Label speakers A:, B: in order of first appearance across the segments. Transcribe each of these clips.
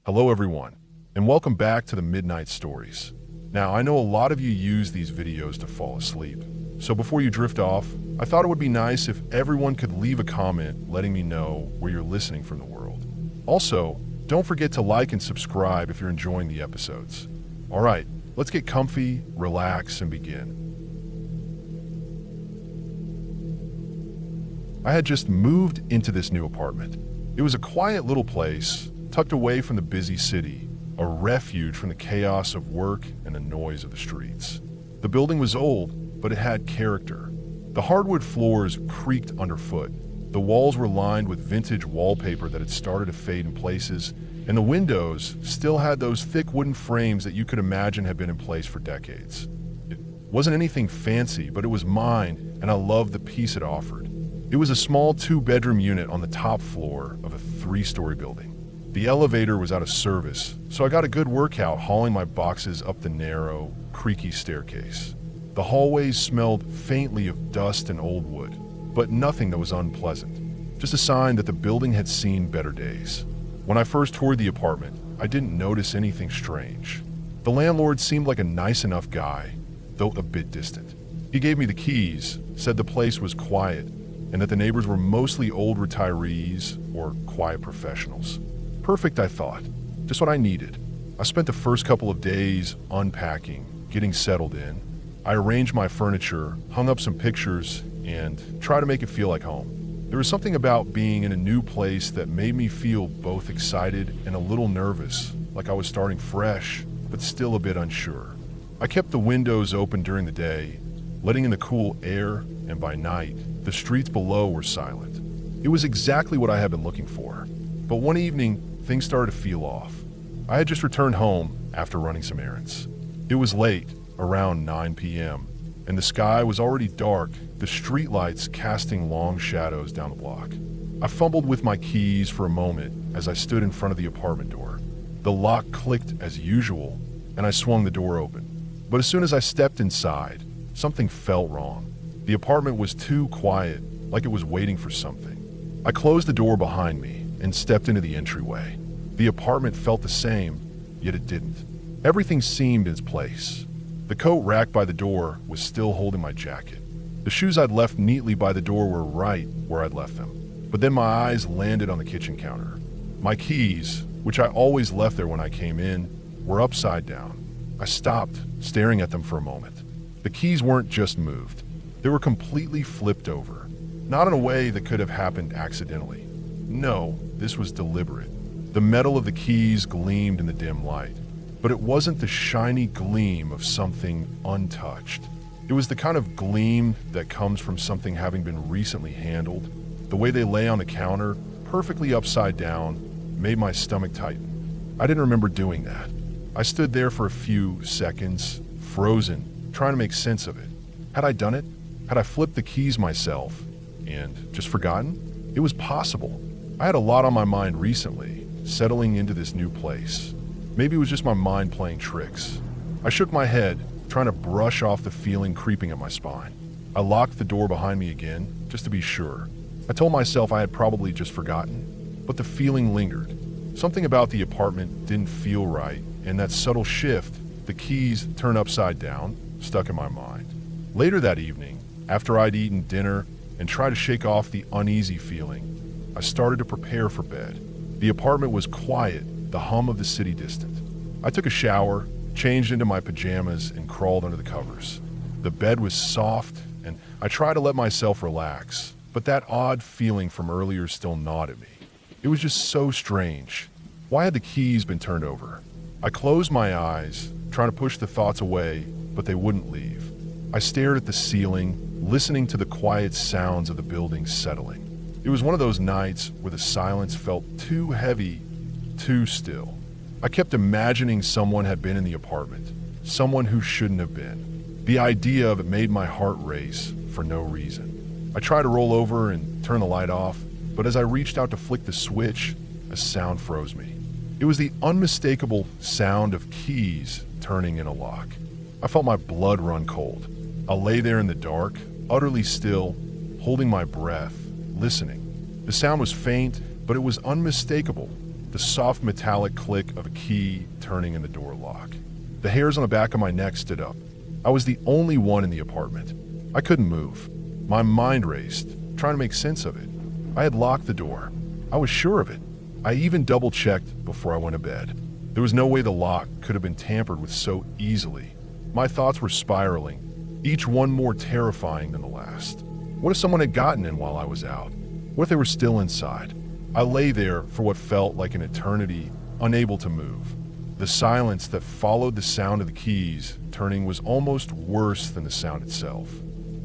A: Hello everyone, and welcome back to the Midnight Stories. Now, I know a lot of you use these videos to fall asleep, so before you drift off, I thought it would be nice if everyone could leave a comment letting me know where you're listening from the world. Also, don't forget to like and subscribe if you're enjoying the episodes. Alright, let's get comfy, relax, and begin. I had just moved into this new apartment. It was a quiet little place, tucked away from the busy city, a refuge from the chaos of work and the noise of the streets. The building was old, but it had character. The hardwood floors creaked underfoot. The walls were lined with vintage wallpaper that had started to fade in places, and the windows still had those thick wooden frames that you could imagine had been in place for decades. It wasn't anything fancy, but it was mine, and I loved the peace it offered. It was a small two-bedroom unit on the top floor of a three-story building. The elevator was out of service, so I got a good workout hauling my boxes up the narrow, creaky staircase. The hallways smelled faintly of dust and old wood, but nothing that was unpleasant, just a sign that the building had seen better days. When I first toured the apartment, I didn't notice anything strange. The landlord seemed like a nice enough guy, though a bit distant. He gave me the keys, said the place was quiet, and that the neighbors were mostly old retirees or quiet professionals. Perfect, I thought. Just what I needed. I spent the first couple of days unpacking, getting settled in. I arranged my furniture, hung up some pictures, and tried to make it feel like home. There was something about being in a new place that made me feel both excited and a little nervous, like I was starting fresh, but still a bit unsure. I kept the windows open during the day, letting in the cool air, and by night, the streets below were silent. It was exactly what I had been looking for. But one evening, things started to feel off. I had just returned home after running some errands. It was late, around 9 p.m., and the sky was already dark, the streetlights casting long shadows down the block. I fumbled with my keys for a moment as I stood in front of the apartment door. The lock clicked as usual, and I swung the door open. But as soon as I stepped inside, something felt wrong. The apartment was too quiet, like it was waiting for something. I closed the door behind me and stepped into the entryway. The apartment felt the same, yet it didn't. Everything seemed in its place. The coat rack by the door was still holding my jacket. The shoes I'd left neatly by the door were right where I'd left them. But then my eyes landed on the kitchen counter. My keys, which I always left there when I came in, were upside down. I stopped, staring at them for a moment. The keys weren't just moved. They were completely flipped over, not in a way that could have happened accidentally. No, this was deliberate. The metal of the keys gleamed in the dim light, but it wasn't the shiny gleam of something untouched. It was the kind of gleam that comes from something having been recently handled. The way they lay on the counter, perfectly upside down, made my stomach tighten. I didn't remember doing that. I stood there for a few seconds, frozen, trying to make sense of it. Had I done it? Had I flipped the keys myself and just forgotten? It was possible. I had a lot on my mind recently, settling into this new place. Maybe it was just my mind playing tricks. I shook my head, trying to brush off the feeling creeping at my spine. I locked the door behind me again, just to be sure. I told myself I had probably just forgotten, but the feeling lingered. Something about the apartment didn't feel right, and that subtle shift, the keys turned upside down, stuck in my mind. Later that evening, after I'd eaten dinner and tried to shake off the uneasy feeling, I started to prepare for bed. The apartment was quiet, the hum of the city distant. I took a shower, changed into my pajamas, and crawled under the covers. The bed was soft, and I tried to let myself relax, but that odd feeling from earlier still gnawed at me. It was just so strange. Why had the keys been turned over? I closed my eyes, trying to push the thoughts away, but they wouldn't leave. I stared at the ceiling, listening to the quiet sounds of the building settling. It was one of those nights where the silence felt too heavy, too still. I kept imagining someone had been in the apartment, someone who shouldn't have been. The idea of it made my heart race for no reason. I tried to roll over and turn the light off, but as I reached out to flick the switch, a sound froze me. It was the unmistakable sound of keys turning in a lock. I felt my blood run cold. I lay there in the dark, utterly still, holding my breath, listening. The sound was faint, but it was unmistakable. the soft metallic click of a key turning in the door lock. The hairs on the back of my neck stood up. I was the only one in the apartment. I couldn't move. My mind raced, trying to make sense of it. I had locked the door. I was sure of it. I even double-checked before I went to bed. There was no way the lock could have been tampered with so easily. My thoughts were spiraling, each one more terrifying than the last. What if someone had gotten in while I was out? What if they were still inside? I lay there for what felt like an eternity, unable to move. The silence that followed the sound of the keys turning was almost worse than the sound itself.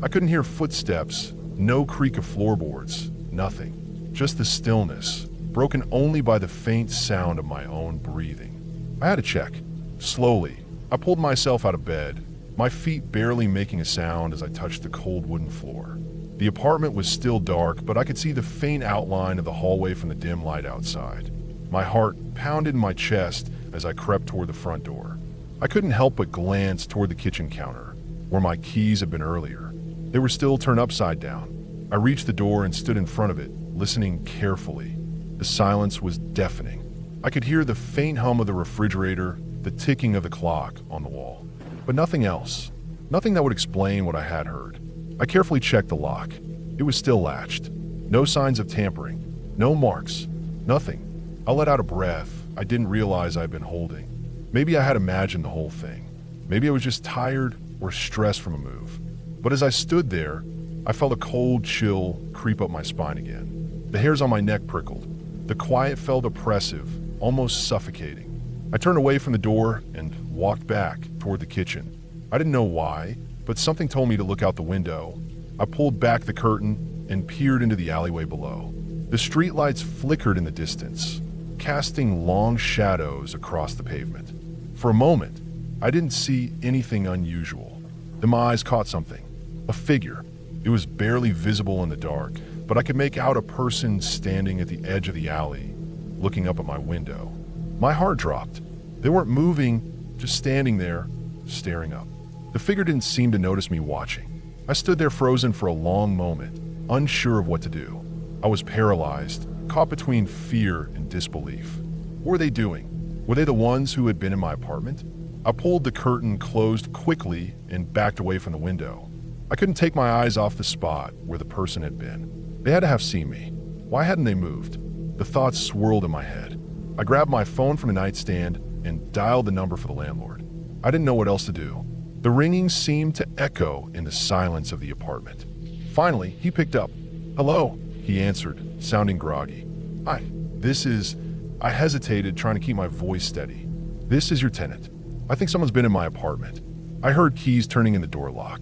A: I couldn't hear footsteps, no creak of floorboards, nothing. Just the stillness, broken only by the faint sound of my own breathing. I had to check. Slowly, I pulled myself out of bed, my feet barely making a sound as I touched the cold wooden floor. The apartment was still dark, but I could see the faint outline of the hallway from the dim light outside. My heart pounded in my chest as I crept toward the front door. I couldn't help but glance toward the kitchen counter, where my keys had been earlier. They were still turned upside down. I reached the door and stood in front of it, listening carefully. The silence was deafening. I could hear the faint hum of the refrigerator, the ticking of the clock on the wall, but nothing else. Nothing that would explain what I had heard. I carefully checked the lock. It was still latched. No signs of tampering. No marks. Nothing. I let out a breath I didn't realize I'd been holding. Maybe I had imagined the whole thing. Maybe I was just tired or stressed from a move. But as I stood there, I felt a cold chill creep up my spine again. The hairs on my neck prickled. The quiet felt oppressive, almost suffocating. I turned away from the door and walked back toward the kitchen. I didn't know why, but something told me to look out the window. I pulled back the curtain and peered into the alleyway below. The streetlights flickered in the distance, casting long shadows across the pavement. For a moment, I didn't see anything unusual. Then my eyes caught something. A figure. It was barely visible in the dark, but I could make out a person standing at the edge of the alley, looking up at my window. My heart dropped. They weren't moving, just standing there, staring up. The figure didn't seem to notice me watching. I stood there frozen for a long moment, unsure of what to do. I was paralyzed, caught between fear and disbelief. What were they doing? Were they the ones who had been in my apartment? I pulled the curtain closed quickly and backed away from the window. I couldn't take my eyes off the spot where the person had been. They had to have seen me. Why hadn't they moved? The thoughts swirled in my head. I grabbed my phone from the nightstand and dialed the number for the landlord. I didn't know what else to do. The ringing seemed to echo in the silence of the apartment. Finally, he picked up. "Hello," he answered, sounding groggy. "Hi, I hesitated, trying to keep my voice steady. "This is your tenant. I think someone's been in my apartment. I heard keys turning in the door lock.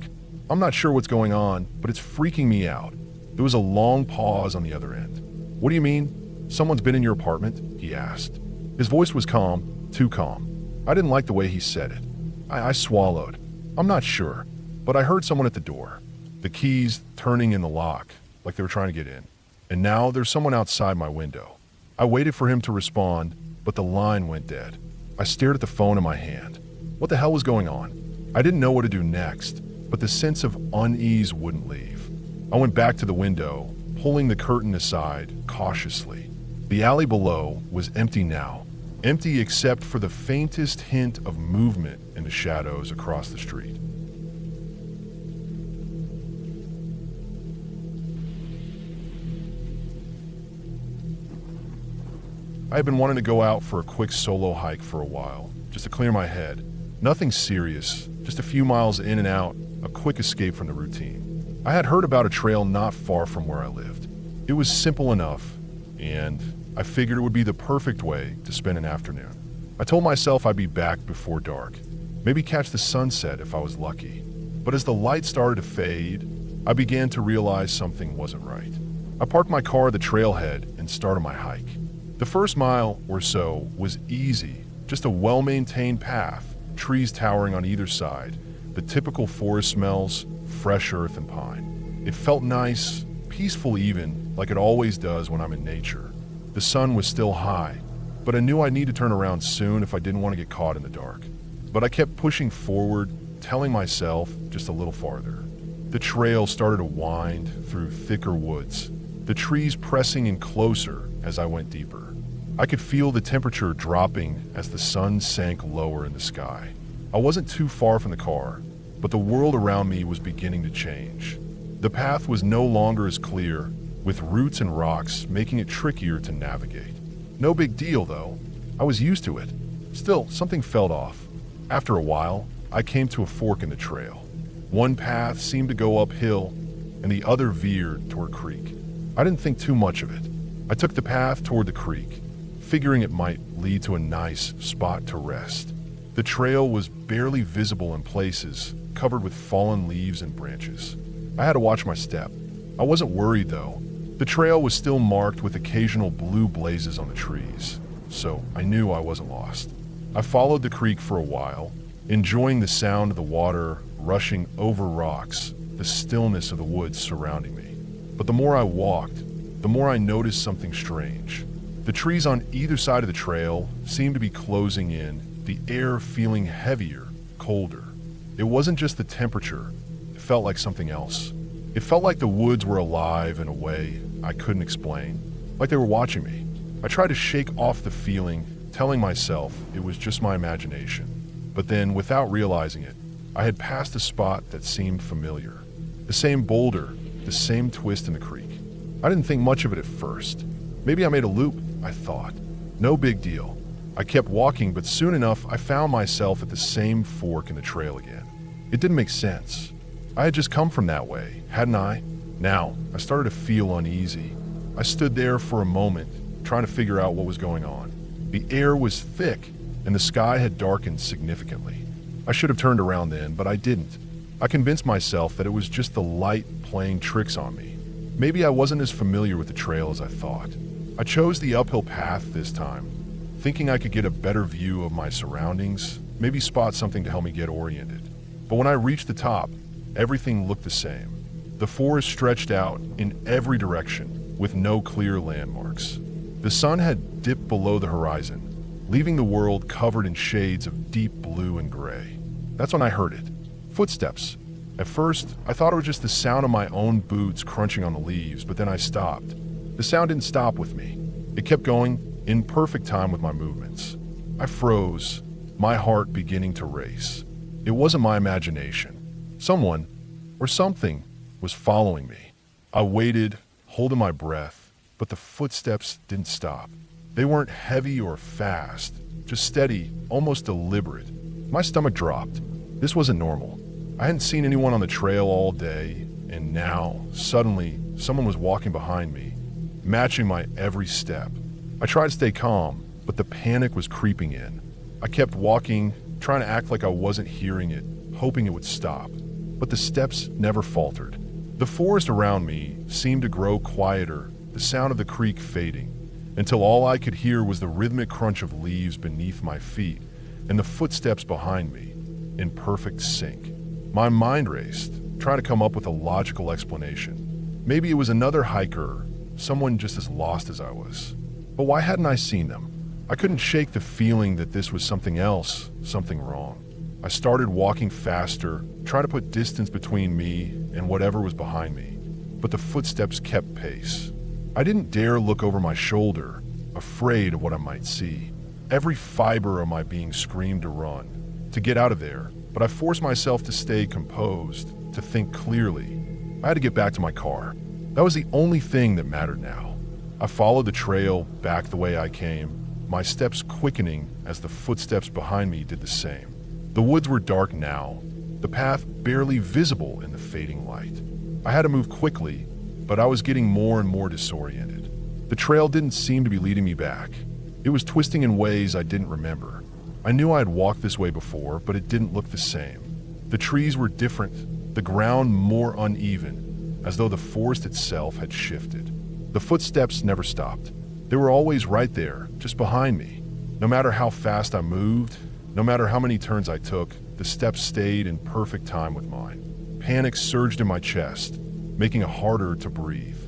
A: I'm not sure what's going on, but it's freaking me out." There was a long pause on the other end. "What do you mean? Someone's been in your apartment?" he asked. His voice was calm, too calm. I didn't like the way he said it. I swallowed. "I'm not sure, but I heard someone at the door. The keys turning in the lock, like they were trying to get in. And now there's someone outside my window." I waited for him to respond, but the line went dead. I stared at the phone in my hand. What the hell was going on? I didn't know what to do next, but the sense of unease wouldn't leave. I went back to the window, pulling the curtain aside cautiously. The alley below was empty now. Empty except for the faintest hint of movement in the shadows across the street. I had been wanting to go out for a quick solo hike for a while, just to clear my head. Nothing serious, just a few miles in and out, a quick escape from the routine. I had heard about a trail not far from where I lived. It was simple enough, and I figured it would be the perfect way to spend an afternoon. I told myself I'd be back before dark, maybe catch the sunset if I was lucky. But as the light started to fade, I began to realize something wasn't right. I parked my car at the trailhead and started my hike. The first mile or so was easy, just a well-maintained path, trees towering on either side, the typical forest smells, fresh earth and pine. It felt nice, peaceful even, like it always does when I'm in nature. The sun was still high, but I knew I'd need to turn around soon if I didn't want to get caught in the dark. But I kept pushing forward, telling myself just a little farther. The trail started to wind through thicker woods, the trees pressing in closer as I went deeper. I could feel the temperature dropping as the sun sank lower in the sky. I wasn't too far from the car, but the world around me was beginning to change. The path was no longer as clear, with roots and rocks making it trickier to navigate. No big deal, though. I was used to it. Still, something felt off. After a while, I came to a fork in the trail. One path seemed to go uphill, and the other veered toward a creek. I didn't think too much of it. I took the path toward the creek, figuring it might lead to a nice spot to rest. The trail was barely visible in places, covered with fallen leaves and branches. I had to watch my step. I wasn't worried, though. The trail was still marked with occasional blue blazes on the trees, so I knew I wasn't lost. I followed the creek for a while, enjoying the sound of the water rushing over rocks, the stillness of the woods surrounding me. But the more I walked, the more I noticed something strange. The trees on either side of the trail seemed to be closing in, the air feeling heavier, colder. It wasn't just the temperature, it felt like something else. It felt like the woods were alive in a way I couldn't explain, like they were watching me. I tried to shake off the feeling, telling myself it was just my imagination. But then, without realizing it, I had passed a spot that seemed familiar. The same boulder, the same twist in the creek. I didn't think much of it at first. Maybe I made a loop, I thought. No big deal. I kept walking, but soon enough I found myself at the same fork in the trail again. It didn't make sense. I had just come from that way, hadn't I? Now, I started to feel uneasy. I stood there for a moment, trying to figure out what was going on. The air was thick, and the sky had darkened significantly. I should have turned around then, but I didn't. I convinced myself that it was just the light playing tricks on me. Maybe I wasn't as familiar with the trail as I thought. I chose the uphill path this time, thinking I could get a better view of my surroundings, maybe spot something to help me get oriented. But when I reached the top, everything looked the same. The forest stretched out in every direction, with no clear landmarks. The sun had dipped below the horizon, leaving the world covered in shades of deep blue and gray. That's when I heard it. Footsteps. At first, I thought it was just the sound of my own boots crunching on the leaves, but then I stopped. The sound didn't stop with me. It kept going in perfect time with my movements. I froze, my heart beginning to race. It wasn't my imagination. Someone, or something, was following me. I waited, holding my breath, but the footsteps didn't stop. They weren't heavy or fast, just steady, almost deliberate. My stomach dropped. This wasn't normal. I hadn't seen anyone on the trail all day, and now, suddenly, someone was walking behind me, matching my every step. I tried to stay calm, but the panic was creeping in. I kept walking, trying to act like I wasn't hearing it, hoping it would stop. But the steps never faltered. The forest around me seemed to grow quieter, the sound of the creek fading, until all I could hear was the rhythmic crunch of leaves beneath my feet and the footsteps behind me, in perfect sync. My mind raced, trying to come up with a logical explanation. Maybe it was another hiker, someone just as lost as I was. But why hadn't I seen them? I couldn't shake the feeling that this was something else, something wrong. I started walking faster, trying to put distance between me and whatever was behind me, but the footsteps kept pace. I didn't dare look over my shoulder, afraid of what I might see. Every fiber of my being screamed to run, to get out of there, but I forced myself to stay composed, to think clearly. I had to get back to my car. That was the only thing that mattered now. I followed the trail back the way I came, my steps quickening as the footsteps behind me did the same. The woods were dark now, the path barely visible in the fading light. I had to move quickly, but I was getting more and more disoriented. The trail didn't seem to be leading me back. It was twisting in ways I didn't remember. I knew I had walked this way before, but it didn't look the same. The trees were different, the ground more uneven, as though the forest itself had shifted. The footsteps never stopped. They were always right there, just behind me. No matter how fast I moved, no matter how many turns I took, the steps stayed in perfect time with mine. Panic surged in my chest, making it harder to breathe.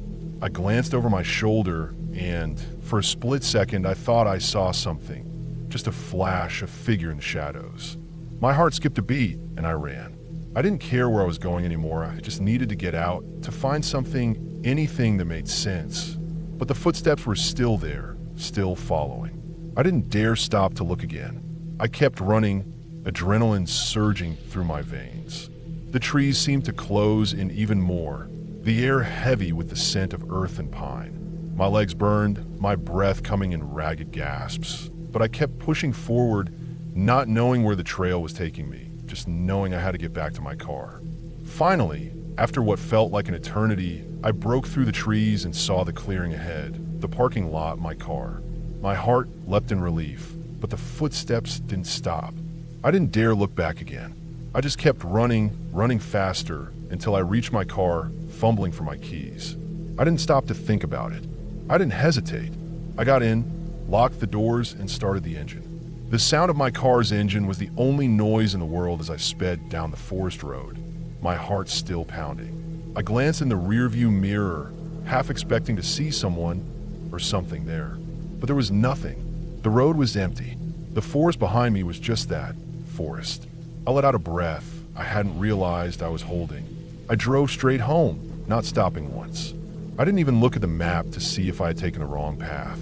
A: I glanced over my shoulder and, for a split second, I thought I saw something. Just a flash, a figure in the shadows. My heart skipped a beat, and I ran. I didn't care where I was going anymore. I just needed to get out, to find something, anything that made sense. But the footsteps were still there, still following. I didn't dare stop to look again. I kept running, adrenaline surging through my veins. The trees seemed to close in even more, the air heavy with the scent of earth and pine. My legs burned, my breath coming in ragged gasps, but I kept pushing forward, not knowing where the trail was taking me, just knowing I had to get back to my car. Finally, after what felt like an eternity, I broke through the trees and saw the clearing ahead, the parking lot, my car. My heart leapt in relief, but the footsteps didn't stop. I didn't dare look back again. I just kept running faster until I reached my car, fumbling for my keys. I didn't stop to think about it. I didn't hesitate. I got in, locked the doors, and started the engine. The sound of my car's engine was the only noise in the world as I sped down the forest road, my heart still pounding. I glanced in the rearview mirror, half expecting to see someone or something there. But there was nothing. The road was empty. The forest behind me was just that, forest. I let out a breath I hadn't realized I was holding. I drove straight home, not stopping once. I didn't even look at the map to see if I had taken the wrong path.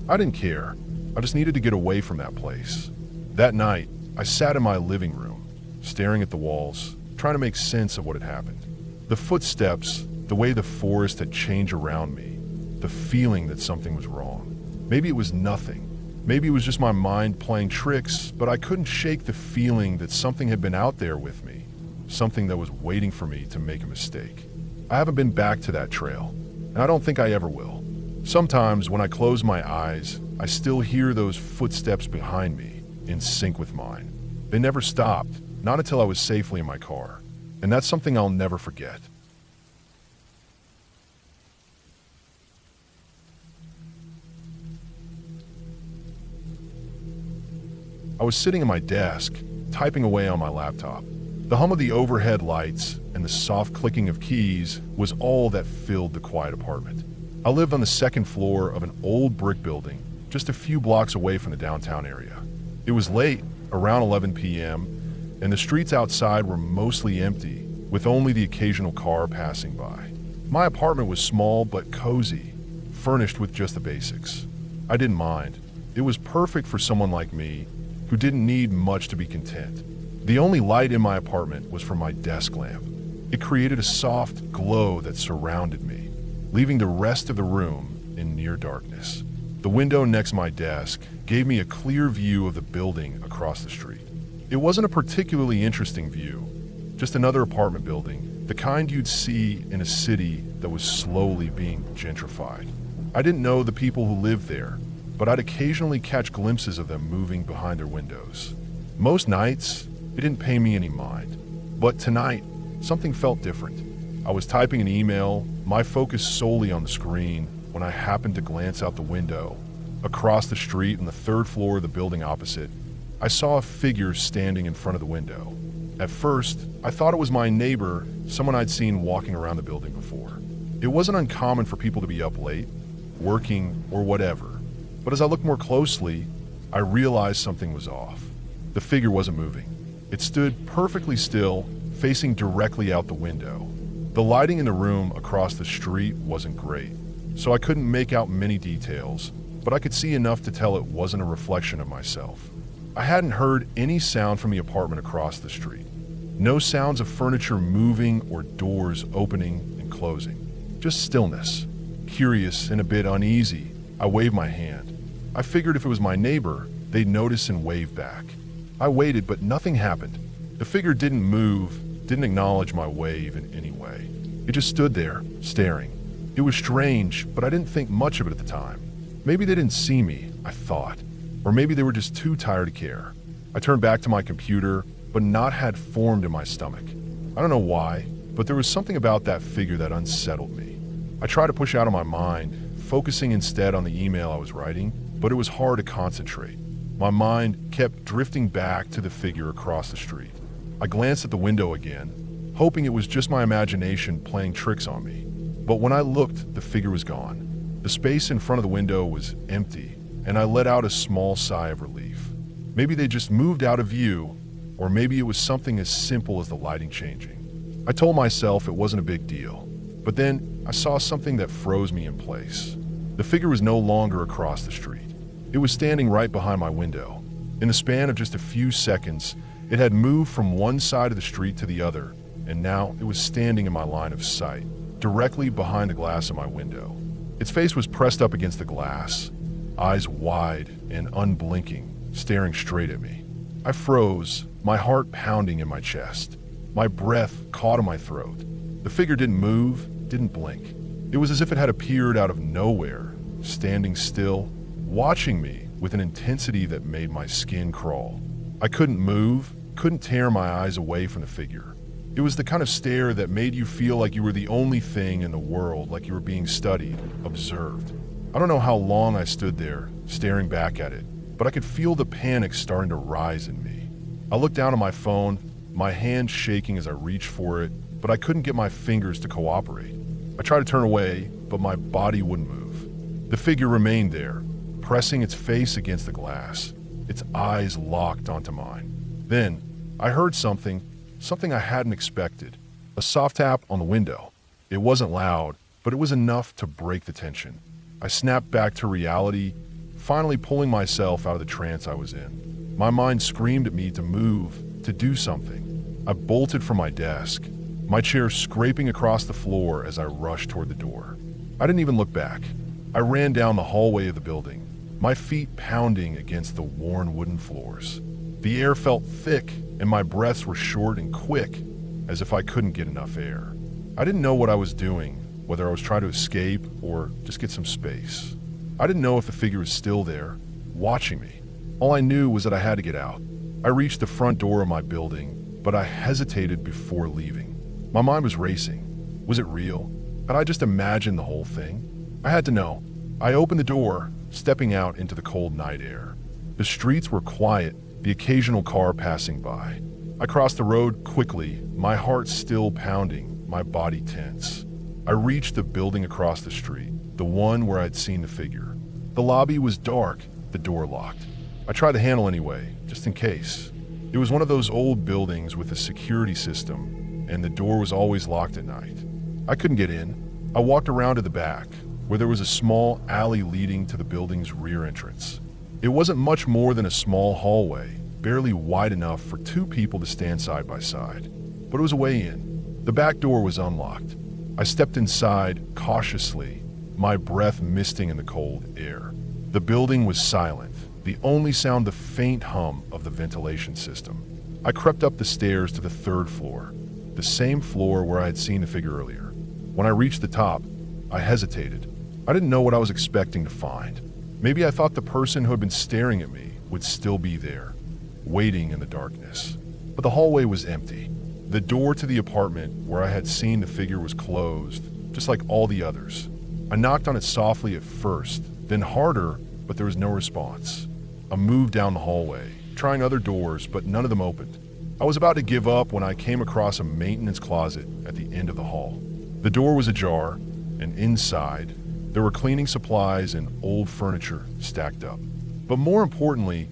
A: I didn't care. I just needed to get away from that place. That night, I sat in my living room, staring at the walls, trying to make sense of what had happened. The footsteps, the way the forest had changed around me, the feeling that something was wrong. Maybe it was nothing. Maybe it was just my mind playing tricks, but I couldn't shake the feeling that something had been out there with me, something that was waiting for me to make a mistake. I haven't been back to that trail, and I don't think I ever will. Sometimes when I close my eyes, I still hear those footsteps behind me, in sync with mine. They never stopped, not until I was safely in my car, and that's something I'll never forget. I was sitting at my desk, typing away on my laptop. The hum of the overhead lights and the soft clicking of keys was all that filled the quiet apartment. I lived on the second floor of an old brick building, just a few blocks away from the downtown area. It was late, around 11 p.m., and the streets outside were mostly empty, with only the occasional car passing by. My apartment was small but cozy, furnished with just the basics. I didn't mind. It was perfect for someone like me, who didn't need much to be content. The only light in my apartment was from my desk lamp. It created a soft glow that surrounded me, leaving the rest of the room in near darkness. The window next to my desk gave me a clear view of the building across the street. It wasn't a particularly interesting view, just another apartment building, the kind you'd see in a city that was slowly being gentrified. I didn't know the people who lived there, but I'd occasionally catch glimpses of them moving behind their windows. Most nights, it didn't pay me any mind. But tonight, something felt different. I was typing an email, my focus solely on the screen, when I happened to glance out the window. Across the street on the third floor of the building opposite, I saw a figure standing in front of the window. At first, I thought it was my neighbor, someone I'd seen walking around the building before. It wasn't uncommon for people to be up late, working, or whatever. But as I looked more closely, I realized something was off. The figure wasn't moving. It stood perfectly still, facing directly out the window. The lighting in the room across the street wasn't great, so I couldn't make out many details, but I could see enough to tell it wasn't a reflection of myself. I hadn't heard any sound from the apartment across the street. No sounds of furniture moving or doors opening and closing. Just stillness. Curious and a bit uneasy, I waved my hand. I figured if it was my neighbor, they'd notice and wave back. I waited, but nothing happened. The figure didn't move, didn't acknowledge my wave in any way. It just stood there, staring. It was strange, but I didn't think much of it at the time. Maybe they didn't see me, I thought. Or maybe they were just too tired to care. I turned back to my computer, but knot had formed in my stomach. I don't know why, but there was something about that figure that unsettled me. I tried to push out of my mind, focusing instead on the email I was writing, but it was hard to concentrate. My mind kept drifting back to the figure across the street. I glanced at the window again, hoping it was just my imagination playing tricks on me. But when I looked, the figure was gone. The space in front of the window was empty, and I let out a small sigh of relief. Maybe they just moved out of view, or maybe it was something as simple as the lighting changing. I told myself it wasn't a big deal, but then I saw something that froze me in place. The figure was no longer across the street. It was standing right behind my window. In the span of just a few seconds, it had moved from one side of the street to the other, and now it was standing in my line of sight, directly behind the glass of my window. Its face was pressed up against the glass, eyes wide and unblinking, staring straight at me. I froze, my heart pounding in my chest. My breath caught in my throat. The figure didn't move, didn't blink. It was as if it had appeared out of nowhere, standing still, watching me with an intensity that made my skin crawl. I couldn't move, couldn't tear my eyes away from the figure. It was the kind of stare that made you feel like you were the only thing in the world, like you were being studied, observed. I don't know how long I stood there, staring back at it, but I could feel the panic starting to rise in me. I looked down at my phone, my hand shaking as I reached for it, but I couldn't get my fingers to cooperate. I tried to turn away, but my body wouldn't move. The figure remained there, pressing its face against the glass, its eyes locked onto mine. Then, I heard something I hadn't expected. A soft tap on the window. It wasn't loud, but it was enough to break the tension. I snapped back to reality, finally pulling myself out of the trance I was in. My mind screamed at me to move, to do something. I bolted from my desk, my chair scraping across the floor as I rushed toward the door. I didn't even look back. I ran down the hallway of the building, my feet pounding against the worn wooden floors. The air felt thick, and my breaths were short and quick, as if I couldn't get enough air. I didn't know what I was doing, whether I was trying to escape or just get some space. I didn't know if the figure was still there, watching me. All I knew was that I had to get out. I reached the front door of my building, but I hesitated before leaving. My mind was racing. Was it real? Had I just imagined the whole thing? I had to know. I opened the door, stepping out into the cold night air. The streets were quiet, the occasional car passing by. I crossed the road quickly, my heart still pounding, my body tense. I reached the building across the street, the one where I'd seen the figure. The lobby was dark, the door locked. I tried the handle anyway, just in case. It was one of those old buildings with a security system, and the door was always locked at night. I couldn't get in. I walked around to the back, where there was a small alley leading to the building's rear entrance. It wasn't much more than a small hallway, barely wide enough for two people to stand side by side. But it was a way in. The back door was unlocked. I stepped inside, cautiously, my breath misting in the cold air. The building was silent, the only sound the faint hum of the ventilation system. I crept up the stairs to the third floor, the same floor where I had seen the figure earlier. When I reached the top, I hesitated. I didn't know what I was expecting to find. Maybe I thought the person who had been staring at me would still be there, waiting in the darkness. But the hallway was empty. The door to the apartment where I had seen the figure was closed, just like all the others. I knocked on it softly at first, then harder, but there was no response. I moved down the hallway, trying other doors, but none of them opened. I was about to give up when I came across a maintenance closet at the end of the hall. The door was ajar, and inside, there were cleaning supplies and old furniture stacked up. But more importantly,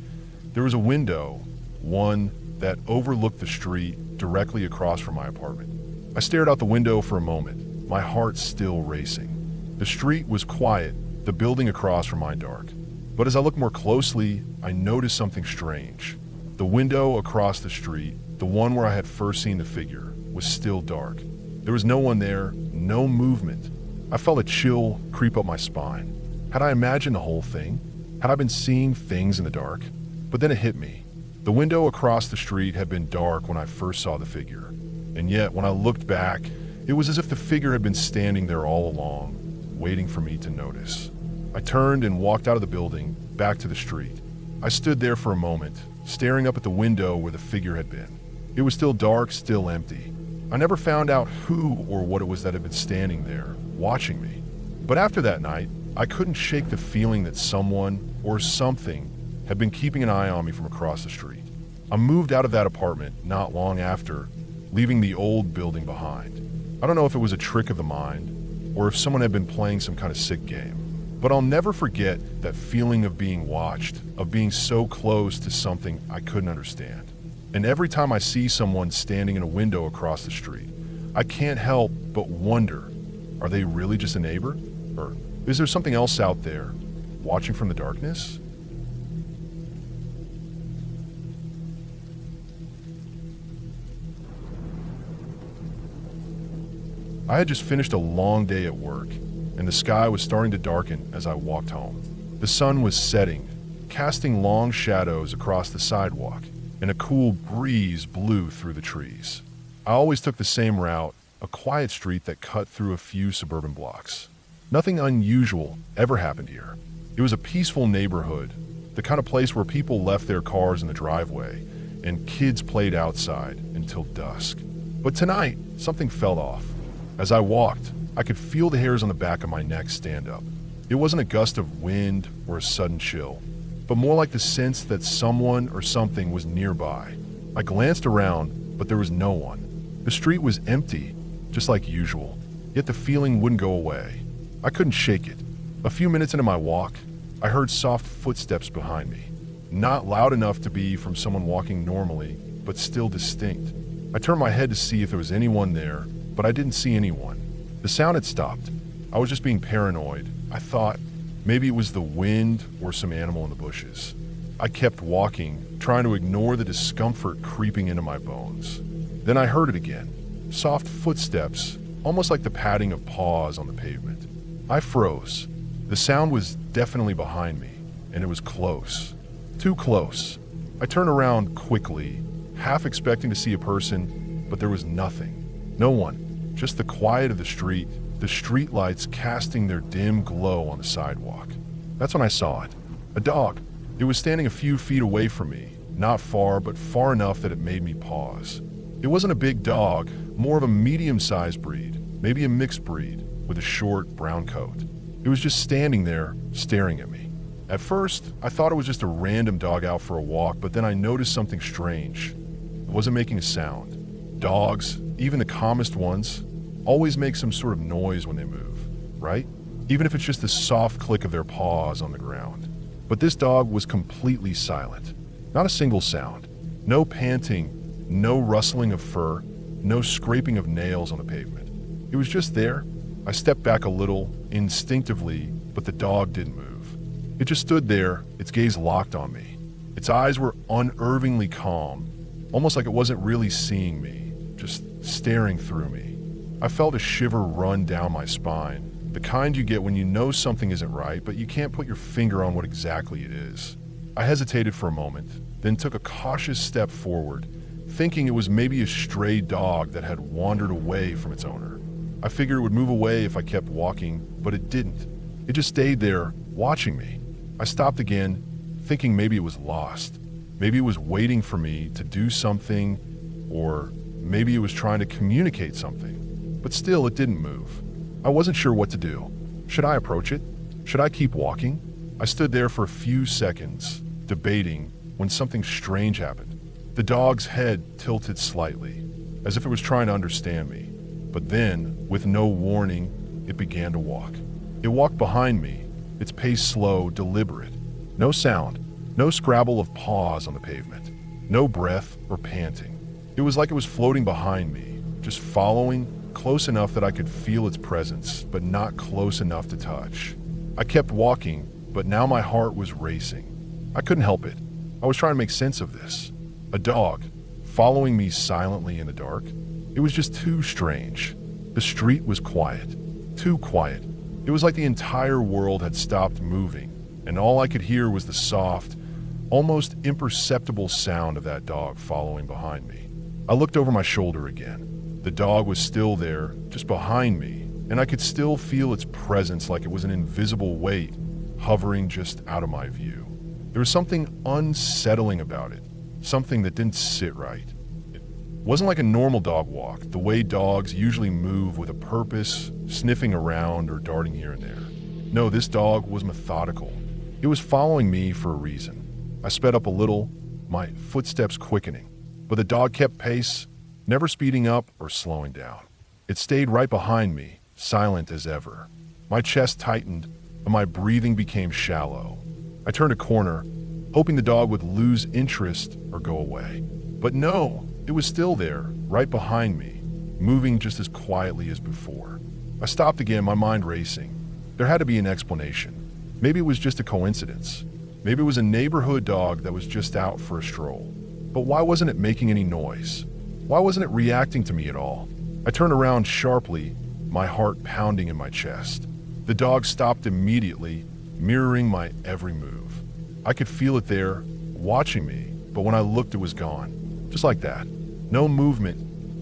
A: there was a window, one that overlooked the street directly across from my apartment. I stared out the window for a moment, my heart still racing. The street was quiet, the building across from mine dark. But as I looked more closely, I noticed something strange. The window across the street, the one where I had first seen the figure, was still dark. There was no one there, no movement. I felt a chill creep up my spine. Had I imagined the whole thing? Had I been seeing things in the dark? But then it hit me. The window across the street had been dark when I first saw the figure. And yet, when I looked back, it was as if the figure had been standing there all along, waiting for me to notice. I turned and walked out of the building, back to the street. I stood there for a moment, staring up at the window where the figure had been. It was still dark, still empty. I never found out who or what it was that had been standing there, watching me. But after that night, I couldn't shake the feeling that someone or something had been keeping an eye on me from across the street. I moved out of that apartment not long after, leaving the old building behind. I don't know if it was a trick of the mind or if someone had been playing some kind of sick game. But I'll never forget that feeling of being watched, of being so close to something I couldn't understand. And every time I see someone standing in a window across the street, I can't help but wonder, are they really just a neighbor? Or is there something else out there, watching from the darkness? I had just finished a long day at work, and the sky was starting to darken as I walked home. The sun was setting, casting long shadows across the sidewalk, and a cool breeze blew through the trees. I always took the same route, a quiet street that cut through a few suburban blocks. Nothing unusual ever happened here. It was a peaceful neighborhood, the kind of place where people left their cars in the driveway and kids played outside until dusk. But tonight, something felt off. As I walked, I could feel the hairs on the back of my neck stand up. It wasn't a gust of wind or a sudden chill, but more like the sense that someone or something was nearby. I glanced around, but there was no one. The street was empty, just like usual, yet the feeling wouldn't go away. I couldn't shake it. A few minutes into my walk, I heard soft footsteps behind me. Not loud enough to be from someone walking normally, but still distinct. I turned my head to see if there was anyone there, but I didn't see anyone. The sound had stopped. I was just being paranoid. I thought maybe it was the wind or some animal in the bushes. I kept walking, trying to ignore the discomfort creeping into my bones. Then I heard it again. Soft footsteps, almost like the padding of paws on the pavement. I froze. The sound was definitely behind me, and it was close. Too close. I turned around quickly, half expecting to see a person, but there was nothing. No one. Just the quiet of the street lights casting their dim glow on the sidewalk. That's when I saw it. A dog. It was standing a few feet away from me, not far, but far enough that it made me pause. It wasn't a big dog, more of a medium-sized breed, maybe a mixed breed, with a short brown coat. It was just standing there, staring at me. At first, I thought it was just a random dog out for a walk, but then I noticed something strange. It wasn't making a sound. Dogs, even the calmest ones, always make some sort of noise when they move, right? Even if it's just the soft click of their paws on the ground. But this dog was completely silent. Not a single sound. No panting, no rustling of fur, no scraping of nails on the pavement. It was just there. I stepped back a little, instinctively, but the dog didn't move. It just stood there, its gaze locked on me. Its eyes were unnervingly calm, almost like it wasn't really seeing me, just staring through me. I felt a shiver run down my spine, the kind you get when you know something isn't right, but you can't put your finger on what exactly it is. I hesitated for a moment, then took a cautious step forward, thinking it was maybe a stray dog that had wandered away from its owner. I figured it would move away if I kept walking, but it didn't. It just stayed there, watching me. I stopped again, thinking maybe it was lost. Maybe it was waiting for me to do something, or maybe it was trying to communicate something. But still, it didn't move. I wasn't sure what to do. Should I approach it? Should I keep walking? I stood there for a few seconds, debating, when something strange happened. The dog's head tilted slightly, as if it was trying to understand me. But then, with no warning, it began to walk. It walked behind me, its pace slow, deliberate. No sound, no scrabble of paws on the pavement, no breath or panting. It was like it was floating behind me, just following, close enough that I could feel its presence, but not close enough to touch. I kept walking, but now my heart was racing. I couldn't help it. I was trying to make sense of this. A dog, following me silently in the dark. It was just too strange. The street was quiet, too quiet. It was like the entire world had stopped moving, and all I could hear was the soft, almost imperceptible sound of that dog following behind me. I looked over my shoulder again. The dog was still there, just behind me, and I could still feel its presence like it was an invisible weight hovering just out of my view. There was something unsettling about it, something that didn't sit right. It wasn't like a normal dog walk, the way dogs usually move with a purpose, sniffing around or darting here and there. No, this dog was methodical. It was following me for a reason. I sped up a little, my footsteps quickening, but the dog kept pace, never speeding up or slowing down. It stayed right behind me, silent as ever. My chest tightened, and my breathing became shallow. I turned a corner, hoping the dog would lose interest or go away. But no, it was still there, right behind me, moving just as quietly as before. I stopped again, my mind racing. There had to be an explanation. Maybe it was just a coincidence. Maybe it was a neighborhood dog that was just out for a stroll. But why wasn't it making any noise? Why wasn't it reacting to me at all? I turned around sharply, my heart pounding in my chest. The dog stopped immediately, mirroring my every move. I could feel it there, watching me, but when I looked, it was gone. Just like that. No movement,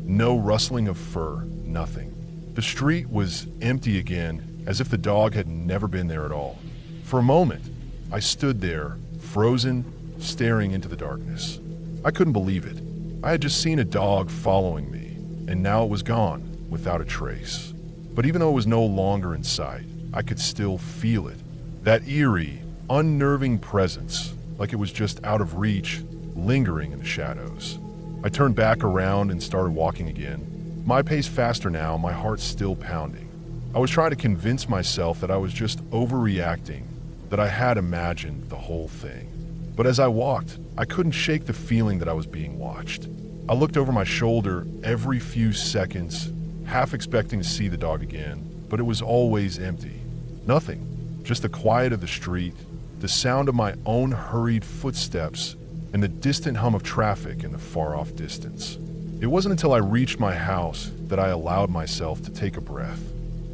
A: no rustling of fur, nothing. The street was empty again, as if the dog had never been there at all. For a moment, I stood there, frozen, staring into the darkness. I couldn't believe it. I had just seen a dog following me, and now it was gone, without a trace. But even though it was no longer in sight, I could still feel it. That eerie, unnerving presence, like it was just out of reach, lingering in the shadows. I turned back around and started walking again. My pace faster now, my heart still pounding. I was trying to convince myself that I was just overreacting, that I had imagined the whole thing. But as I walked, I couldn't shake the feeling that I was being watched. I looked over my shoulder every few seconds, half expecting to see the dog again, but it was always empty. Nothing, just the quiet of the street, the sound of my own hurried footsteps, and the distant hum of traffic in the far-off distance. It wasn't until I reached my house that I allowed myself to take a breath.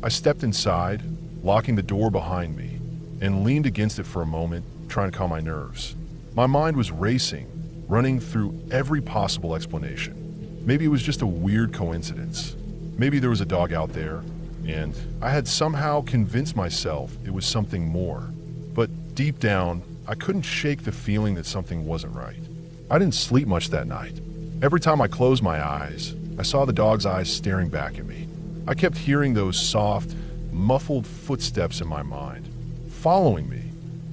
A: I stepped inside, locking the door behind me, and leaned against it for a moment, trying to calm my nerves. My mind was racing, running through every possible explanation. Maybe it was just a weird coincidence. Maybe there was a dog out there, and I had somehow convinced myself it was something more. But deep down, I couldn't shake the feeling that something wasn't right. I didn't sleep much that night. Every time I closed my eyes, I saw the dog's eyes staring back at me. I kept hearing those soft, muffled footsteps in my mind, following me,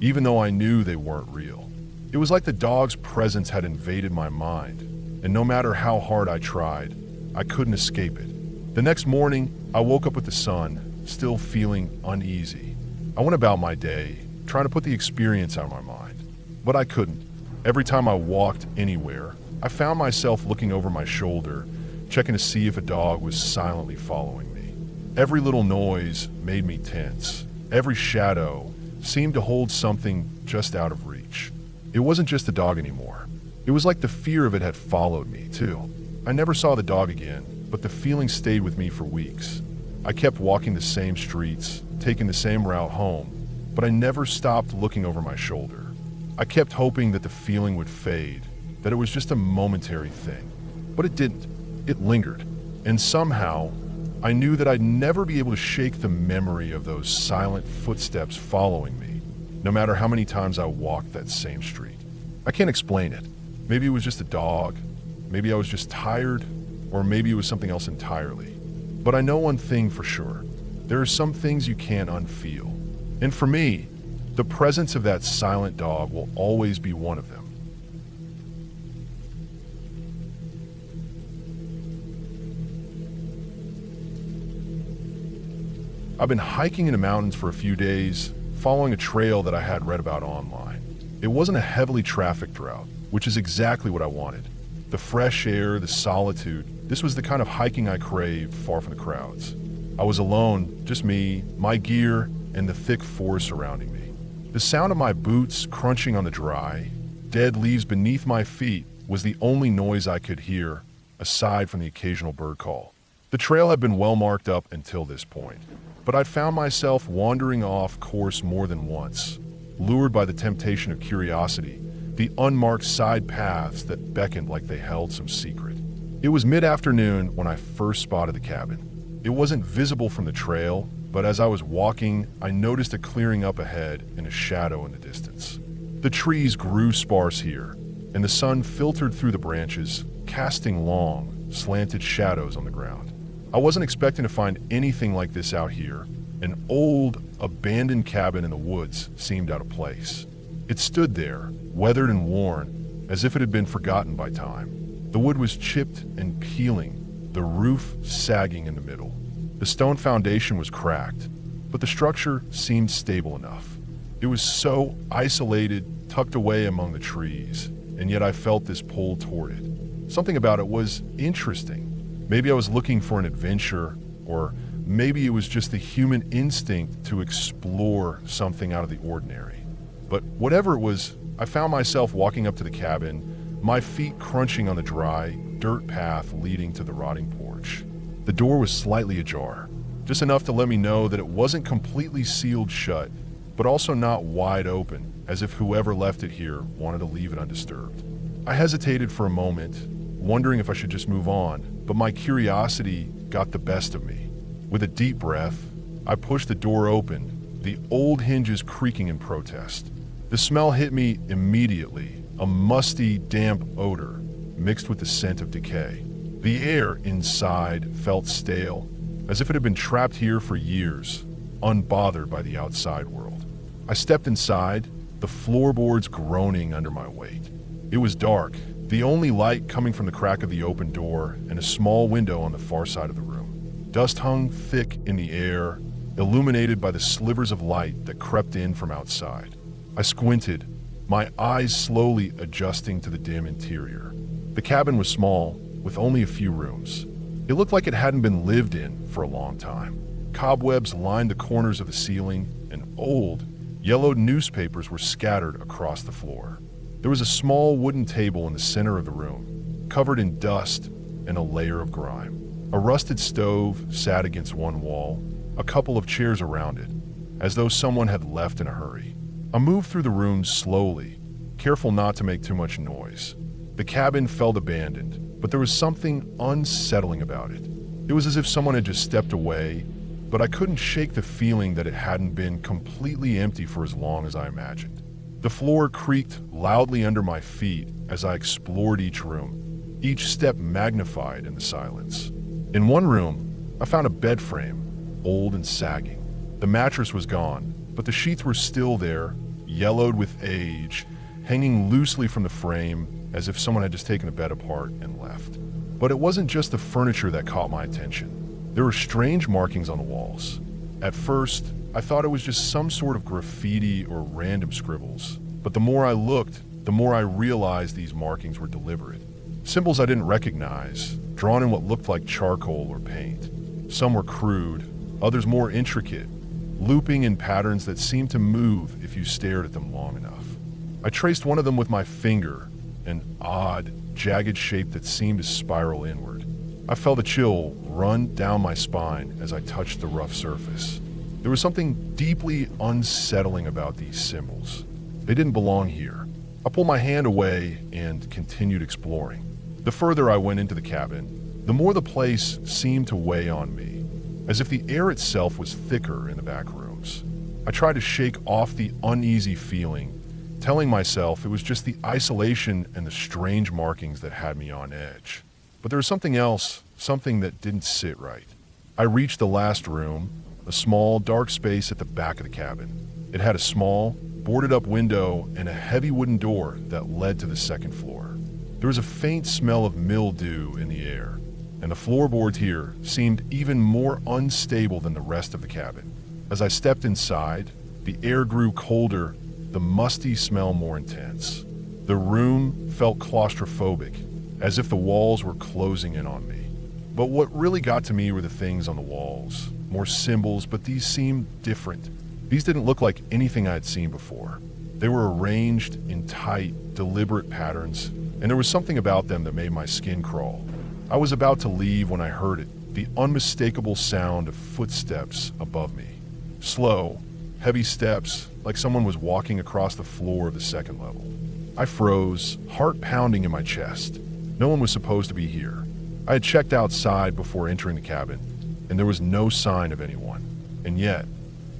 A: even though I knew they weren't real. It was like the dog's presence had invaded my mind, and no matter how hard I tried, I couldn't escape it. The next morning, I woke up with the sun, still feeling uneasy. I went about my day, trying to put the experience out of my mind, but I couldn't. Every time I walked anywhere, I found myself looking over my shoulder, checking to see if a dog was silently following me. Every little noise made me tense. Every shadow seemed to hold something just out of reach. It wasn't just the dog anymore. It was like the fear of it had followed me, too. I never saw the dog again, but the feeling stayed with me for weeks. I kept walking the same streets, taking the same route home, but I never stopped looking over my shoulder. I kept hoping that the feeling would fade, that it was just a momentary thing. But it didn't. It lingered. And somehow, I knew that I'd never be able to shake the memory of those silent footsteps following me, no matter how many times I walked that same street. I can't explain it. Maybe it was just a dog, maybe I was just tired, or maybe it was something else entirely. But I know one thing for sure. There are some things you can't unfeel. And for me, the presence of that silent dog will always be one of them. I've been hiking in the mountains for a few days, following a trail that I had read about online. It wasn't a heavily trafficked route, which is exactly what I wanted. The fresh air, the solitude, this was the kind of hiking I craved, far from the crowds. I was alone, just me, my gear, and the thick forest surrounding me. The sound of my boots crunching on the dry, dead leaves beneath my feet was the only noise I could hear, aside from the occasional bird call. The trail had been well marked up until this point, but I'd found myself wandering off course more than once, lured by the temptation of curiosity, the unmarked side paths that beckoned like they held some secret. It was mid-afternoon when I first spotted the cabin. It wasn't visible from the trail, but as I was walking, I noticed a clearing up ahead and a shadow in the distance. The trees grew sparse here, and the sun filtered through the branches, casting long, slanted shadows on the ground. I wasn't expecting to find anything like this out here. An old, abandoned cabin in the woods seemed out of place. It stood there, weathered and worn, as if it had been forgotten by time. The wood was chipped and peeling, the roof sagging in the middle. The stone foundation was cracked, but the structure seemed stable enough. It was so isolated, tucked away among the trees, and yet I felt this pull toward it. Something about it was interesting. Maybe I was looking for an adventure, or maybe it was just the human instinct to explore something out of the ordinary. But whatever it was, I found myself walking up to the cabin, my feet crunching on the dry, dirt path leading to the rotting porch. The door was slightly ajar, just enough to let me know that it wasn't completely sealed shut, but also not wide open, as if whoever left it here wanted to leave it undisturbed. I hesitated for a moment, wondering if I should just move on, but my curiosity got the best of me. With a deep breath, I pushed the door open, the old hinges creaking in protest. The smell hit me immediately, a musty, damp odor mixed with the scent of decay. The air inside felt stale, as if it had been trapped here for years, unbothered by the outside world. I stepped inside, the floorboards groaning under my weight. It was dark, the only light coming from the crack of the open door and a small window on the far side of the room. Dust hung thick in the air, illuminated by the slivers of light that crept in from outside. I squinted, my eyes slowly adjusting to the dim interior. The cabin was small, with only a few rooms. It looked like it hadn't been lived in for a long time. Cobwebs lined the corners of the ceiling, and old, yellowed newspapers were scattered across the floor. There was a small wooden table in the center of the room, covered in dust and a layer of grime. A rusted stove sat against one wall, a couple of chairs around it, as though someone had left in a hurry. I moved through the room slowly, careful not to make too much noise. The cabin felt abandoned, but there was something unsettling about it. It was as if someone had just stepped away, but I couldn't shake the feeling that it hadn't been completely empty for as long as I imagined. The floor creaked loudly under my feet as I explored each room, each step magnified in the silence. In one room, I found a bed frame, old and sagging. The mattress was gone, but the sheets were still there, yellowed with age, hanging loosely from the frame as if someone had just taken the bed apart and left. But it wasn't just the furniture that caught my attention. There were strange markings on the walls. At first, I thought it was just some sort of graffiti or random scribbles, but the more I looked, the more I realized these markings were deliberate. Symbols I didn't recognize, drawn in what looked like charcoal or paint. Some were crude, others more intricate, looping in patterns that seemed to move if you stared at them long enough. I traced one of them with my finger, an odd, jagged shape that seemed to spiral inward. I felt a chill run down my spine as I touched the rough surface. There was something deeply unsettling about these symbols. They didn't belong here. I pulled my hand away and continued exploring. The further I went into the cabin, the more the place seemed to weigh on me, as if the air itself was thicker in the back rooms. I tried to shake off the uneasy feeling, telling myself it was just the isolation and the strange markings that had me on edge. But there was something else, something that didn't sit right. I reached the last room, a small, dark space at the back of the cabin. It had a small, boarded-up window and a heavy wooden door that led to the second floor. There was a faint smell of mildew in the air, and the floorboards here seemed even more unstable than the rest of the cabin. As I stepped inside, the air grew colder, the musty smell more intense. The room felt claustrophobic, as if the walls were closing in on me. But what really got to me were the things on the walls. More symbols, but these seemed different. These didn't look like anything I had seen before. They were arranged in tight, deliberate patterns, and there was something about them that made my skin crawl. I was about to leave when I heard it, the unmistakable sound of footsteps above me. Slow, heavy steps, like someone was walking across the floor of the second level. I froze, heart pounding in my chest. No one was supposed to be here. I had checked outside before entering the cabin, and there was no sign of anyone. And yet,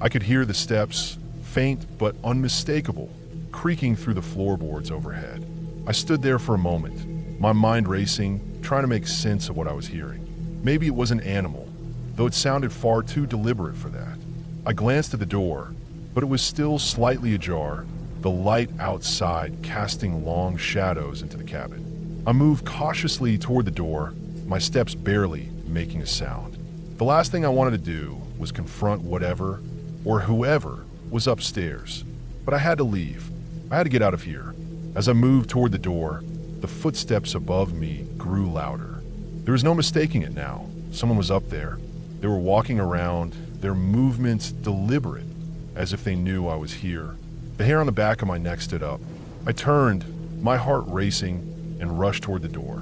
A: I could hear the steps, faint but unmistakable, creaking through the floorboards overhead. I stood there for a moment, my mind racing, trying to make sense of what I was hearing. Maybe it was an animal, though it sounded far too deliberate for that. I glanced at the door, but it was still slightly ajar, the light outside casting long shadows into the cabin. I moved cautiously toward the door, my steps barely making a sound. The last thing I wanted to do was confront whatever or whoever was upstairs, but I had to leave. I had to get out of here. As I moved toward the door, the footsteps above me grew louder. There was no mistaking it now. Someone was up there. They were walking around, their movements deliberate, as if they knew I was here. The hair on the back of my neck stood up. I turned, my heart racing, and rushed toward the door.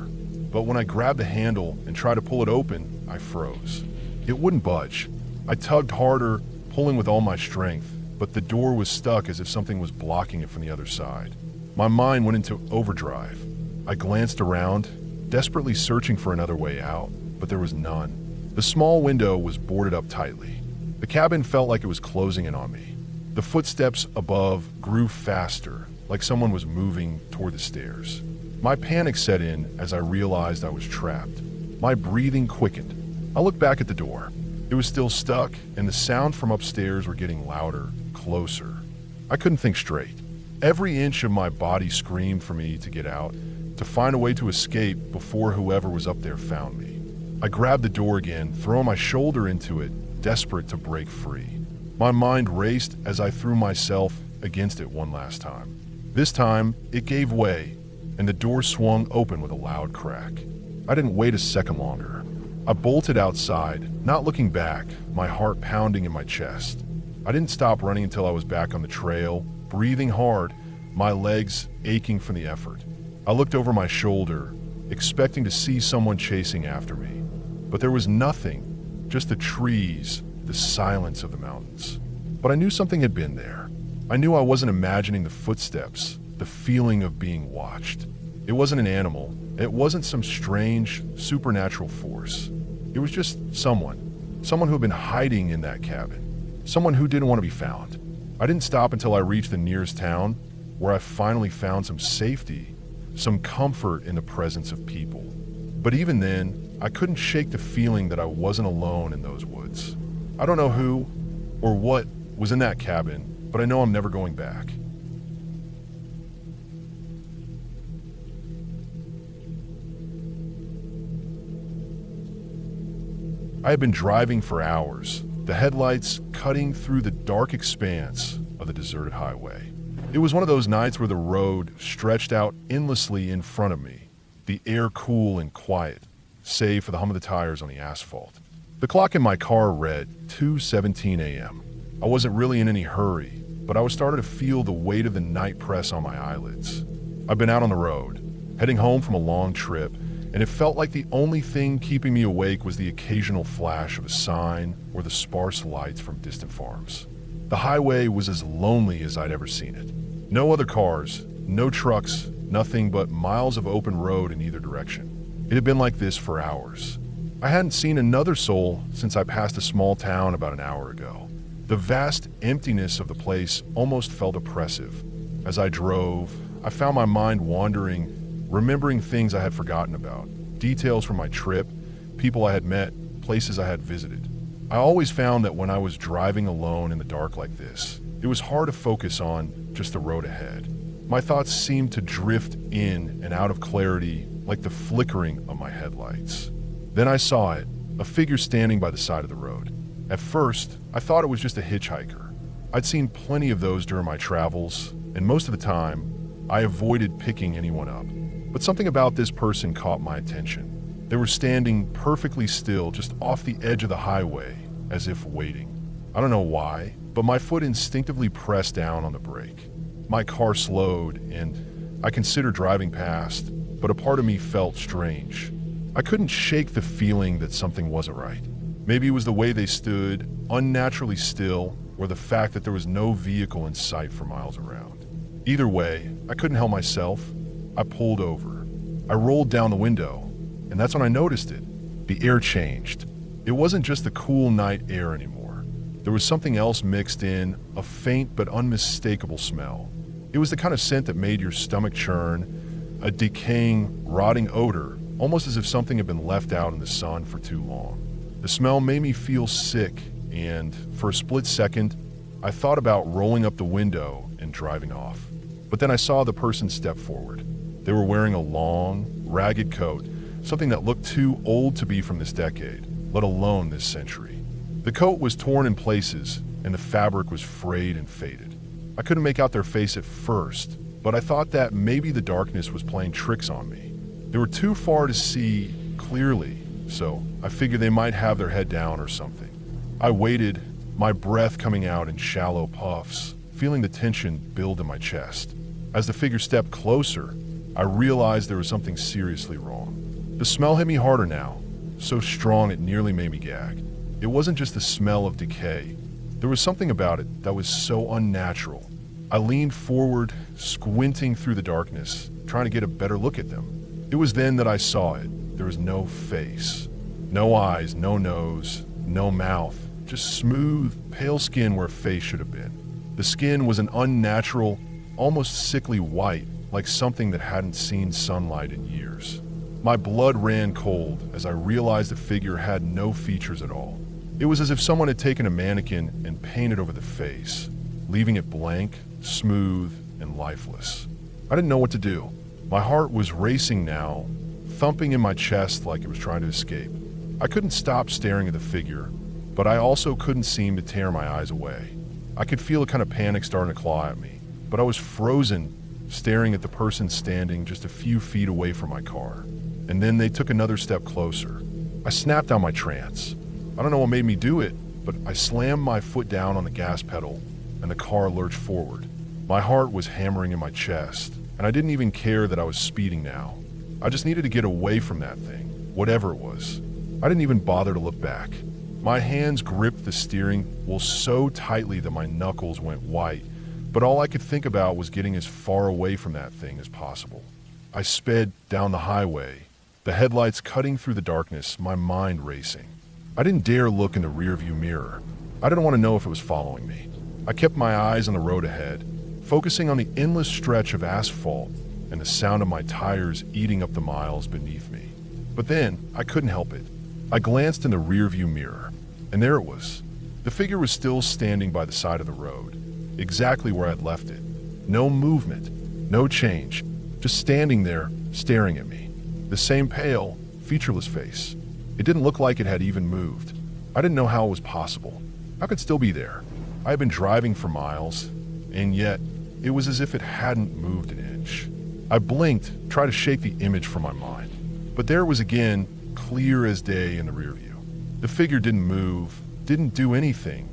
A: But when I grabbed the handle and tried to pull it open, I froze. It wouldn't budge. I tugged harder, pulling with all my strength, but the door was stuck as if something was blocking it from the other side. My mind went into overdrive. I glanced around, desperately searching for another way out, but there was none. The small window was boarded up tightly. The cabin felt like it was closing in on me. The footsteps above grew faster, like someone was moving toward the stairs. My panic set in as I realized I was trapped. My breathing quickened. I looked back at the door. It was still stuck, and the sound from upstairs were getting louder, closer. I couldn't think straight. Every inch of my body screamed for me to get out, to find a way to escape before whoever was up there found me. I grabbed the door again, throwing my shoulder into it, desperate to break free. My mind raced as I threw myself against it one last time. This time, it gave way, and the door swung open with a loud crack. I didn't wait a second longer. I bolted outside, not looking back, my heart pounding in my chest. I didn't stop running until I was back on the trail, breathing hard, my legs aching from the effort. I looked over my shoulder, expecting to see someone chasing after me. But there was nothing, just the trees, the silence of the mountains. But I knew something had been there. I knew I wasn't imagining the footsteps, the feeling of being watched. It wasn't an animal. It wasn't some strange, supernatural force. It was just someone who had been hiding in that cabin, someone who didn't want to be found. I didn't stop until I reached the nearest town, where I finally found some safety, some comfort in the presence of people. But even then, I couldn't shake the feeling that I wasn't alone in those woods. I don't know who or what was in that cabin, but I know I'm never going back. I had been driving for hours, the headlights cutting through the dark expanse of the deserted highway. It was one of those nights where the road stretched out endlessly in front of me, the air cool and quiet, save for the hum of the tires on the asphalt. The clock in my car read 2:17 a.m. I wasn't really in any hurry, but I was starting to feel the weight of the night press on my eyelids. I've been out on the road, heading home from a long trip, and it felt like the only thing keeping me awake was the occasional flash of a sign or the sparse lights from distant farms. The highway was as lonely as I'd ever seen it. No other cars, no trucks, nothing but miles of open road in either direction. It had been like this for hours. I hadn't seen another soul since I passed a small town about an hour ago. The vast emptiness of the place almost felt oppressive. As I drove, I found my mind wandering, remembering things I had forgotten about, details from my trip, people I had met, places I had visited. I always found that when I was driving alone in the dark like this, it was hard to focus on just the road ahead. My thoughts seemed to drift in and out of clarity like the flickering of my headlights. Then I saw it, a figure standing by the side of the road. At first, I thought it was just a hitchhiker. I'd seen plenty of those during my travels, and most of the time, I avoided picking anyone up. But something about this person caught my attention. They were standing perfectly still just off the edge of the highway, as if waiting. I don't know why, but my foot instinctively pressed down on the brake. My car slowed, and I considered driving past, but a part of me felt strange. I couldn't shake the feeling that something wasn't right. Maybe it was the way they stood, unnaturally still, or the fact that there was no vehicle in sight for miles around. Either way, I couldn't help myself. I pulled over. I rolled down the window, and that's when I noticed it. The air changed. It wasn't just the cool night air anymore. There was something else mixed in, a faint but unmistakable smell. It was the kind of scent that made your stomach churn, a decaying, rotting odor, almost as if something had been left out in the sun for too long. The smell made me feel sick, and for a split second, I thought about rolling up the window and driving off. But then I saw the person step forward. They were wearing a long, ragged coat, something that looked too old to be from this decade, let alone this century. The coat was torn in places, and the fabric was frayed and faded. I couldn't make out their face at first, but I thought that maybe the darkness was playing tricks on me. They were too far to see clearly, so I figured they might have their head down or something. I waited, my breath coming out in shallow puffs, feeling the tension build in my chest. As the figure stepped closer, I realized there was something seriously wrong. The smell hit me harder now, so strong it nearly made me gag. It wasn't just the smell of decay. There was something about it that was so unnatural. I leaned forward, squinting through the darkness, trying to get a better look at them. It was then that I saw it. There was no face. No eyes, no nose, no mouth. Just smooth, pale skin where a face should have been. The skin was an unnatural, almost sickly white, like something that hadn't seen sunlight in years. My blood ran cold as I realized the figure had no features at all. It was as if someone had taken a mannequin and painted over the face, leaving it blank, smooth, and lifeless. I didn't know what to do. My heart was racing now, thumping in my chest like it was trying to escape. I couldn't stop staring at the figure, but I also couldn't seem to tear my eyes away. I could feel a kind of panic starting to claw at me, but I was frozen, staring at the person standing just a few feet away from my car. And then they took another step closer. I snapped out my trance. I don't know what made me do it, but I slammed my foot down on the gas pedal, and the car lurched forward. My heart was hammering in my chest, and I didn't even care that I was speeding now. I just needed to get away from that thing, whatever it was. I didn't even bother to look back. My hands gripped the steering wheel so tightly that my knuckles went white, but all I could think about was getting as far away from that thing as possible. I sped down the highway, the headlights cutting through the darkness, my mind racing. I didn't dare look in the rearview mirror. I didn't want to know if it was following me. I kept my eyes on the road ahead, focusing on the endless stretch of asphalt and the sound of my tires eating up the miles beneath me. But then, I couldn't help it. I glanced in the rearview mirror, and there it was. The figure was still standing by the side of the road, exactly where I'd left it. No movement, no change, just standing there, staring at me. The same pale, featureless face. It didn't look like it had even moved. I didn't know how it was possible. How could it still be there? I had been driving for miles, and yet it was as if it hadn't moved an inch. I blinked, tried to shake the image from my mind. But there it was again, clear as day in the rearview. The figure didn't move, didn't do anything,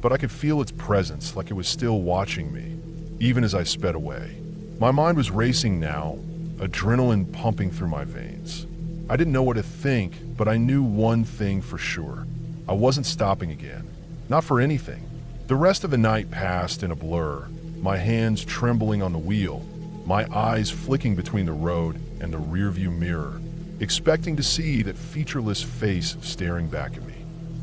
A: but I could feel its presence like it was still watching me, even as I sped away. My mind was racing now, adrenaline pumping through my veins. I didn't know what to think, but I knew one thing for sure. I wasn't stopping again. Not for anything. The rest of the night passed in a blur, my hands trembling on the wheel, my eyes flicking between the road and the rearview mirror, expecting to see that featureless face staring back at me.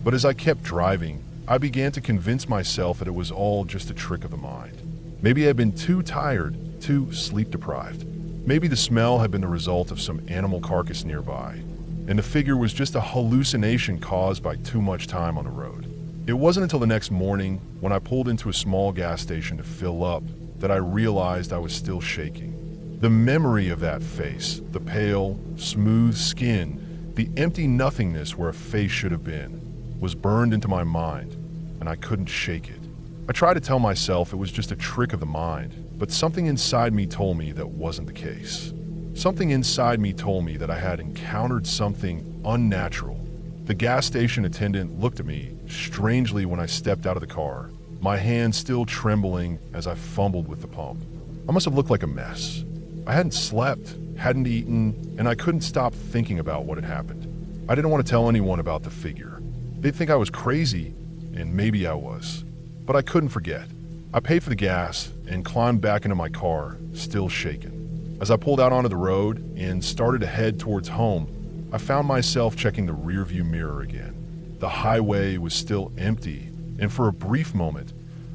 A: But as I kept driving, I began to convince myself that it was all just a trick of the mind. Maybe I'd been too tired, too sleep-deprived. Maybe the smell had been the result of some animal carcass nearby, and the figure was just a hallucination caused by too much time on the road. It wasn't until the next morning, when I pulled into a small gas station to fill up, that I realized I was still shaking. The memory of that face, the pale, smooth skin, the empty nothingness where a face should have been, was burned into my mind, and I couldn't shake it. I tried to tell myself it was just a trick of the mind, but something inside me told me that wasn't the case. Something inside me told me that I had encountered something unnatural. The gas station attendant looked at me strangely when I stepped out of the car, my hands still trembling as I fumbled with the pump. I must have looked like a mess. I hadn't slept, hadn't eaten, and I couldn't stop thinking about what had happened. I didn't want to tell anyone about the figure. They'd think I was crazy, and maybe I was. But I couldn't forget. I paid for the gas and climbed back into my car, still shaken. As I pulled out onto the road and started to head towards home, I found myself checking the rearview mirror again. The highway was still empty, and for a brief moment,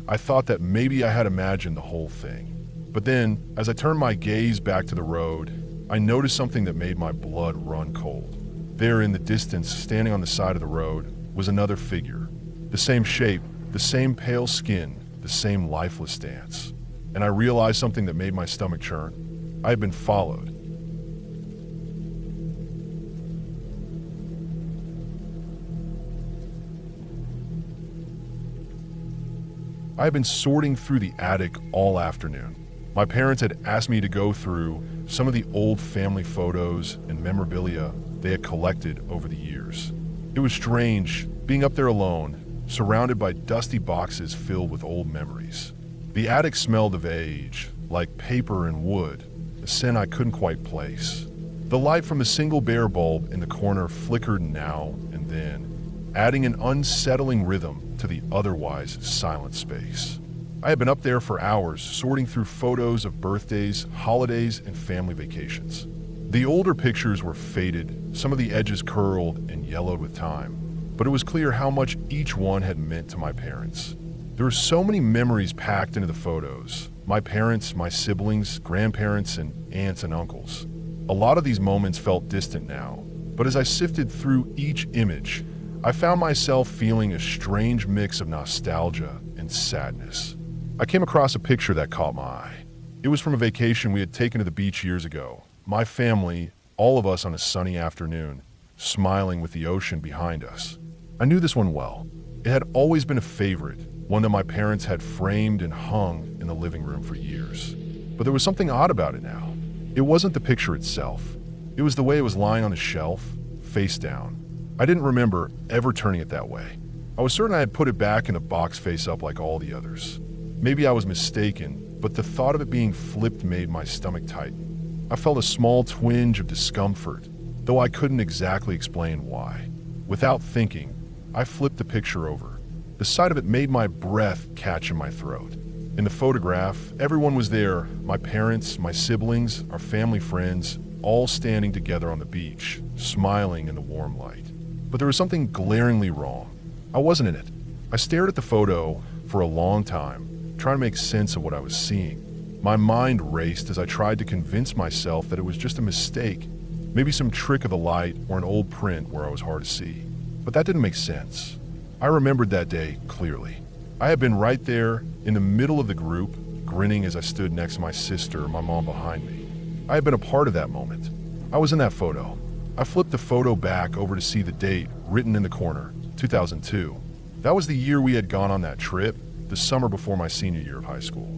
A: I thought that maybe I had imagined the whole thing. But then, as I turned my gaze back to the road, I noticed something that made my blood run cold. There in the distance, standing on the side of the road, was another figure. The same shape, the same pale skin, the same lifeless stance. And I realized something that made my stomach churn. I had been followed. I had been sorting through the attic all afternoon. My parents had asked me to go through some of the old family photos and memorabilia they had collected over the years. It was strange being up there alone, surrounded by dusty boxes filled with old memories. The attic smelled of age, like paper and wood, a scent I couldn't quite place. The light from a single bare bulb in the corner flickered now and then, adding an unsettling rhythm to the otherwise silent space. I had been up there for hours, sorting through photos of birthdays, holidays, and family vacations. The older pictures were faded, some of the edges curled and yellowed with time, but it was clear how much each one had meant to my parents. There were so many memories packed into the photos. My parents, my siblings, grandparents, and aunts and uncles. A lot of these moments felt distant now, but as I sifted through each image, I found myself feeling a strange mix of nostalgia and sadness. I came across a picture that caught my eye. It was from a vacation we had taken to the beach years ago. My family, all of us on a sunny afternoon, smiling with the ocean behind us. I knew this one well. It had always been a favorite, one that my parents had framed and hung in the living room for years. But there was something odd about it now. It wasn't the picture itself. It was the way it was lying on the shelf, face down. I didn't remember ever turning it that way. I was certain I had put it back in a box face up like all the others. Maybe I was mistaken, but the thought of it being flipped made my stomach tighten. I felt a small twinge of discomfort, though I couldn't exactly explain why. Without thinking, I flipped the picture over. The sight of it made my breath catch in my throat. In the photograph, everyone was there, my parents, my siblings, our family friends, all standing together on the beach, smiling in the warm light. But there was something glaringly wrong. I wasn't in it. I stared at the photo for a long time, trying to make sense of what I was seeing. My mind raced as I tried to convince myself that it was just a mistake, maybe some trick of the light or an old print where I was hard to see. But that didn't make sense. I remembered that day clearly. I had been right there in the middle of the group, grinning as I stood next to my sister and my mom behind me. I had been a part of that moment. I was in that photo. I flipped the photo back over to see the date written in the corner, 2002. That was the year we had gone on that trip, the summer before my senior year of high school.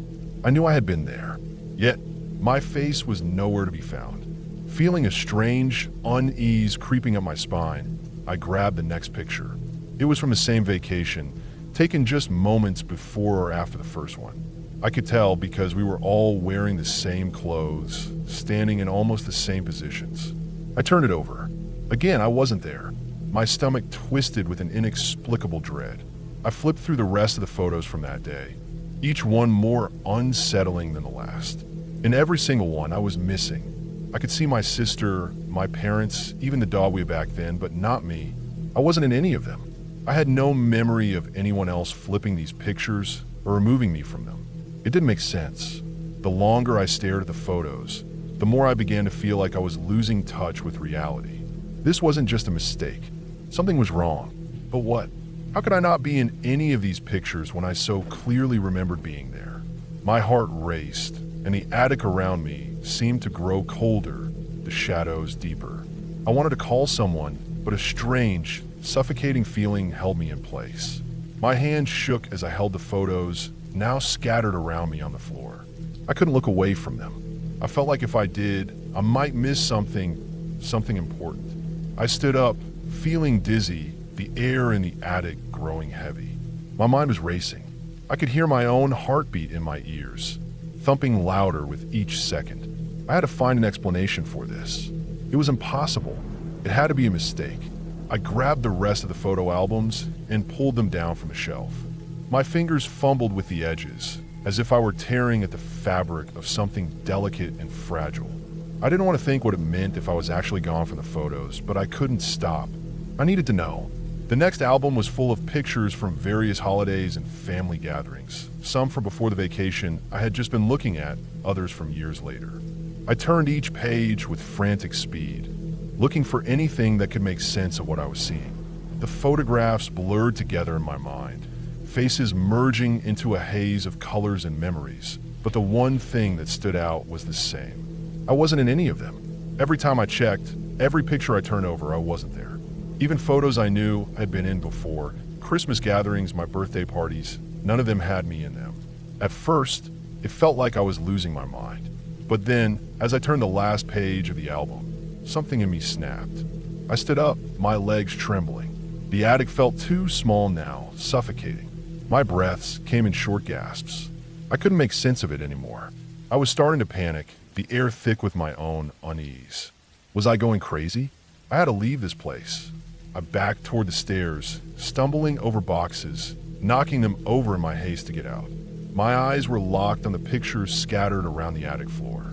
A: I knew I had been there, yet my face was nowhere to be found. Feeling a strange unease creeping up my spine, I grabbed the next picture. It was from the same vacation, taken just moments before or after the first one. I could tell because we were all wearing the same clothes, standing in almost the same positions. I turned it over. Again, I wasn't there. My stomach twisted with an inexplicable dread. I flipped through the rest of the photos from that day, each one more unsettling than the last. In every single one, I was missing. I could see my sister, my parents, even the dog we had back then, but not me. I wasn't in any of them. I had no memory of anyone else flipping these pictures or removing me from them. It didn't make sense. The longer I stared at the photos, the more I began to feel like I was losing touch with reality. This wasn't just a mistake. Something was wrong. But what? How could I not be in any of these pictures when I so clearly remembered being there? My heart raced, and the attic around me seemed to grow colder, the shadows deeper. I wanted to call someone, but a strange, suffocating feeling held me in place. My hands shook as I held the photos, now scattered around me on the floor. I couldn't look away from them. I felt like if I did, I might miss something important. I stood up, feeling dizzy, the air in the attic growing heavy. My mind was racing. I could hear my own heartbeat in my ears, thumping louder with each second. I had to find an explanation for this. It was impossible. It had to be a mistake. I grabbed the rest of the photo albums and pulled them down from the shelf. My fingers fumbled with the edges, as if I were tearing at the fabric of something delicate and fragile. I didn't want to think what it meant if I was actually gone from the photos, but I couldn't stop. I needed to know. The next album was full of pictures from various holidays and family gatherings, some from before the vacation I had just been looking at, others from years later. I turned each page with frantic speed, looking for anything that could make sense of what I was seeing. The photographs blurred together in my mind, faces merging into a haze of colors and memories, but the one thing that stood out was the same. I wasn't in any of them. Every time I checked, every picture I turned over, I wasn't there. Even photos I knew I'd been in before, Christmas gatherings, my birthday parties, none of them had me in them. At first, it felt like I was losing my mind. But then, as I turned the last page of the album, something in me snapped. I stood up, my legs trembling. The attic felt too small now, suffocating. My breaths came in short gasps. I couldn't make sense of it anymore. I was starting to panic, the air thick with my own unease. Was I going crazy? I had to leave this place. I backed toward the stairs, stumbling over boxes, knocking them over in my haste to get out. My eyes were locked on the pictures scattered around the attic floor.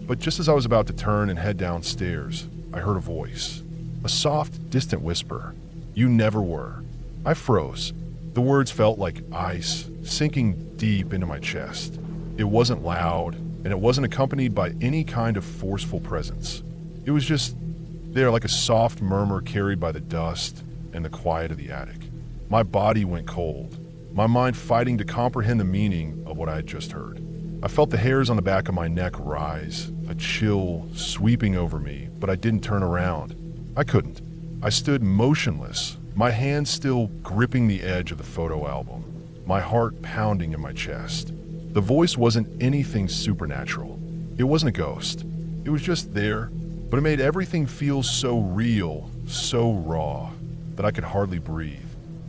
A: But just as I was about to turn and head downstairs, I heard a voice. A soft, distant whisper. "You never were." I froze. The words felt like ice, sinking deep into my chest. It wasn't loud, and it wasn't accompanied by any kind of forceful presence. It was just there, like a soft murmur carried by the dust and the quiet of the attic. My body went cold, my mind fighting to comprehend the meaning of what I had just heard. I felt the hairs on the back of my neck rise, a chill sweeping over me, but I didn't turn around. I couldn't. I stood motionless, my hands still gripping the edge of the photo album, my heart pounding in my chest. The voice wasn't anything supernatural. It wasn't a ghost. It was just there, but it made everything feel so real, so raw, that I could hardly breathe.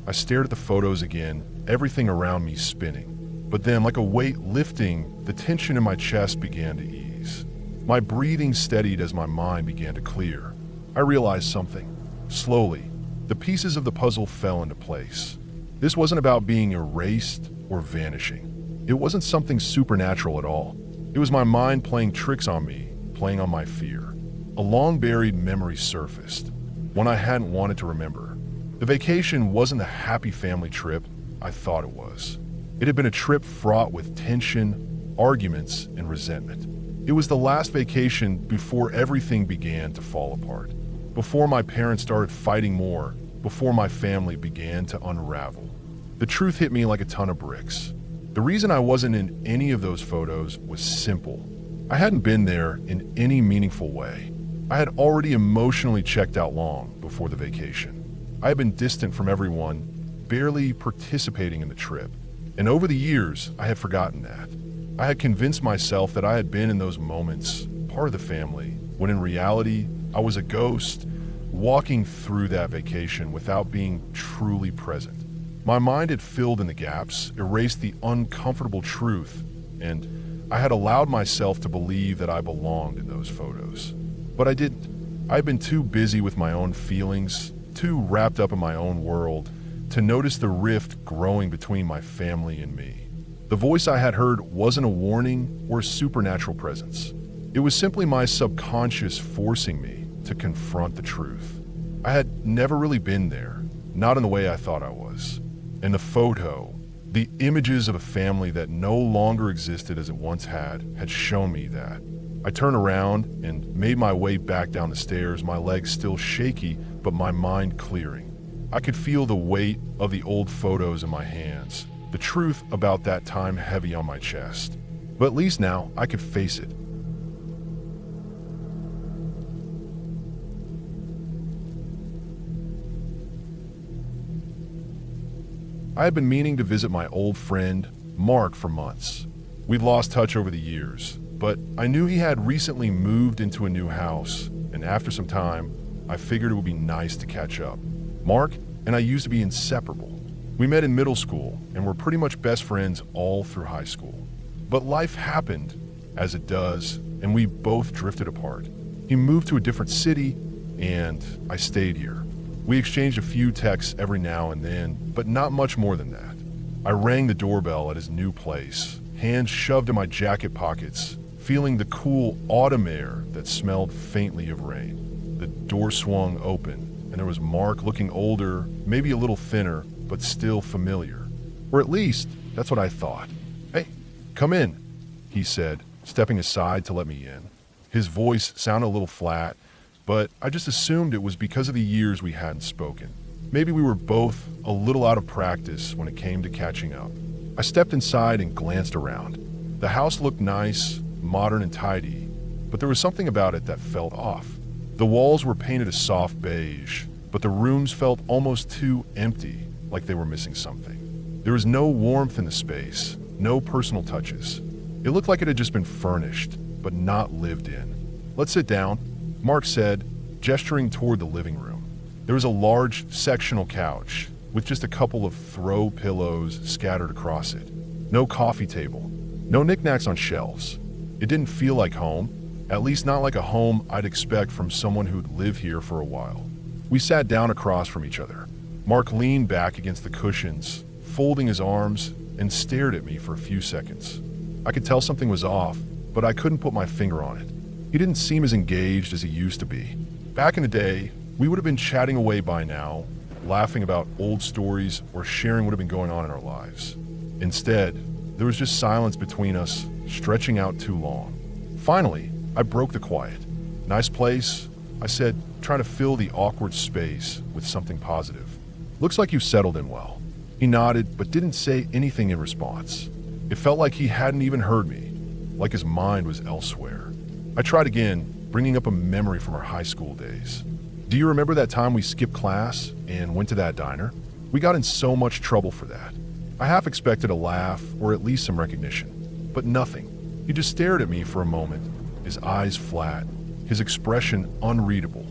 A: I stared at the photos again, everything around me spinning. But then, like a weight lifting, the tension in my chest began to ease. My breathing steadied as my mind began to clear. I realized something. Slowly, the pieces of the puzzle fell into place. This wasn't about being erased or vanishing. It wasn't something supernatural at all. It was my mind playing tricks on me, playing on my fear. A long-buried memory surfaced, one I hadn't wanted to remember. The vacation wasn't the happy family trip I thought it was. It had been a trip fraught with tension, arguments, and resentment. It was the last vacation before everything began to fall apart. Before my parents started fighting more, before my family began to unravel. The truth hit me like a ton of bricks. The reason I wasn't in any of those photos was simple. I hadn't been there in any meaningful way. I had already emotionally checked out long before the vacation. I had been distant from everyone, barely participating in the trip. And over the years, I had forgotten that. I had convinced myself that I had been in those moments, part of the family, when in reality, I was a ghost, walking through that vacation without being truly present. My mind had filled in the gaps, erased the uncomfortable truth, and I had allowed myself to believe that I belonged in those photos. But I didn't. I had been too busy with my own feelings, too wrapped up in my own world, to notice the rift growing between my family and me. The voice I had heard wasn't a warning or a supernatural presence. It was simply my subconscious forcing me to confront the truth. I had never really been there, not in the way I thought I was. And the photo, the images of a family that no longer existed as it once had shown me that. I turned around and made my way back down the stairs, my legs still shaky, but my mind clearing. I could feel the weight of the old photos in my hands, the truth about that time heavy on my chest. But at least now I could face it. I had been meaning to visit my old friend, Mark, for months. We'd lost touch over the years, but I knew he had recently moved into a new house, and after some time, I figured it would be nice to catch up. Mark and I used to be inseparable. We met in middle school and were pretty much best friends all through high school. But life happened, as it does, and we both drifted apart. He moved to a different city, and I stayed here. We exchanged a few texts every now and then, but not much more than that. I rang the doorbell at his new place, hands shoved in my jacket pockets, feeling the cool autumn air that smelled faintly of rain. The door swung open, and there was Mark, looking older, maybe a little thinner, but still familiar. Or at least, that's what I thought. "Hey, come in," he said, stepping aside to let me in. His voice sounded a little flat, but I just assumed it was because of the years we hadn't spoken. Maybe we were both a little out of practice when it came to catching up. I stepped inside and glanced around. The house looked nice, modern and tidy, but there was something about it that felt off. The walls were painted a soft beige, but the rooms felt almost too empty, like they were missing something. There was no warmth in the space, no personal touches. It looked like it had just been furnished, but not lived in. "Let's sit down," Mark said, gesturing toward the living room. There was a large sectional couch with just a couple of throw pillows scattered across it. No coffee table, no knickknacks on shelves. It didn't feel like home, at least not like a home I'd expect from someone who'd lived here for a while. We sat down across from each other. Mark leaned back against the cushions, folding his arms, and stared at me for a few seconds. I could tell something was off, but I couldn't put my finger on it. He didn't seem as engaged as he used to be. Back in the day, we would have been chatting away by now, laughing about old stories or sharing what had been going on in our lives. Instead, there was just silence between us, stretching out too long. Finally, I broke the quiet. "Nice place," I said, trying to fill the awkward space with something positive. "Looks like you settled in well." He nodded, but didn't say anything in response. It felt like he hadn't even heard me, like his mind was elsewhere. I tried again, bringing up a memory from our high school days. "Do you remember that time we skipped class and went to that diner? We got in so much trouble for that." I half expected a laugh or at least some recognition, but nothing. He just stared at me for a moment, his eyes flat, his expression unreadable.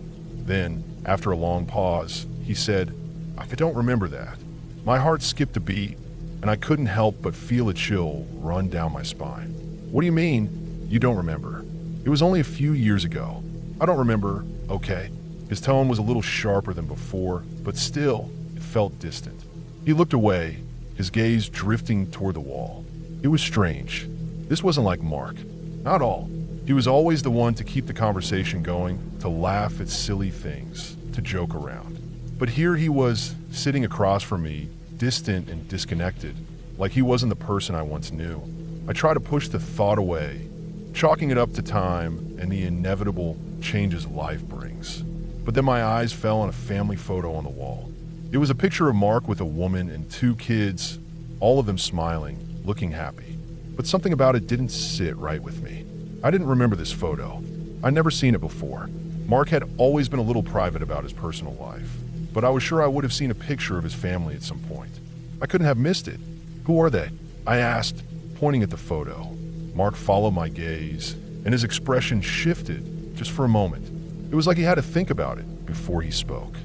A: Then, after a long pause, he said, "I don't remember that." My heart skipped a beat, and I couldn't help but feel a chill run down my spine. "What do you mean, you don't remember? It was only a few years ago." "I don't remember, okay." His tone was a little sharper than before, but still, it felt distant. He looked away, his gaze drifting toward the wall. It was strange. This wasn't like Mark. Not at all. He was always the one to keep the conversation going, to laugh at silly things, to joke around. But here he was, sitting across from me, distant and disconnected, like he wasn't the person I once knew. I tried to push the thought away, chalking it up to time and the inevitable changes life brings. But then my eyes fell on a family photo on the wall. It was a picture of Mark with a woman and two kids, all of them smiling, looking happy. But something about it didn't sit right with me. I didn't remember this photo. I'd never seen it before. Mark had always been a little private about his personal life, but I was sure I would have seen a picture of his family at some point. I couldn't have missed it. "Who are they?" I asked, pointing at the photo. Mark followed my gaze, and his expression shifted just for a moment. It was like he had to think about it before he spoke.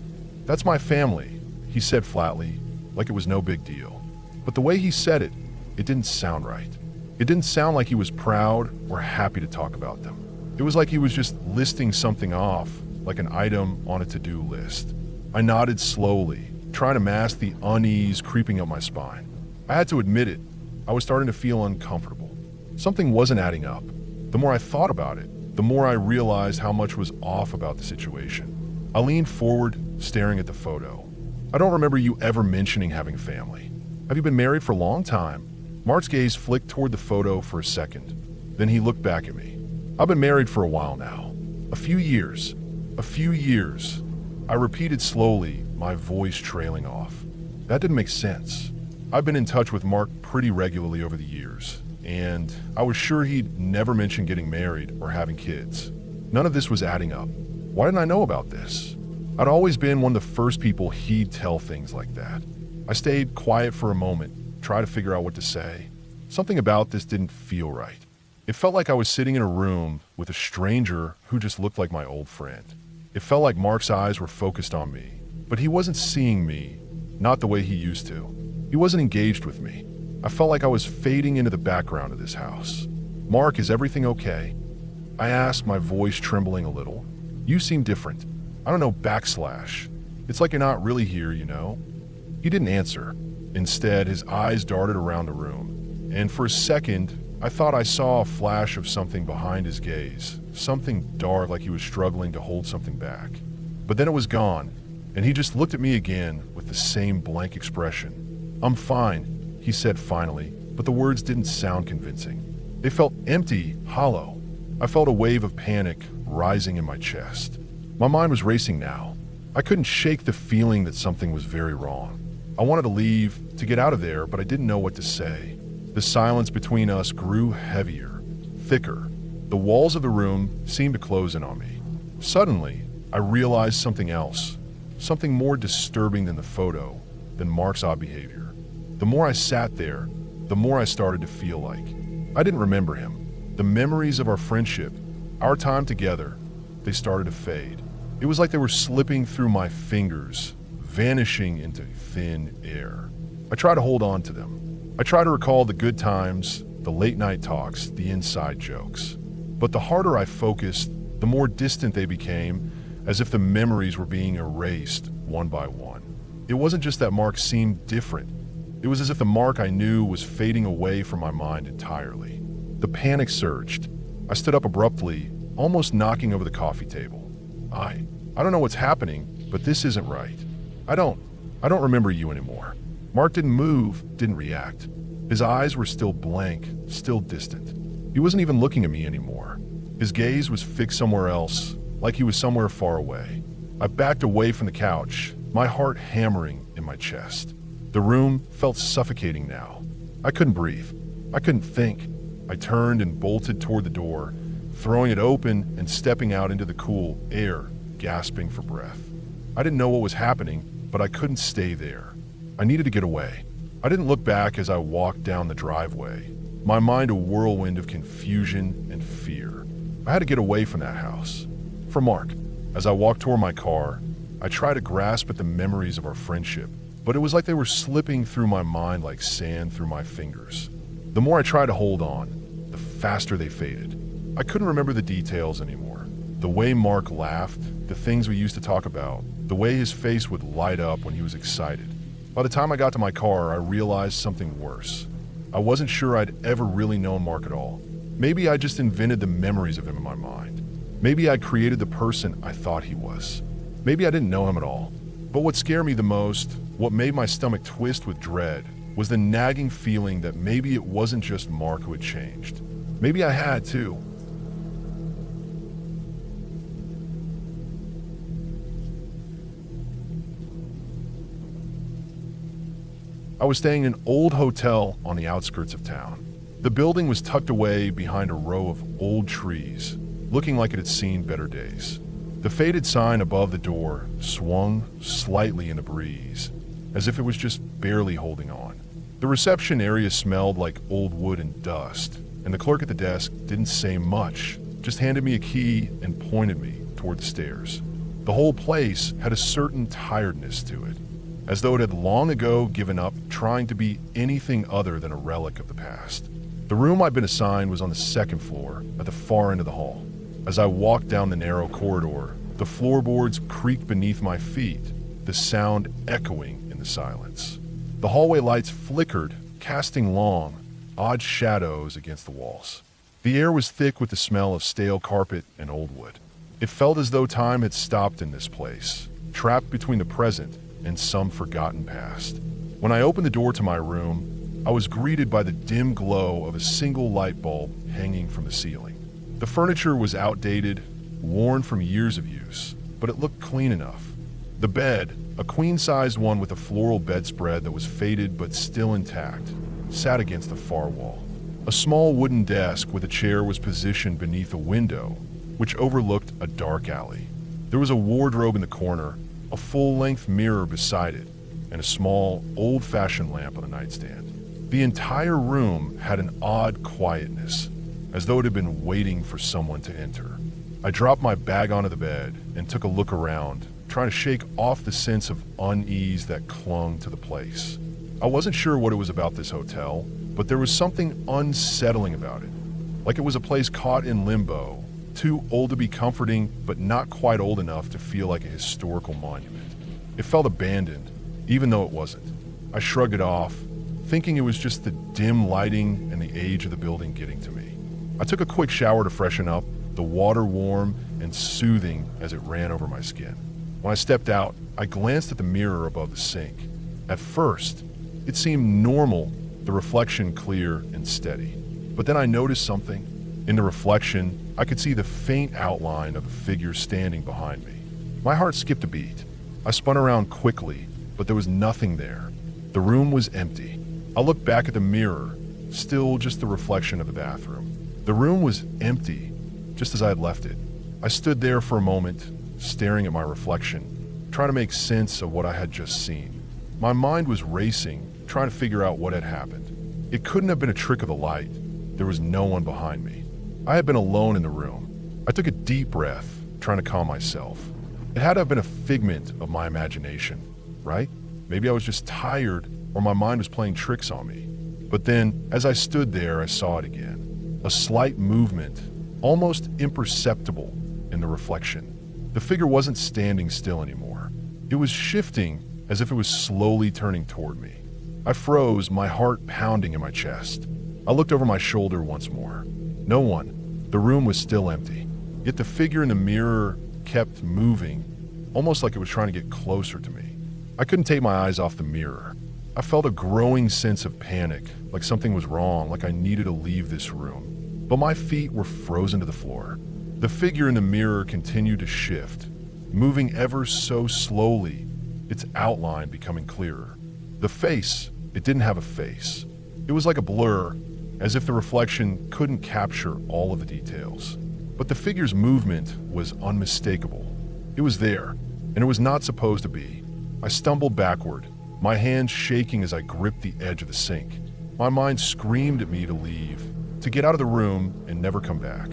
A: "That's my family," he said flatly, like it was no big deal. But the way he said it, it didn't sound right. It didn't sound like he was proud or happy to talk about them. It was like he was just listing something off, like an item on a to-do list. I nodded slowly, trying to mask the unease creeping up my spine. I had to admit it, I was starting to feel uncomfortable. Something wasn't adding up. The more I thought about it, the more I realized how much was off about the situation. I leaned forward, staring at the photo. "I don't remember you ever mentioning having family. Have you been married for a long time?" Mark's gaze flicked toward the photo for a second. Then he looked back at me. "I've been married for a while now. A few years. A few years." I repeated slowly, my voice trailing off. That didn't make sense. I've been in touch with Mark pretty regularly over the years, and I was sure he'd never mentioned getting married or having kids. None of this was adding up. Why didn't I know about this? I'd always been one of the first people he'd tell things like that. I stayed quiet for a moment, tried to figure out what to say. Something about this didn't feel right. It felt like I was sitting in a room with a stranger who just looked like my old friend. It felt like Mark's eyes were focused on me, but he wasn't seeing me, not the way he used to. He wasn't engaged with me. I felt like I was fading into the background of this house. "Mark, is everything okay?" I asked, my voice trembling a little. "You seem different. I don't know, backslash. It's like you're not really here, you know?" He didn't answer. Instead, his eyes darted around the room, and for a second, I thought I saw a flash of something behind his gaze, something dark like he was struggling to hold something back. But then it was gone, and he just looked at me again with the same blank expression. "I'm fine," he said finally, but the words didn't sound convincing. They felt empty, hollow. I felt a wave of panic rising in my chest. My mind was racing now. I couldn't shake the feeling that something was very wrong. I wanted to leave, to get out of there, but I didn't know what to say. The silence between us grew heavier, thicker. The walls of the room seemed to close in on me. Suddenly, I realized something else, something more disturbing than the photo, than Mark's odd behavior. The more I sat there, the more I started to feel like I didn't remember him. The memories of our friendship, our time together, they started to fade. It was like they were slipping through my fingers, vanishing into thin air. I tried to hold on to them. I tried to recall the good times, the late night talks, the inside jokes. But the harder I focused, the more distant they became, as if the memories were being erased one by one. It wasn't just that Mark seemed different. It was as if the Mark I knew was fading away from my mind entirely. The panic surged. I stood up abruptly, almost knocking over the coffee table. I don't know what's happening, but this isn't right. I don't remember you anymore. Mark didn't move, didn't react. His eyes were still blank, still distant. He wasn't even looking at me anymore. His gaze was fixed somewhere else, like he was somewhere far away. I backed away from the couch, my heart hammering in my chest. The room felt suffocating now. I couldn't breathe. I couldn't think. I turned and bolted toward the door, throwing it open and stepping out into the cool air, gasping for breath. I didn't know what was happening, but I couldn't stay there. I needed to get away. I didn't look back as I walked down the driveway, my mind a whirlwind of confusion and fear. I had to get away from that house. For Mark. As I walked toward my car, I tried to grasp at the memories of our friendship, but it was like they were slipping through my mind like sand through my fingers. The more I tried to hold on, the faster they faded. I couldn't remember the details anymore. The way Mark laughed, the things we used to talk about, the way his face would light up when he was excited. By the time I got to my car, I realized something worse. I wasn't sure I'd ever really known Mark at all. Maybe I just invented the memories of him in my mind. Maybe I'd created the person I thought he was. Maybe I didn't know him at all. But what scared me the most, what made my stomach twist with dread, was the nagging feeling that maybe it wasn't just Mark who had changed. Maybe I had too. I was staying in an old hotel on the outskirts of town. The building was tucked away behind a row of old trees, looking like it had seen better days. The faded sign above the door swung slightly in the breeze, as if it was just barely holding on. The reception area smelled like old wood and dust, and the clerk at the desk didn't say much, just handed me a key and pointed me toward the stairs. The whole place had a certain tiredness to it, as though it had long ago given up trying to be anything other than a relic of the past. The room I'd been assigned was on the second floor, at the far end of the hall. As I walked down the narrow corridor, the floorboards creaked beneath my feet, the sound echoing in the silence. The hallway lights flickered, casting long, odd shadows against the walls. The air was thick with the smell of stale carpet and old wood. It felt as though time had stopped in this place, trapped between the present and some forgotten past. When I opened the door to my room, I was greeted by the dim glow of a single light bulb hanging from the ceiling. The furniture was outdated, worn from years of use, but it looked clean enough. The bed, a queen-sized one with a floral bedspread that was faded but still intact, sat against the far wall. A small wooden desk with a chair was positioned beneath a window, which overlooked a dark alley. There was a wardrobe in the corner, a full-length mirror beside it, and a small, old-fashioned lamp on the nightstand. The entire room had an odd quietness, as though it had been waiting for someone to enter. I dropped my bag onto the bed and took a look around, trying to shake off the sense of unease that clung to the place. I wasn't sure what it was about this hotel, but there was something unsettling about it, like it was a place caught in limbo, too old to be comforting, but not quite old enough to feel like a historical monument. It felt abandoned, even though it wasn't. I shrugged it off, thinking it was just the dim lighting and the age of the building getting to me. I took a quick shower to freshen up, the water warm and soothing as it ran over my skin. When I stepped out, I glanced at the mirror above the sink. At first, it seemed normal, the reflection clear and steady. But then I noticed something. In the reflection, I could see the faint outline of a figure standing behind me. My heart skipped a beat. I spun around quickly, but there was nothing there. The room was empty. I looked back at the mirror, still just the reflection of the bathroom. The room was empty, just as I had left it. I stood there for a moment, staring at my reflection, trying to make sense of what I had just seen. My mind was racing, trying to figure out what had happened. It couldn't have been a trick of the light. There was no one behind me. I had been alone in the room. I took a deep breath, trying to calm myself. It had to have been a figment of my imagination, right? Maybe I was just tired, or my mind was playing tricks on me. But then, as I stood there, I saw it again. A slight movement, almost imperceptible in the reflection. The figure wasn't standing still anymore. It was shifting as if it was slowly turning toward me. I froze, my heart pounding in my chest. I looked over my shoulder once more. No one. The room was still empty. Yet the figure in the mirror kept moving, almost like it was trying to get closer to me. I couldn't take my eyes off the mirror. I felt a growing sense of panic, like something was wrong, like I needed to leave this room. But my feet were frozen to the floor. The figure in the mirror continued to shift, moving ever so slowly, its outline becoming clearer. The face, it didn't have a face. It was like a blur, as if the reflection couldn't capture all of the details. But the figure's movement was unmistakable. It was there, and it was not supposed to be. I stumbled backward, my hands shaking as I gripped the edge of the sink. My mind screamed at me to leave, to get out of the room and never come back.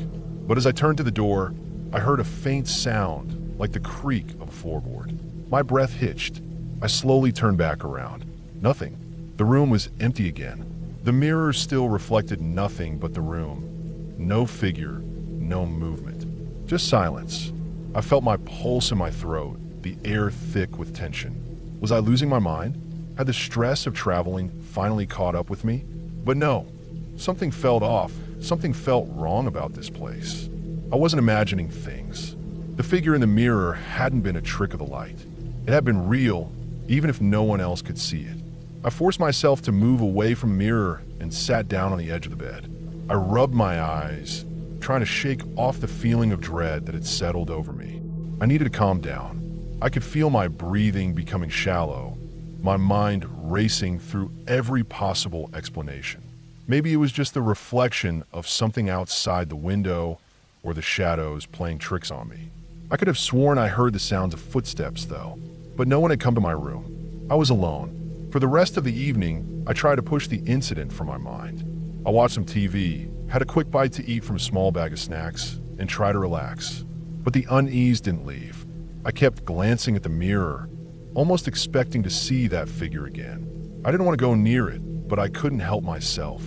A: But as I turned to the door, I heard a faint sound, like the creak of a floorboard. My breath hitched. I slowly turned back around. Nothing. The room was empty again. The mirror still reflected nothing but the room. No figure, no movement. Just silence. I felt my pulse in my throat, the air thick with tension. Was I losing my mind? Had the stress of traveling finally caught up with me? But no. Something felt off. Something felt wrong about this place. I wasn't imagining things. The figure in the mirror hadn't been a trick of the light. It had been real, even if no one else could see it. I forced myself to move away from the mirror and sat down on the edge of the bed. I rubbed my eyes, trying to shake off the feeling of dread that had settled over me. I needed to calm down. I could feel my breathing becoming shallow, my mind racing through every possible explanation. Maybe it was just the reflection of something outside the window or the shadows playing tricks on me. I could have sworn I heard the sounds of footsteps, though, but no one had come to my room. I was alone. For the rest of the evening, I tried to push the incident from my mind. I watched some TV, had a quick bite to eat from a small bag of snacks, and tried to relax. But the unease didn't leave. I kept glancing at the mirror, almost expecting to see that figure again. I didn't want to go near it, but I couldn't help myself.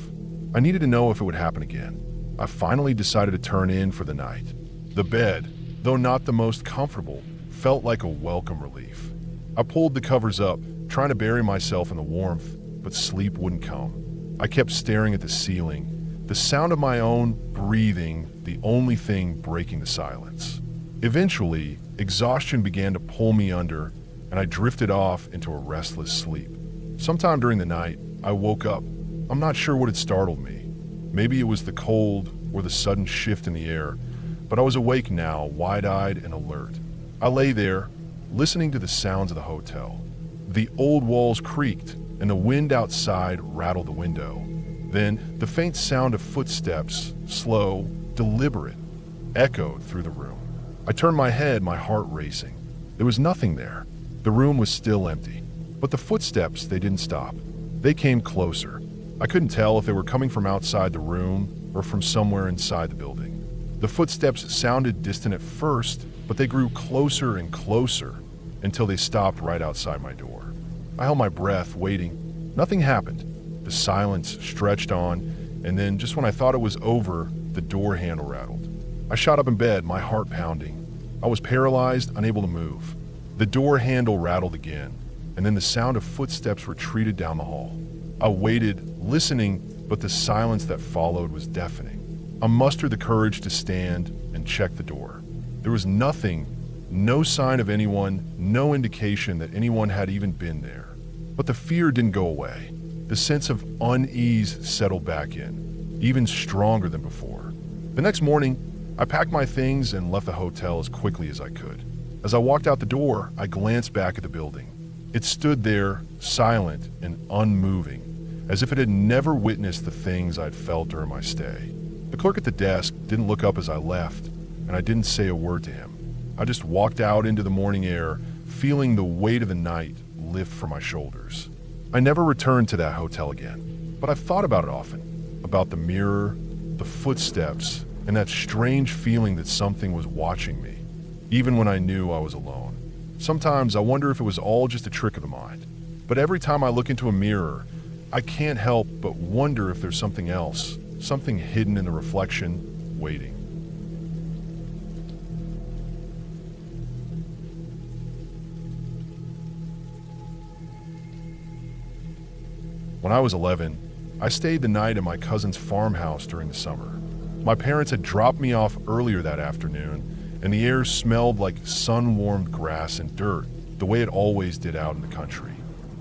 A: I needed to know if it would happen again. I finally decided to turn in for the night. The bed, though not the most comfortable, felt like a welcome relief. I pulled the covers up, trying to bury myself in the warmth, but sleep wouldn't come. I kept staring at the ceiling, the sound of my own breathing the only thing breaking the silence. Eventually, exhaustion began to pull me under, and I drifted off into a restless sleep. Sometime during the night, I woke up. I'm not sure what had startled me. Maybe it was the cold or the sudden shift in the air, but I was awake now, wide-eyed and alert. I lay there, listening to the sounds of the hotel. The old walls creaked, and the wind outside rattled the window. Then, the faint sound of footsteps, slow, deliberate, echoed through the room. I turned my head, my heart racing. There was nothing there. The room was still empty. But the footsteps, they didn't stop. They came closer. I couldn't tell if they were coming from outside the room or from somewhere inside the building. The footsteps sounded distant at first, but they grew closer and closer until they stopped right outside my door. I held my breath, waiting. Nothing happened. The silence stretched on, and then just when I thought it was over, the door handle rattled. I shot up in bed, my heart pounding. I was paralyzed, unable to move. The door handle rattled again, and then the sound of footsteps retreated down the hall. I waited, listening, but the silence that followed was deafening. I mustered the courage to stand and check the door. There was nothing, no sign of anyone, no indication that anyone had even been there. But the fear didn't go away. The sense of unease settled back in, even stronger than before. The next morning, I packed my things and left the hotel as quickly as I could. As I walked out the door, I glanced back at the building. It stood there, silent and unmoving, as if it had never witnessed the things I'd felt during my stay. The clerk at the desk didn't look up as I left, and I didn't say a word to him. I just walked out into the morning air, feeling the weight of the night lift from my shoulders. I never returned to that hotel again, but I've thought about it often, about the mirror, the footsteps, and that strange feeling that something was watching me, even when I knew I was alone. Sometimes I wonder if it was all just a trick of the mind, but every time I look into a mirror, I can't help but wonder if there's something else, something hidden in the reflection, waiting. When I was 11, I stayed the night at my cousin's farmhouse during the summer. My parents had dropped me off earlier that afternoon, and the air smelled like sun-warmed grass and dirt, the way it always did out in the country.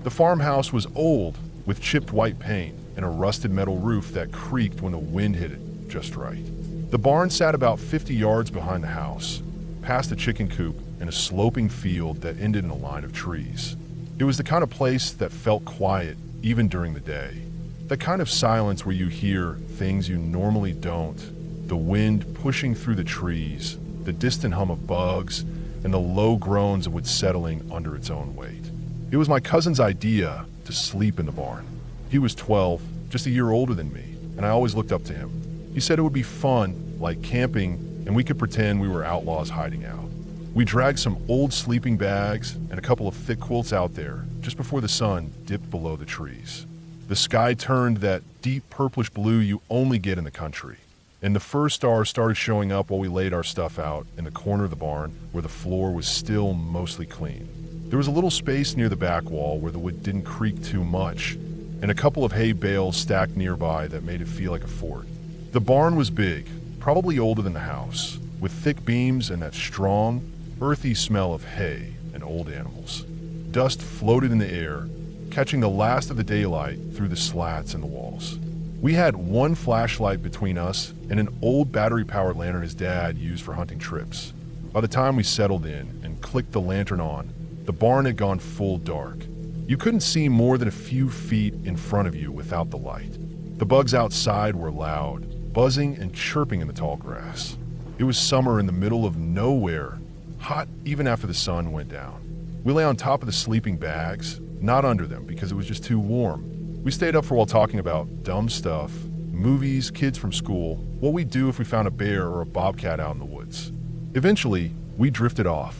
A: The farmhouse was old, with chipped white paint and a rusted metal roof that creaked when the wind hit it just right. The barn sat about 50 yards behind the house, past a chicken coop and a sloping field that ended in a line of trees. It was the kind of place that felt quiet even during the day. That kind of silence where you hear things you normally don't, the wind pushing through the trees, the distant hum of bugs, and the low groans of wood settling under its own weight. It was my cousin's idea to sleep in the barn. He was 12, just a year older than me, and I always looked up to him. He said it would be fun, like camping, and we could pretend we were outlaws hiding out. We dragged some old sleeping bags and a couple of thick quilts out there just before the sun dipped below the trees. The sky turned that deep purplish blue you only get in the country, and the first stars started showing up while we laid our stuff out in the corner of the barn where the floor was still mostly clean. There was a little space near the back wall where the wood didn't creak too much, and a couple of hay bales stacked nearby that made it feel like a fort. The barn was big, probably older than the house, with thick beams and that strong, earthy smell of hay and old animals. Dust floated in the air, catching the last of the daylight through the slats in the walls. We had one flashlight between us and an old battery-powered lantern his dad used for hunting trips. By the time we settled in and clicked the lantern on, the barn had gone full dark. You couldn't see more than a few feet in front of you without the light. The bugs outside were loud, buzzing and chirping in the tall grass. It was summer in the middle of nowhere, hot even after the sun went down. We lay on top of the sleeping bags, not under them because it was just too warm. We stayed up for a while talking about dumb stuff, movies, kids from school, what we'd do if we found a bear or a bobcat out in the woods. Eventually, we drifted off.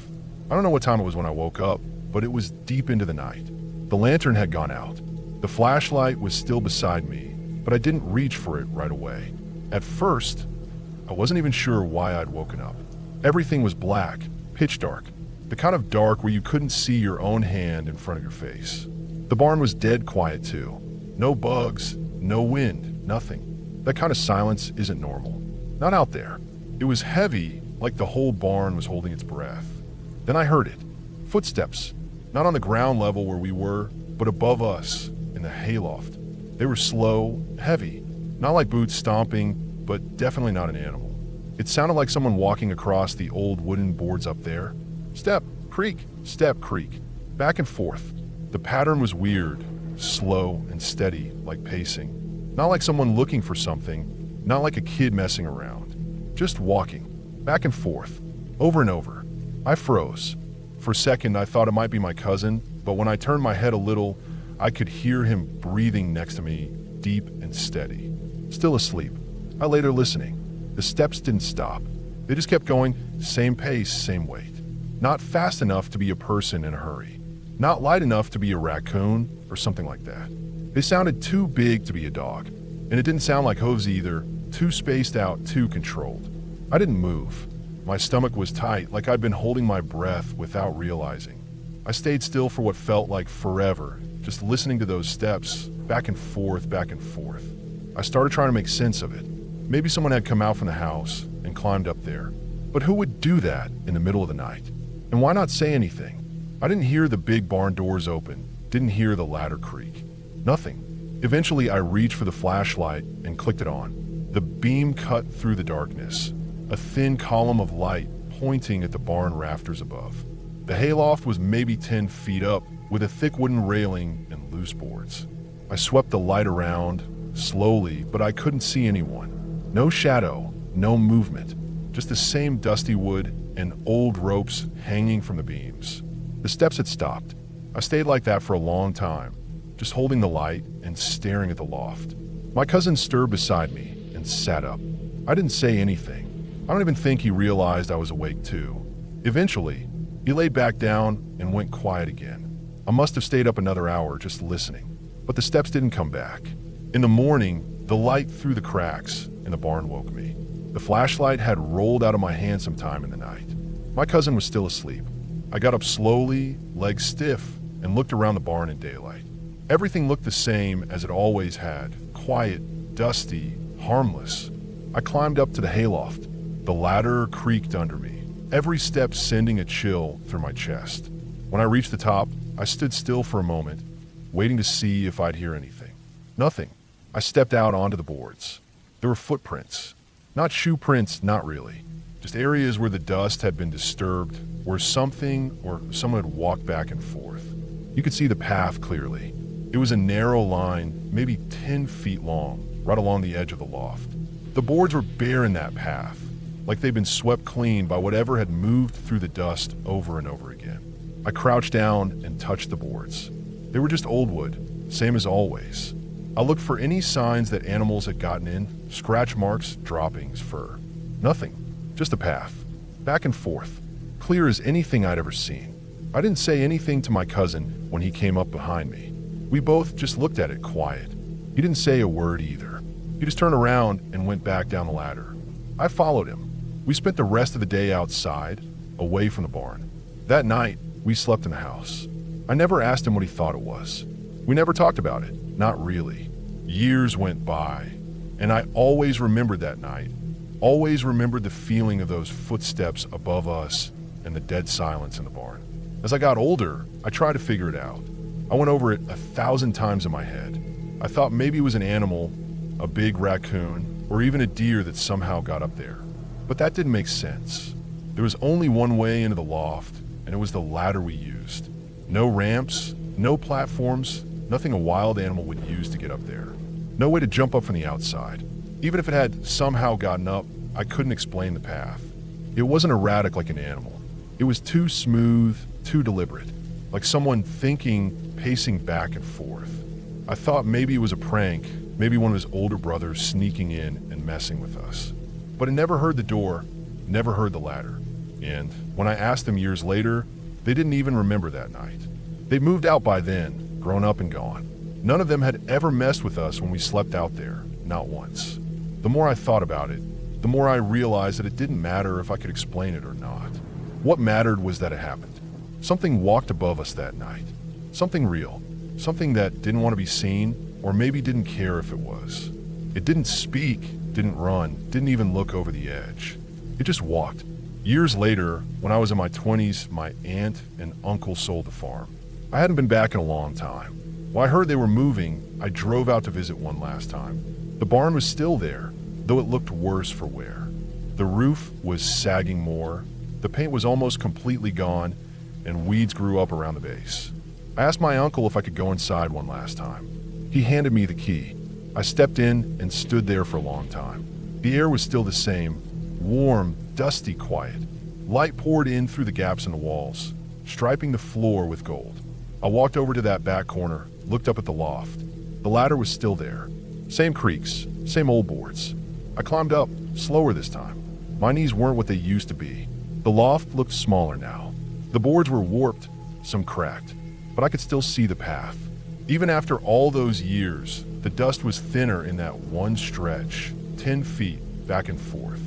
A: I don't know what time it was when I woke up, but it was deep into the night. The lantern had gone out. The flashlight was still beside me, but I didn't reach for it right away. At first, I wasn't even sure why I'd woken up. Everything was black, pitch dark, the kind of dark where you couldn't see your own hand in front of your face. The barn was dead quiet too. No bugs, no wind, nothing. That kind of silence isn't normal. Not out there. It was heavy, like the whole barn was holding its breath. Then I heard it. Footsteps. Not on the ground level where we were, but above us, in the hayloft. They were slow, heavy. Not like boots stomping, but definitely not an animal. It sounded like someone walking across the old wooden boards up there. Step, creak, step, creak. Back and forth. The pattern was weird, slow and steady, like pacing. Not like someone looking for something, not like a kid messing around. Just walking, back and forth, over and over. I froze. For a second, I thought it might be my cousin, but when I turned my head a little, I could hear him breathing next to me, deep and steady. Still asleep. I lay there listening. The steps didn't stop. They just kept going, same pace, same weight. Not fast enough to be a person in a hurry. Not light enough to be a raccoon or something like that. They sounded too big to be a dog, and it didn't sound like hooves either, too spaced out, too controlled. I didn't move. My stomach was tight, like I'd been holding my breath without realizing. I stayed still for what felt like forever, just listening to those steps, back and forth, back and forth. I started trying to make sense of it. Maybe someone had come out from the house and climbed up there. But who would do that in the middle of the night? And why not say anything? I didn't hear the big barn doors open, didn't hear the ladder creak. Nothing. Eventually, I reached for the flashlight and clicked it on. The beam cut through the darkness, a thin column of light pointing at the barn rafters above. The hayloft was maybe 10 feet up, with a thick wooden railing and loose boards. I swept the light around, slowly, but I couldn't see anyone. No shadow, no movement, just the same dusty wood and old ropes hanging from the beams. The steps had stopped. I stayed like that for a long time, just holding the light and staring at the loft. My cousin stirred beside me and sat up. I didn't say anything. I don't even think he realized I was awake too. Eventually, he laid back down and went quiet again. I must have stayed up another hour just listening, but the steps didn't come back. In the morning, the light through the cracks in the barn woke me. The flashlight had rolled out of my hand sometime in the night. My cousin was still asleep. I got up slowly, legs stiff, and looked around the barn in daylight. Everything looked the same as it always had, quiet, dusty, harmless. I climbed up to the hayloft. The ladder creaked under me, every step sending a chill through my chest. When I reached the top, I stood still for a moment, waiting to see if I'd hear anything. Nothing. I stepped out onto the boards. There were footprints. Not shoe prints, not really. Just areas where the dust had been disturbed, where something or someone had walked back and forth. You could see the path clearly. It was a narrow line, maybe 10 feet long, right along the edge of the loft. The boards were bare in that path, like they'd been swept clean by whatever had moved through the dust over and over again. I crouched down and touched the boards. They were just old wood, same as always. I looked for any signs that animals had gotten in, scratch marks, droppings, fur. Nothing, just a path, back and forth, clear as anything I'd ever seen. I didn't say anything to my cousin when he came up behind me. We both just looked at it quiet. He didn't say a word either. He just turned around and went back down the ladder. I followed him. We spent the rest of the day outside, away from the barn. That night, we slept in the house. I never asked him what he thought it was. We never talked about it, not really. Years went by, and I always remembered that night, always remembered the feeling of those footsteps above us and the dead silence in the barn. As I got older, I tried to figure it out. I went over it 1,000 times in my head. I thought maybe it was an animal, a big raccoon, or even a deer that somehow got up there. But that didn't make sense. There was only one way into the loft, and it was the ladder we used. No ramps, no platforms, nothing a wild animal would use to get up there. No way to jump up from the outside. Even if it had somehow gotten up, I couldn't explain the path. It wasn't erratic like an animal. It was too smooth, too deliberate, like someone thinking, pacing back and forth. I thought maybe it was a prank, maybe one of his older brothers sneaking in and messing with us. But I never heard the door, never heard the ladder. And when I asked them years later, they didn't even remember that night. They'd moved out by then, grown up and gone. None of them had ever messed with us when we slept out there, not once. The more I thought about it, the more I realized that it didn't matter if I could explain it or not. What mattered was that it happened. Something walked above us that night. Something real. Something that didn't want to be seen, or maybe didn't care if it was. It didn't speak, didn't run, didn't even look over the edge. It just walked. Years later, when I was in my 20s, my aunt and uncle sold the farm. I hadn't been back in a long time. When I heard they were moving, I drove out to visit one last time. The barn was still there, though it looked worse for wear. The roof was sagging more, the paint was almost completely gone, and weeds grew up around the base. I asked my uncle if I could go inside one last time. He handed me the key. I stepped in and stood there for a long time. The air was still the same, warm, dusty, quiet. Light poured in through the gaps in the walls, striping the floor with gold. I walked over to that back corner, looked up at the loft. The ladder was still there. Same creaks, same old boards. I climbed up, slower this time. My knees weren't what they used to be. The loft looked smaller now. The boards were warped, some cracked, but I could still see the path. Even after all those years, the dust was thinner in that one stretch, 10 feet back and forth.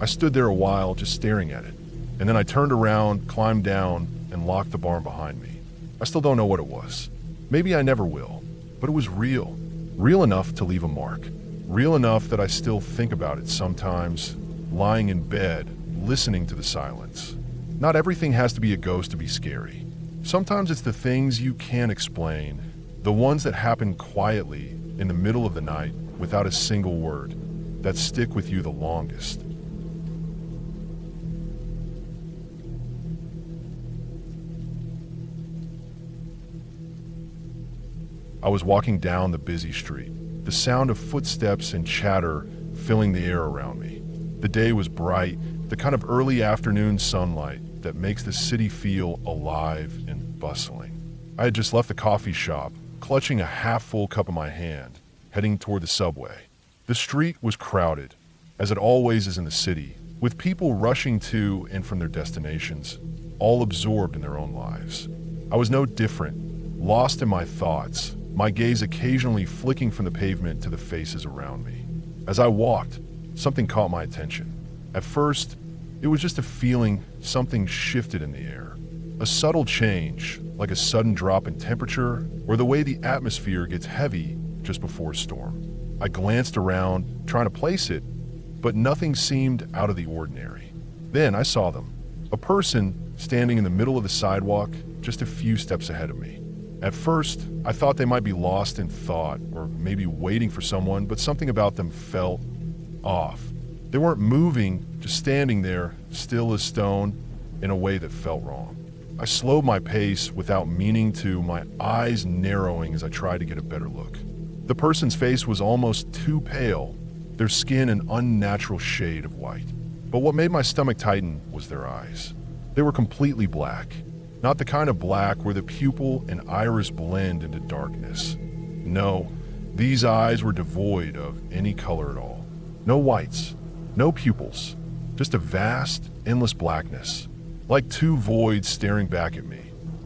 A: I stood there a while just staring at it, and then I turned around, climbed down, and locked the barn behind me. I still don't know what it was. Maybe I never will, but it was real. Real enough to leave a mark. Real enough that I still think about it sometimes, lying in bed, listening to the silence. Not everything has to be a ghost to be scary. Sometimes it's the things you can't explain, the ones that happen quietly in the middle of the night without a single word, that stick with you the longest. I was walking down the busy street, the sound of footsteps and chatter filling the air around me. The day was bright, the kind of early afternoon sunlight that makes the city feel alive and bustling. I had just left the coffee shop, clutching a half-full cup in my hand, heading toward the subway. The street was crowded, as it always is in the city, with people rushing to and from their destinations, all absorbed in their own lives. I was no different, lost in my thoughts, my gaze occasionally flicking from the pavement to the faces around me. As I walked, something caught my attention. At first, it was just a feeling something shifted in the air. A subtle change, like a sudden drop in temperature or the way the atmosphere gets heavy just before a storm. I glanced around, trying to place it, but nothing seemed out of the ordinary. Then I saw them. A person standing in the middle of the sidewalk, just a few steps ahead of me. At first, I thought they might be lost in thought or maybe waiting for someone, but something about them felt off. They weren't moving, just standing there, still as stone, in a way that felt wrong. I slowed my pace without meaning to, my eyes narrowing as I tried to get a better look. The person's face was almost too pale, their skin an unnatural shade of white. But what made my stomach tighten was their eyes. They were completely black. Not the kind of black where the pupil and iris blend into darkness. No, these eyes were devoid of any color at all. No whites, no pupils, just a vast, endless blackness, like two voids staring back at me,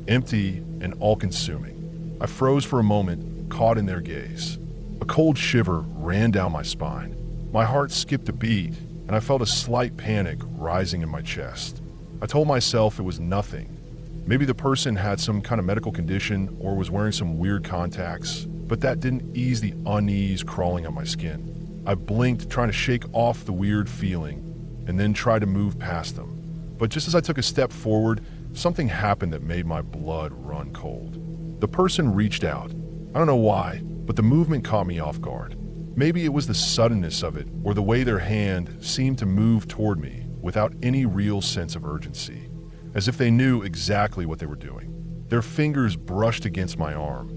A: empty and all-consuming. I froze for a moment, caught in their gaze. A cold shiver ran down my spine. My heart skipped a beat, and I felt a slight panic rising in my chest. I told myself it was nothing. Maybe the person had some kind of medical condition or was wearing some weird contacts, but that didn't ease the unease crawling up my skin. I blinked, trying to shake off the weird feeling, and then tried to move past them. But just as I took a step forward, something happened that made my blood run cold. The person reached out. I don't know why, but the movement caught me off guard. Maybe it was the suddenness of it, or the way their hand seemed to move toward me without any real sense of urgency, as if they knew exactly what they were doing. Their fingers brushed against my arm,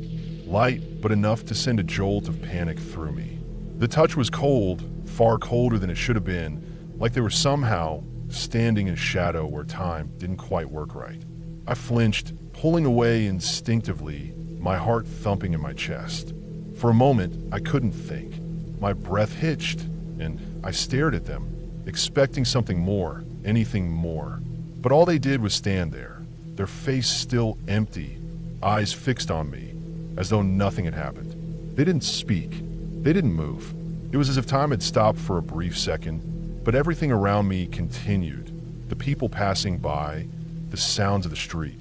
A: light but enough to send a jolt of panic through me. The touch was cold, far colder than it should have been, like they were somehow standing in shadow where time didn't quite work right. I flinched, pulling away instinctively, my heart thumping in my chest. For a moment, I couldn't think. My breath hitched, and I stared at them, expecting something more, anything more. But all they did was stand there, their face still empty, eyes fixed on me, as though nothing had happened. They didn't speak. They didn't move. It was as if time had stopped for a brief second, but everything around me continued. The people passing by, the sounds of the street.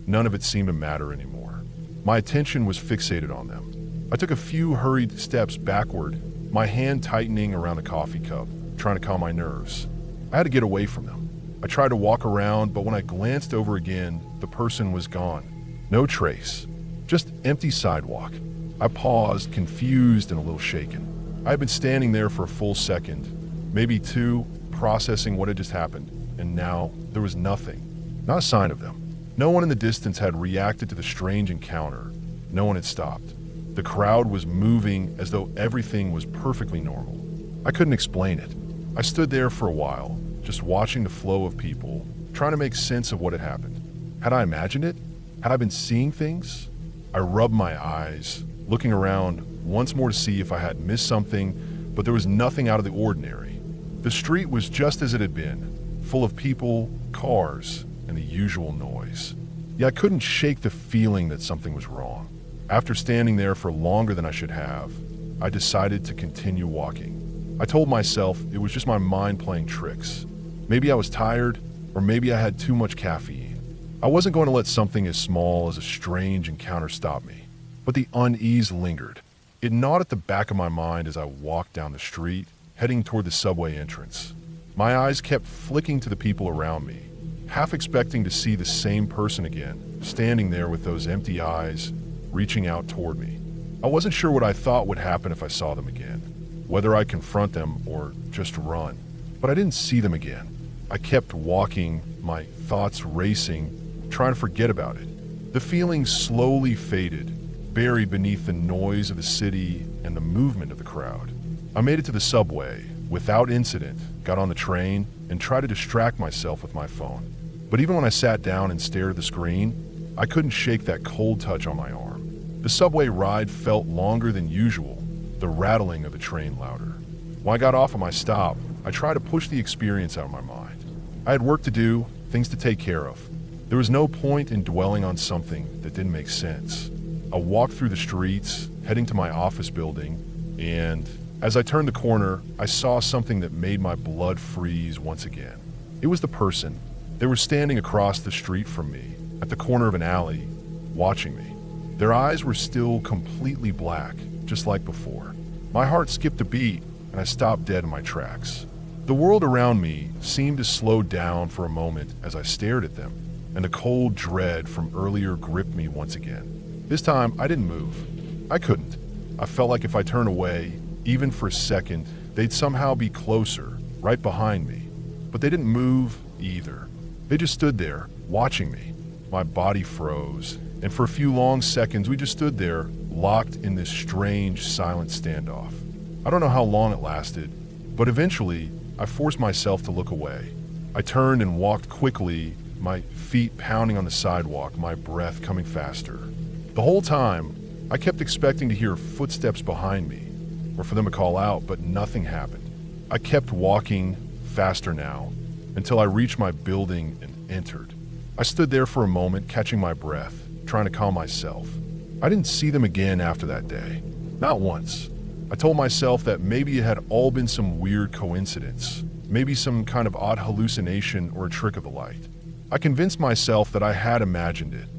A: None of it seemed to matter anymore. My attention was fixated on them. I took a few hurried steps backward, my hand tightening around the coffee cup, trying to calm my nerves. I had to get away from them. I tried to walk around, but when I glanced over again, the person was gone. No trace. Just empty sidewalk. I paused, confused and a little shaken. I had been standing there for a full second, maybe two, processing what had just happened, and now there was nothing. Not a sign of them. No one in the distance had reacted to the strange encounter. No one had stopped. The crowd was moving as though everything was perfectly normal. I couldn't explain it. I stood there for a while, just watching the flow of people, trying to make sense of what had happened. Had I imagined it? Had I been seeing things? I rubbed my eyes, looking around once more to see if I had missed something, but there was nothing out of the ordinary. The street was just as it had been, full of people, cars, and the usual noise. Yet I couldn't shake the feeling that something was wrong. After standing there for longer than I should have, I decided to continue walking. I told myself it was just my mind playing tricks. Maybe I was tired, or maybe I had too much caffeine. I wasn't going to let something as small as a strange encounter stop me. But the unease lingered. It gnawed at the back of my mind as I walked down the street, heading toward the subway entrance. My eyes kept flicking to the people around me, half expecting to see the same person again, standing there with those empty eyes, reaching out toward me. I wasn't sure what I thought would happen if I saw them again, whether I'd confront them or just run. But I didn't see them again. I kept walking, my thoughts racing, trying to forget about it. The feeling slowly faded, buried beneath the noise of the city and the movement of the crowd. I made it to the subway, without incident, got on the train, and tried to distract myself with my phone. But even when I sat down and stared at the screen, I couldn't shake that cold touch on my arm. The subway ride felt longer than usual, the rattling of the train louder. When I got off at my stop, I tried to push the experience out of my mind. I had work to do, things to take care of. There was no point in dwelling on something that didn't make sense. I walked through the streets, heading to my office building, and as I turned the corner, I saw something that made my blood freeze once again. It was the person. They were standing across the street from me, at the corner of an alley, watching me. Their eyes were still completely black, just like before. My heart skipped a beat, and I stopped dead in my tracks. The world around me seemed to slow down for a moment as I stared at them, and the cold dread from earlier gripped me once again. This time, I didn't move. I couldn't. I felt like if I turned away, even for a second, they'd somehow be closer, right behind me. But they didn't move either. They just stood there, watching me. My body froze, and for a few long seconds, we just stood there, locked in this strange, silent standoff. I don't know how long it lasted, but eventually, I forced myself to look away. I turned and walked quickly, my feet pounding on the sidewalk, my breath coming faster. The whole time, I kept expecting to hear footsteps behind me, or for them to call out, but nothing happened. I kept walking, faster now, until I reached my building and entered. I stood there for a moment, catching my breath, trying to calm myself. I didn't see them again after that day. Not once. I told myself that maybe it had all been some weird coincidence, maybe some kind of odd hallucination or a trick of the light. I convinced myself that I had imagined it,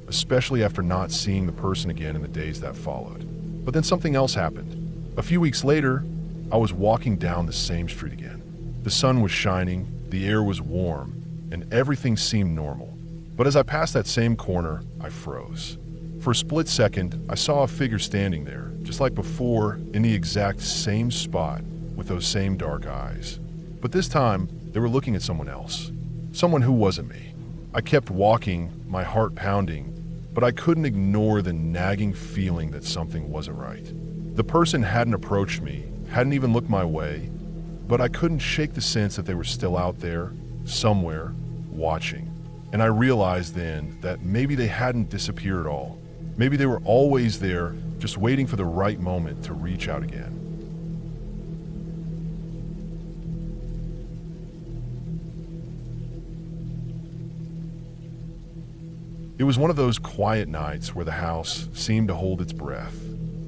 A: especially after not seeing the person again in the days that followed. But then something else happened. A few weeks later, I was walking down the same street again. The sun was shining, the air was warm, and everything seemed normal. But as I passed that same corner, I froze. For a split second, I saw a figure standing there, just like before, in the exact same spot, with those same dark eyes. But this time, they were looking at someone else. Someone who wasn't me. I kept walking, my heart pounding, but I couldn't ignore the nagging feeling that something wasn't right. The person hadn't approached me, hadn't even looked my way, but I couldn't shake the sense that they were still out there, somewhere, watching. And I realized then that maybe they hadn't disappeared at all. Maybe they were always there, just waiting for the right moment to reach out again. It was one of those quiet nights where the house seemed to hold its breath.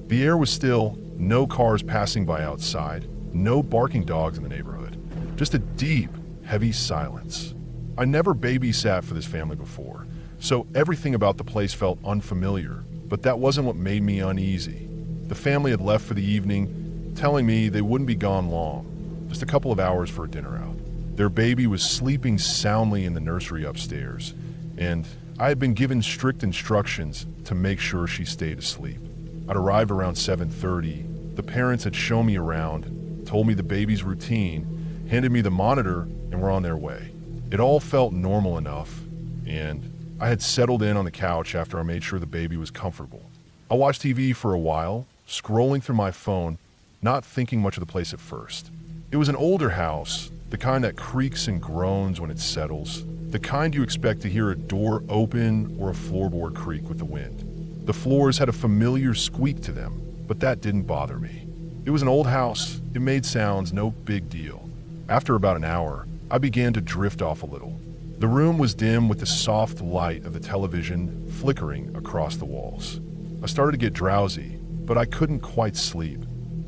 A: The air was still, no cars passing by outside, no barking dogs in the neighborhood, just a deep, heavy silence. I never babysat for this family before, so everything about the place felt unfamiliar, but that wasn't what made me uneasy. The family had left for the evening, telling me they wouldn't be gone long, just a couple of hours for a dinner out. Their baby was sleeping soundly in the nursery upstairs, and I had been given strict instructions to make sure she stayed asleep. I'd arrived around 7:30. The parents had shown me around, told me the baby's routine, handed me the monitor, and were on their way. It all felt normal enough, and I had settled in on the couch after I made sure the baby was comfortable. I watched TV for a while, scrolling through my phone, not thinking much of the place at first. It was an older house, the kind that creaks and groans when it settles, the kind you expect to hear a door open or a floorboard creak with the wind. The floors had a familiar squeak to them, but that didn't bother me. It was an old house, it made sounds, no big deal. After about an hour, I began to drift off a little. The room was dim with the soft light of the television flickering across the walls. I started to get drowsy, but I couldn't quite sleep.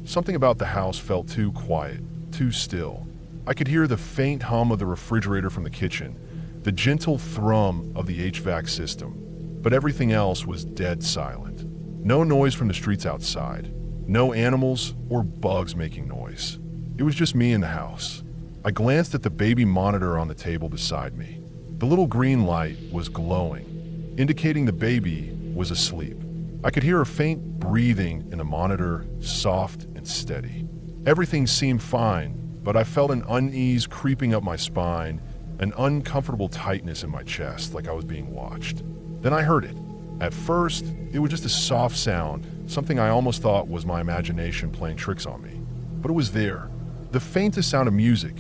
A: Something about the house felt too quiet, too still. I could hear the faint hum of the refrigerator from the kitchen, the gentle thrum of the HVAC system, but everything else was dead silent. No noise from the streets outside, no animals or bugs making noise. It was just me in the house. I glanced at the baby monitor on the table beside me. The little green light was glowing, indicating the baby was asleep. I could hear a faint breathing in the monitor, soft and steady. Everything seemed fine, but I felt an unease creeping up my spine, an uncomfortable tightness in my chest, like I was being watched. Then I heard it. At first, it was just a soft sound, something I almost thought was my imagination playing tricks on me. But it was there. The faintest sound of music,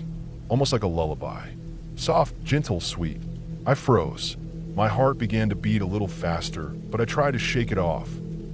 A: almost like a lullaby. Soft, gentle, sweet. I froze. My heart began to beat a little faster, but I tried to shake it off.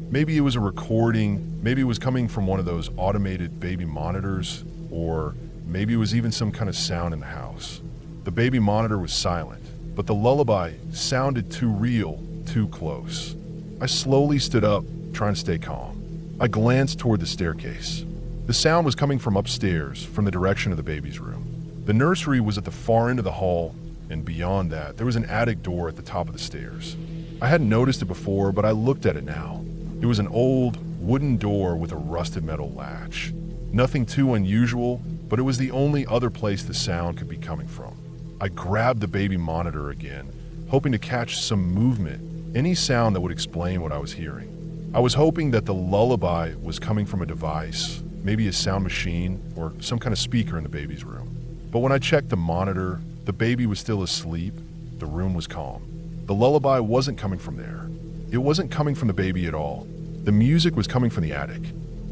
A: Maybe it was a recording, maybe it was coming from one of those automated baby monitors, or maybe it was even some kind of sound in the house. The baby monitor was silent, but the lullaby sounded too real, too close. I slowly stood up, trying to stay calm. I glanced toward the staircase. The sound was coming from upstairs, from the direction of the baby's room. The nursery was at the far end of the hall, and beyond that, there was an attic door at the top of the stairs. I hadn't noticed it before, but I looked at it now. It was an old, wooden door with a rusted metal latch. Nothing too unusual, but it was the only other place the sound could be coming from. I grabbed the baby monitor again, hoping to catch some movement, any sound that would explain what I was hearing. I was hoping that the lullaby was coming from a device, maybe a sound machine or some kind of speaker in the baby's room. But when I checked the monitor, the baby was still asleep. The room was calm. The lullaby wasn't coming from there. It wasn't coming from the baby at all. The music was coming from the attic.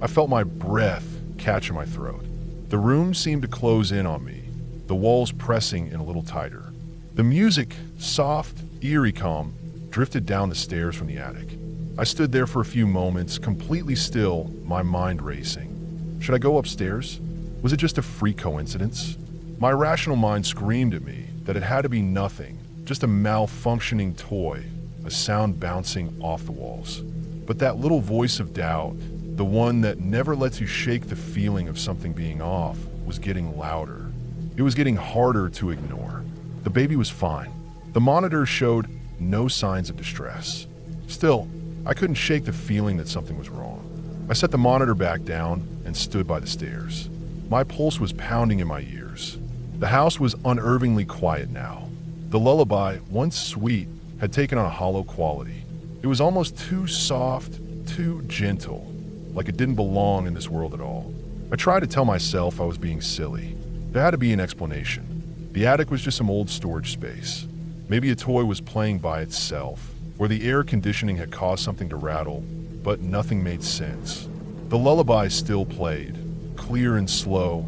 A: I felt my breath catch in my throat. The room seemed to close in on me, the walls pressing in a little tighter. The music, soft, eerie calm, drifted down the stairs from the attic. I stood there for a few moments, completely still, my mind racing. Should I go upstairs? Was it just a freak coincidence? My rational mind screamed at me that it had to be nothing, just a malfunctioning toy, a sound bouncing off the walls. But that little voice of doubt, the one that never lets you shake the feeling of something being off, was getting louder. It was getting harder to ignore. The baby was fine. The monitor showed no signs of distress. Still, I couldn't shake the feeling that something was wrong. I set the monitor back down and stood by the stairs. My pulse was pounding in my ears. The house was unnervingly quiet now. The lullaby, once sweet, had taken on a hollow quality. It was almost too soft, too gentle, like it didn't belong in this world at all. I tried to tell myself I was being silly. There had to be an explanation. The attic was just some old storage space. Maybe a toy was playing by itself, or the air conditioning had caused something to rattle, but nothing made sense. The lullaby still played, clear and slow,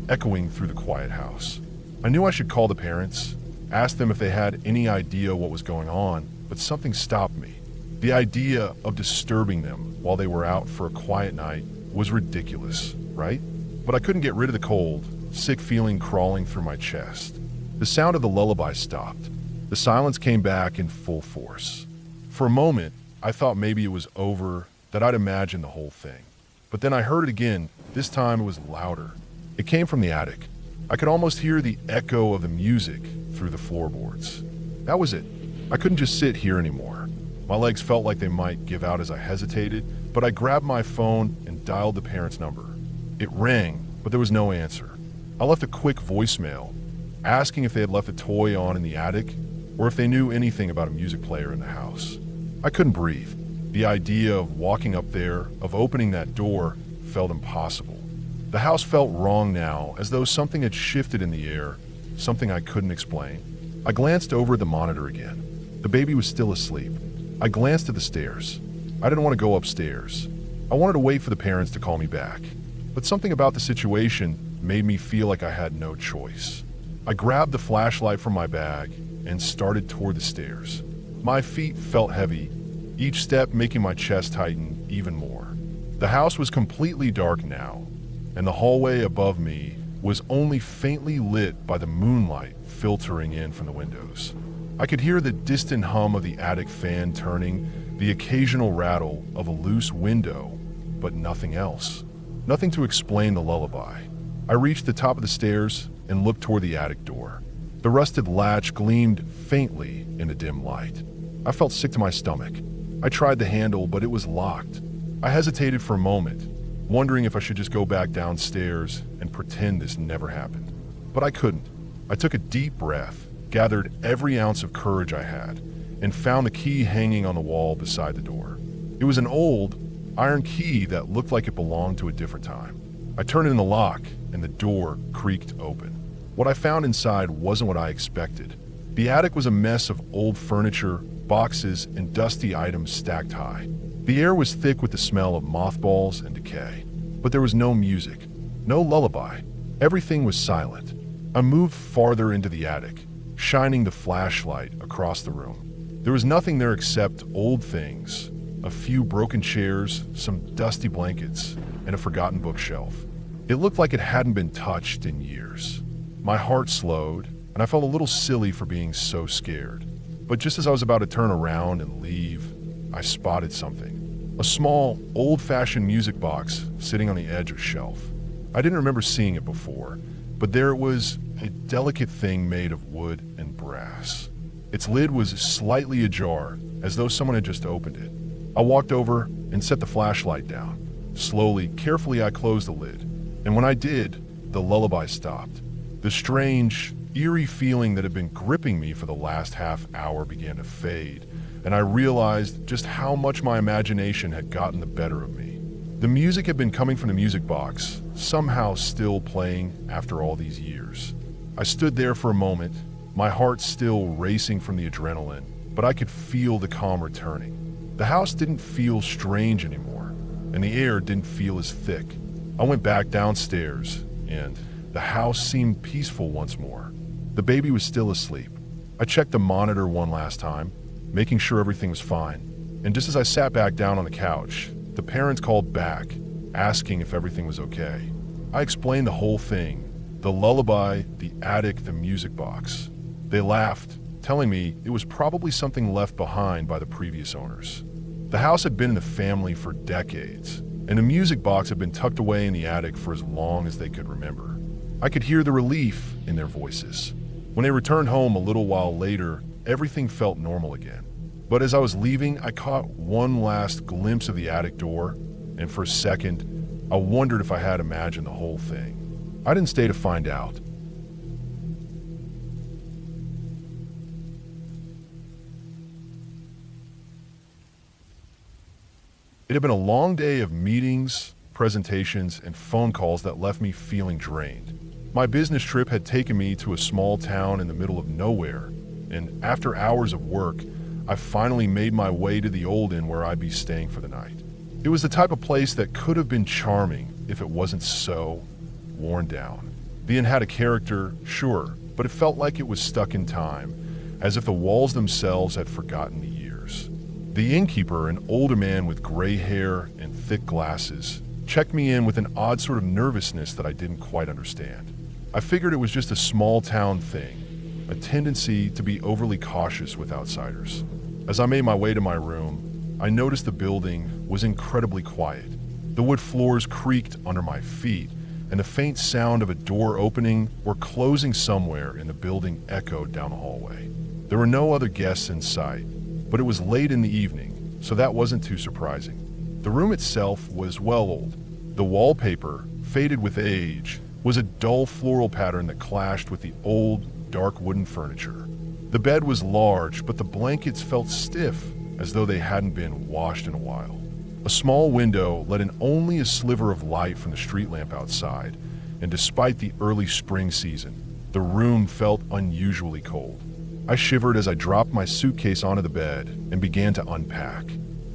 A: echoing through the quiet house. I knew I should call the parents, ask them if they had any idea what was going on, but something stopped me. The idea of disturbing them while they were out for a quiet night was ridiculous, right? But I couldn't get rid of the cold, sick feeling crawling through my chest. The sound of the lullaby stopped. The silence came back in full force. For a moment, I thought maybe it was over, that I'd imagined the whole thing. But then I heard it again. This time it was louder. It came from the attic. I could almost hear the echo of the music through the floorboards. That was it. I couldn't just sit here anymore. My legs felt like they might give out as I hesitated, but I grabbed my phone and dialed the parents' number. It rang, but there was no answer. I left a quick voicemail, asking if they had left a toy on in the attic, or if they knew anything about a music player in the house. I couldn't breathe. The idea of walking up there, of opening that door, felt impossible. The house felt wrong now, as though something had shifted in the air, something I couldn't explain. I glanced over at the monitor again. The baby was still asleep. I glanced at the stairs. I didn't want to go upstairs. I wanted to wait for the parents to call me back. But something about the situation made me feel like I had no choice. I grabbed the flashlight from my bag and started toward the stairs. My feet felt heavy, each step making my chest tighten even more. The house was completely dark now, and the hallway above me was only faintly lit by the moonlight filtering in from the windows. I could hear the distant hum of the attic fan turning, the occasional rattle of a loose window, but nothing else. Nothing to explain the lullaby. I reached the top of the stairs and looked toward the attic door. The rusted latch gleamed faintly in the dim light. I felt sick to my stomach. I tried the handle, but it was locked. I hesitated for a moment, wondering if I should just go back downstairs and pretend this never happened. But I couldn't. I took a deep breath, gathered every ounce of courage I had, and found the key hanging on the wall beside the door. It was an old, iron key that looked like it belonged to a different time. I turned it in the lock, and the door creaked open. What I found inside wasn't what I expected. The attic was a mess of old furniture, boxes, and dusty items stacked high. The air was thick with the smell of mothballs and decay. But there was no music, no lullaby. Everything was silent. I moved farther into the attic, shining the flashlight across the room. There was nothing there except old things, a few broken chairs, some dusty blankets, and a forgotten bookshelf. It looked like it hadn't been touched in years. My heart slowed, and I felt a little silly for being so scared. But just as I was about to turn around and leave, I spotted something. A small, old-fashioned music box sitting on the edge of a shelf. I didn't remember seeing it before, but there it was, a delicate thing made of wood and brass. Its lid was slightly ajar, as though someone had just opened it. I walked over and set the flashlight down. Slowly, carefully, I closed the lid. And when I did, the lullaby stopped. The strange, eerie feeling that had been gripping me for the last half hour began to fade, and I realized just how much my imagination had gotten the better of me. The music had been coming from the music box, somehow still playing after all these years. I stood there for a moment, my heart still racing from the adrenaline, but I could feel the calm returning. The house didn't feel strange anymore, and the air didn't feel as thick. I went back downstairs, and the house seemed peaceful once more. The baby was still asleep. I checked the monitor one last time, making sure everything was fine. And just as I sat back down on the couch, the parents called back, asking if everything was okay. I explained the whole thing, the lullaby, the attic, the music box. They laughed, telling me it was probably something left behind by the previous owners. The house had been in the family for decades, and the music box had been tucked away in the attic for as long as they could remember. I could hear the relief in their voices. When they returned home a little while later, everything felt normal again. But as I was leaving, I caught one last glimpse of the attic door, and for a second, I wondered if I had imagined the whole thing. I didn't stay to find out. It had been a long day of meetings, presentations, and phone calls that left me feeling drained. My business trip had taken me to a small town in the middle of nowhere, and after hours of work, I finally made my way to the old inn where I'd be staying for the night. It was the type of place that could have been charming if it wasn't so worn down. The inn had a character, sure, but it felt like it was stuck in time, as if the walls themselves had forgotten the years. The innkeeper, an older man with gray hair and thick glasses, checked me in with an odd sort of nervousness that I didn't quite understand. I figured it was just a small town thing, a tendency to be overly cautious with outsiders. As I made my way to my room, I noticed the building was incredibly quiet. The wood floors creaked under my feet, and the faint sound of a door opening or closing somewhere in the building echoed down the hallway. There were no other guests in sight, but it was late in the evening, so that wasn't too surprising. The room itself was well old. The wallpaper, faded with age, was a dull floral pattern that clashed with the old, dark wooden furniture. The bed was large, but the blankets felt stiff, as though they hadn't been washed in a while. A small window let in only a sliver of light from the street lamp outside, and despite the early spring season, the room felt unusually cold. I shivered as I dropped my suitcase onto the bed and began to unpack.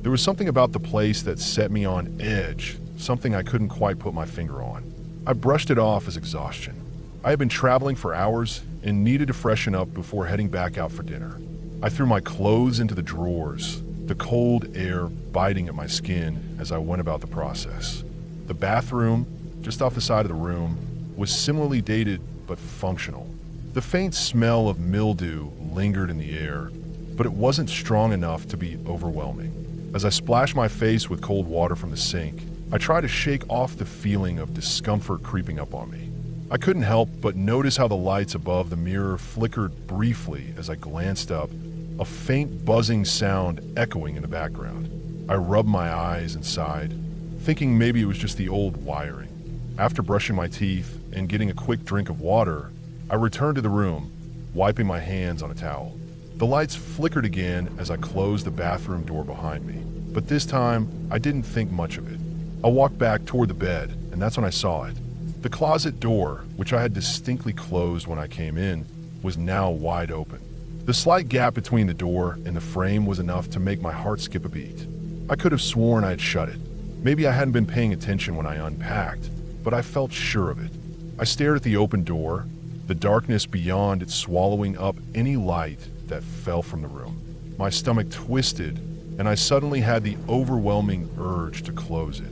A: There was something about the place that set me on edge, something I couldn't quite put my finger on. I brushed it off as exhaustion. I had been traveling for hours and needed to freshen up before heading back out for dinner. I threw my clothes into the drawers, the cold air biting at my skin as I went about the process. The bathroom, just off the side of the room, was similarly dated but functional. The faint smell of mildew lingered in the air, but it wasn't strong enough to be overwhelming. As I splashed my face with cold water from the sink, I tried to shake off the feeling of discomfort creeping up on me. I couldn't help but notice how the lights above the mirror flickered briefly as I glanced up, a faint buzzing sound echoing in the background. I rubbed my eyes and sighed, thinking maybe it was just the old wiring. After brushing my teeth and getting a quick drink of water, I returned to the room, wiping my hands on a towel. The lights flickered again as I closed the bathroom door behind me, but this time I didn't think much of it. I walked back toward the bed, and that's when I saw it. The closet door, which I had distinctly closed when I came in, was now wide open. The slight gap between the door and the frame was enough to make my heart skip a beat. I could have sworn I had shut it. Maybe I hadn't been paying attention when I unpacked, but I felt sure of it. I stared at the open door, the darkness beyond it swallowing up any light that fell from the room. My stomach twisted, and I suddenly had the overwhelming urge to close it.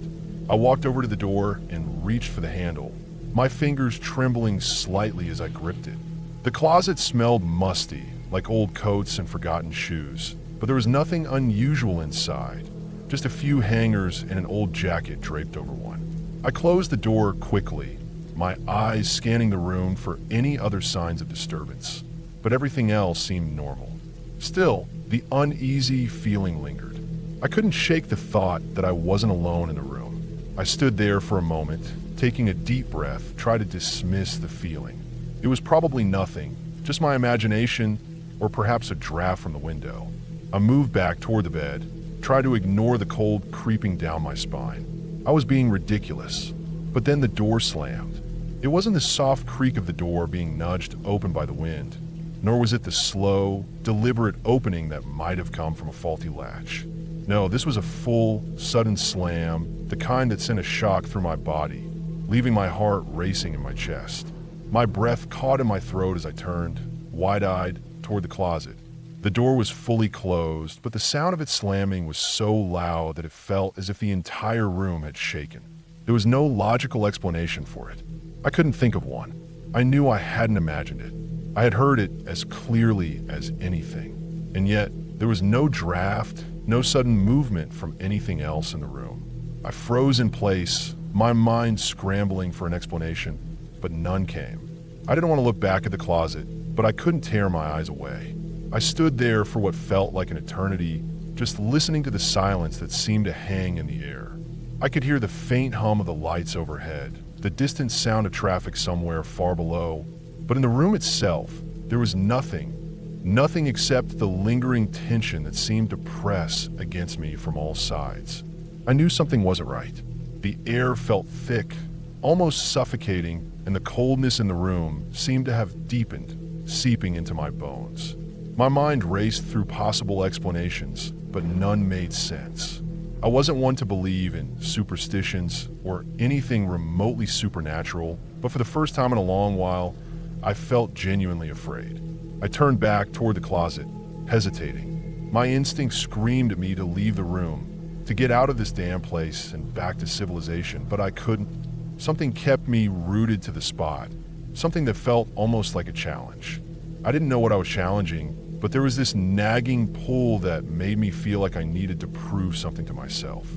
A: I walked over to the door and reached for the handle, my fingers trembling slightly as I gripped it. The closet smelled musty, like old coats and forgotten shoes, but there was nothing unusual inside, just a few hangers and an old jacket draped over one. I closed the door quickly, my eyes scanning the room for any other signs of disturbance, but everything else seemed normal. Still, The uneasy feeling lingered. I couldn't shake the thought that I wasn't alone in the room. I stood there for a moment, taking a deep breath, tried to dismiss the feeling. It was probably nothing, just my imagination, or perhaps a draft from the window. I moved back toward the bed, tried to ignore the cold creeping down my spine. I was being ridiculous, but then the door slammed. It wasn't the soft creak of the door being nudged open by the wind, nor was it the slow, deliberate opening that might have come from a faulty latch. No, this was a full, sudden slam, the kind that sent a shock through my body, leaving my heart racing in my chest. My breath caught in my throat as I turned, wide-eyed, toward the closet. The door was fully closed, but the sound of it slamming was so loud that it felt as if the entire room had shaken. There was no logical explanation for it. I couldn't think of one. I knew I hadn't imagined it. I had heard it as clearly as anything. And yet, there was no draft, no sudden movement from anything else in the room. I froze in place, my mind scrambling for an explanation, but none came. I didn't want to look back at the closet, but I couldn't tear my eyes away. I stood there for what felt like an eternity, just listening to the silence that seemed to hang in the air. I could hear the faint hum of the lights overhead, the distant sound of traffic somewhere far below, but in the room itself, there was nothing except the lingering tension that seemed to press against me from all sides. I knew something wasn't right. The air felt thick, almost suffocating, and the coldness in the room seemed to have deepened, seeping into my bones. My mind raced through possible explanations, but none made sense. I wasn't one to believe in superstitions or anything remotely supernatural, but for the first time in a long while, I felt genuinely afraid. I turned back toward the closet, hesitating. My instinct screamed at me to leave the room, to get out of this damn place and back to civilization, but I couldn't. Something kept me rooted to the spot, something that felt almost like a challenge. I didn't know what I was challenging, but there was this nagging pull that made me feel like I needed to prove something to myself.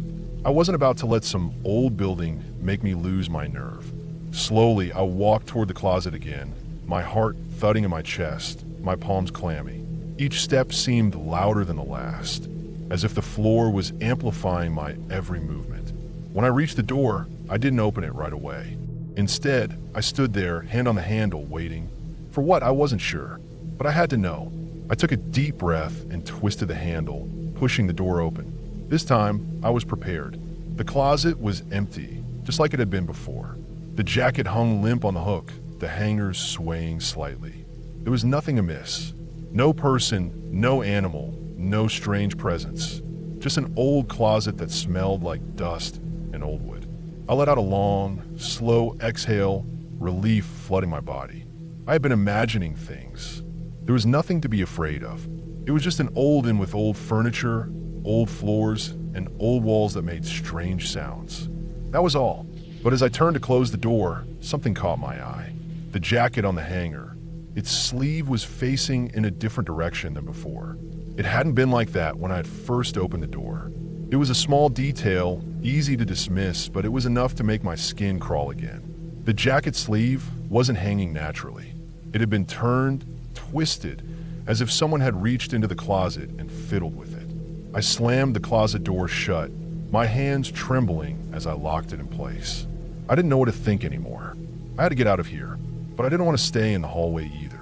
A: I wasn't about to let some old building make me lose my nerve. Slowly, I walked toward the closet again, my heart thudding in my chest, my palms clammy. Each step seemed louder than the last, as if the floor was amplifying my every movement. When I reached the door, I didn't open it right away. Instead, I stood there, hand on the handle, waiting. For what, I wasn't sure, but I had to know. I took a deep breath and twisted the handle, pushing the door open. This time, I was prepared. The closet was empty, just like it had been before. The jacket hung limp on the hook, the hangers swaying slightly. There was nothing amiss. No person, no animal, no strange presence. Just an old closet that smelled like dust and old wood. I let out a long, slow exhale, relief flooding my body. I had been imagining things. There was nothing to be afraid of. It was just an old inn with old furniture, old floors, and old walls that made strange sounds. That was all. But as I turned to close the door, something caught my eye. The jacket on the hanger. Its sleeve was facing in a different direction than before. It hadn't been like that when I had first opened the door. It was a small detail, easy to dismiss, but it was enough to make my skin crawl again. The jacket sleeve wasn't hanging naturally. It had been turned, twisted, as if someone had reached into the closet and fiddled with it. I slammed the closet door shut, my hands trembling as I locked it in place. I didn't know what to think anymore. I had to get out of here, but I didn't want to stay in the hallway either.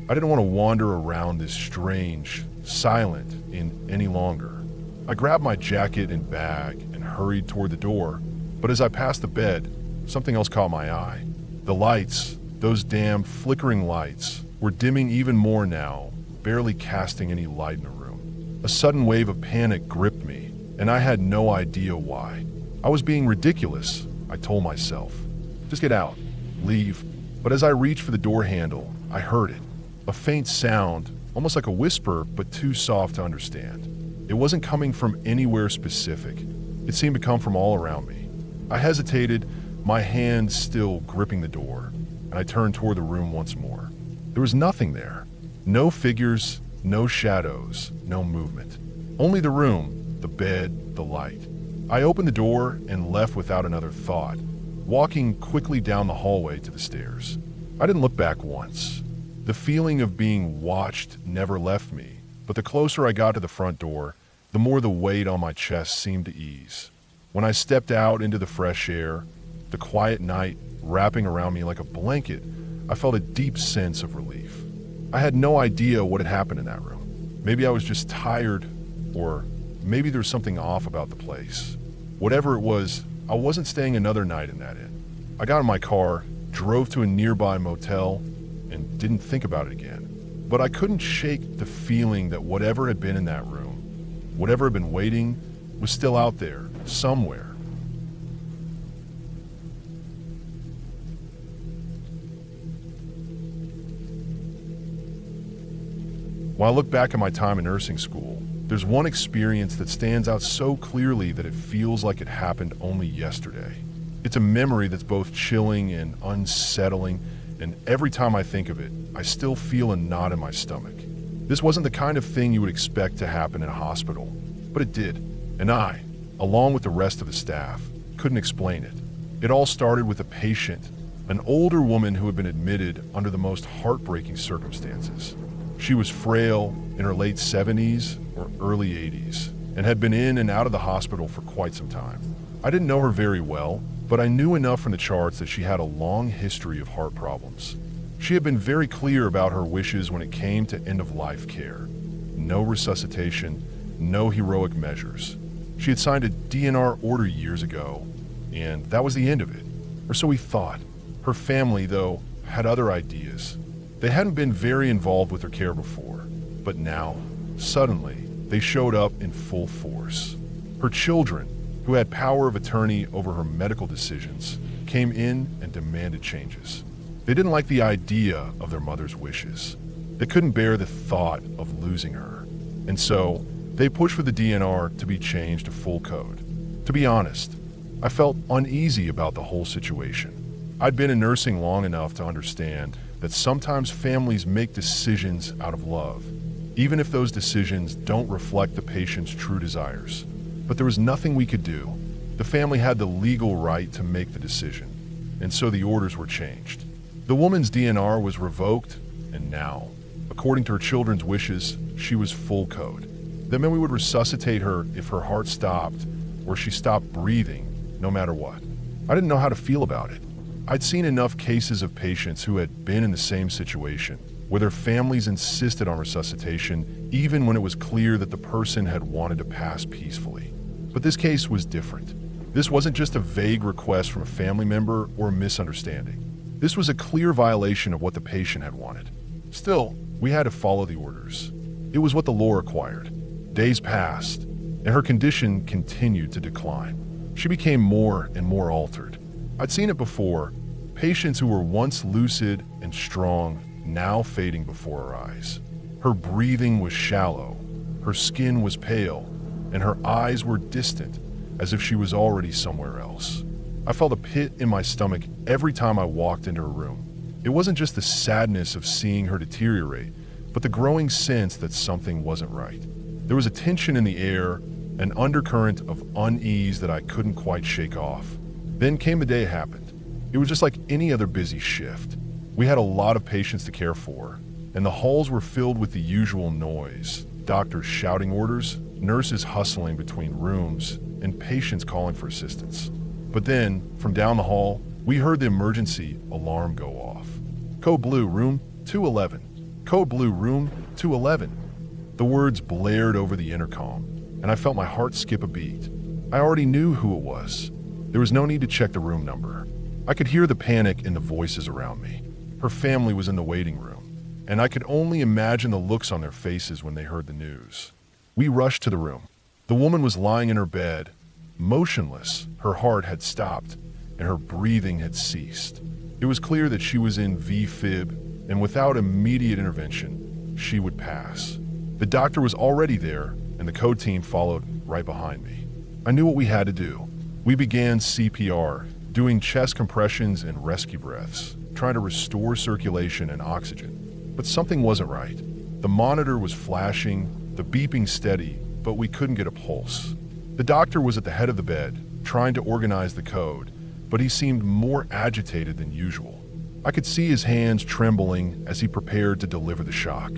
A: I didn't want to wander around this strange, silent inn any longer. I grabbed my jacket and bag and hurried toward the door, but as I passed the bed, something else caught my eye. The lights, those damn flickering lights, were dimming even more now, barely casting any light in the room. A sudden wave of panic gripped me, and I had no idea why. I was being ridiculous, I told myself. Just get out, leave. But as I reached for the door handle, I heard it. A faint sound, almost like a whisper, but too soft to understand. It wasn't coming from anywhere specific. It seemed to come from all around me. I hesitated, my hand still gripping the door, and I turned toward the room once more. There was nothing there. No figures, no shadows, no movement. Only the room, the bed, the light. I opened the door and left without another thought, walking quickly down the hallway to the stairs. I didn't look back once. The feeling of being watched never left me, But the closer I got to the front door, the more the weight on my chest seemed to ease. When I stepped out into the fresh air, the quiet night wrapping around me like a blanket, I felt a deep sense of relief. I had no idea what had happened in that room. Maybe I was just tired, or maybe there was something off about the place. Whatever it was, I wasn't staying another night in that inn. I got in my car, drove to a nearby motel, and didn't think about it again. But I couldn't shake the feeling that whatever had been in that room, whatever had been waiting, was still out there, somewhere. When I look back at my time in nursing school, there's one experience that stands out so clearly that it feels like it happened only yesterday. It's a memory that's both chilling and unsettling, and every time I think of it, I still feel a knot in my stomach. This wasn't the kind of thing you would expect to happen in a hospital, but it did, and I, along with the rest of the staff, couldn't explain it. It all started with a patient, an older woman who had been admitted under the most heartbreaking circumstances. She was frail, in her late 70s or early 80s, and had been in and out of the hospital for quite some time. I didn't know her very well, but I knew enough from the charts that she had a long history of heart problems. She had been very clear about her wishes when it came to end-of-life care. No resuscitation, no heroic measures. She had signed a DNR order years ago, and that was the end of it. Or so we thought. Her family, though, had other ideas. They hadn't been very involved with her care before, but now, suddenly, they showed up in full force. Her children, who had power of attorney over her medical decisions, came in and demanded changes. They didn't like the idea of their mother's wishes. They couldn't bear the thought of losing her. And so, they pushed for the DNR to be changed to full code. To be honest, I felt uneasy about the whole situation. I'd been in nursing long enough to understand that sometimes families make decisions out of love, even if those decisions don't reflect the patient's true desires. But there was nothing we could do. The family had the legal right to make the decision, and so the orders were changed. The woman's DNR was revoked, and now, according to her children's wishes, she was full code. That meant we would resuscitate her if her heart stopped, or she stopped breathing, no matter what. I didn't know how to feel about it. I'd seen enough cases of patients who had been in the same situation, where their families insisted on resuscitation even when it was clear that the person had wanted to pass peacefully. But this case was different. This wasn't just a vague request from a family member or a misunderstanding. This was a clear violation of what the patient had wanted. Still, we had to follow the orders. It was what the law required. Days passed, and her condition continued to decline. She became more and more altered. I'd seen it before, patients who were once lucid and strong, now fading before our eyes. Her breathing was shallow, her skin was pale, and her eyes were distant, as if she was already somewhere else. I felt a pit in my stomach every time I walked into her room. It wasn't just the sadness of seeing her deteriorate, but the growing sense that something wasn't right. There was a tension in the air, an undercurrent of unease that I couldn't quite shake off. Then came the day it happened. It was just like any other busy shift. We had a lot of patients to care for, and the halls were filled with the usual noise. Doctors shouting orders, nurses hustling between rooms, and patients calling for assistance. But then, from down the hall, we heard the emergency alarm go off. Code Blue, room 211. Code Blue, room 211. The words blared over the intercom, and I felt my heart skip a beat. I already knew who it was. There was no need to check the room number. I could hear the panic in the voices around me. Her family was in the waiting room, and I could only imagine the looks on their faces when they heard the news. We rushed to the room. The woman was lying in her bed, motionless. Her heart had stopped, and her breathing had ceased. It was clear that she was in V-fib, and without immediate intervention, she would pass. The doctor was already there, and the code team followed right behind me. I knew what we had to do. We began CPR, doing chest compressions and rescue breaths, trying to restore circulation and oxygen. But something wasn't right. The monitor was flashing, the beeping steady, but we couldn't get a pulse. The doctor was at the head of the bed, trying to organize the code, but he seemed more agitated than usual. I could see his hands trembling as he prepared to deliver the shock.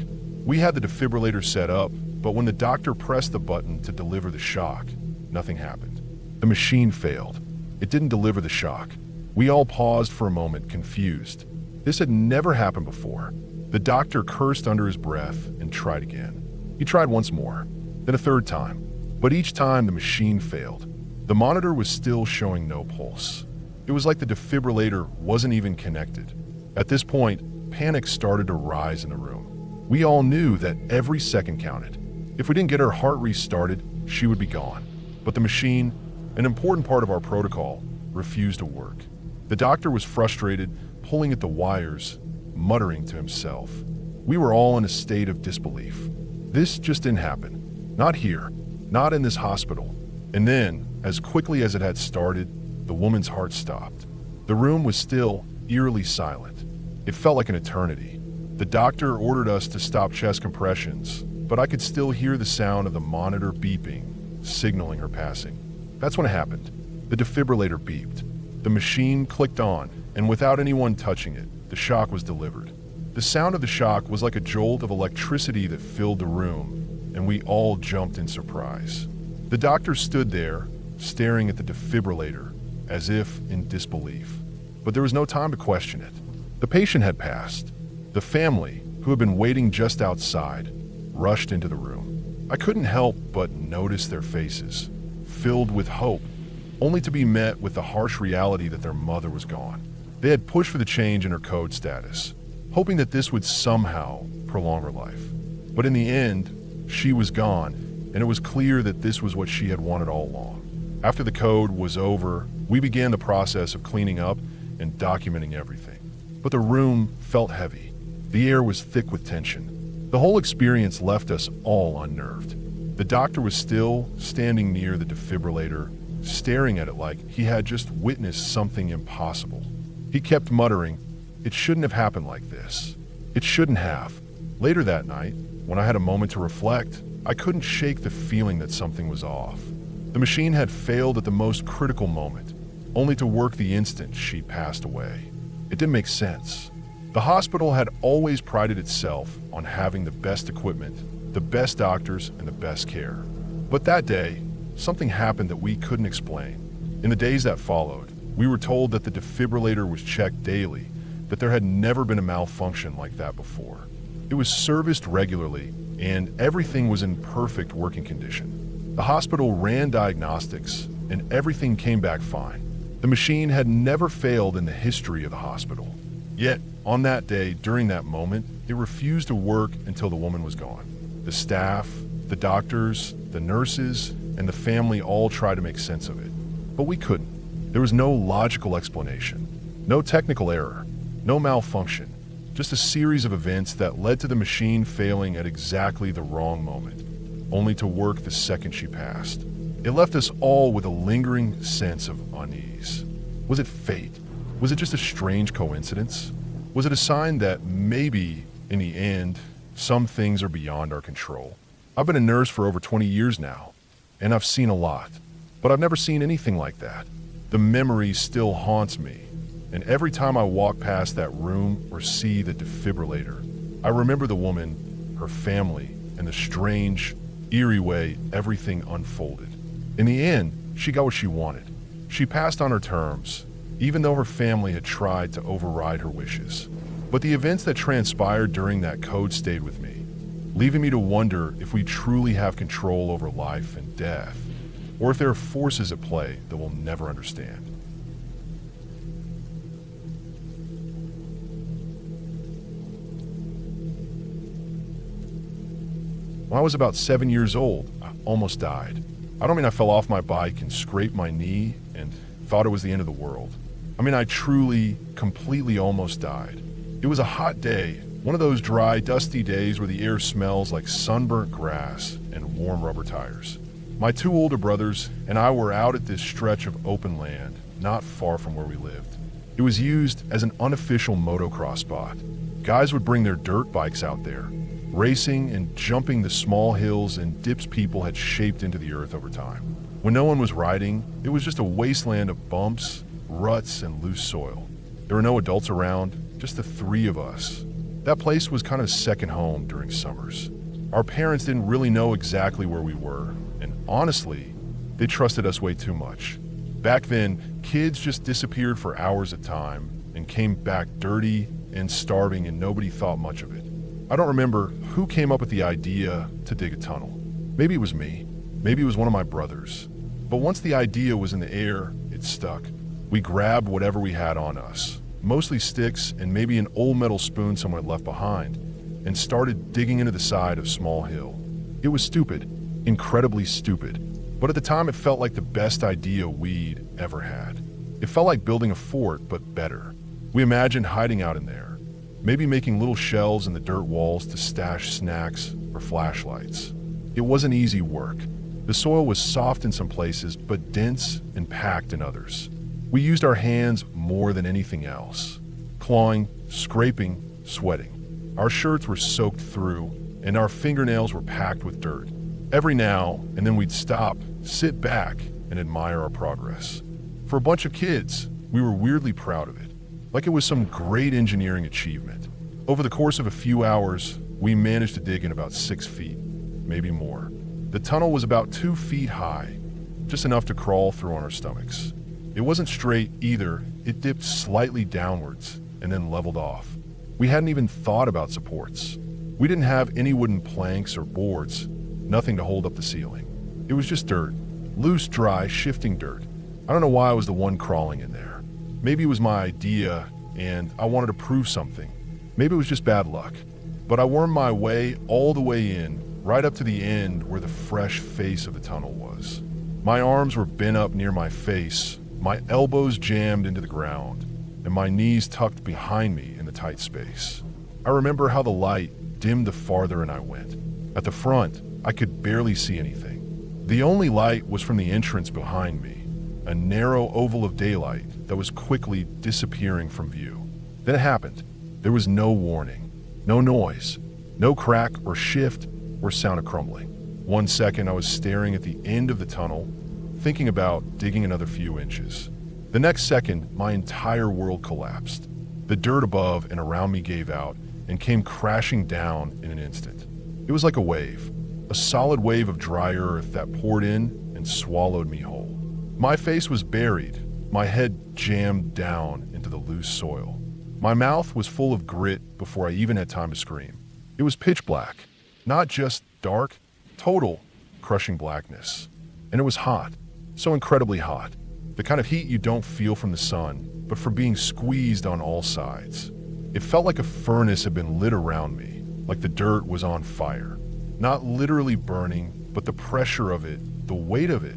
A: We had the defibrillator set up, but when the doctor pressed the button to deliver the shock, nothing happened. The machine failed. It didn't deliver the shock. We all paused for a moment, confused. This had never happened before. The doctor cursed under his breath and tried again. He tried once more, then a third time, but each time the machine failed. The monitor was still showing no pulse. It was like the defibrillator wasn't even connected. At this point, panic started to rise in the room. We all knew that every second counted. If we didn't get her heart restarted, she would be gone. But the machine, an important part of our protocol, refused to work. The doctor was frustrated, pulling at the wires, muttering to himself. We were all in a state of disbelief. This just didn't happen. Not here, not in this hospital. And then, as quickly as it had started, the woman's heart stopped. The room was still, eerily silent. It felt like an eternity. The doctor ordered us to stop chest compressions, but I could still hear the sound of the monitor beeping, signaling her passing. That's when it happened. The defibrillator beeped. The machine clicked on, and without anyone touching it, the shock was delivered. The sound of the shock was like a jolt of electricity that filled the room, and we all jumped in surprise. The doctor stood there, staring at the defibrillator, as if in disbelief. But there was no time to question it. The patient had passed. The family, who had been waiting just outside, rushed into the room. I couldn't help but notice their faces, filled with hope, only to be met with the harsh reality that their mother was gone. They had pushed for the change in her code status, hoping that this would somehow prolong her life. But in the end, she was gone, and it was clear that this was what she had wanted all along. After the code was over, we began the process of cleaning up and documenting everything. But the room felt heavy. The air was thick with tension. The whole experience left us all unnerved. The doctor was still standing near the defibrillator, staring at it like he had just witnessed something impossible. He kept muttering, "It shouldn't have happened like this. It shouldn't have." Later that night, when I had a moment to reflect, I couldn't shake the feeling that something was off. The machine had failed at the most critical moment, only to work the instant she passed away. It didn't make sense. The hospital had always prided itself on having the best equipment, the best doctors, and the best care. But that day, something happened that we couldn't explain. In the days that followed, we were told that the defibrillator was checked daily, that there had never been a malfunction like that before. It was serviced regularly, and everything was in perfect working condition. The hospital ran diagnostics, and everything came back fine. The machine had never failed in the history of the hospital. Yet, on that day, during that moment, it refused to work until the woman was gone. The staff, the doctors, the nurses, and the family all tried to make sense of it. But we couldn't. There was no logical explanation, no technical error, no malfunction, just a series of events that led to the machine failing at exactly the wrong moment, only to work the second she passed. It left us all with a lingering sense of unease. Was it fate? Was it just a strange coincidence? Was it a sign that maybe, in the end, some things are beyond our control? I've been a nurse for over 20 years now, and I've seen a lot, but I've never seen anything like that. The memory still haunts me, and every time I walk past that room or see the defibrillator, I remember the woman, her family, and the strange, eerie way everything unfolded. In the end, she got what she wanted. She passed on her terms, even though her family had tried to override her wishes. But the events that transpired during that code stayed with me, leaving me to wonder if we truly have control over life and death, or if there are forces at play that we'll never understand. When I was about 7 years old, I almost died. I don't mean I fell off my bike and scraped my knee and thought it was the end of the world. I mean I truly, completely almost died. It was a hot day, one of those dry, dusty days where the air smells like sunburnt grass and warm rubber tires. My two older brothers and I were out at this stretch of open land, not far from where we lived. It was used as an unofficial motocross spot. Guys would bring their dirt bikes out there, racing and jumping the small hills and dips people had shaped into the earth over time. When no one was riding, it was just a wasteland of bumps, ruts, and loose soil. There were no adults around, just the three of us. That place was kind of second home during summers. Our parents didn't really know exactly where we were, and honestly, they trusted us way too much. Back then, kids just disappeared for hours at a time and came back dirty and starving, and nobody thought much of it. I don't remember who came up with the idea to dig a tunnel. Maybe it was me. Maybe it was one of my brothers. But once the idea was in the air, it stuck. We grabbed whatever we had on us, mostly sticks and maybe an old metal spoon someone had left behind, and started digging into the side of Small Hill. It was stupid, incredibly stupid, but at the time it felt like the best idea we'd ever had. It felt like building a fort, but better. We imagined hiding out in there, maybe making little shelves in the dirt walls to stash snacks or flashlights. It wasn't easy work. The soil was soft in some places, but dense and packed in others. We used our hands more than anything else, clawing, scraping, sweating. Our shirts were soaked through, and our fingernails were packed with dirt. Every now and then we'd stop, sit back, and admire our progress. For a bunch of kids, we were weirdly proud of it, like it was some great engineering achievement. Over the course of a few hours, we managed to dig in about 6 feet, maybe more. The tunnel was about 2 feet high, just enough to crawl through on our stomachs. It wasn't straight either, it dipped slightly downwards and then leveled off. We hadn't even thought about supports. We didn't have any wooden planks or boards, nothing to hold up the ceiling. It was just dirt, loose, dry, shifting dirt. I don't know why I was the one crawling in there. Maybe it was my idea and I wanted to prove something. Maybe it was just bad luck. But I wormed my way all the way in, right up to the end where the fresh face of the tunnel was. My arms were bent up near my face, my elbows jammed into the ground, and my knees tucked behind me in the tight space. I remember how the light dimmed the farther in I went. At the front, I could barely see anything. The only light was from the entrance behind me, a narrow oval of daylight that was quickly disappearing from view. Then it happened. There was no warning, no noise, no crack or shift or sound of crumbling. 1 second I was staring at the end of the tunnel, thinking about digging another few inches. The next second, my entire world collapsed. The dirt above and around me gave out and came crashing down in an instant. It was like a solid wave of dry earth that poured in and swallowed me whole. My face was buried, my head jammed down into the loose soil. My mouth was full of grit before I even had time to scream. It was pitch black, not just dark, total, crushing blackness. And it was hot, so incredibly hot. The kind of heat you don't feel from the sun, but from being squeezed on all sides. It felt like a furnace had been lit around me, like the dirt was on fire. Not literally burning, but the pressure of it, the weight of it.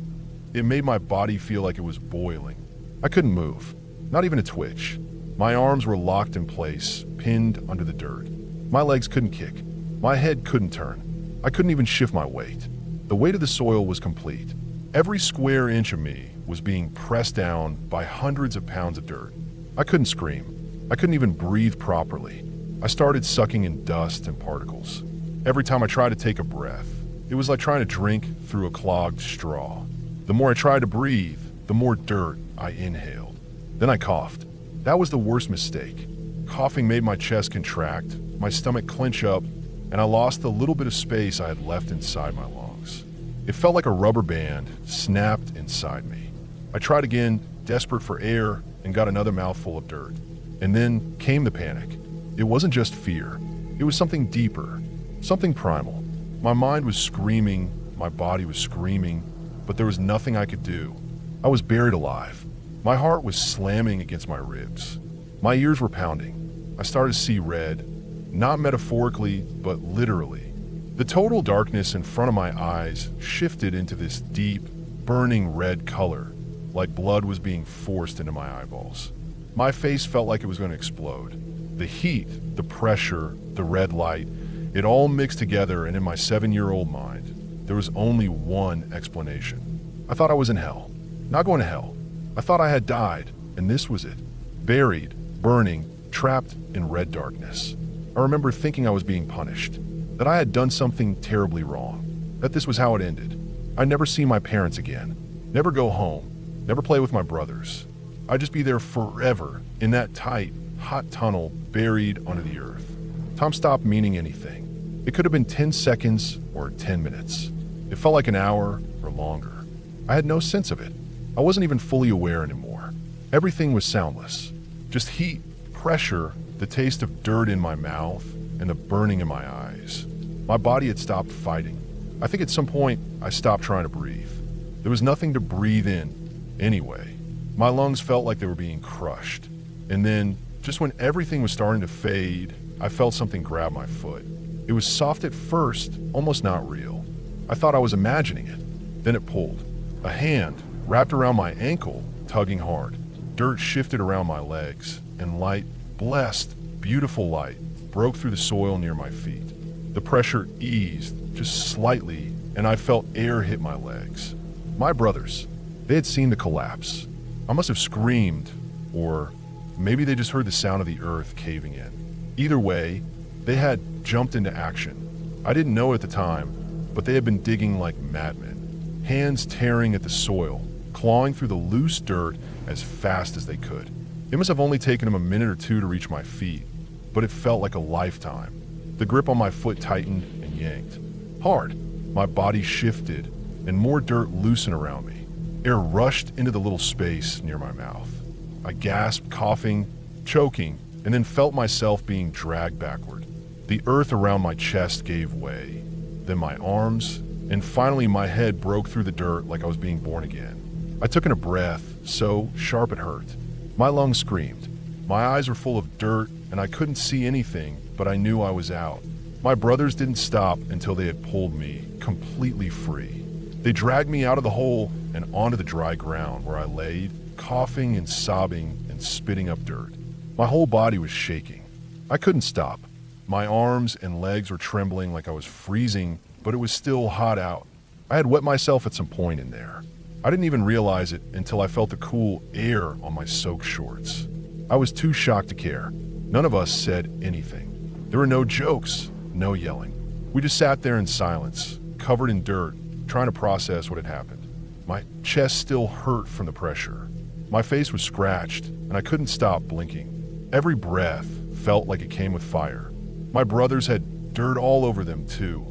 A: It made my body feel like it was boiling. I couldn't move, not even a twitch. My arms were locked in place, pinned under the dirt. My legs couldn't kick. My head couldn't turn. I couldn't even shift my weight. The weight of the soil was complete. Every square inch of me was being pressed down by hundreds of pounds of dirt. I couldn't scream. I couldn't even breathe properly. I started sucking in dust and particles. Every time I tried to take a breath, it was like trying to drink through a clogged straw. The more I tried to breathe, the more dirt I inhaled. Then I coughed. That was the worst mistake. Coughing made my chest contract, my stomach clench up, and I lost the little bit of space I had left inside my lungs. It felt like a rubber band snapped inside me. I tried again, desperate for air, and got another mouthful of dirt. And then came the panic. It wasn't just fear. It was something deeper, something primal. My mind was screaming, my body was screaming, but there was nothing I could do. I was buried alive. My heart was slamming against my ribs. My ears were pounding. I started to see red, not metaphorically, but literally. The total darkness in front of my eyes shifted into this deep, burning red color, like blood was being forced into my eyeballs. My face felt like it was going to explode. The heat, the pressure, the red light, it all mixed together, and in my 7-year-old mind, there was only one explanation. I thought I was in hell, not going to hell. I thought I had died, and this was it. Buried, burning, trapped in red darkness. I remember thinking I was being punished, that I had done something terribly wrong, that this was how it ended. I'd never see my parents again, never go home, never play with my brothers. I'd just be there forever, in that tight, hot tunnel buried under the earth. Time stopped meaning anything. It could have been 10 seconds or 10 minutes. It felt like an hour or longer. I had no sense of it. I wasn't even fully aware anymore. Everything was soundless. Just heat, pressure, the taste of dirt in my mouth, and the burning in my eyes. My body had stopped fighting. I think at some point, I stopped trying to breathe. There was nothing to breathe in anyway. My lungs felt like they were being crushed. And then, just when everything was starting to fade, I felt something grab my foot. It was soft at first, almost not real. I thought I was imagining it. Then it pulled. A hand, wrapped around my ankle, tugging hard. Dirt shifted around my legs, and light, blessed, beautiful light, broke through the soil near my feet. The pressure eased, just slightly, and I felt air hit my legs. My brothers, they had seen the collapse. I must have screamed, or maybe they just heard the sound of the earth caving in. Either way, they had jumped into action. I didn't know at the time, but they had been digging like madmen, hands tearing at the soil, clawing through the loose dirt as fast as they could. It must have only taken them a minute or two to reach my feet, but it felt like a lifetime. The grip on my foot tightened and yanked. Hard. My body shifted, and more dirt loosened around me. Air rushed into the little space near my mouth. I gasped, coughing, choking, and then felt myself being dragged backward. The earth around my chest gave way, then my arms, and finally my head broke through the dirt like I was being born again. I took in a breath, so sharp it hurt. My lungs screamed. My eyes were full of dirt, and I couldn't see anything, but I knew I was out. My brothers didn't stop until they had pulled me completely free. They dragged me out of the hole and onto the dry ground where I laid, coughing and sobbing and spitting up dirt. My whole body was shaking. I couldn't stop. My arms and legs were trembling like I was freezing, but it was still hot out. I had wet myself at some point in there. I didn't even realize it until I felt the cool air on my soaked shorts. I was too shocked to care. None of us said anything. There were no jokes, no yelling. We just sat there in silence, covered in dirt, trying to process what had happened. My chest still hurt from the pressure. My face was scratched, and I couldn't stop blinking. Every breath felt like it came with fire. My brothers had dirt all over them, too,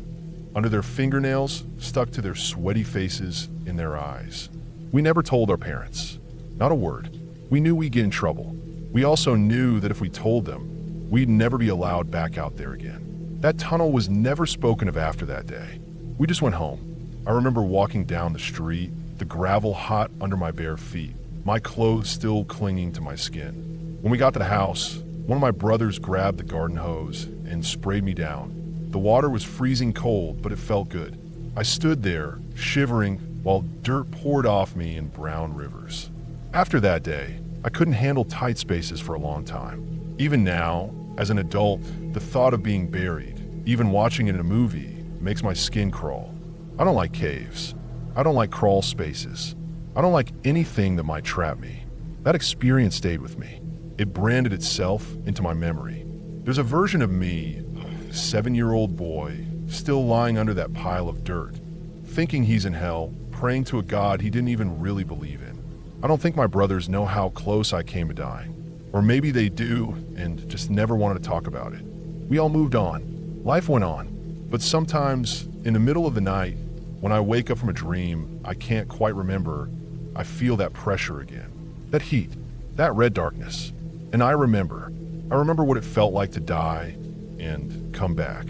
A: under their fingernails, stuck to their sweaty faces, in their eyes. We never told our parents. Not a word. We knew we'd get in trouble. We also knew that if we told them, we'd never be allowed back out there again. That tunnel was never spoken of after that day. We just went home. I remember walking down the street, the gravel hot under my bare feet, my clothes still clinging to my skin. When we got to the house, one of my brothers grabbed the garden hose and sprayed me down. The water was freezing cold, but it felt good. I stood there, shivering, while dirt poured off me in brown rivers. After that day, I couldn't handle tight spaces for a long time. Even now, as an adult, the thought of being buried, even watching it in a movie, makes my skin crawl. I don't like caves. I don't like crawl spaces. I don't like anything that might trap me. That experience stayed with me. It branded itself into my memory. There's a version of me, a 7-year-old boy, still lying under that pile of dirt, thinking he's in hell, praying to a God he didn't even really believe in. I don't think my brothers know how close I came to dying. Or maybe they do and just never wanted to talk about it. We all moved on. Life went on. But sometimes, in the middle of the night, when I wake up from a dream I can't quite remember, I feel that pressure again. That heat. That red darkness. And I remember. I remember what it felt like to die and come back.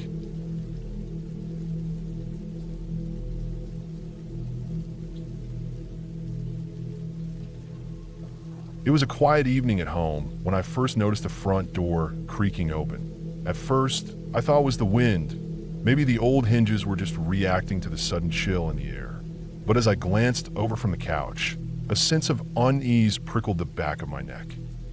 A: It was a quiet evening at home when I first noticed the front door creaking open. At first, I thought it was the wind. Maybe the old hinges were just reacting to the sudden chill in the air. But as I glanced over from the couch, a sense of unease prickled the back of my neck.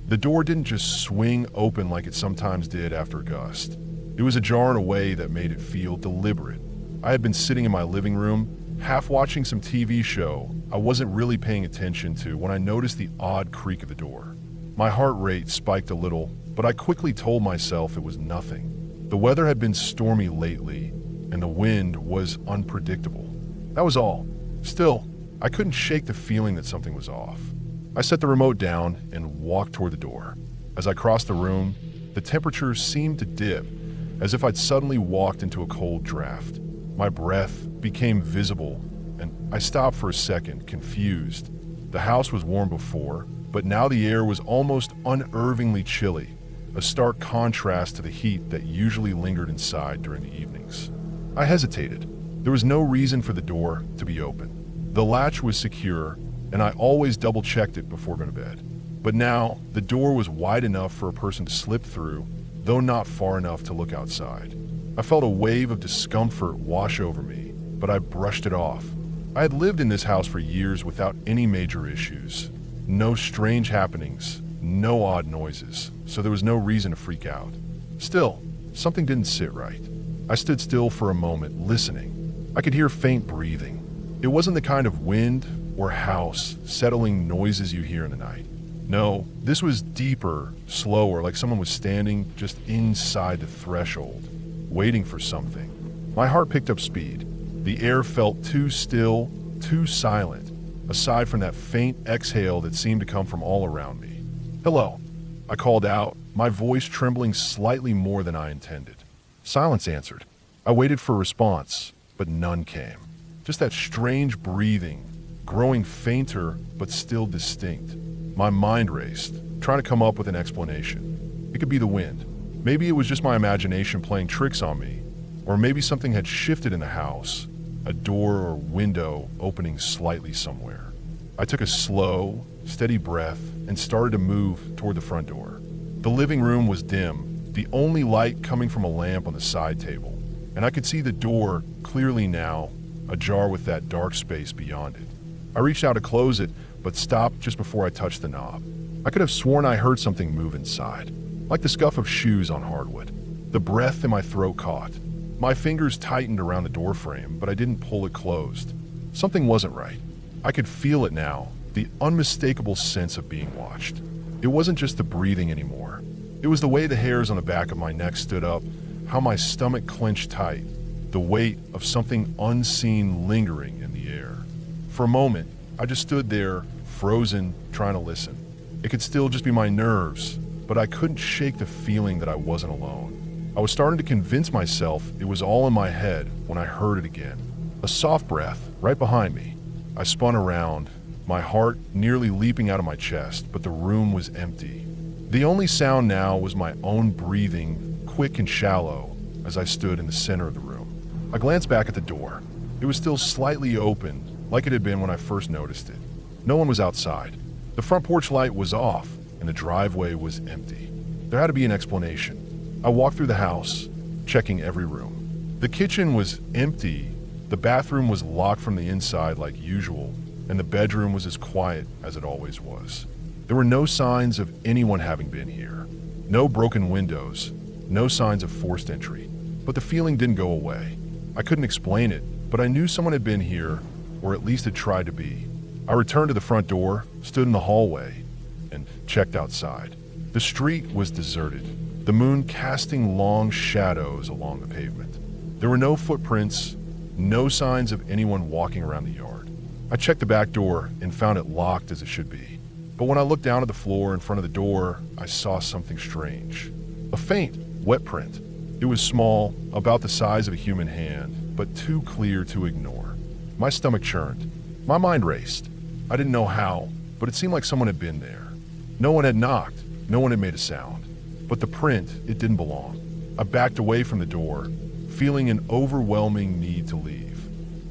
A: The door didn't just swing open like it sometimes did after a gust. It was ajar in a way that made it feel deliberate. I had been sitting in my living room, half watching some TV show I wasn't really paying attention to when I noticed the odd creak of the door. My heart rate spiked a little, but I quickly told myself it was nothing. The weather had been stormy lately, and the wind was unpredictable. That was all. Still, I couldn't shake the feeling that something was off. I set the remote down and walked toward the door. As I crossed the room, the temperature seemed to dip, as if I'd suddenly walked into a cold draft. My breath became visible, and I stopped for a second, confused. The house was warm before, but now the air was almost unnervingly chilly, a stark contrast to the heat that usually lingered inside during the evenings. I hesitated. There was no reason for the door to be open. The latch was secure, and I always double-checked it before going to bed. But now, the door was wide enough for a person to slip through, though not far enough to look outside. I felt a wave of discomfort wash over me, but I brushed it off. I had lived in this house for years without any major issues. No strange happenings, no odd noises, so there was no reason to freak out. Still, something didn't sit right. I stood still for a moment, listening. I could hear faint breathing. It wasn't the kind of wind or house settling noises you hear in the night. No, this was deeper, slower, like someone was standing just inside the threshold, waiting for something. My heart picked up speed. The air felt too still, too silent, aside from that faint exhale that seemed to come from all around me. "Hello," I called out, my voice trembling slightly more than I intended. Silence answered. I waited for a response, but none came. Just that strange breathing, growing fainter but still distinct. My mind raced, trying to come up with an explanation. It could be the wind. Maybe it was just my imagination playing tricks on me. Or maybe something had shifted in the house, a door or window opening slightly somewhere. I took a slow, steady breath and started to move toward the front door. The living room was dim, the only light coming from a lamp on the side table, and I could see the door clearly now, ajar with that dark space beyond it. I reached out to close it, but stopped just before I touched the knob. I could have sworn I heard something move inside, like the scuff of shoes on hardwood. The breath in my throat caught. My fingers tightened around the doorframe, but I didn't pull it closed. Something wasn't right. I could feel it now, the unmistakable sense of being watched. It wasn't just the breathing anymore. It was the way the hairs on the back of my neck stood up, how my stomach clenched tight, the weight of something unseen lingering in the air. For a moment, I just stood there, frozen, trying to listen. It could still just be my nerves, but I couldn't shake the feeling that I wasn't alone. I was starting to convince myself it was all in my head when I heard it again. A soft breath right behind me. I spun around, my heart nearly leaping out of my chest, but the room was empty. The only sound now was my own breathing, quick and shallow, as I stood in the center of the room. I glanced back at the door. It was still slightly open, like it had been when I first noticed it. No one was outside. The front porch light was off, and the driveway was empty. There had to be an explanation. I walked through the house, checking every room. The kitchen was empty, the bathroom was locked from the inside like usual, and the bedroom was as quiet as it always was. There were no signs of anyone having been here. No broken windows, no signs of forced entry. But the feeling didn't go away. I couldn't explain it, but I knew someone had been here, or at least had tried to be. I returned to the front door, stood in the hallway, and checked outside. The street was deserted, the moon casting long shadows along the pavement. There were no footprints, no signs of anyone walking around the yard. I checked the back door and found it locked as it should be. But when I looked down at the floor in front of the door, I saw something strange. A faint, wet print. It was small, about the size of a human hand, but too clear to ignore. My stomach churned. My mind raced. I didn't know how, but it seemed like someone had been there. No one had knocked. No one had made a sound. But the print, it didn't belong. I backed away from the door, feeling an overwhelming need to leave.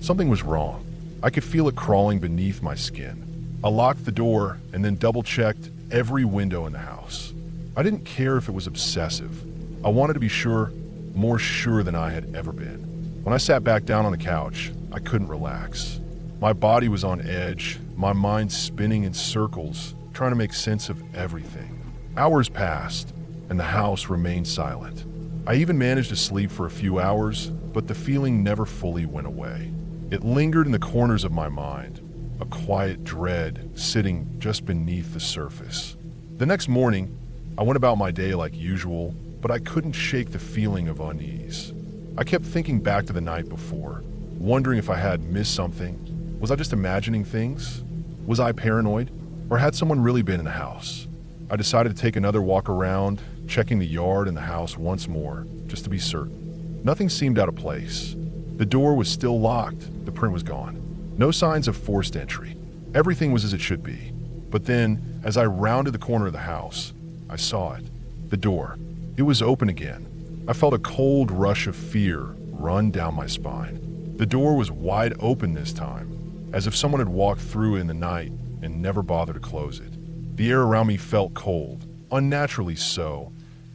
A: Something was wrong. I could feel it crawling beneath my skin. I locked the door and then double-checked every window in the house. I didn't care if it was obsessive. I wanted to be sure, more sure than I had ever been. When I sat back down on the couch, I couldn't relax. My body was on edge, my mind spinning in circles, trying to make sense of everything. Hours passed, and the house remained silent. I even managed to sleep for a few hours, but the feeling never fully went away. It lingered in the corners of my mind, a quiet dread sitting just beneath the surface. The next morning, I went about my day like usual, but I couldn't shake the feeling of unease. I kept thinking back to the night before, wondering if I had missed something. Was I just imagining things? Was I paranoid? Or had someone really been in the house? I decided to take another walk around, checking the yard and the house once more, just to be certain. Nothing seemed out of place. The door was still locked, the print was gone. No signs of forced entry. Everything was as it should be. But then, as I rounded the corner of the house, I saw it. The door. It was open again. I felt a cold rush of fear run down my spine. The door was wide open this time, as if someone had walked through it in the night and never bothered to close it. The air around me felt cold, unnaturally so,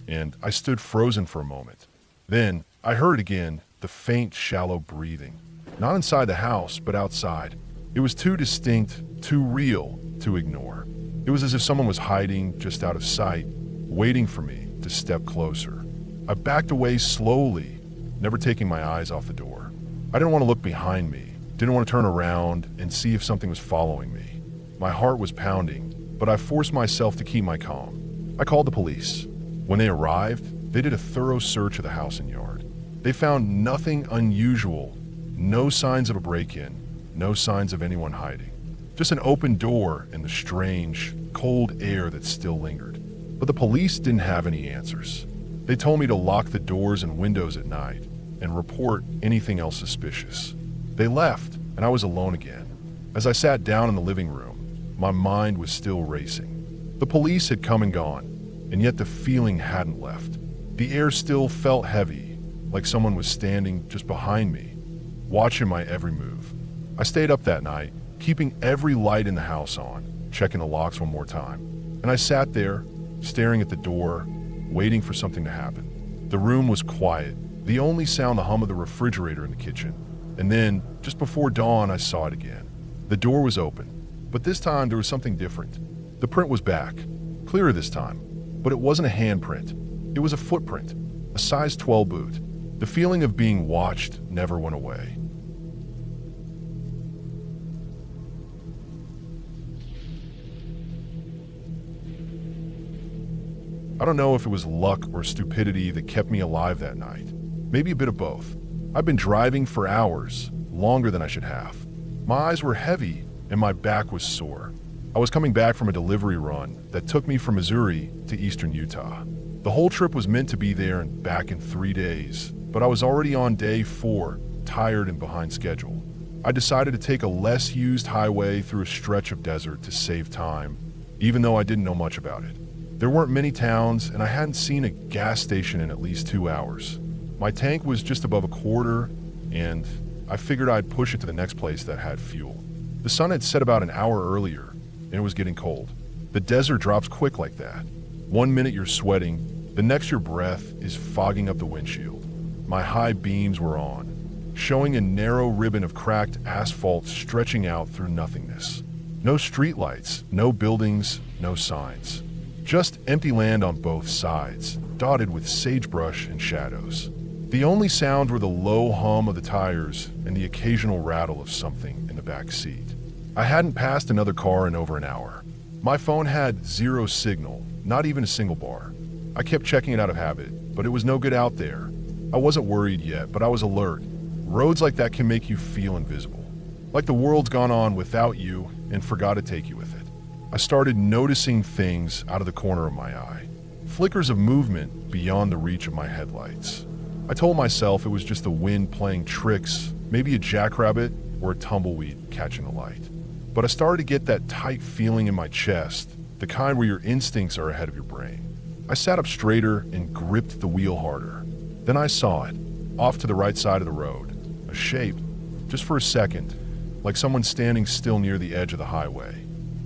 A: and I stood frozen for a moment. Then, I heard again the faint, shallow breathing. Not inside the house, but outside. It was too distinct, too real to ignore. It was as if someone was hiding just out of sight, waiting for me to step closer. I backed away slowly, never taking my eyes off the door. I didn't want to look behind me, didn't want to turn around and see if something was following me. My heart was pounding, but I forced myself to keep my calm. I called the police. When they arrived, they did a thorough search of the house and yard. They found nothing unusual, no signs of a break-in, no signs of anyone hiding. Just an open door and the strange, cold air that still lingered. But the police didn't have any answers. They told me to lock the doors and windows at night and report anything else suspicious. They left, and I was alone again. As I sat down in the living room, my mind was still racing. The police had come and gone, and yet the feeling hadn't left. The air still felt heavy, like someone was standing just behind me, watching my every move. I stayed up that night, keeping every light in the house on, checking the locks one more time. And I sat there, staring at the door, waiting for something to happen. The room was quiet, the only sound the hum of the refrigerator in the kitchen. And then, just before dawn, I saw it again. The door was open, but this time there was something different. The print was back, clearer this time, but it wasn't a handprint. It was a footprint, a size 12 boot. The feeling of being watched never went away. I don't know if it was luck or stupidity that kept me alive that night. Maybe a bit of both. I'd been driving for hours, longer than I should have. My eyes were heavy and my back was sore. I was coming back from a delivery run that took me from Missouri to eastern Utah. The whole trip was meant to be there and back in 3 days, but I was already on day 4, tired and behind schedule. I decided to take a less used highway through a stretch of desert to save time, even though I didn't know much about it. There weren't many towns, and I hadn't seen a gas station in at least 2 hours. My tank was just above a quarter, and I figured I'd push it to the next place that had fuel. The sun had set about an hour earlier, and it was getting cold. The desert drops quick like that. 1 minute you're sweating, the next your breath is fogging up the windshield. My high beams were on, showing a narrow ribbon of cracked asphalt stretching out through nothingness. No streetlights, no buildings, no signs. Just empty land on both sides, dotted with sagebrush and shadows. The only sound were the low hum of the tires and the occasional rattle of something in the back seat. I hadn't passed another car in over an hour. My phone had 0 signal, not even a single bar. I kept checking it out of habit, but it was no good out there. I wasn't worried yet, but I was alert. Roads like that can make you feel invisible, like the world's gone on without you and forgot to take you with it. I started noticing things out of the corner of my eye, flickers of movement beyond the reach of my headlights. I told myself it was just the wind playing tricks, maybe a jackrabbit or a tumbleweed catching the light. But I started to get that tight feeling in my chest, the kind where your instincts are ahead of your brain. I sat up straighter and gripped the wheel harder. Then I saw it, off to the right side of the road, a shape, just for a second, like someone standing still near the edge of the highway.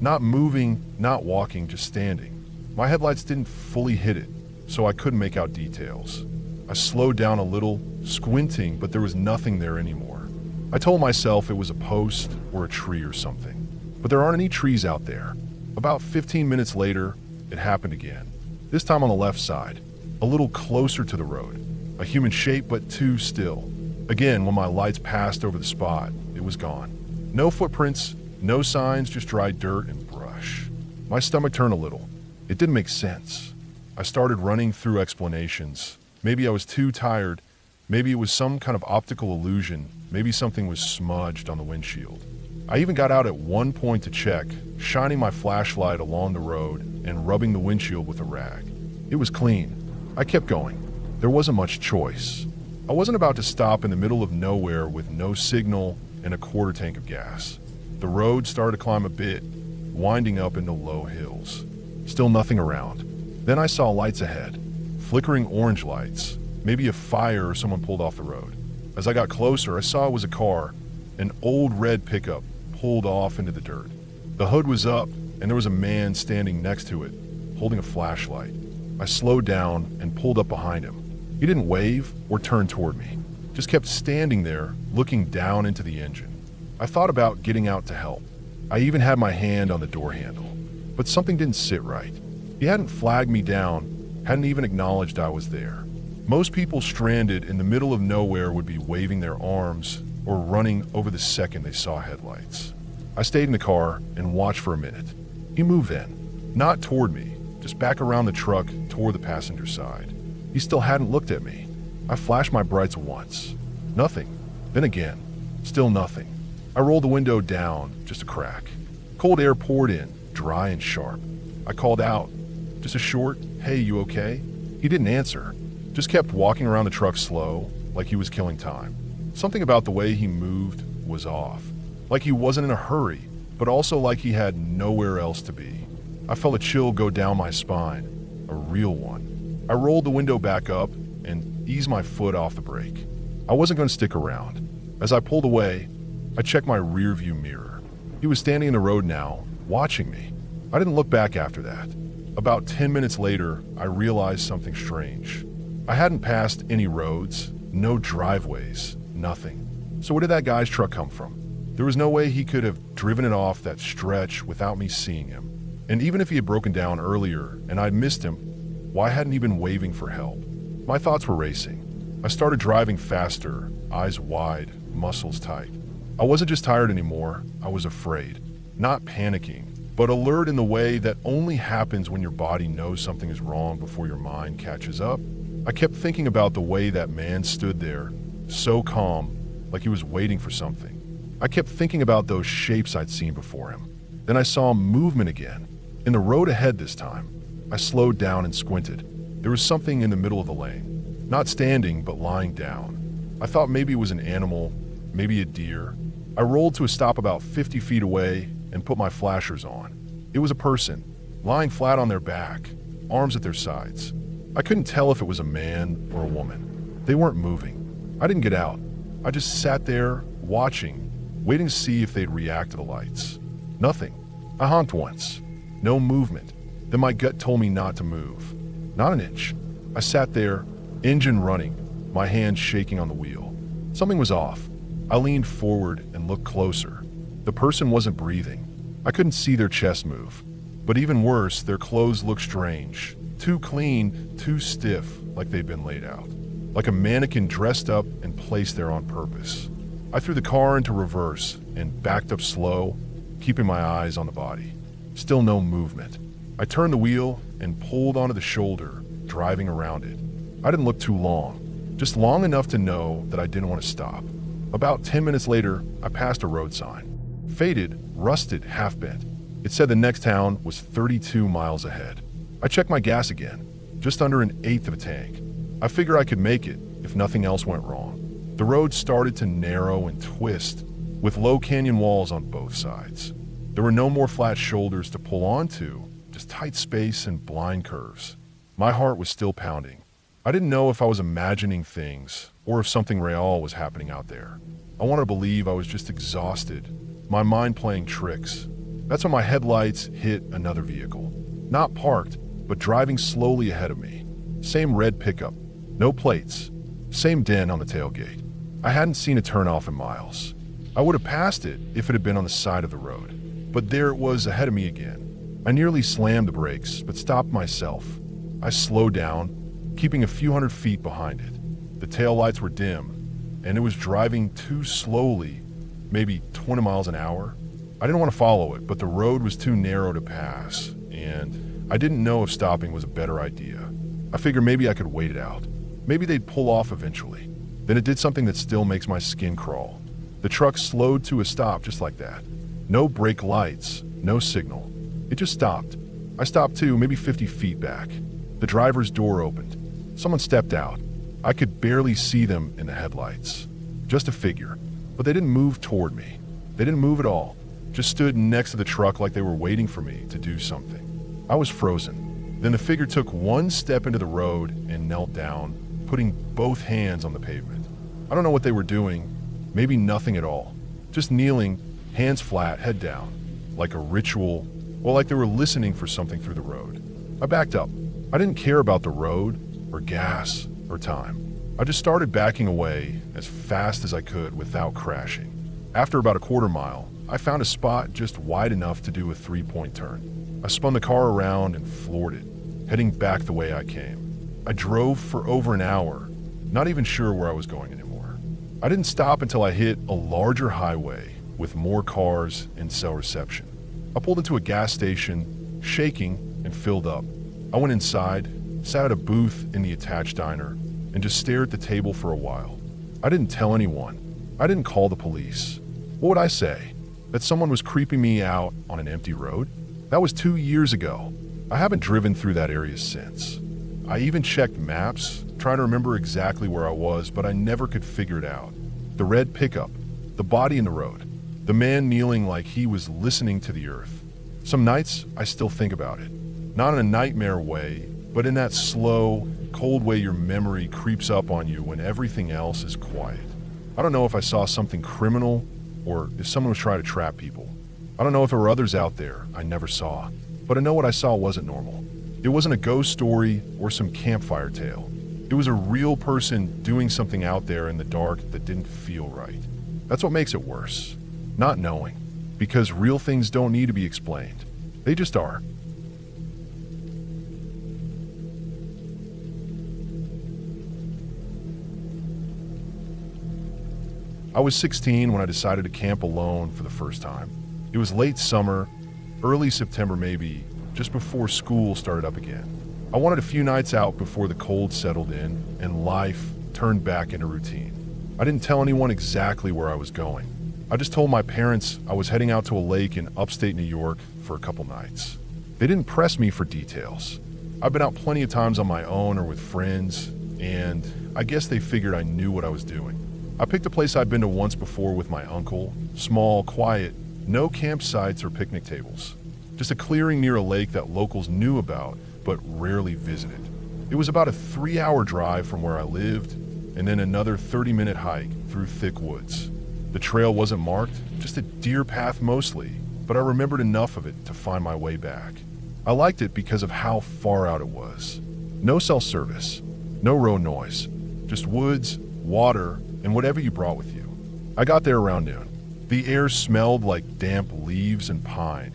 A: Not moving, not walking, just standing. My headlights didn't fully hit it, so I couldn't make out details. I slowed down a little, squinting, but there was nothing there anymore. I told myself it was a post or a tree or something, but there aren't any trees out there. About 15 minutes later, it happened again. This time on the left side, a little closer to the road. A human shape, but too still. Again, when my lights passed over the spot, it was gone. No footprints, no signs, just dry dirt and brush. My stomach turned a little. It didn't make sense. I started running through explanations. Maybe I was too tired. Maybe it was some kind of optical illusion. Maybe something was smudged on the windshield. I even got out at one point to check, shining my flashlight along the road, and rubbing the windshield with a rag. It was clean. I kept going. There wasn't much choice. I wasn't about to stop in the middle of nowhere with no signal and a quarter tank of gas. The road started to climb a bit, winding up into low hills. Still nothing around. Then I saw lights ahead, flickering orange lights, maybe a fire or someone pulled off the road. As I got closer, I saw it was a car, an old red pickup pulled off into the dirt. The hood was up, and there was a man standing next to it, holding a flashlight. I slowed down and pulled up behind him. He didn't wave or turn toward me, just kept standing there, looking down into the engine. I thought about getting out to help. I even had my hand on the door handle, but something didn't sit right. He hadn't flagged me down, hadn't even acknowledged I was there. Most people stranded in the middle of nowhere would be waving their arms or running over the second they saw headlights. I stayed in the car and watched for a minute. He moved then, not toward me, just back around the truck toward the passenger side. He still hadn't looked at me. I flashed my brights once. Nothing. Then again. Still nothing. I rolled the window down, just a crack. Cold air poured in, dry and sharp. I called out. Just a short, "Hey, you okay?" He didn't answer. Just kept walking around the truck slow, like he was killing time. Something about the way he moved was off. Like he wasn't in a hurry, but also like he had nowhere else to be. I felt a chill go down my spine. A real one. I rolled the window back up and eased my foot off the brake. I wasn't going to stick around. As I pulled away, I checked my rearview mirror. He was standing in the road now, watching me. I didn't look back after that. About 10 minutes later, I realized something strange. I hadn't passed any roads, no driveways, nothing. So where did that guy's truck come from? There was no way he could have driven it off that stretch without me seeing him. And even if he had broken down earlier and I'd missed him, why hadn't he been waving for help? My thoughts were racing. I started driving faster, eyes wide, muscles tight. I wasn't just tired anymore, I was afraid. Not panicking, but alert in the way that only happens when your body knows something is wrong before your mind catches up. I kept thinking about the way that man stood there, so calm, like he was waiting for something. I kept thinking about those shapes I'd seen before him. Then I saw movement again, in the road ahead this time. I slowed down and squinted. There was something in the middle of the lane, not standing, but lying down. I thought maybe it was an animal, maybe a deer. I rolled to a stop about 50 feet away and put my flashers on. It was a person, lying flat on their back, arms at their sides. I couldn't tell if it was a man or a woman. They weren't moving. I didn't get out. I just sat there, watching, waiting to see if they'd react to the lights. Nothing. I honked once. No movement. Then my gut told me not to move. Not an inch. I sat there, engine running, my hands shaking on the wheel. Something was off. I leaned forward and looked closer. The person wasn't breathing. I couldn't see their chest move. But even worse, their clothes looked strange. Too clean, too stiff, like they'd been laid out. Like a mannequin dressed up and placed there on purpose. I threw the car into reverse and backed up slow, keeping my eyes on the body. Still no movement. I turned the wheel and pulled onto the shoulder, driving around it. I didn't look too long, just long enough to know that I didn't want to stop. About 10 minutes later, I passed a road sign. Faded, rusted, half-bent. It said the next town was 32 miles ahead. I checked my gas again, just under an eighth of a tank. I figured I could make it if nothing else went wrong. The road started to narrow and twist, with low canyon walls on both sides. There were no more flat shoulders to pull onto, just tight space and blind curves. My heart was still pounding. I didn't know if I was imagining things or if something real was happening out there. I wanted to believe I was just exhausted, my mind playing tricks. That's when my headlights hit another vehicle. Not parked, but driving slowly ahead of me. Same red pickup, no plates, same dent on the tailgate. I hadn't seen it turn off in miles. I would have passed it if it had been on the side of the road. But there it was ahead of me again. I nearly slammed the brakes, but stopped myself. I slowed down, keeping a few hundred feet behind it. The taillights were dim, and it was driving too slowly, maybe 20 miles an hour. I didn't want to follow it, but the road was too narrow to pass, and I didn't know if stopping was a better idea. I figured maybe I could wait it out. Maybe they'd pull off eventually. Then it did something that still makes my skin crawl. The truck slowed to a stop just like that. No brake lights, no signal. It just stopped. I I stopped too, maybe 50 feet back. The driver's door opened. Someone stepped out. I could barely see them in the headlights. Just a figure. But they didn't move toward me. They didn't move at all. Just stood next to the truck like they were waiting for me to do something. I was frozen. Then the figure took one step into the road and knelt down, putting both hands on the pavement. I don't know what they were doing. Maybe nothing at all. Just kneeling, hands flat, head down. Like a ritual, or like they were listening for something through the road. I backed up. I didn't care about the road, or gas, or time. I just started backing away as fast as I could without crashing. After about a quarter mile, I found a spot just wide enough to do a 3-point turn. I spun the car around and floored it, heading back the way I came. I drove for over an hour, not even sure where I was going anymore. I didn't stop until I hit a larger highway with more cars and cell reception. I pulled into a gas station, shaking, and filled up. I went inside, sat at a booth in the attached diner, and just stared at the table for a while. I didn't tell anyone. I didn't call the police. What would I say? That someone was creeping me out on an empty road? That was 2 years ago. I haven't driven through that area since. I even checked maps, trying to remember exactly where I was, but I never could figure it out. The red pickup, the body in the road, the man kneeling like he was listening to the earth. Some nights, I still think about it. Not in a nightmare way, but in that slow, cold way your memory creeps up on you when everything else is quiet. I don't know if I saw something criminal or if someone was trying to trap people. I don't know if there were others out there I never saw, but I know what I saw wasn't normal. It wasn't a ghost story or some campfire tale. It was a real person doing something out there in the dark that didn't feel right. That's what makes it worse. Not knowing. Because real things don't need to be explained. They just are. I was 16 when I decided to camp alone for the first time. It was late summer, early September maybe, just before school started up again. I wanted a few nights out before the cold settled in and life turned back into routine. I didn't tell anyone exactly where I was going. I just told my parents I was heading out to a lake in upstate New York for a couple nights. They didn't press me for details. I've been out plenty of times on my own or with friends, and I guess they figured I knew what I was doing. I picked a place I'd been to once before with my uncle. Small, quiet, no campsites or picnic tables. Just a clearing near a lake that locals knew about, but rarely visited. It was about a 3-hour drive from where I lived, and then another 30-minute hike through thick woods. The trail wasn't marked, just a deer path mostly, but I remembered enough of it to find my way back. I liked it because of how far out it was. No cell service, no road noise, just woods, water, and whatever you brought with you. I got there around noon. The air smelled like damp leaves and pine,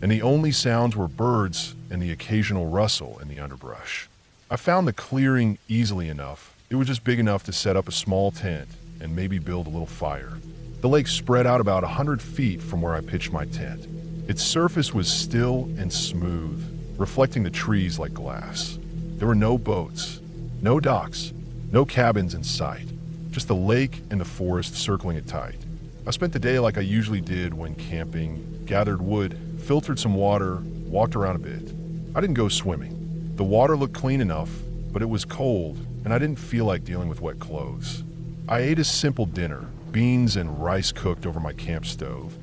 A: and the only sounds were birds and the occasional rustle in the underbrush. I found the clearing easily enough. It was just big enough to set up a small tent and maybe build a little fire. The lake spread out about 100 feet from where I pitched my tent. Its surface was still and smooth, reflecting the trees like glass. There were no boats, no docks, no cabins in sight. Just the lake and the forest circling it tight. I spent the day like I usually did when camping, gathered wood, filtered some water, walked around a bit. I didn't go swimming. The water looked clean enough, but it was cold, and I didn't feel like dealing with wet clothes. I ate a simple dinner, beans and rice cooked over my camp stove,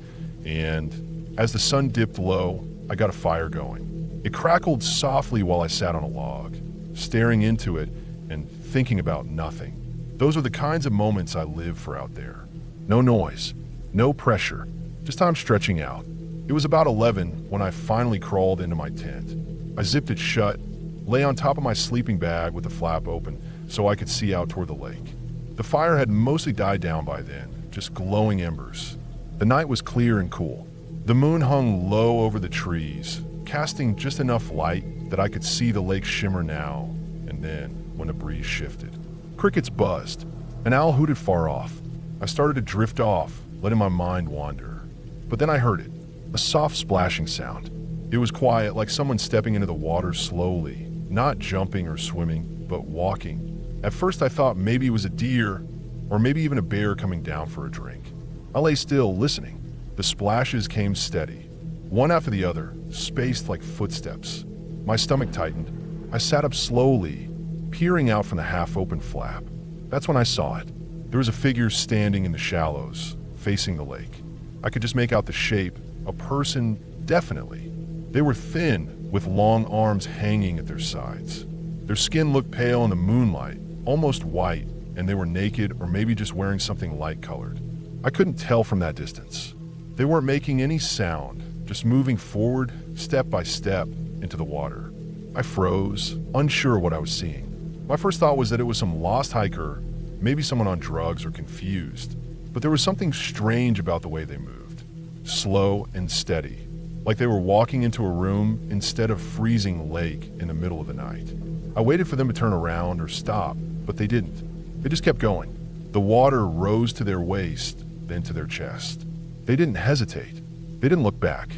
A: and as the sun dipped low, I got a fire going. It crackled softly while I sat on a log, staring into it and thinking about nothing. Those are the kinds of moments I live for out there. No noise, no pressure, just time stretching out. It was about 11 when I finally crawled into my tent. I zipped it shut, lay on top of my sleeping bag with the flap open so I could see out toward the lake. The fire had mostly died down by then, just glowing embers. The night was clear and cool. The moon hung low over the trees, casting just enough light that I could see the lake shimmer now and then when a breeze shifted. Crickets buzzed. An owl hooted far off. I started to drift off, letting my mind wander. But then I heard it, a soft splashing sound. It was quiet, like someone stepping into the water slowly, not jumping or swimming, but walking. At first I thought maybe it was a deer, or maybe even a bear coming down for a drink. I lay still, listening. The splashes came steady, one after the other, spaced like footsteps. My stomach tightened. I sat up slowly, peering out from the half-open flap. That's when I saw it. There was a figure standing in the shallows, facing the lake. I could just make out the shape. A person, definitely. They were thin, with long arms hanging at their sides. Their skin looked pale in the moonlight, almost white, and they were naked or maybe just wearing something light-colored. I couldn't tell from that distance. They weren't making any sound, just moving forward, step by step, into the water. I froze, unsure what I was seeing. My first thought was that it was some lost hiker, maybe someone on drugs or confused. But there was something strange about the way they moved. Slow and steady, like they were walking into a room instead of freezing lake in the middle of the night. I waited for them to turn around or stop, but they didn't. They just kept going. The water rose to their waist, then to their chest. They didn't hesitate. They didn't look back.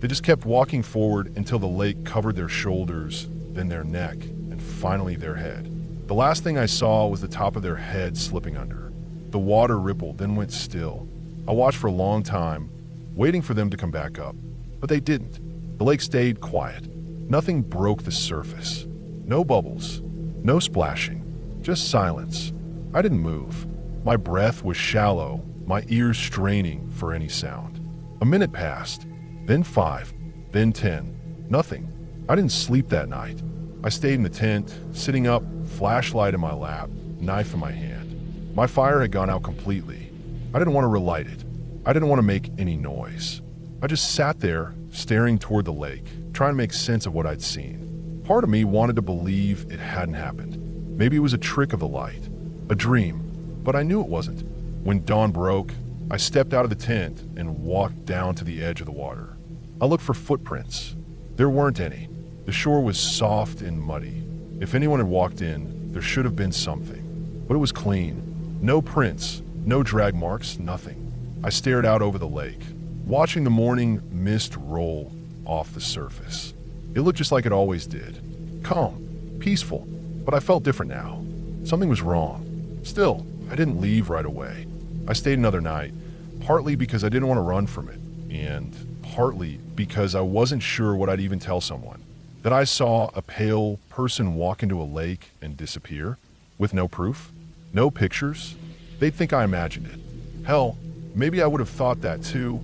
A: They just kept walking forward until the lake covered their shoulders, then their neck, and finally their head. The last thing I saw was the top of their head slipping under. The water rippled, then went still. I watched for a long time, waiting for them to come back up. But they didn't. The lake stayed quiet. Nothing broke the surface. No bubbles. No splashing. Just silence. I didn't move. My breath was shallow, my ears straining for any sound. A minute passed, then 5, then 10. Nothing. I didn't sleep that night. I stayed in the tent, sitting up, flashlight in my lap, knife in my hand. My fire had gone out completely. I didn't want to relight it. I didn't want to make any noise. I just sat there, staring toward the lake, trying to make sense of what I'd seen. Part of me wanted to believe it hadn't happened. Maybe it was a trick of the light, a dream, but I knew it wasn't. When dawn broke, I stepped out of the tent and walked down to the edge of the water. I looked for footprints. There weren't any. The shore was soft and muddy. If anyone had walked in, there should have been something. But it was clean. No prints, no drag marks, nothing. I stared out over the lake, watching the morning mist roll off the surface. It looked just like it always did. Calm, peaceful, but I felt different now. Something was wrong. Still, I didn't leave right away. I stayed another night, partly because I didn't want to run from it, and partly because I wasn't sure what I'd even tell someone. That I saw a pale person walk into a lake and disappear, with no proof, no pictures. They'd think I imagined it. Hell, maybe I would have thought that too,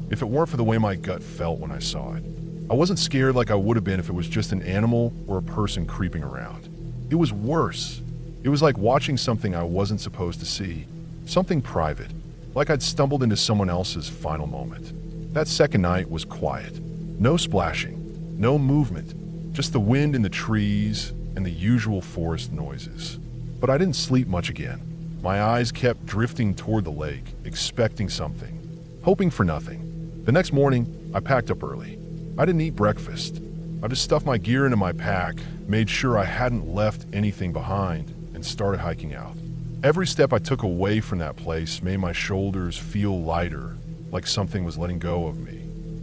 A: if it weren't for the way my gut felt when I saw it. I wasn't scared like I would have been if it was just an animal or a person creeping around. It was worse. It was like watching something I wasn't supposed to see. Something private, like I'd stumbled into someone else's final moment. That second night was quiet. No splashing, no movement, just the wind in the trees and the usual forest noises. But I didn't sleep much again. My eyes kept drifting toward the lake, expecting something, hoping for nothing. The next morning, I packed up early. I didn't eat breakfast. I just stuffed my gear into my pack, made sure I hadn't left anything behind, and started hiking out. Every step I took away from that place made my shoulders feel lighter, like something was letting go of me.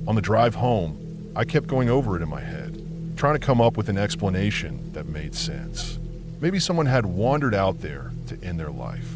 A: On the drive home, I kept going over it in my head, trying to come up with an explanation that made sense. Maybe someone had wandered out there to end their life.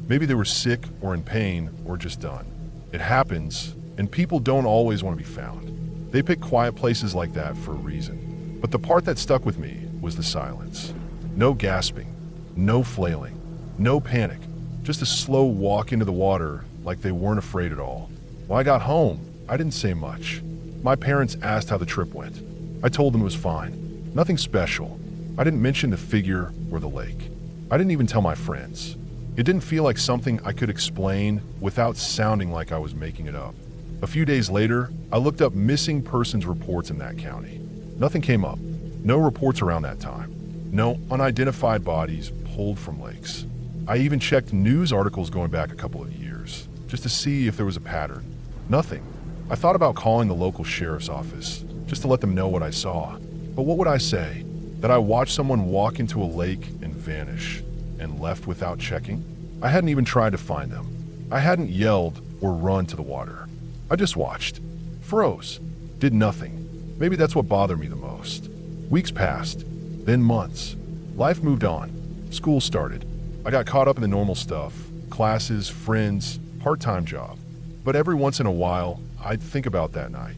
A: Maybe they were sick or in pain or just done. It happens, and people don't always want to be found. They pick quiet places like that for a reason. But the part that stuck with me was the silence. No gasping, no flailing, no panic, just a slow walk into the water like they weren't afraid at all. When I got home, I didn't say much. My parents asked how the trip went. I told them it was fine. Nothing special. I didn't mention the figure or the lake. I didn't even tell my friends. It didn't feel like something I could explain without sounding like I was making it up. A few days later, I looked up missing persons reports in that county. Nothing came up. No reports around that time. No unidentified bodies pulled from lakes. I even checked news articles going back a couple of years, just to see if there was a pattern. Nothing. I thought about calling the local sheriff's office, just to let them know what I saw. But what would I say? That I watched someone walk into a lake and vanish, and left without checking? I hadn't even tried to find them. I hadn't yelled or run to the water. I just watched. Froze. Did nothing. Maybe that's what bothered me the most. Weeks passed, then months. Life moved on. School started. I got caught up in the normal stuff. Classes, friends, part-time job. But every once in a while, I'd think about that night.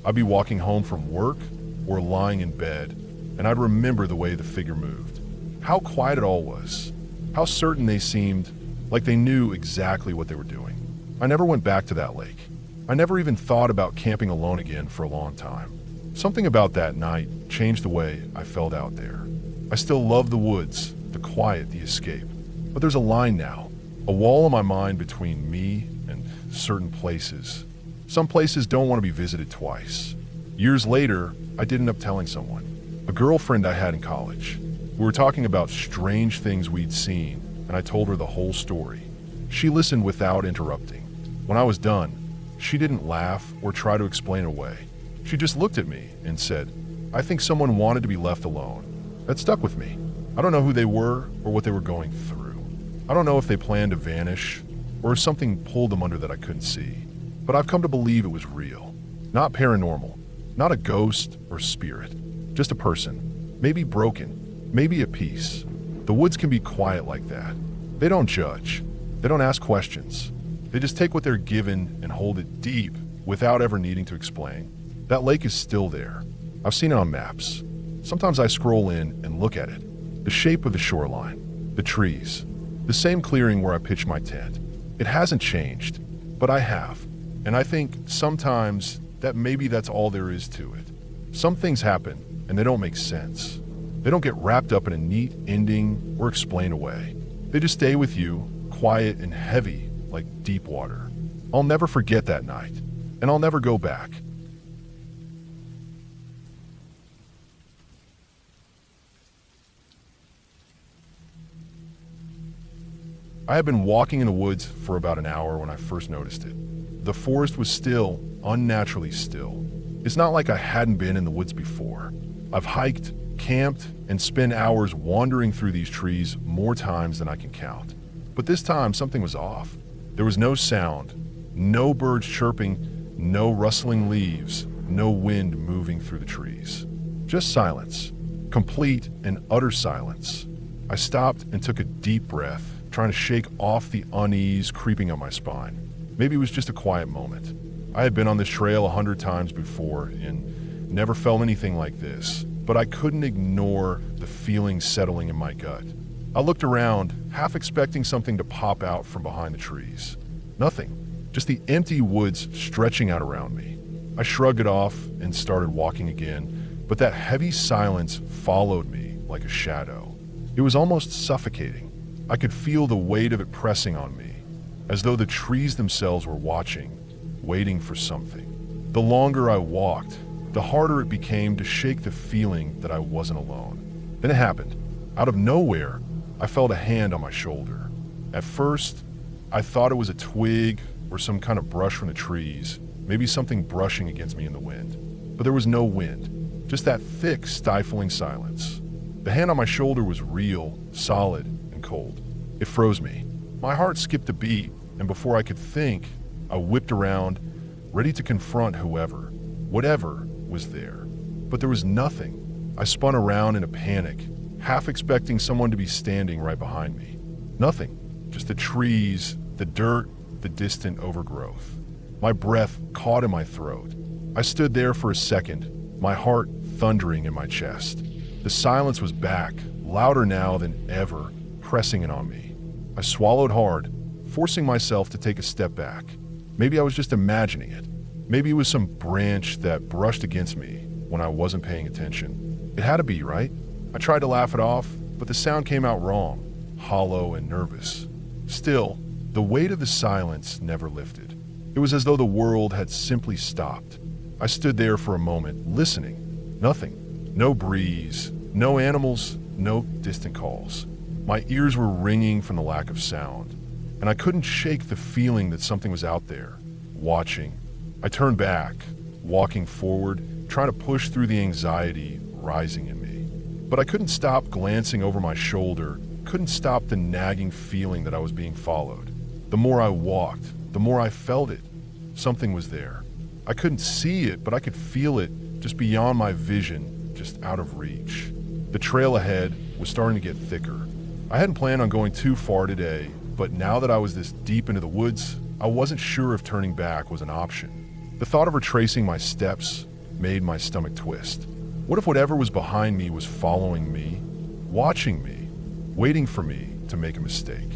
A: I'd be walking home from work or lying in bed, and I'd remember the way the figure moved. How quiet it all was. How certain they seemed, like they knew exactly what they were doing. I never went back to that lake. I never even thought about camping alone again for a long time. Something about that night changed the way I felt out there. I still love the woods, the quiet, the escape. But there's a line now, a wall in my mind between me and certain places. Some places don't want to be visited twice. Years later, I did end up telling someone, a girlfriend I had in college. We were talking about strange things we'd seen, and I told her the whole story. She listened without interrupting. When I was done, she didn't laugh or try to explain it away. She just looked at me and said, I think someone wanted to be left alone. That stuck with me. I don't know who they were or what they were going through. I don't know if they planned to vanish or if something pulled them under that I couldn't see. But I've come to believe it was real. Not paranormal, not a ghost or spirit, just a person. Maybe broken, maybe at peace. The woods can be quiet like that. They don't judge. They don't ask questions. They just take what they're given and hold it deep without ever needing to explain. That lake is still there. I've seen it on maps. Sometimes I scroll in and look at it. The shape of the shoreline, the trees, the same clearing where I pitched my tent. It hasn't changed, but I have. And I think sometimes that maybe that's all there is to it. Some things happen and they don't make sense. They don't get wrapped up in a neat ending or explained away. They just stay with you, quiet and heavy like deep water. I'll never forget that night, and I'll never go back. I had been walking in the woods for about an hour when I first noticed it. The forest was still, unnaturally still. It's not like I hadn't been in the woods before. I've hiked, camped, and spent hours wandering through these trees more times than I can count. But this time, something was off. There was no sound, no birds chirping, no rustling leaves, no wind moving through the trees. Just silence, complete and utter silence. I stopped and took a deep breath, trying to shake off the unease creeping up my spine. Maybe it was just a quiet moment. I had been on this trail 100 times before and never felt anything like this, but I couldn't ignore the feeling settling in my gut. I looked around, half expecting something to pop out from behind the trees. Nothing, just the empty woods stretching out around me. I shrugged it off and started walking again, but that heavy silence followed me like a shadow. It was almost suffocating. I could feel the weight of it pressing on me, as though the trees themselves were watching, waiting for something. The longer I walked, the harder it became to shake the feeling that I wasn't alone. Then it happened. Out of nowhere, I felt a hand on my shoulder. At first, I thought it was a twig or some kind of brush from the trees, maybe something brushing against me in the wind. But there was no wind, just that thick, stifling silence. The hand on my shoulder was real, solid, and cold. It froze me. My heart skipped a beat, and before I could think, I whipped around, ready to confront whatever was there. But there was nothing. I spun around in a panic, half expecting someone to be standing right behind me. Nothing, just the trees, the dirt, the distant overgrowth. My breath caught in my throat. I stood there for a second, my heart thundering in my chest. The silence was back, louder now than ever, pressing in on me. I swallowed hard, forcing myself to take a step back. Maybe I was just imagining it. Maybe it was some branch that brushed against me when I wasn't paying attention. It had to be, right? I tried to laugh it off, but the sound came out wrong, hollow and nervous. Still, the weight of the silence never lifted. It was as though the world had simply stopped. I stood there for a moment, listening. Nothing. No breeze, no animals, no distant calls. My ears were ringing from the lack of sound, and I couldn't shake the feeling that something was out there, watching. I turned back, walking forward, trying to push through the anxiety rising in me. But I couldn't stop glancing over my shoulder, couldn't stop the nagging feeling that I was being followed. The more I walked, the more I felt it. Something was there. I couldn't see it, but I could feel it just beyond my vision, just out of reach. The trail ahead was starting to get thicker. I hadn't planned on going too far today, but now that I was this deep into the woods, I wasn't sure if turning back was an option. The thought of retracing my steps made my stomach twist. What if whatever was behind me was following me, watching me, waiting for me to make a mistake?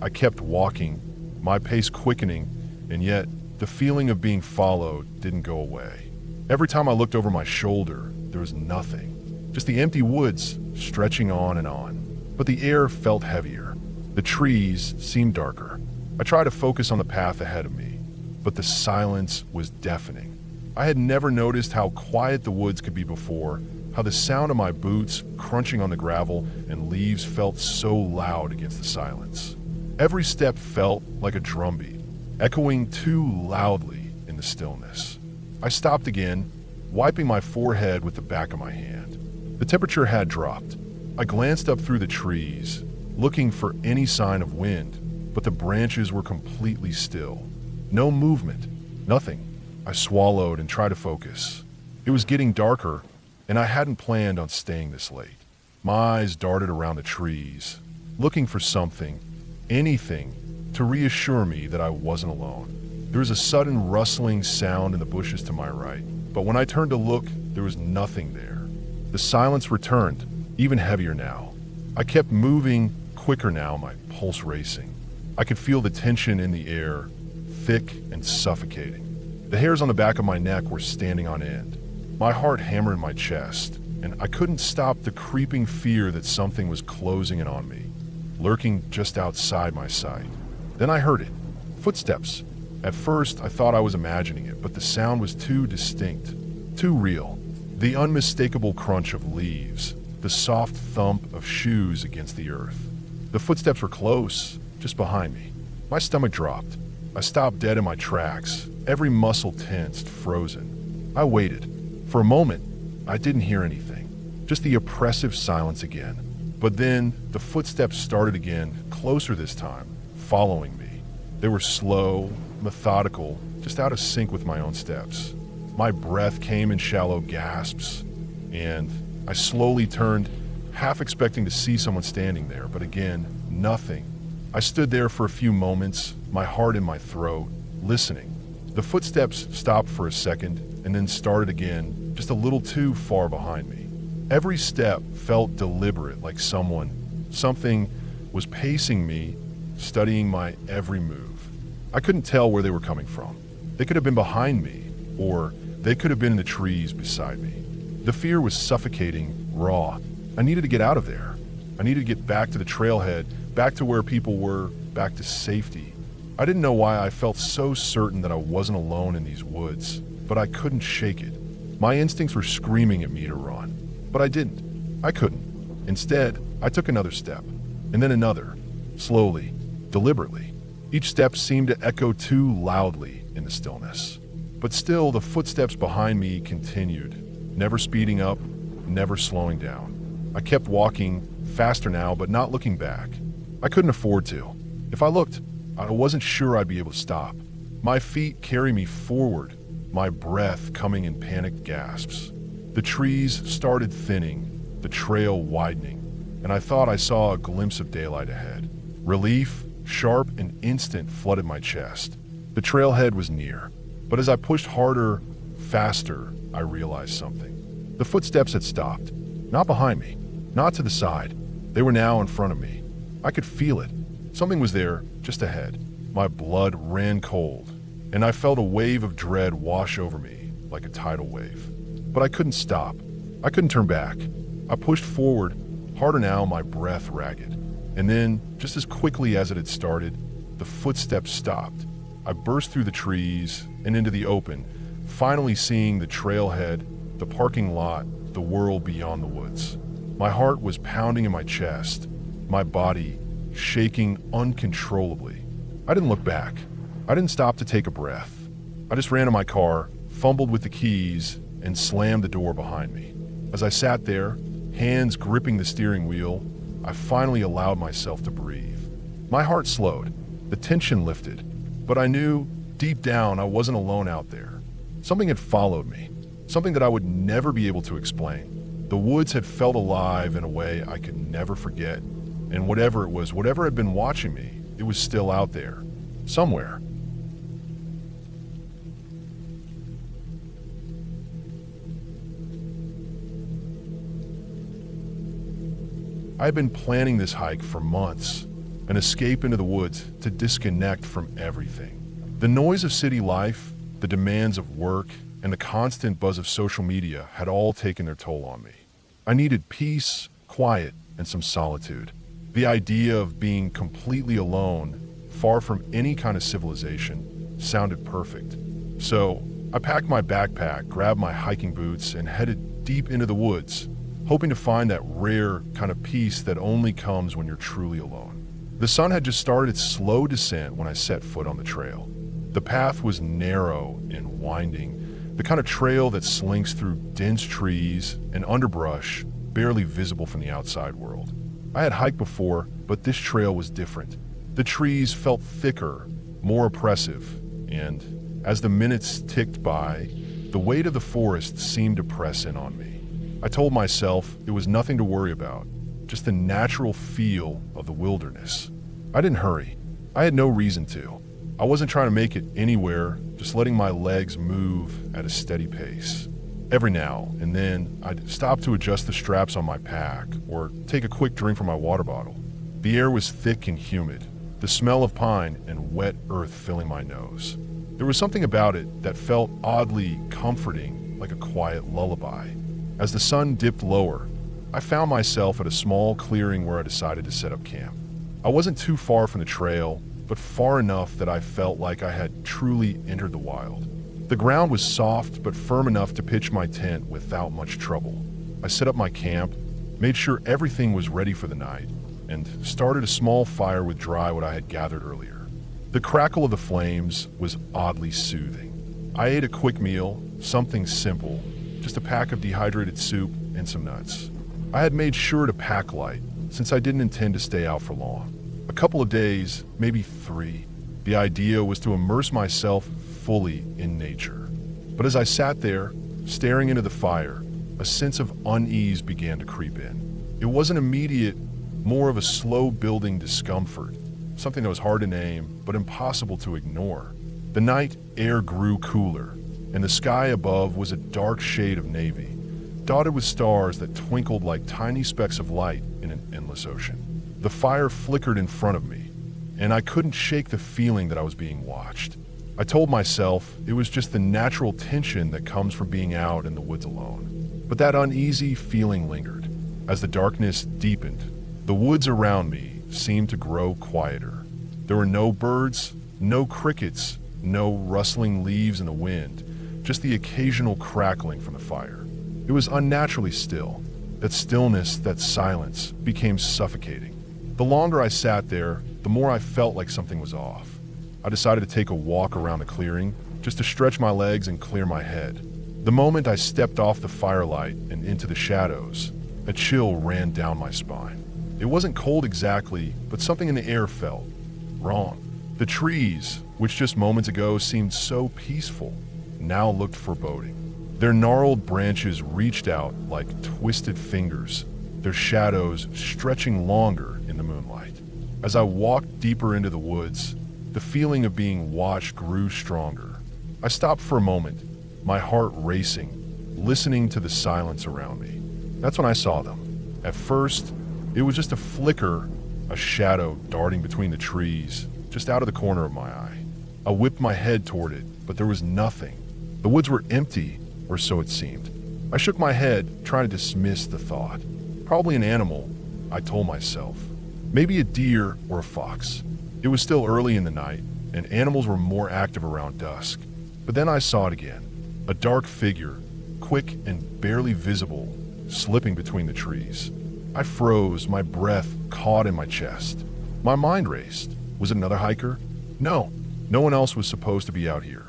A: I kept walking, my pace quickening, and yet the feeling of being followed didn't go away. Every time I looked over my shoulder, there was nothing. Just the empty woods stretching on and on. But the air felt heavier. The trees seemed darker. I tried to focus on the path ahead of me, but the silence was deafening. I had never noticed how quiet the woods could be before, how the sound of my boots crunching on the gravel and leaves felt so loud against the silence. Every step felt like a drumbeat, echoing too loudly in the stillness. I stopped again, wiping my forehead with the back of my hand. The temperature had dropped. I glanced up through the trees, looking for any sign of wind, but the branches were completely still. No movement, nothing. I swallowed and tried to focus. It was getting darker, and I hadn't planned on staying this late. My eyes darted around the trees, looking for something, anything, to reassure me that I wasn't alone. There was a sudden rustling sound in the bushes to my right, but when I turned to look, there was nothing there. The silence returned, even heavier now. I kept moving quicker now, my pulse racing. I could feel the tension in the air, thick and suffocating. The hairs on the back of my neck were standing on end. My heart hammered in my chest, and I couldn't stop the creeping fear that something was closing in on me, lurking just outside my sight. Then I heard it. Footsteps. At first, I thought I was imagining it, but the sound was too distinct, too real. The unmistakable crunch of leaves, the soft thump of shoes against the earth. The footsteps were close, just behind me. My stomach dropped. I stopped dead in my tracks, every muscle tensed, frozen. I waited. For a moment, I didn't hear anything, just the oppressive silence again. But then, the footsteps started again, closer this time, following me. They were slow, methodical, just out of sync with my own steps. My breath came in shallow gasps, and I slowly turned, half expecting to see someone standing there, but again, nothing. I stood there for a few moments, my heart in my throat, listening. The footsteps stopped for a second and then started again, just a little too far behind me. Every step felt deliberate, like something was pacing me, studying my every move. I couldn't tell where they were coming from. They could have been behind me, or they could have been in the trees beside me. The fear was suffocating, raw. I needed to get out of there. I needed to get back to the trailhead, back to where people were, back to safety. I didn't know why I felt so certain that I wasn't alone in these woods, but I couldn't shake it. My instincts were screaming at me to run, but I didn't. I couldn't. Instead, I took another step, and then another, slowly, deliberately. Each step seemed to echo too loudly in the stillness. But still, the footsteps behind me continued, never speeding up, never slowing down. I kept walking, faster now, but not looking back. I couldn't afford to. If I looked, I wasn't sure I'd be able to stop. My feet carry me forward, my breath coming in panicked gasps. The trees started thinning, the trail widening, and I thought I saw a glimpse of daylight ahead. Relief, sharp and instant, flooded my chest. The trailhead was near, but as I pushed harder, faster, I realized something. The footsteps had stopped, not behind me, not to the side. They were now in front of me. I could feel it. Something was there, just ahead. My blood ran cold, and I felt a wave of dread wash over me like a tidal wave. But I couldn't stop. I couldn't turn back. I pushed forward, harder now, my breath ragged. And then, just as quickly as it had started, the footsteps stopped. I burst through the trees and into the open, finally seeing the trailhead, the parking lot, the world beyond the woods. My heart was pounding in my chest, my body shaking uncontrollably. I didn't look back. I didn't stop to take a breath. I just ran to my car, fumbled with the keys, and slammed the door behind me. As I sat there, hands gripping the steering wheel, I finally allowed myself to breathe. My heart slowed, the tension lifted, but I knew, deep down, I wasn't alone out there. Something had followed me, something that I would never be able to explain. The woods had felt alive in a way I could never forget, and whatever it was, whatever had been watching me, it was still out there, somewhere. I had been planning this hike for months, an escape into the woods to disconnect from everything. The noise of city life, the demands of work, and the constant buzz of social media had all taken their toll on me. I needed peace, quiet, and some solitude. The idea of being completely alone, far from any kind of civilization, sounded perfect. So, I packed my backpack, grabbed my hiking boots, and headed deep into the woods, hoping to find that rare kind of peace that only comes when you're truly alone. The sun had just started its slow descent when I set foot on the trail. The path was narrow and winding, the kind of trail that slinks through dense trees and underbrush barely visible from the outside world. I had hiked before, but this trail was different. The trees felt thicker, more oppressive, and as the minutes ticked by, the weight of the forest seemed to press in on me. I told myself it was nothing to worry about, just the natural feel of the wilderness. I didn't hurry. I had no reason to. I wasn't trying to make it anywhere, just letting my legs move at a steady pace. Every now and then, I'd stop to adjust the straps on my pack or take a quick drink from my water bottle. The air was thick and humid, the smell of pine and wet earth filling my nose. There was something about it that felt oddly comforting, like a quiet lullaby. As the sun dipped lower, I found myself at a small clearing where I decided to set up camp. I wasn't too far from the trail, but far enough that I felt like I had truly entered the wild. The ground was soft but firm enough to pitch my tent without much trouble. I set up my camp, made sure everything was ready for the night, and started a small fire with dry wood I had gathered earlier. The crackle of the flames was oddly soothing. I ate a quick meal, something simple, just a pack of dehydrated soup and some nuts. I had made sure to pack light, since I didn't intend to stay out for long. A couple of days, maybe 3. The idea was to immerse myself fully in nature. But as I sat there, staring into the fire, a sense of unease began to creep in. It wasn't immediate, more of a slow-building discomfort, something that was hard to name, but impossible to ignore. The night air grew cooler, and the sky above was a dark shade of navy, dotted with stars that twinkled like tiny specks of light in an endless ocean. The fire flickered in front of me, and I couldn't shake the feeling that I was being watched. I told myself it was just the natural tension that comes from being out in the woods alone. But that uneasy feeling lingered. As the darkness deepened, the woods around me seemed to grow quieter. There were no birds, no crickets, no rustling leaves in the wind, just the occasional crackling from the fire. It was unnaturally still. That stillness, that silence, became suffocating. The longer I sat there, the more I felt like something was off. I decided to take a walk around the clearing, just to stretch my legs and clear my head. The moment I stepped off the firelight and into the shadows, a chill ran down my spine. It wasn't cold exactly, but something in the air felt wrong. The trees, which just moments ago seemed so peaceful, now looked foreboding. Their gnarled branches reached out like twisted fingers, their shadows stretching longer in the moonlight. As I walked deeper into the woods, the feeling of being watched grew stronger. I stopped for a moment, my heart racing, listening to the silence around me. That's when I saw them. At first, it was just a flicker, a shadow darting between the trees, just out of the corner of my eye. I whipped my head toward it, but there was nothing. The woods were empty, or so it seemed. I shook my head, trying to dismiss the thought. Probably an animal, I told myself. Maybe a deer or a fox. It was still early in the night, and animals were more active around dusk. But then I saw it again. A dark figure, quick and barely visible, slipping between the trees. I froze, my breath caught in my chest. My mind raced. Was it another hiker? No, no one else was supposed to be out here.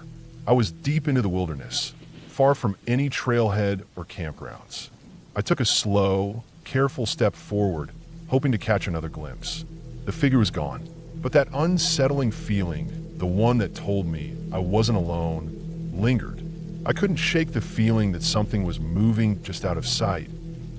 A: I was deep into the wilderness, far from any trailhead or campgrounds. I took a slow, careful step forward, hoping to catch another glimpse. The figure was gone, but that unsettling feeling, the one that told me I wasn't alone, lingered. I couldn't shake the feeling that something was moving just out of sight,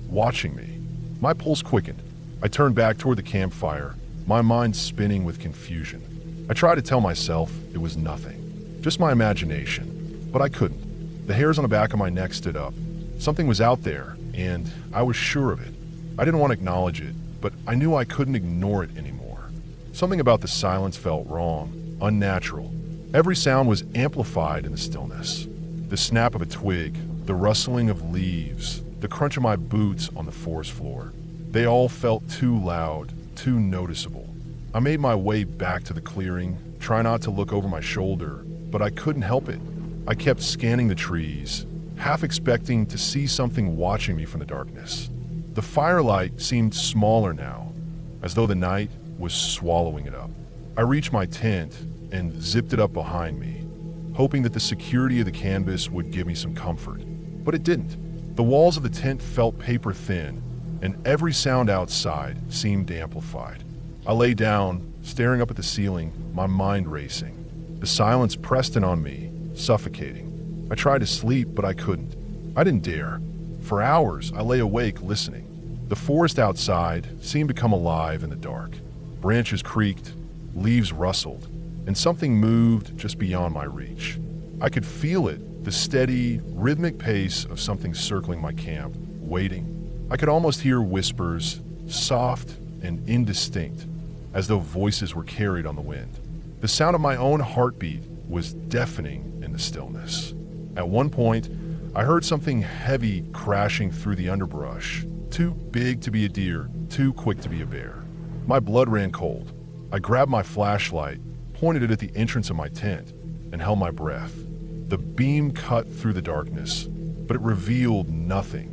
A: watching me. My pulse quickened. I turned back toward the campfire, my mind spinning with confusion. I tried to tell myself it was nothing, just my imagination, but I couldn't. The hairs on the back of my neck stood up. Something was out there, and I was sure of it. I didn't want to acknowledge it, but I knew I couldn't ignore it anymore. Something about the silence felt wrong, unnatural. Every sound was amplified in the stillness. The snap of a twig, the rustling of leaves, the crunch of my boots on the forest floor. They all felt too loud, too noticeable. I made my way back to the clearing, trying not to look over my shoulder, but I couldn't help it. I kept scanning the trees, half expecting to see something watching me from the darkness. The firelight seemed smaller now, as though the night was swallowing it up. I reached my tent and zipped it up behind me, hoping that the security of the canvas would give me some comfort. But it didn't. The walls of the tent felt paper thin, and every sound outside seemed amplified. I lay down, staring up at the ceiling, my mind racing. The silence pressed in on me, suffocating. I tried to sleep, but I couldn't. I didn't dare. For hours, I lay awake listening. The forest outside seemed to come alive in the dark. Branches creaked, leaves rustled, and something moved just beyond my reach. I could feel it, the steady, rhythmic pace of something circling my camp, waiting. I could almost hear whispers, soft and indistinct, as though voices were carried on the wind. The sound of my own heartbeat was deafening in the stillness. At one point, I heard something heavy crashing through the underbrush, too big to be a deer, too quick to be a bear. My blood ran cold. I grabbed my flashlight, pointed it at the entrance of my tent, and held my breath. The beam cut through the darkness, but it revealed nothing.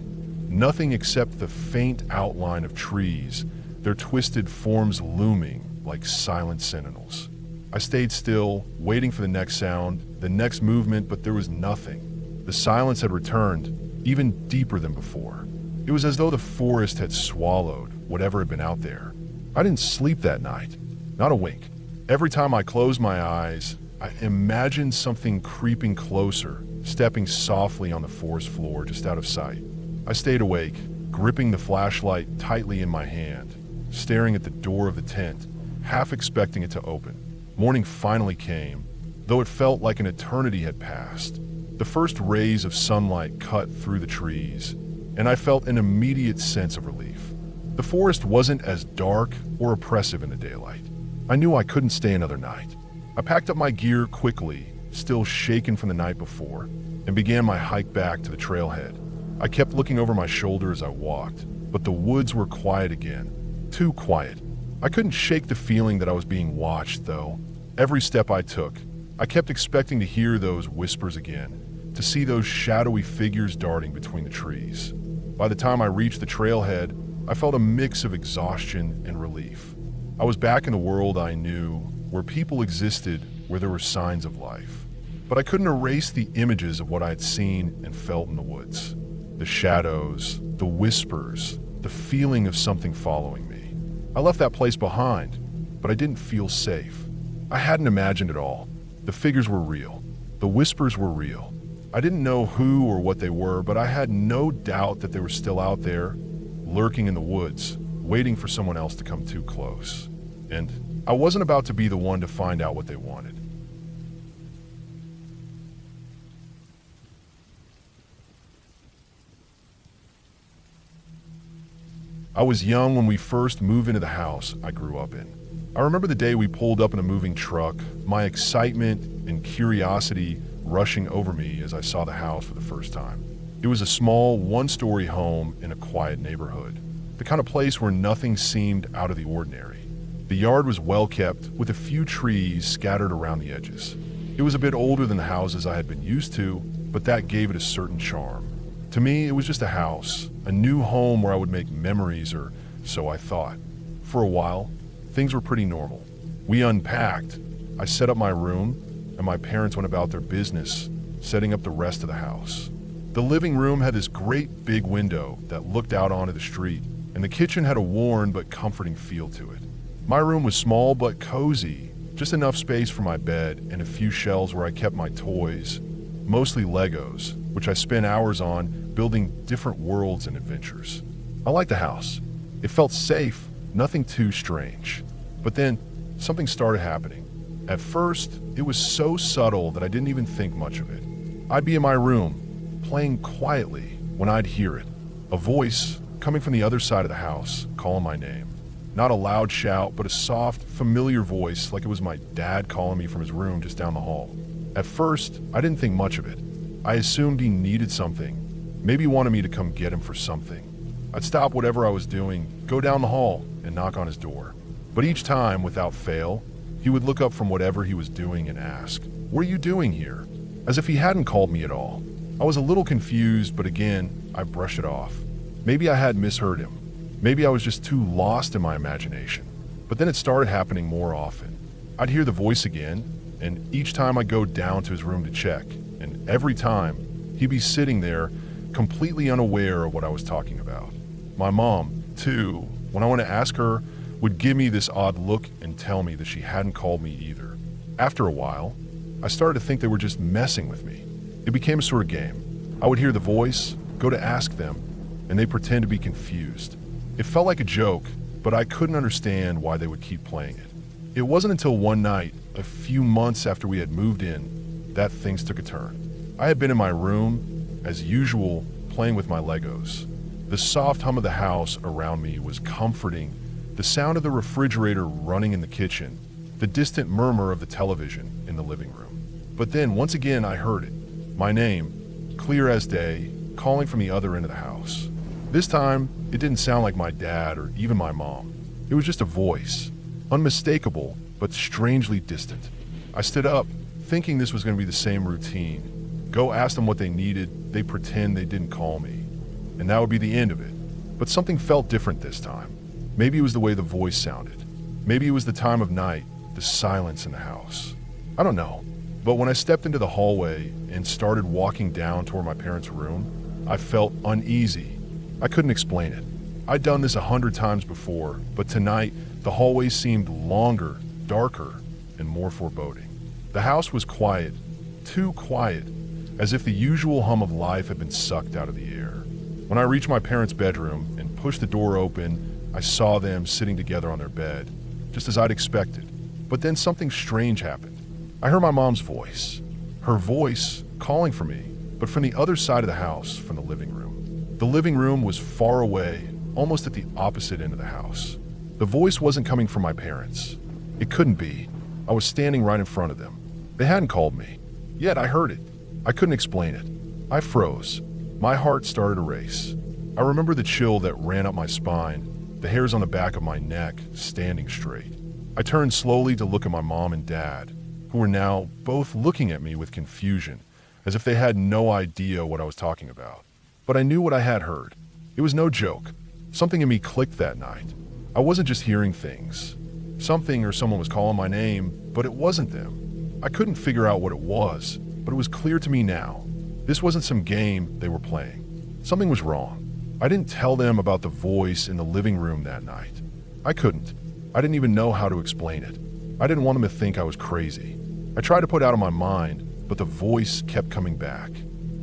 A: Nothing except the faint outline of trees, their twisted forms looming like silent sentinels. I stayed still, waiting for the next sound, the next movement, but there was nothing. The silence had returned, even deeper than before. It was as though the forest had swallowed whatever had been out there. I didn't sleep that night, not a wink. Every time I closed my eyes, I imagined something creeping closer, stepping softly on the forest floor just out of sight. I stayed awake, gripping the flashlight tightly in my hand, staring at the door of the tent, half expecting it to open. Morning finally came, though it felt like an eternity had passed. The first rays of sunlight cut through the trees, and I felt an immediate sense of relief. The forest wasn't as dark or oppressive in the daylight. I knew I couldn't stay another night. I packed up my gear quickly, still shaken from the night before, and began my hike back to the trailhead. I kept looking over my shoulder as I walked, but the woods were quiet again, too quiet. I couldn't shake the feeling that I was being watched, though. Every step I took, I kept expecting to hear those whispers again, to see those shadowy figures darting between the trees. By the time I reached the trailhead, I felt a mix of exhaustion and relief. I was back in the world I knew, where people existed, where there were signs of life. But I couldn't erase the images of what I had seen and felt in the woods. The shadows, the whispers, the feeling of something following me. I left that place behind, but I didn't feel safe. I hadn't imagined it all. The figures were real. The whispers were real. I didn't know who or what they were, but I had no doubt that they were still out there, lurking in the woods, waiting for someone else to come too close. And I wasn't about to be the one to find out what they wanted. I was young when we first moved into the house I grew up in. I remember the day we pulled up in a moving truck, my excitement and curiosity rushing over me as I saw the house for the first time. It was a small, one-story home in a quiet neighborhood, the kind of place where nothing seemed out of the ordinary. The yard was well kept, with a few trees scattered around the edges. It was a bit older than the houses I had been used to, but that gave it a certain charm. To me, it was just a house, a new home where I would make memories, or so I thought. For a while, things were pretty normal. We unpacked, I set up my room, and my parents went about their business, setting up the rest of the house. The living room had this great big window that looked out onto the street, and the kitchen had a worn but comforting feel to it. My room was small but cozy, just enough space for my bed and a few shelves where I kept my toys, mostly Legos, which I spent hours on building different worlds and adventures. I liked the house. It felt safe, nothing too strange. But then, something started happening. At first, it was so subtle that I didn't even think much of it. I'd be in my room, playing quietly, when I'd hear it. A voice coming from the other side of the house, calling my name. Not a loud shout, but a soft, familiar voice like it was my dad calling me from his room just down the hall. At first, I didn't think much of it. I assumed he needed something. Maybe he wanted me to come get him for something. I'd stop whatever I was doing, go down the hall, and knock on his door. But each time, without fail, he would look up from whatever he was doing and ask, "What are you doing here?" As if he hadn't called me at all. I was a little confused, but again, I brushed it off. Maybe I had misheard him. Maybe I was just too lost in my imagination. But then it started happening more often. I'd hear the voice again, and each time I'd go down to his room to check, and every time, he'd be sitting there, completely unaware of what I was talking about. My mom, too, when I went to ask her, would give me this odd look and tell me that she hadn't called me either. After a while, I started to think they were just messing with me. It became a sort of game. I would hear the voice, go to ask them, and they pretend to be confused. It felt like a joke, but I couldn't understand why they would keep playing it. It wasn't until one night, a few months after we had moved in, that things took a turn. I had been in my room, as usual, playing with my Legos. The soft hum of the house around me was comforting, the sound of the refrigerator running in the kitchen, the distant murmur of the television in the living room. But then, once again, I heard it. My name, clear as day, calling from the other end of the house. This time, it didn't sound like my dad or even my mom. It was just a voice, unmistakable, but strangely distant. I stood up, thinking this was going to be the same routine. Go ask them what they needed, they pretend they didn't call me. And that would be the end of it. But something felt different this time. Maybe it was the way the voice sounded. Maybe it was the time of night, the silence in the house. I don't know. But when I stepped into the hallway and started walking down toward my parents' room, I felt uneasy. I couldn't explain it. I'd done this 100 times before, but tonight, the hallway seemed longer, darker, and more foreboding. The house was quiet, too quiet, as if the usual hum of life had been sucked out of the air. When I reached my parents' bedroom and pushed the door open, I saw them sitting together on their bed, just as I'd expected. But then something strange happened. I heard my mom's voice. Her voice calling for me, but from the other side of the house, from the living room. The living room was far away, almost at the opposite end of the house. The voice wasn't coming from my parents. It couldn't be. I was standing right in front of them. They hadn't called me. Yet I heard it. I couldn't explain it. I froze. My heart started to race. I remember the chill that ran up my spine, the hairs on the back of my neck standing straight. I turned slowly to look at my mom and dad, who were now both looking at me with confusion, as if they had no idea what I was talking about. But I knew what I had heard. It was no joke. Something in me clicked that night. I wasn't just hearing things. Something or someone was calling my name, but it wasn't them. I couldn't figure out what it was, but it was clear to me now. This wasn't some game they were playing. Something was wrong. I didn't tell them about the voice in the living room that night. I couldn't. I didn't even know how to explain it. I didn't want them to think I was crazy. I tried to put it out of my mind, but the voice kept coming back.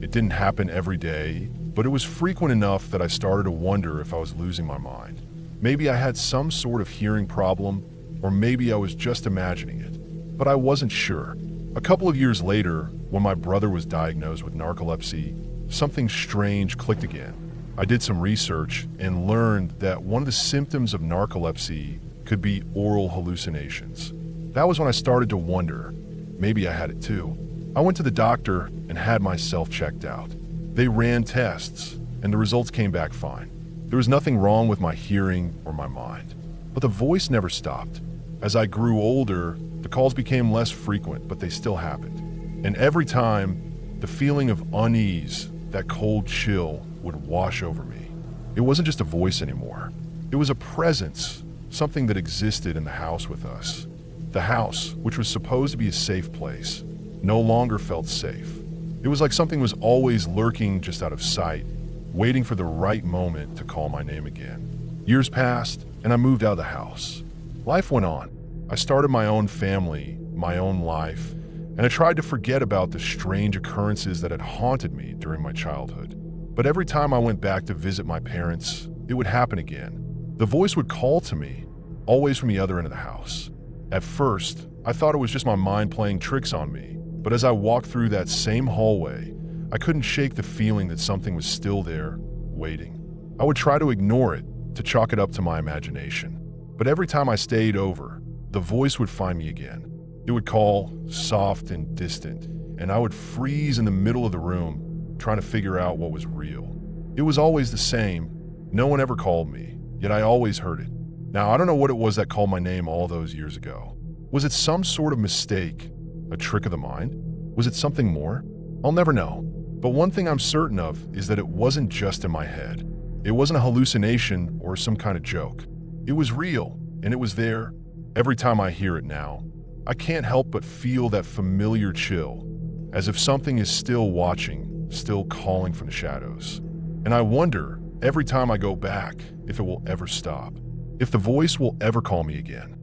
A: It didn't happen every day, but it was frequent enough that I started to wonder if I was losing my mind. Maybe I had some sort of hearing problem, or maybe I was just imagining it. But I wasn't sure. A couple of years later, when my brother was diagnosed with narcolepsy, something strange clicked again. I did some research and learned that one of the symptoms of narcolepsy could be oral hallucinations. That was when I started to wonder, maybe I had it too. I went to the doctor and had myself checked out. They ran tests, and the results came back fine. There was nothing wrong with my hearing or my mind. But the voice never stopped. As I grew older, the calls became less frequent, but they still happened. And every time, the feeling of unease, that cold chill, would wash over me. It wasn't just a voice anymore. It was a presence, something that existed in the house with us. The house, which was supposed to be a safe place, no longer felt safe. It was like something was always lurking just out of sight, waiting for the right moment to call my name again. Years passed, and I moved out of the house. Life went on. I started my own family, my own life, and I tried to forget about the strange occurrences that had haunted me during my childhood. But every time I went back to visit my parents, it would happen again. The voice would call to me, always from the other end of the house. At first, I thought it was just my mind playing tricks on me, but as I walked through that same hallway, I couldn't shake the feeling that something was still there, waiting. I would try to ignore it, to chalk it up to my imagination. But every time I stayed over, the voice would find me again. It would call, soft and distant, and I would freeze in the middle of the room, trying to figure out what was real. It was always the same. No one ever called me, yet I always heard it. Now, I don't know what it was that called my name all those years ago. Was it some sort of mistake? A trick of the mind? Was it something more? I'll never know. But one thing I'm certain of is that it wasn't just in my head. It wasn't a hallucination or some kind of joke. It was real, and it was there. Every time I hear it now, I can't help but feel that familiar chill, as if something is still watching, still calling from the shadows. And I wonder, every time I go back, if it will ever stop, if the voice will ever call me again.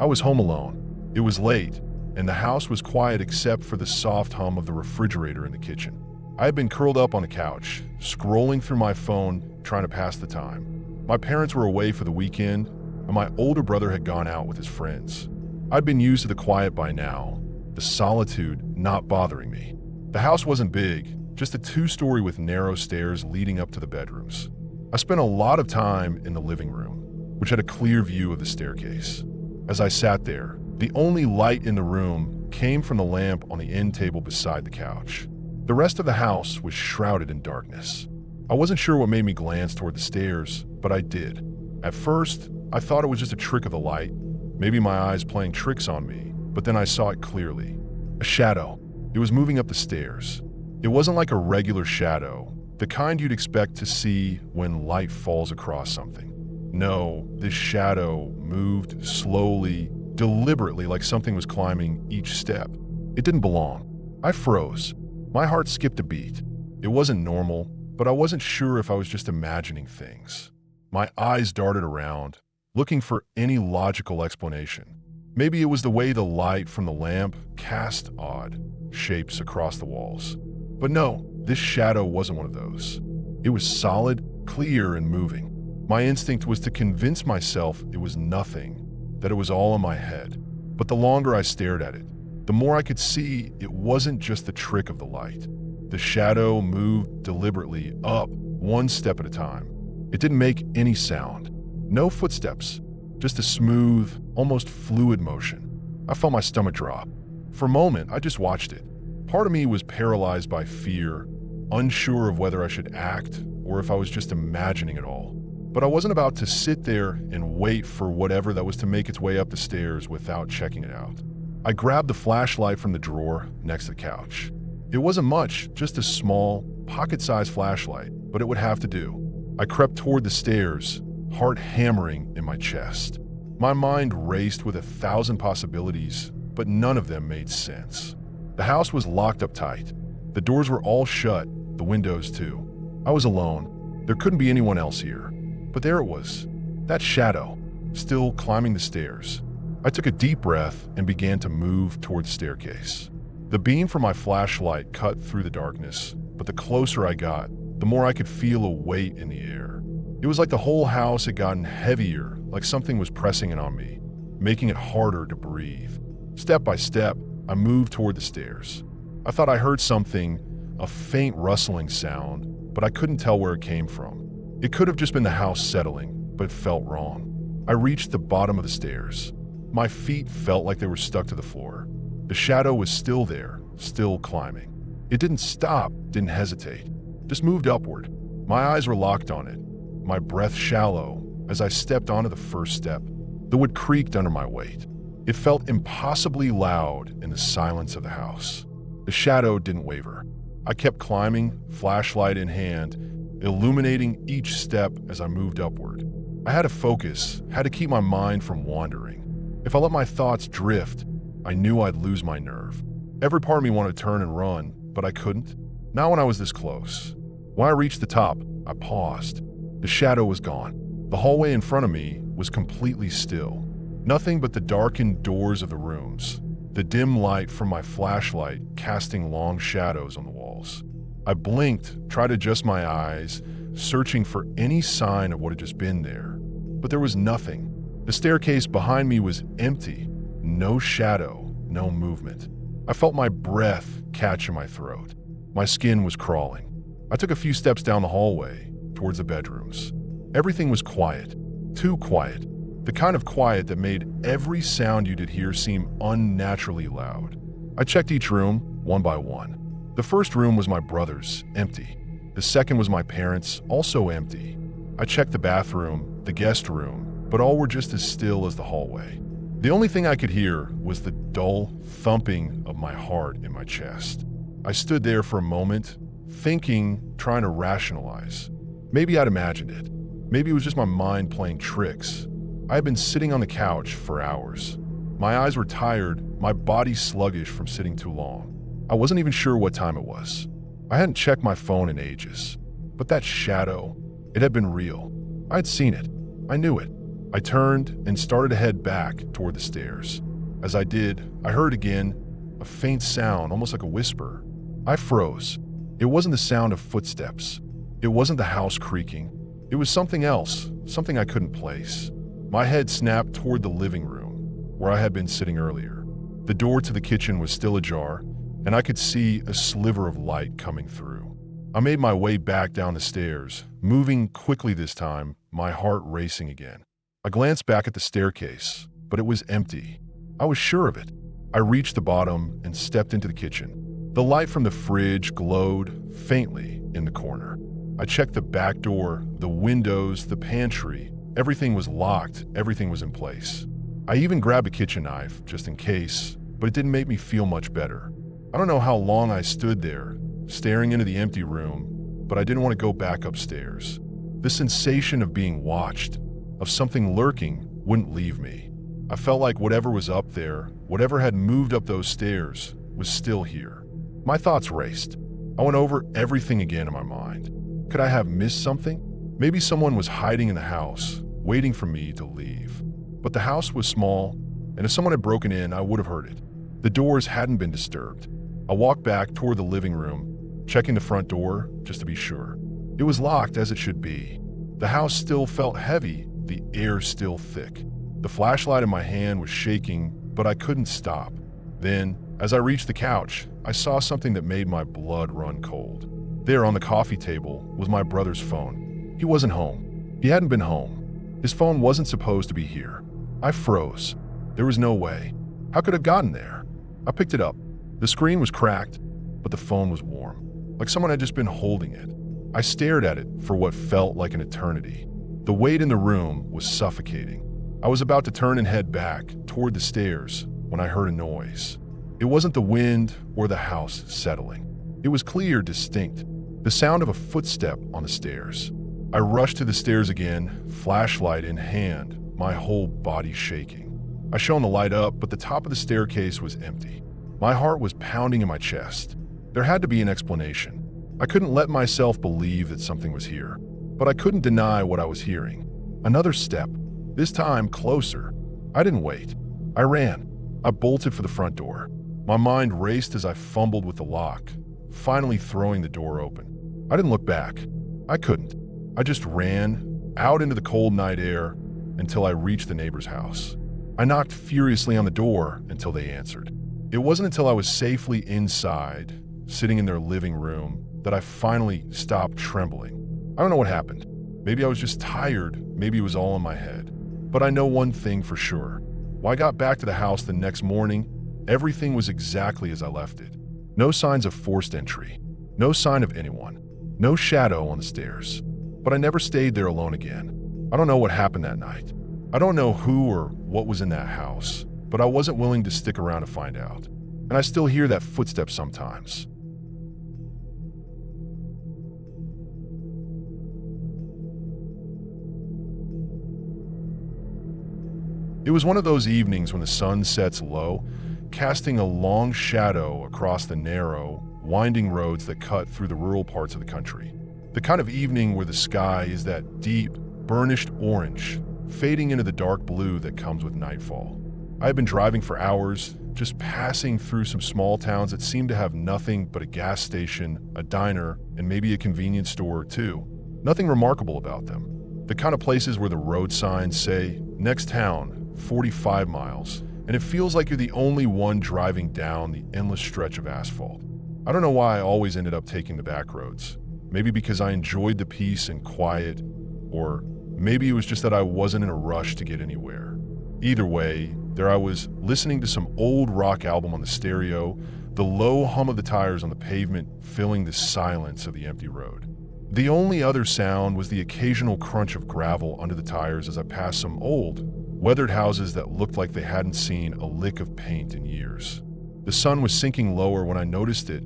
A: I was home alone. It was late, and the house was quiet except for the soft hum of the refrigerator in the kitchen. I had been curled up on the couch, scrolling through my phone, trying to pass the time. My parents were away for the weekend, and my older brother had gone out with his friends. I'd been used to the quiet by now, the solitude not bothering me. The house wasn't big, just a two-story with narrow stairs leading up to the bedrooms. I spent a lot of time in the living room, which had a clear view of the staircase. As I sat there, the only light in the room came from the lamp on the end table beside the couch. The rest of the house was shrouded in darkness. I wasn't sure what made me glance toward the stairs, but I did. At first, I thought it was just a trick of the light, maybe my eyes playing tricks on me, but then I saw it clearly. A shadow. It was moving up the stairs. It wasn't like a regular shadow, the kind you'd expect to see when light falls across something. No, this shadow moved slowly, deliberately, like something was climbing each step. It didn't belong. I froze. My heart skipped a beat. It wasn't normal, but I wasn't sure if I was just imagining things. My eyes darted around, looking for any logical explanation. Maybe it was the way the light from the lamp cast odd shapes across the walls. But no, this shadow wasn't one of those. It was solid, clear, and moving. My instinct was to convince myself it was nothing, that it was all in my head. But the longer I stared at it, the more I could see it wasn't just the trick of the light. The shadow moved deliberately up, one step at a time. It didn't make any sound. No footsteps, just a smooth, almost fluid motion. I felt my stomach drop. For a moment, I just watched it. Part of me was paralyzed by fear, unsure of whether I should act or if I was just imagining it all. But I wasn't about to sit there and wait for whatever that was to make its way up the stairs without checking it out. I grabbed the flashlight from the drawer next to the couch. It wasn't much, just a small, pocket-sized flashlight, but it would have to do. I crept toward the stairs, heart hammering in my chest. My mind raced with 1,000 possibilities, but none of them made sense. The house was locked up tight. The doors were all shut, the windows too. I was alone. There couldn't be anyone else here. But there it was, that shadow, still climbing the stairs. I took a deep breath and began to move toward the staircase. The beam from my flashlight cut through the darkness, but the closer I got, the more I could feel a weight in the air. It was like the whole house had gotten heavier, like something was pressing in on me, making it harder to breathe. Step by step, I moved toward the stairs. I thought I heard something, a faint rustling sound, but I couldn't tell where it came from. It could have just been the house settling, but it felt wrong. I reached the bottom of the stairs. My feet felt like they were stuck to the floor. The shadow was still there, still climbing. It didn't stop, didn't hesitate, just moved upward. My eyes were locked on it, my breath shallow as I stepped onto the first step. The wood creaked under my weight. It felt impossibly loud in the silence of the house. The shadow didn't waver. I kept climbing, flashlight in hand, illuminating each step as I moved upward. I had to focus, had to keep my mind from wandering. If I let my thoughts drift, I knew I'd lose my nerve. Every part of me wanted to turn and run, but I couldn't. Not when I was this close. When I reached the top, I paused. The shadow was gone. The hallway in front of me was completely still. Nothing but the darkened doors of the rooms, the dim light from my flashlight casting long shadows on the walls. I blinked, tried to adjust my eyes, searching for any sign of what had just been there. But there was nothing. The staircase behind me was empty. No shadow, no movement. I felt my breath catch in my throat. My skin was crawling. I took a few steps down the hallway towards the bedrooms. Everything was quiet, too quiet. The kind of quiet that made every sound you did hear seem unnaturally loud. I checked each room, one by one. The first room was my brother's, empty. The second was my parents', also empty. I checked the bathroom, the guest room, but all were just as still as the hallway. The only thing I could hear was the dull thumping of my heart in my chest. I stood there for a moment, thinking, trying to rationalize. Maybe I'd imagined it. Maybe it was just my mind playing tricks. I had been sitting on the couch for hours. My eyes were tired, my body sluggish from sitting too long. I wasn't even sure what time it was. I hadn't checked my phone in ages. But that shadow, it had been real. I had seen it. I knew it. I turned and started to head back toward the stairs. As I did, I heard again a faint sound, almost like a whisper. I froze. It wasn't the sound of footsteps. It wasn't the house creaking. It was something else, something I couldn't place. My head snapped toward the living room, where I had been sitting earlier. The door to the kitchen was still ajar, and I could see a sliver of light coming through. I made my way back down the stairs, moving quickly this time, my heart racing again. I glanced back at the staircase, but it was empty. I was sure of it. I reached the bottom and stepped into the kitchen. The light from the fridge glowed faintly in the corner. I checked the back door, the windows, the pantry. Everything was locked, everything was in place. I even grabbed a kitchen knife, just in case, but it didn't make me feel much better. I don't know how long I stood there, staring into the empty room, but I didn't want to go back upstairs. The sensation of being watched, of something lurking, wouldn't leave me. I felt like whatever was up there, whatever had moved up those stairs, was still here. My thoughts raced. I went over everything again in my mind. Could I have missed something? Maybe someone was hiding in the house, waiting for me to leave. But the house was small, and if someone had broken in, I would have heard it. The doors hadn't been disturbed. I walked back toward the living room, checking the front door just to be sure. It was locked as it should be. The house still felt heavy, the air still thick. The flashlight in my hand was shaking, but I couldn't stop. Then, as I reached the couch, I saw something that made my blood run cold. There on the coffee table was my brother's phone. He wasn't home. He hadn't been home. His phone wasn't supposed to be here. I froze. There was no way. How could it have gotten there? I picked it up. The screen was cracked, but the phone was warm, like someone had just been holding it. I stared at it for what felt like an eternity. The weight in the room was suffocating. I was about to turn and head back toward the stairs when I heard a noise. It wasn't the wind or the house settling. It was clear, distinct, the sound of a footstep on the stairs. I rushed to the stairs again, flashlight in hand, my whole body shaking. I shone the light up, but the top of the staircase was empty. My heart was pounding in my chest. There had to be an explanation. I couldn't let myself believe that something was here, but I couldn't deny what I was hearing. Another step, this time closer. I didn't wait. I ran. I bolted for the front door. My mind raced as I fumbled with the lock, finally throwing the door open. I didn't look back. I couldn't. I just ran out into the cold night air until I reached the neighbor's house. I knocked furiously on the door until they answered. It wasn't until I was safely inside, sitting in their living room, that I finally stopped trembling. I don't know what happened. Maybe I was just tired, maybe it was all in my head. But I know one thing for sure. When I got back to the house the next morning, everything was exactly as I left it. No signs of forced entry. No sign of anyone. No shadow on the stairs. But I never stayed there alone again. I don't know what happened that night. I don't know who or what was in that house, but I wasn't willing to stick around to find out. And I still hear that footstep sometimes. It was one of those evenings when the sun sets low, casting a long shadow across the narrow, winding roads that cut through the rural parts of the country. The kind of evening where the sky is that deep, burnished orange, fading into the dark blue that comes with nightfall. I had been driving for hours, just passing through some small towns that seemed to have nothing but a gas station, a diner, and maybe a convenience store or two. Nothing remarkable about them. The kind of places where the road signs say, next town, 45 miles, and it feels like you're the only one driving down the endless stretch of asphalt. I don't know why I always ended up taking the back roads. Maybe because I enjoyed the peace and quiet, or maybe it was just that I wasn't in a rush to get anywhere. Either way, there I was, listening to some old rock album on the stereo, the low hum of the tires on the pavement filling the silence of the empty road. The only other sound was the occasional crunch of gravel under the tires as I passed some old, weathered houses that looked like they hadn't seen a lick of paint in years. The sun was sinking lower when I noticed it,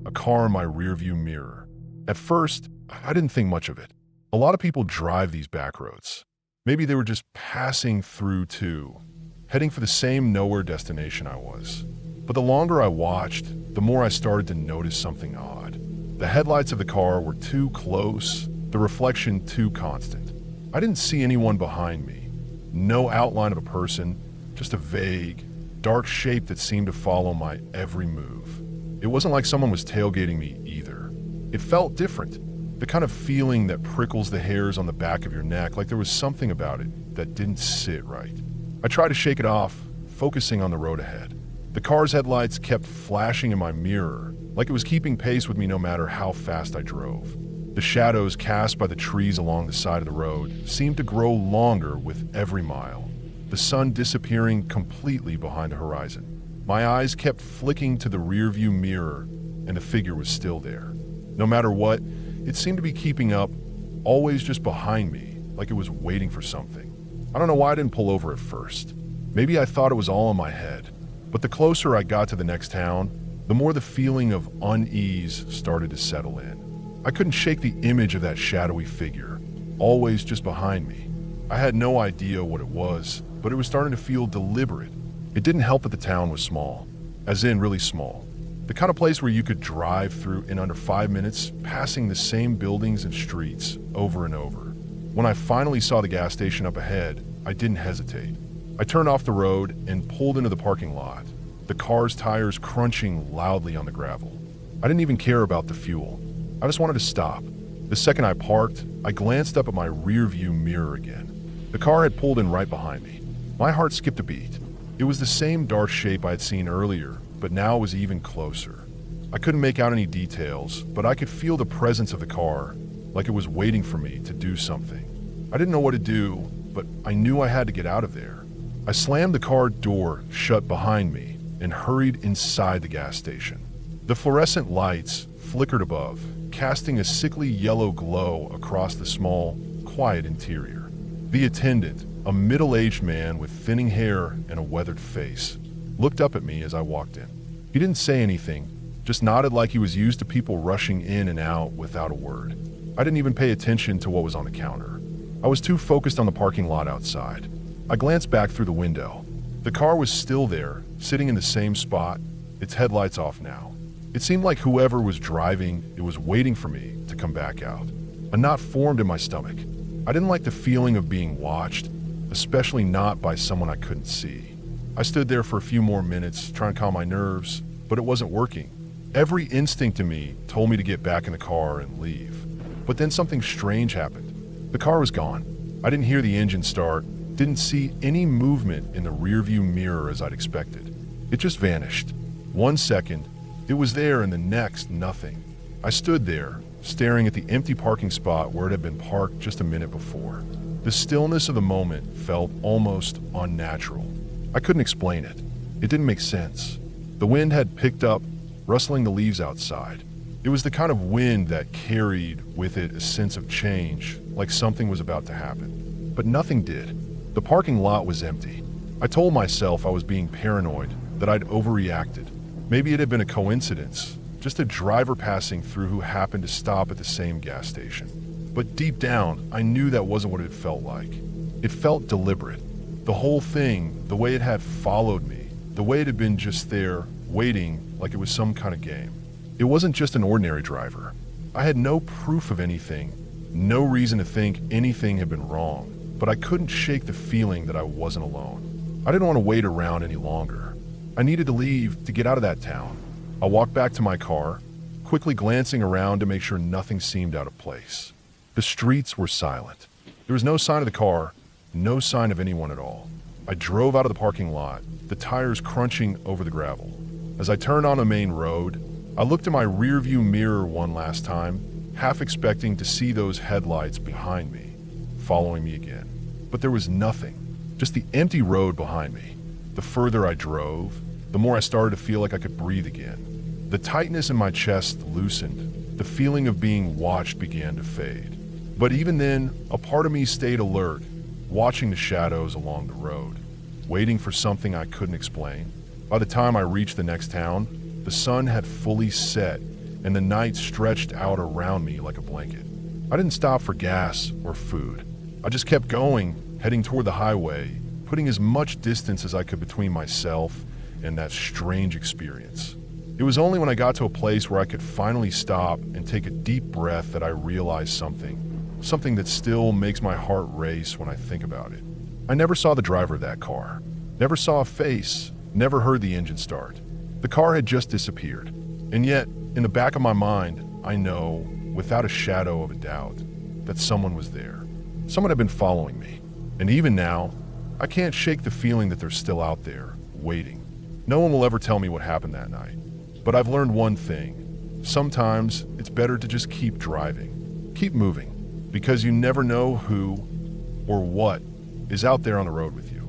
A: a car in my rearview mirror. At first, I didn't think much of it. A lot of people drive these back roads. Maybe they were just passing through too, heading for the same nowhere destination I was. But the longer I watched, the more I started to notice something odd. The headlights of the car were too close, the reflection too constant. I didn't see anyone behind me. No outline of a person, just a vague, dark shape that seemed to follow my every move. It wasn't like someone was tailgating me either. It felt different, the kind of feeling that prickles the hairs on the back of your neck, like there was something about it that didn't sit right. I tried to shake it off, focusing on the road ahead. The car's headlights kept flashing in my mirror, like it was keeping pace with me no matter how fast I drove. The shadows cast by the trees along the side of the road seemed to grow longer with every mile, the sun disappearing completely behind the horizon. My eyes kept flicking to the rearview mirror, and the figure was still there. No matter what, it seemed to be keeping up, always just behind me, like it was waiting for something. I don't know why I didn't pull over at first. Maybe I thought it was all in my head. But the closer I got to the next town, the more the feeling of unease started to settle in. I couldn't shake the image of that shadowy figure, always just behind me. I had no idea what it was, but it was starting to feel deliberate. It didn't help that the town was small, as in really small. The kind of place where you could drive through in under 5 minutes, passing the same buildings and streets over and over. When I finally saw the gas station up ahead, I didn't hesitate. I turned off the road and pulled into the parking lot, the car's tires crunching loudly on the gravel. I didn't even care about the fuel. I just wanted to stop. The second I parked, I glanced up at my rearview mirror again. The car had pulled in right behind me. My heart skipped a beat. It was the same dark shape I had seen earlier, but now it was even closer. I couldn't make out any details, but I could feel the presence of the car, like it was waiting for me to do something. I didn't know what to do, but I knew I had to get out of there. I slammed the car door shut behind me and hurried inside the gas station. The fluorescent lights flickered above, casting a sickly yellow glow across the small, quiet interior. The attendant, a middle-aged man with thinning hair and a weathered face, looked up at me as I walked in. He didn't say anything, just nodded like he was used to people rushing in and out without a word. I didn't even pay attention to what was on the counter. I was too focused on the parking lot outside. I glanced back through the window. The car was still there, sitting in the same spot, its headlights off now. It seemed like whoever was driving, it was waiting for me to come back out. A knot formed in my stomach. I didn't like the feeling of being watched, especially not by someone I couldn't see. I stood there for a few more minutes, trying to calm my nerves, but it wasn't working. Every instinct in me told me to get back in the car and leave. But then something strange happened. The car was gone. I didn't hear the engine start, didn't see any movement in the rearview mirror as I'd expected. It just vanished. 1 second, it was there, and the next, nothing. I stood there, staring at the empty parking spot where it had been parked just a minute before. The stillness of the moment felt almost unnatural. I couldn't explain it. It didn't make sense. The wind had picked up, rustling the leaves outside. It was the kind of wind that carried with it a sense of change, like something was about to happen. But nothing did. The parking lot was empty. I told myself I was being paranoid, that I'd overreacted. Maybe it had been a coincidence, just a driver passing through who happened to stop at the same gas station. But deep down, I knew that wasn't what it felt like. It felt deliberate. The whole thing, the way it had followed me, the way it had been just there, waiting like it was some kind of game. It wasn't just an ordinary driver. I had no proof of anything, no reason to think anything had been wrong, but I couldn't shake the feeling that I wasn't alone. I didn't want to wait around any longer. I needed to leave, to get out of that town. I walked back to my car, quickly glancing around to make sure nothing seemed out of place. The streets were silent. There was no sign of the car, no sign of anyone at all. I drove out of the parking lot, the tires crunching over the gravel. As I turned on a main road, I looked in my rearview mirror one last time, half expecting to see those headlights behind me, following me again. But there was nothing, just the empty road behind me. The further I drove, the more I started to feel like I could breathe again. The tightness in my chest loosened. The feeling of being watched began to fade. But even then, a part of me stayed alert, watching the shadows along the road, waiting for something I couldn't explain. By the time I reached the next town, the sun had fully set and the night stretched out around me like a blanket. I didn't stop for gas or food. I just kept going, heading toward the highway, putting as much distance as I could between myself and that strange experience. It was only when I got to a place where I could finally stop and take a deep breath that I realized something that still makes my heart race when I think about it. I never saw the driver of that car, never saw a face, never heard the engine start. The car had just disappeared. And yet, in the back of my mind, I know, without a shadow of a doubt, that someone was there. Someone had been following me. And even now, I can't shake the feeling that they're still out there, waiting. No one will ever tell me what happened that night. But I've learned one thing. Sometimes it's better to just keep driving, keep moving, because you never know who or what is out there on the road with you.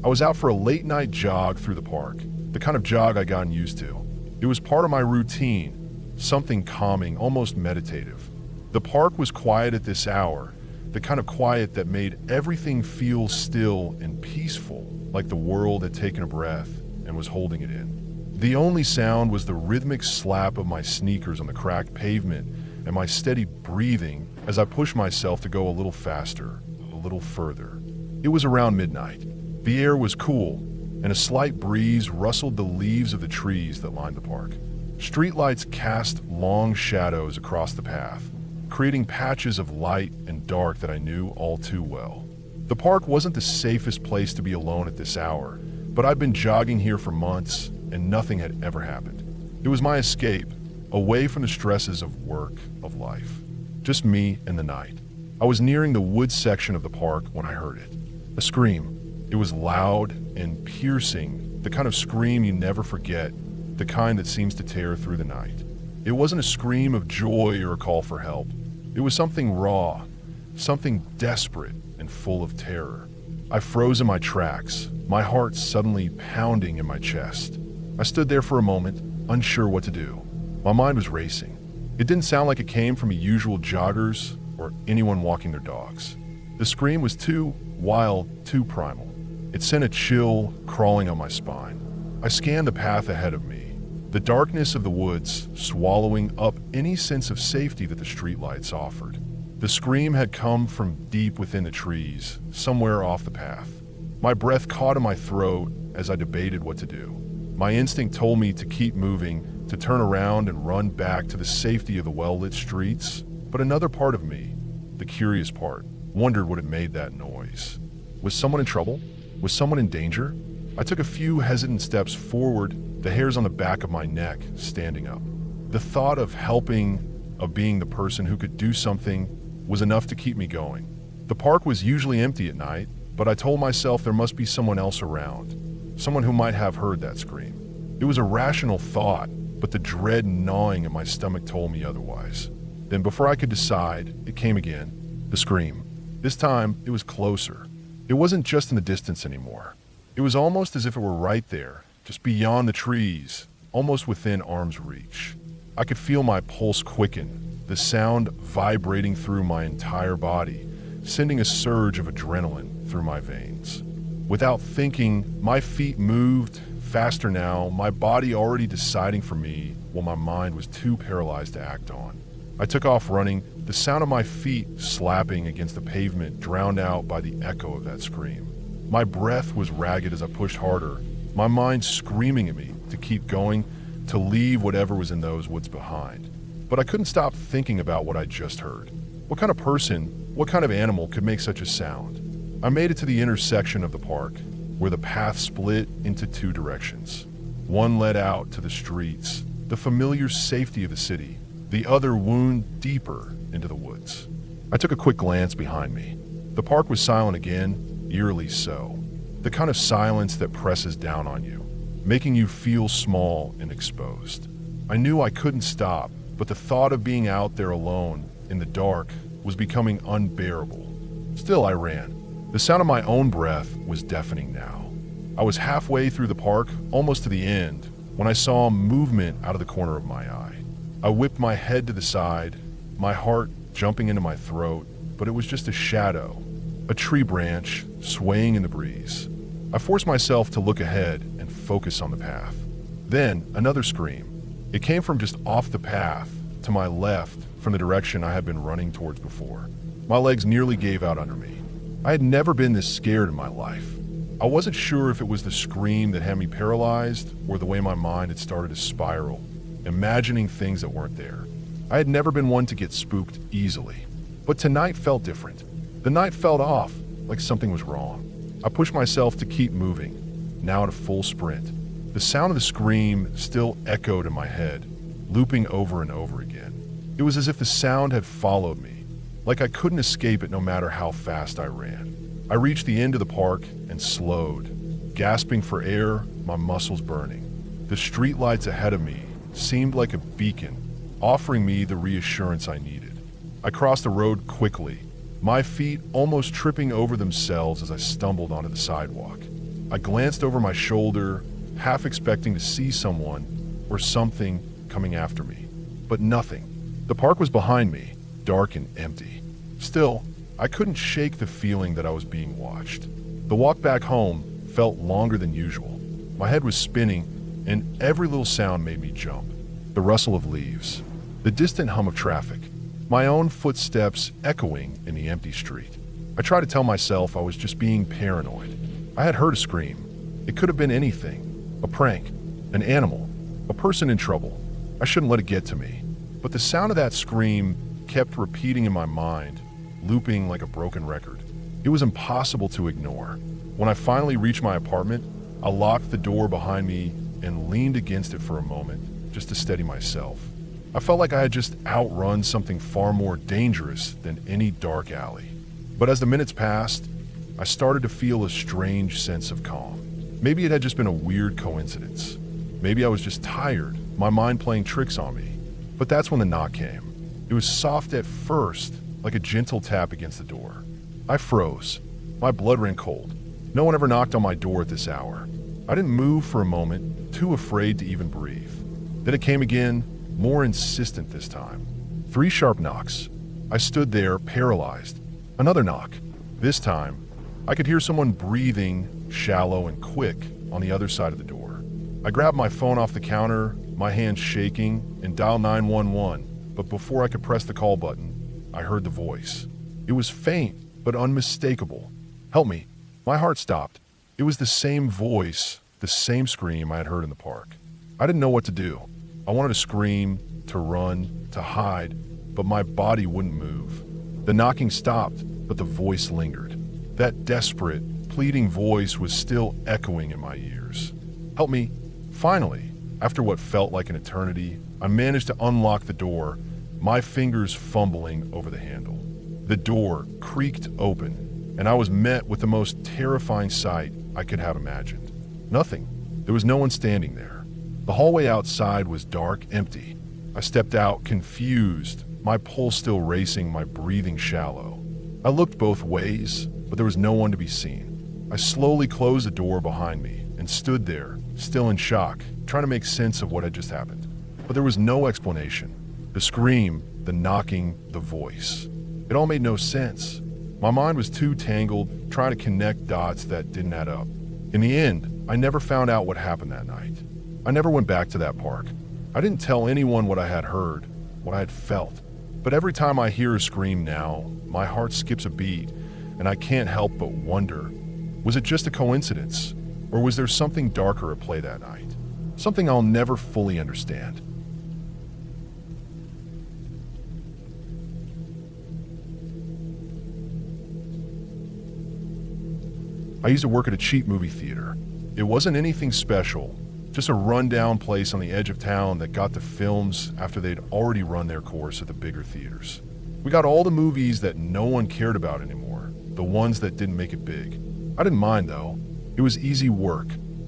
A: I was out for a late night jog through the park, the kind of jog I'd gotten used to. It was part of my routine, something calming, almost meditative. The park was quiet at this hour, the kind of quiet that made everything feel still and peaceful, like the world had taken a breath and was holding it in. The only sound was the rhythmic slap of my sneakers on the cracked pavement and my steady breathing as I pushed myself to go a little faster, a little further. It was around midnight. The air was cool, and a slight breeze rustled the leaves of the trees that lined the park. Streetlights cast long shadows across the path, creating patches of light and dark that I knew all too well. The park wasn't the safest place to be alone at this hour, but I'd been jogging here for months, and nothing had ever happened. It was my escape, away from the stresses of work, of life. Just me and the night. I was nearing the woods section of the park when I heard it. A scream. It was loud and piercing, the kind of scream you never forget, the kind that seems to tear through the night. It wasn't a scream of joy or a call for help. It was something raw, something desperate and full of terror. I froze in my tracks, my heart suddenly pounding in my chest. I stood there for a moment, unsure what to do. My mind was racing. It didn't sound like it came from usual joggers or anyone walking their dogs. The scream was too wild, too primal. It sent a chill crawling up my spine. I scanned the path ahead of me, the darkness of the woods swallowing up any sense of safety that the streetlights offered. The scream had come from deep within the trees, somewhere off the path. My breath caught in my throat as I debated what to do. My instinct told me to keep moving, to turn around and run back to the safety of the well-lit streets, but another part of me, the curious part, wondered what had made that noise. Was someone in trouble? Was someone in danger? I took a few hesitant steps forward, the hairs on the back of my neck standing up. The thought of helping, of being the person who could do something, was enough to keep me going. The park was usually empty at night, but I told myself there must be someone else around, someone who might have heard that scream. It was a rational thought, but the dread gnawing at my stomach told me otherwise. Then before I could decide, it came again, the scream. This time, it was closer. It wasn't just in the distance anymore. It was almost as if it were right there, just beyond the trees, almost within arm's reach. I could feel my pulse quicken, the sound vibrating through my entire body, sending a surge of adrenaline through my veins. Without thinking, my feet moved, faster now, my body already deciding for me while my mind was too paralyzed to act on. I took off running, the sound of my feet slapping against the pavement drowned out by the echo of that scream. My breath was ragged as I pushed harder, my mind screaming at me to keep going, to leave whatever was in those woods behind. But I couldn't stop thinking about what I just heard. What kind of person, what kind of animal could make such a sound? I made it to the intersection of the park, where the path split into two directions. One led out to the streets, the familiar safety of the city, the other wound deeper into the woods. I took a quick glance behind me. The park was silent again, eerily so. The kind of silence that presses down on you, making you feel small and exposed. I knew I couldn't stop, but the thought of being out there alone, in the dark, was becoming unbearable. Still, I ran. The sound of my own breath was deafening now. I was halfway through the park, almost to the end, when I saw movement out of the corner of my eye. I whipped my head to the side, my heart jumping into my throat, but it was just a shadow, a tree branch swaying in the breeze. I forced myself to look ahead and focus on the path. Then, another scream. It came from just off the path, to my left, from the direction I had been running towards before. My legs nearly gave out under me. I had never been this scared in my life. I wasn't sure if it was the scream that had me paralyzed or the way my mind had started to spiral, imagining things that weren't there. I had never been one to get spooked easily, but tonight felt different. The night felt off, like something was wrong. I pushed myself to keep moving, now at a full sprint. The sound of the scream still echoed in my head, looping over and over again. It was as if the sound had followed me, like I couldn't escape it no matter how fast I ran. I reached the end of the park and slowed, gasping for air, my muscles burning. The streetlights ahead of me seemed like a beacon, offering me the reassurance I needed. I crossed the road quickly, my feet almost tripping over themselves as I stumbled onto the sidewalk. I glanced over my shoulder, half expecting to see someone or something coming after me, but nothing. The park was behind me, dark and empty. Still, I couldn't shake the feeling that I was being watched. The walk back home felt longer than usual. My head was spinning, and every little sound made me jump. The rustle of leaves, the distant hum of traffic, my own footsteps echoing in the empty street. I tried to tell myself I was just being paranoid. I had heard a scream. It could have been anything. A prank, an animal, a person in trouble. I shouldn't let it get to me. But the sound of that scream kept repeating in my mind, looping like a broken record. It was impossible to ignore. When I finally reached my apartment, I locked the door behind me and leaned against it for a moment, just to steady myself. I felt like I had just outrun something far more dangerous than any dark alley. But as the minutes passed, I started to feel a strange sense of calm. Maybe it had just been a weird coincidence. Maybe I was just tired, my mind playing tricks on me. But that's when the knock came. It was soft at first, like a gentle tap against the door. I froze. My blood ran cold. No one ever knocked on my door at this hour. I didn't move for a moment, too afraid to even breathe. Then it came again, more insistent this time. 3 sharp knocks. I stood there, paralyzed. Another knock. This time, I could hear someone breathing, shallow and quick, on the other side of the door. I grabbed my phone off the counter, my hands shaking, and dialed 911, but before I could press the call button, I heard the voice. It was faint, but unmistakable. "Help me." My heart stopped. It was the same voice, the same scream I had heard in the park. I didn't know what to do. I wanted to scream, to run, to hide, but my body wouldn't move. The knocking stopped, but the voice lingered. That desperate, pleading voice was still echoing in my ears. "Help me." Finally, after what felt like an eternity, I managed to unlock the door, my fingers fumbling over the handle. The door creaked open, and I was met with the most terrifying sight I could have imagined. Nothing. There was no one standing there. The hallway outside was dark, empty. I stepped out, confused, my pulse still racing, my breathing shallow. I looked both ways, but there was no one to be seen. I slowly closed the door behind me and stood there, still in shock, trying to make sense of what had just happened. But there was no explanation. The scream, the knocking, the voice. It all made no sense. My mind was too tangled, trying to connect dots that didn't add up. In the end, I never found out what happened that night. I never went back to that park. I didn't tell anyone what I had heard, what I had felt. But every time I hear a scream now, my heart skips a beat, and I can't help but wonder, was it just a coincidence? Or was there something darker at play that night? Something I'll never fully understand. I used to work at a cheap movie theater. It wasn't anything special, Just a rundown place on the edge of town that got the films after they'd already run their course at the bigger theaters. We got all the movies that no one cared about anymore, the ones that didn't make it big. I didn't mind though. It was easy work.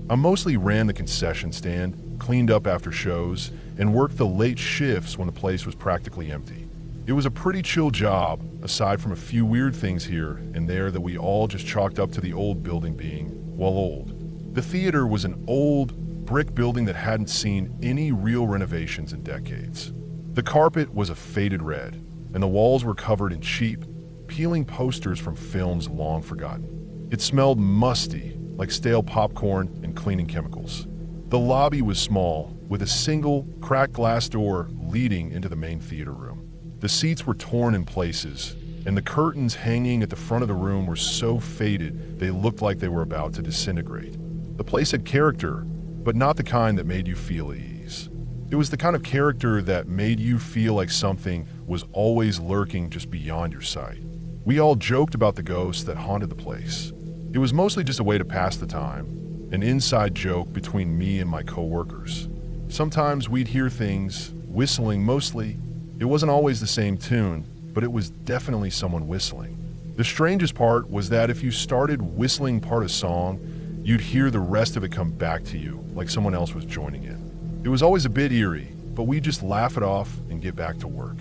A: I mostly ran the concession stand, cleaned up after shows, and worked the late shifts when the place was practically empty. It was a pretty chill job, aside from a few weird things here and there that we all just chalked up to the old building being, well, old. The theater was an old brick building that hadn't seen any real renovations in decades. The carpet was a faded red, and the walls were covered in cheap, peeling posters from films long forgotten. It smelled musty, like stale popcorn and cleaning chemicals. The lobby was small, with a single, cracked glass door leading into the main theater room. The seats were torn in places, and the curtains hanging at the front of the room were so faded they looked like they were about to disintegrate. The place had character, but not the kind that made you feel at ease. It was the kind of character that made you feel like something was always lurking just beyond your sight. We all joked about the ghosts that haunted the place. It was mostly just a way to pass the time, an inside joke between me and my co-workers. Sometimes we'd hear things, whistling mostly. It wasn't always the same tune, but it was definitely someone whistling. The strangest part was that if you started whistling part of a song, you'd hear the rest of it come back to you, like someone else was joining in. It was always a bit eerie, but we'd just laugh it off and get back to work.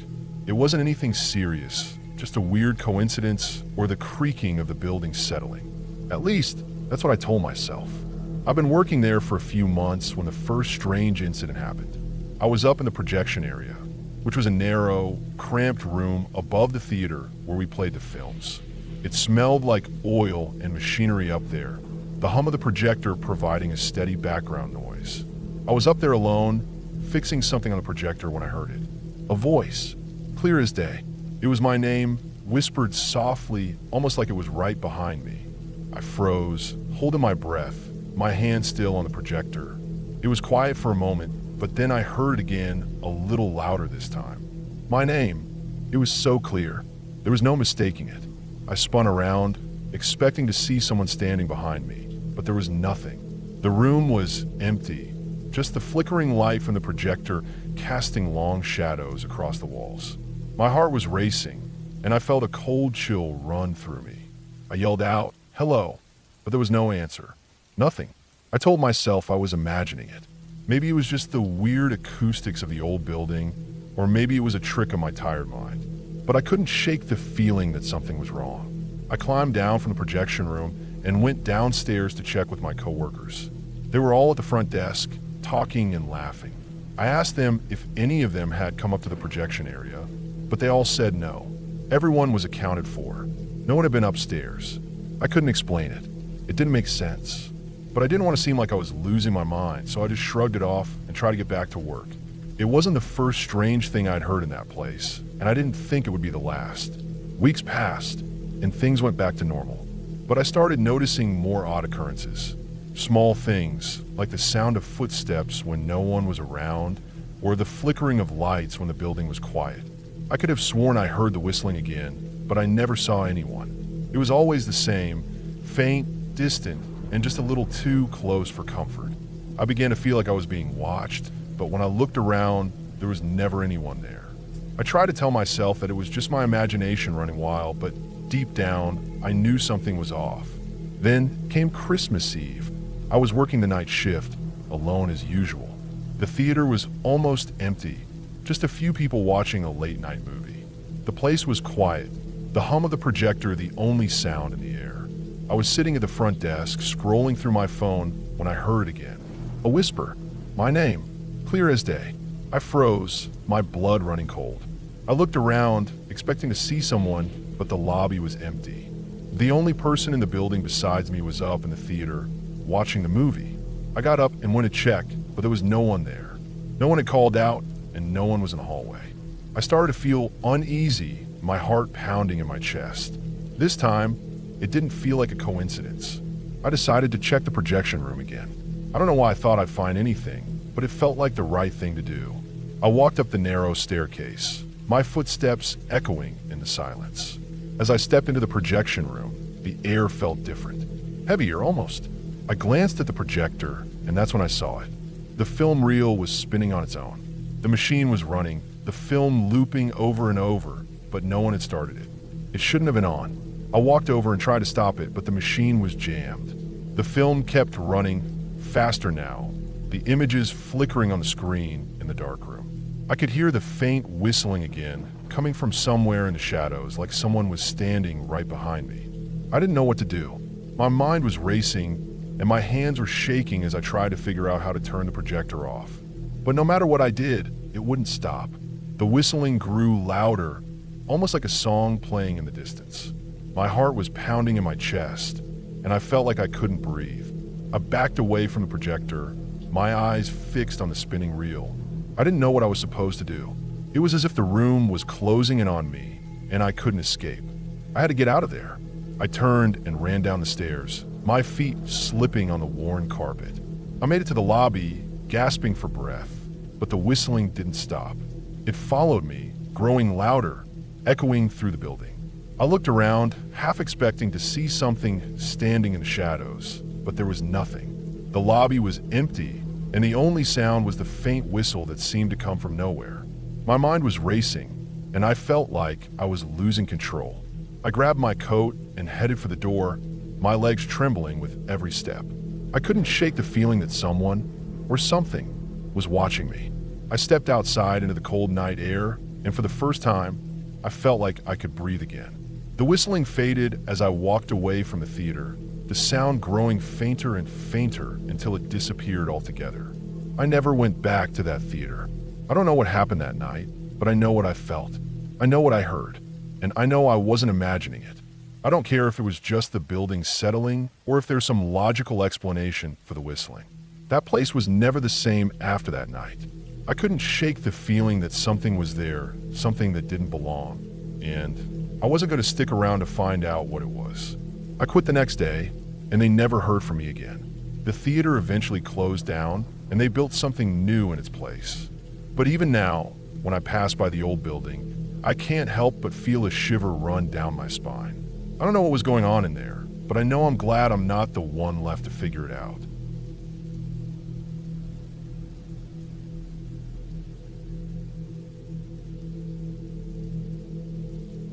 A: It wasn't anything serious, just a weird coincidence or the creaking of the building settling. At least, that's what I told myself. I've been working there for a few months when the first strange incident happened. I was up in the projection area, which was a narrow, cramped room above the theater where we played the films. It smelled like oil and machinery up there, the hum of the projector providing a steady background noise. I was up there alone, fixing something on the projector when I heard it. A voice, clear as day. It was my name, whispered softly, almost like it was right behind me. I froze, holding my breath, my hand still on the projector. It was quiet for a moment, but then I heard it again, a little louder this time. My name. It was so clear. There was no mistaking it. I spun around, expecting to see someone standing behind me, but there was nothing. The room was empty, just the flickering light from the projector casting long shadows across the walls. My heart was racing, and I felt a cold chill run through me. I yelled out, "Hello," but there was no answer. Nothing. I told myself I was imagining it. Maybe it was just the weird acoustics of the old building, or maybe it was a trick of my tired mind. But I couldn't shake the feeling that something was wrong. I climbed down from the projection room and went downstairs to check with my coworkers. They were all at the front desk, talking and laughing. I asked them if any of them had come up to the projection area, but they all said no. Everyone was accounted for. No one had been upstairs. I couldn't explain it. It didn't make sense. But I didn't want to seem like I was losing my mind, so I just shrugged it off and tried to get back to work. It wasn't the first strange thing I'd heard in that place, and I didn't think it would be the last. Weeks passed, and things went back to normal. But I started noticing more odd occurrences. Small things, like the sound of footsteps when no one was around, or the flickering of lights when the building was quiet. I could have sworn I heard the whistling again, but I never saw anyone. It was always the same, faint, distant, and just a little too close for comfort. I began to feel like I was being watched, but when I looked around, there was never anyone there. I tried to tell myself that it was just my imagination running wild, but deep down, I knew something was off. Then came Christmas Eve. I was working the night shift, alone as usual. The theater was almost empty, just a few people watching a late-night movie. The place was quiet, the hum of the projector the only sound in the air. I was sitting at the front desk, scrolling through my phone, when I heard again. A whisper. My name. Clear as day. I froze, my blood running cold. I looked around, expecting to see someone, but the lobby was empty. The only person in the building besides me was up in the theater, watching the movie. I got up and went to check, but there was no one there. No one had called out, and no one was in the hallway. I started to feel uneasy, my heart pounding in my chest. This time, it didn't feel like a coincidence. I decided to check the projection room again. I don't know why I thought I'd find anything, but it felt like the right thing to do. I walked up the narrow staircase, my footsteps echoing in the silence. As I stepped into the projection room, the air felt different. Heavier, almost. I glanced at the projector, and that's when I saw it. The film reel was spinning on its own. The machine was running, the film looping over and over, but no one had started it. It shouldn't have been on. I walked over and tried to stop it, but the machine was jammed. The film kept running, faster now, the images flickering on the screen in the dark room. I could hear the faint whistling again, coming from somewhere in the shadows, like someone was standing right behind me. I didn't know what to do. My mind was racing, and my hands were shaking as I tried to figure out how to turn the projector off. But no matter what I did, it wouldn't stop. The whistling grew louder, almost like a song playing in the distance. My heart was pounding in my chest, and I felt like I couldn't breathe. I backed away from the projector, my eyes fixed on the spinning reel. I didn't know what I was supposed to do. It was as if the room was closing in on me, and I couldn't escape. I had to get out of there. I turned and ran down the stairs, my feet slipping on the worn carpet. I made it to the lobby, gasping for breath, but the whistling didn't stop. It followed me, growing louder, echoing through the building. I looked around, half expecting to see something standing in the shadows, but there was nothing. The lobby was empty, and the only sound was the faint whistle that seemed to come from nowhere. My mind was racing, and I felt like I was losing control. I grabbed my coat and headed for the door, my legs trembling with every step. I couldn't shake the feeling that someone, or something, was watching me. I stepped outside into the cold night air, and for the first time, I felt like I could breathe again. The whistling faded as I walked away from the theater, the sound growing fainter and fainter until it disappeared altogether. I never went back to that theater. I don't know what happened that night, but I know what I felt. I know what I heard, and I know I wasn't imagining it. I don't care if it was just the building settling or if there's some logical explanation for the whistling. That place was never the same after that night. I couldn't shake the feeling that something was there, something that didn't belong, and I wasn't going to stick around to find out what it was. I quit the next day, and they never heard from me again. The theater eventually closed down, and they built something new in its place. But even now, when I pass by the old building, I can't help but feel a shiver run down my spine. I don't know what was going on in there, but I know I'm glad I'm not the one left to figure it out.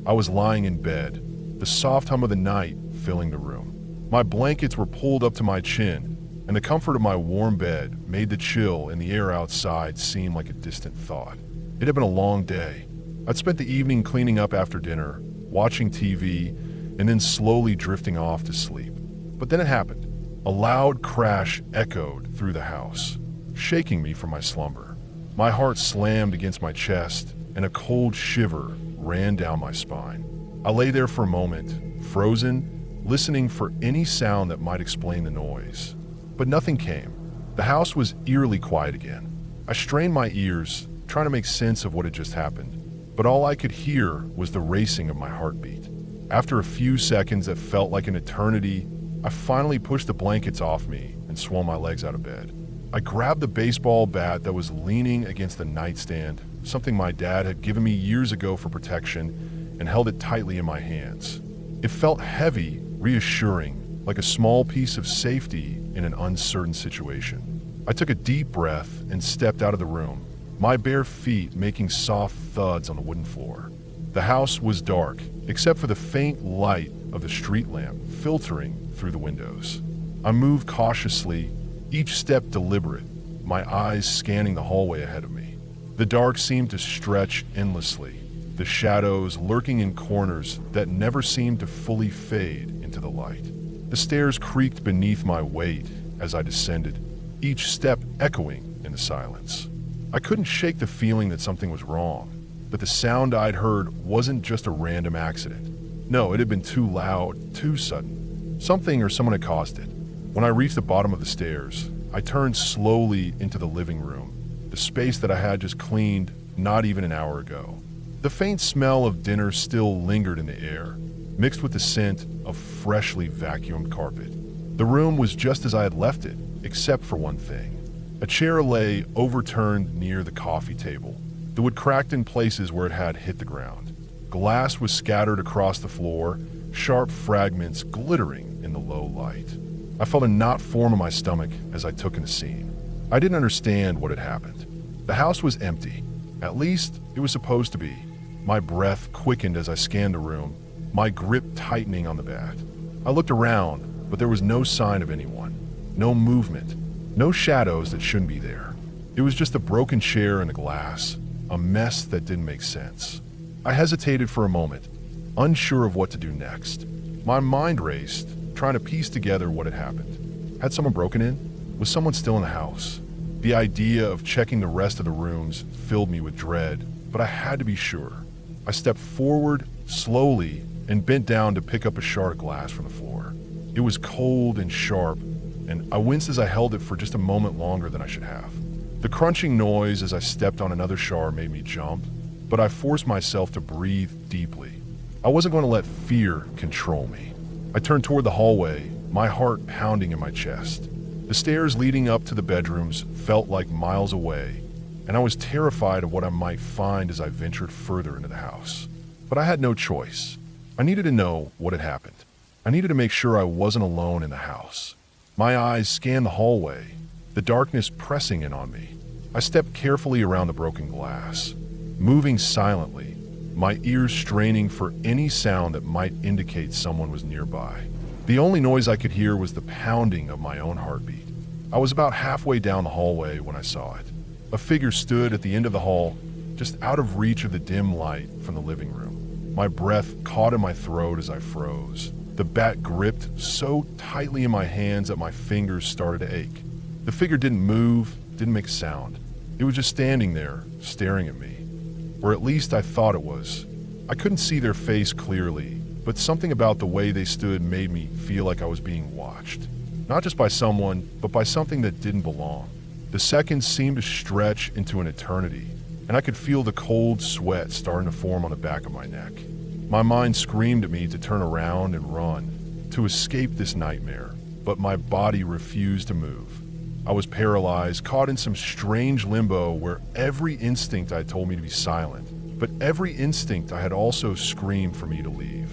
A: I was lying in bed, the soft hum of the night filling the room. My blankets were pulled up to my chin, and the comfort of my warm bed made the chill in the air outside seem like a distant thought. It had been a long day. I'd spent the evening cleaning up after dinner, watching TV, and then slowly drifting off to sleep. But then it happened. A loud crash echoed through the house, shaking me from my slumber. My heart slammed against my chest, and a cold shiver ran down my spine. I lay there for a moment, frozen, listening for any sound that might explain the noise. But nothing came. The house was eerily quiet again. I strained my ears, trying to make sense of what had just happened, but all I could hear was the racing of my heartbeat. After a few seconds that felt like an eternity, I finally pushed the blankets off me and swung my legs out of bed. I grabbed the baseball bat that was leaning against the nightstand, something my dad had given me years ago for protection, and held it tightly in my hands. It felt heavy, reassuring, like a small piece of safety in an uncertain situation. I took a deep breath and stepped out of the room, my bare feet making soft thuds on the wooden floor. The house was dark, except for the faint light of the street lamp filtering through the windows. I moved cautiously, each step deliberate, my eyes scanning the hallway ahead of me. The dark seemed to stretch endlessly, the shadows lurking in corners that never seemed to fully fade into the light. The stairs creaked beneath my weight as I descended, each step echoing in the silence. I couldn't shake the feeling that something was wrong, that the sound I'd heard wasn't just a random accident. No, it had been too loud, too sudden. Something or someone had caused it. When I reached the bottom of the stairs, I turned slowly into the living room, the space that I had just cleaned not even an hour ago. The faint smell of dinner still lingered in the air, mixed with the scent of freshly vacuumed carpet. The room was just as I had left it, except for one thing. A chair lay overturned near the coffee table. The wood cracked in places where it had hit the ground. Glass was scattered across the floor, sharp fragments glittering in the low light. I felt a knot form in my stomach as I took in the scene. I didn't understand what had happened. The house was empty. At least, it was supposed to be. My breath quickened as I scanned the room, my grip tightening on the bat. I looked around, but there was no sign of anyone. No movement. No shadows that shouldn't be there. It was just a broken chair and a glass. A mess that didn't make sense. I hesitated for a moment, unsure of what to do next. My mind raced, trying to piece together what had happened. Had someone broken in? Was someone still in the house? The idea of checking the rest of the rooms filled me with dread, but I had to be sure. I stepped forward, slowly, and bent down to pick up a shard of glass from the floor. It was cold and sharp, and I winced as I held it for just a moment longer than I should have. The crunching noise as I stepped on another shard made me jump, but I forced myself to breathe deeply. I wasn't going to let fear control me. I turned toward the hallway, my heart pounding in my chest. The stairs leading up to the bedrooms felt like miles away, and I was terrified of what I might find as I ventured further into the house. But I had no choice. I needed to know what had happened. I needed to make sure I wasn't alone in the house. My eyes scanned the hallway, the darkness pressing in on me. I stepped carefully around the broken glass, moving silently, my ears straining for any sound that might indicate someone was nearby. The only noise I could hear was the pounding of my own heartbeat. I was about halfway down the hallway when I saw it. A figure stood at the end of the hall, just out of reach of the dim light from the living room. My breath caught in my throat as I froze. The bat gripped so tightly in my hands that my fingers started to ache. The figure didn't move, didn't make a sound. It was just standing there, staring at me. Or at least I thought it was. I couldn't see their face clearly, but something about the way they stood made me feel like I was being watched. Not just by someone, but by something that didn't belong. The seconds seemed to stretch into an eternity, and I could feel the cold sweat starting to form on the back of my neck. My mind screamed at me to turn around and run, to escape this nightmare, but my body refused to move. I was paralyzed, caught in some strange limbo where every instinct had told me to be silent, but every instinct I had also screamed for me to leave.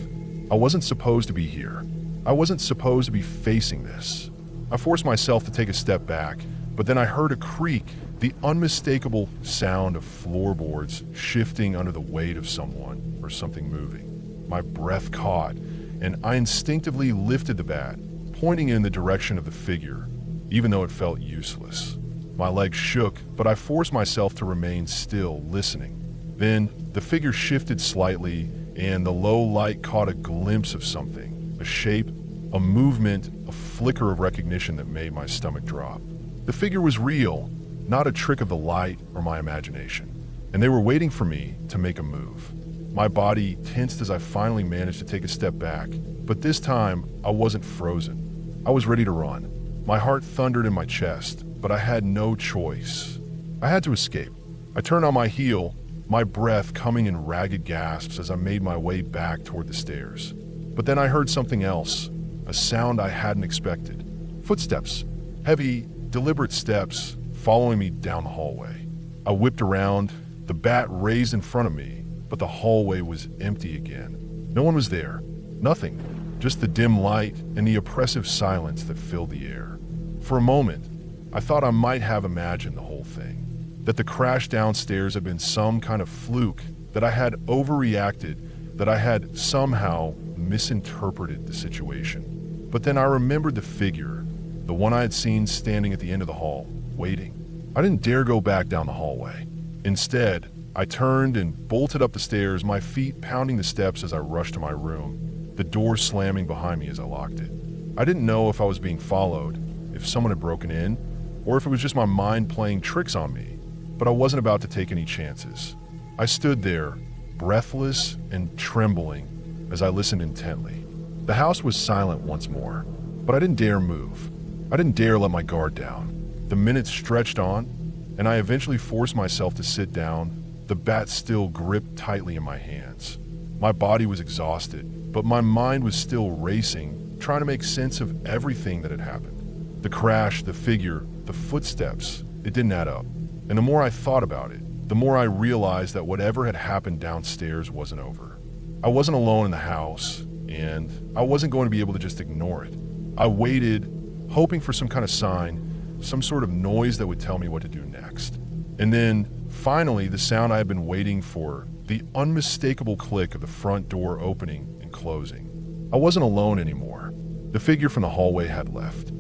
A: I wasn't supposed to be here. I wasn't supposed to be facing this. I forced myself to take a step back, but then I heard a creak, the unmistakable sound of floorboards shifting under the weight of someone or something moving. My breath caught, and I instinctively lifted the bat, pointing in the direction of the figure, even though it felt useless. My legs shook, but I forced myself to remain still, listening. Then, the figure shifted slightly, and the low light caught a glimpse of something, a shape, a movement, a flicker of recognition that made my stomach drop. The figure was real, not a trick of the light or my imagination, and they were waiting for me to make a move. My body tensed as I finally managed to take a step back, but this time I wasn't frozen. I was ready to run. My heart thundered in my chest, but I had no choice. I had to escape. I turned on my heel, my breath coming in ragged gasps as I made my way back toward the stairs. But then I heard something else, a sound I hadn't expected. Footsteps, heavy, deliberate steps, following me down the hallway. I whipped around, the bat raised in front of me, but the hallway was empty again. No one was there. Nothing. Just the dim light and the oppressive silence that filled the air. For a moment, I thought I might have imagined the whole thing. That the crash downstairs had been some kind of fluke, that I had overreacted, that I had somehow misinterpreted the situation. But then I remembered the figure, the one I had seen standing at the end of the hall, waiting. I didn't dare go back down the hallway. Instead, I turned and bolted up the stairs, my feet pounding the steps as I rushed to my room, the door slamming behind me as I locked it. I didn't know if I was being followed, if someone had broken in, or if it was just my mind playing tricks on me, but I wasn't about to take any chances. I stood there, breathless and trembling, as I listened intently. The house was silent once more, but I didn't dare move. I didn't dare let my guard down. The minutes stretched on, and I eventually forced myself to sit down, the bat still gripped tightly in my hands. My body was exhausted, but my mind was still racing, trying to make sense of everything that had happened. The crash, the figure, the footsteps, it didn't add up. And the more I thought about it, the more I realized that whatever had happened downstairs wasn't over. I wasn't alone in the house, and I wasn't going to be able to just ignore it. I waited, hoping for some kind of sign, some sort of noise that would tell me what to do next. And then, finally, the sound I had been waiting for, the unmistakable click of the front door opening and closing. I wasn't alone anymore. The figure from the hallway had left.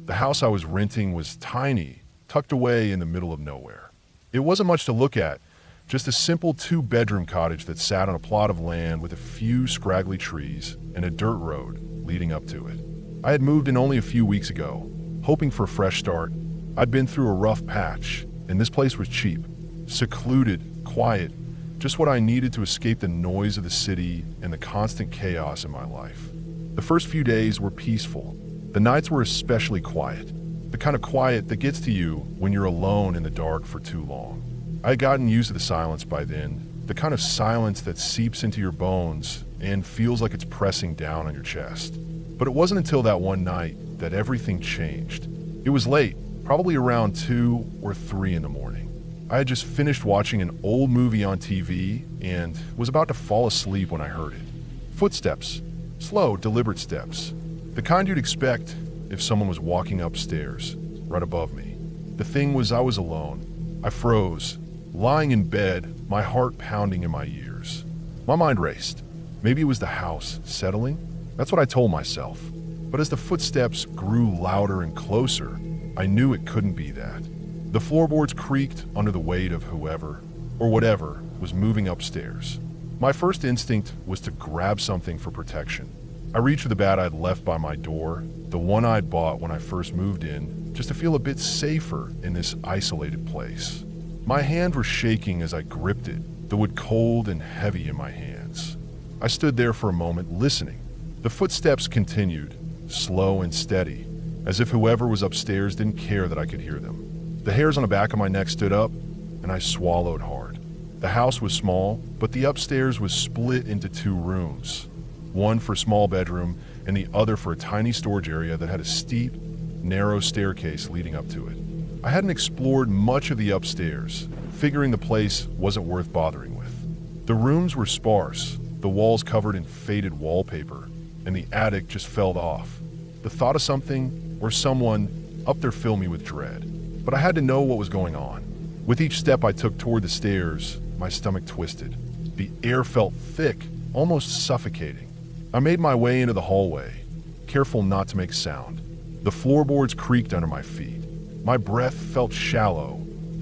A: The house I was renting was tiny, tucked away in the middle of nowhere. It wasn't much to look at, just a simple 2-bedroom cottage that sat on a plot of land with a few scraggly trees and a dirt road leading up to it. I had moved in only a few weeks ago, hoping for a fresh start. I'd been through a rough patch, and this place was cheap, secluded, quiet, just what I needed to escape the noise of the city and the constant chaos in my life. The first few days were peaceful. The nights were especially quiet, the kind of quiet that gets to you when you're alone in the dark for too long. I had gotten used to the silence by then, the kind of silence that seeps into your bones and feels like it's pressing down on your chest. But it wasn't until that one night that everything changed. It was late, probably around 2 or 3 in the morning. I had just finished watching an old movie on TV and was about to fall asleep when I heard it. Footsteps, slow, deliberate steps. The kind you'd expect if someone was walking upstairs, right above me. The thing was, I was alone. I froze, lying in bed, my heart pounding in my ears. My mind raced. Maybe it was the house settling? That's what I told myself. But as the footsteps grew louder and closer, I knew it couldn't be that. The floorboards creaked under the weight of whoever, or whatever, was moving upstairs. My first instinct was to grab something for protection. I reached for the bat I'd left by my door, the one I'd bought when I first moved in, just to feel a bit safer in this isolated place. My hands were shaking as I gripped it, the wood cold and heavy in my hands. I stood there for a moment, listening. The footsteps continued, slow and steady, as if whoever was upstairs didn't care that I could hear them. The hairs on the back of my neck stood up, and I swallowed hard. The house was small, but the upstairs was split into 2 rooms. One for a small bedroom, and the other for a tiny storage area that had a steep, narrow staircase leading up to it. I hadn't explored much of the upstairs, figuring the place wasn't worth bothering with. The rooms were sparse, the walls covered in faded wallpaper, and the attic just felt off. The thought of something or someone up there filled me with dread, but I had to know what was going on. With each step I took toward the stairs, my stomach twisted. The air felt thick, almost suffocating. I made my way into the hallway, careful not to make sound. The floorboards creaked under my feet. My breath felt shallow,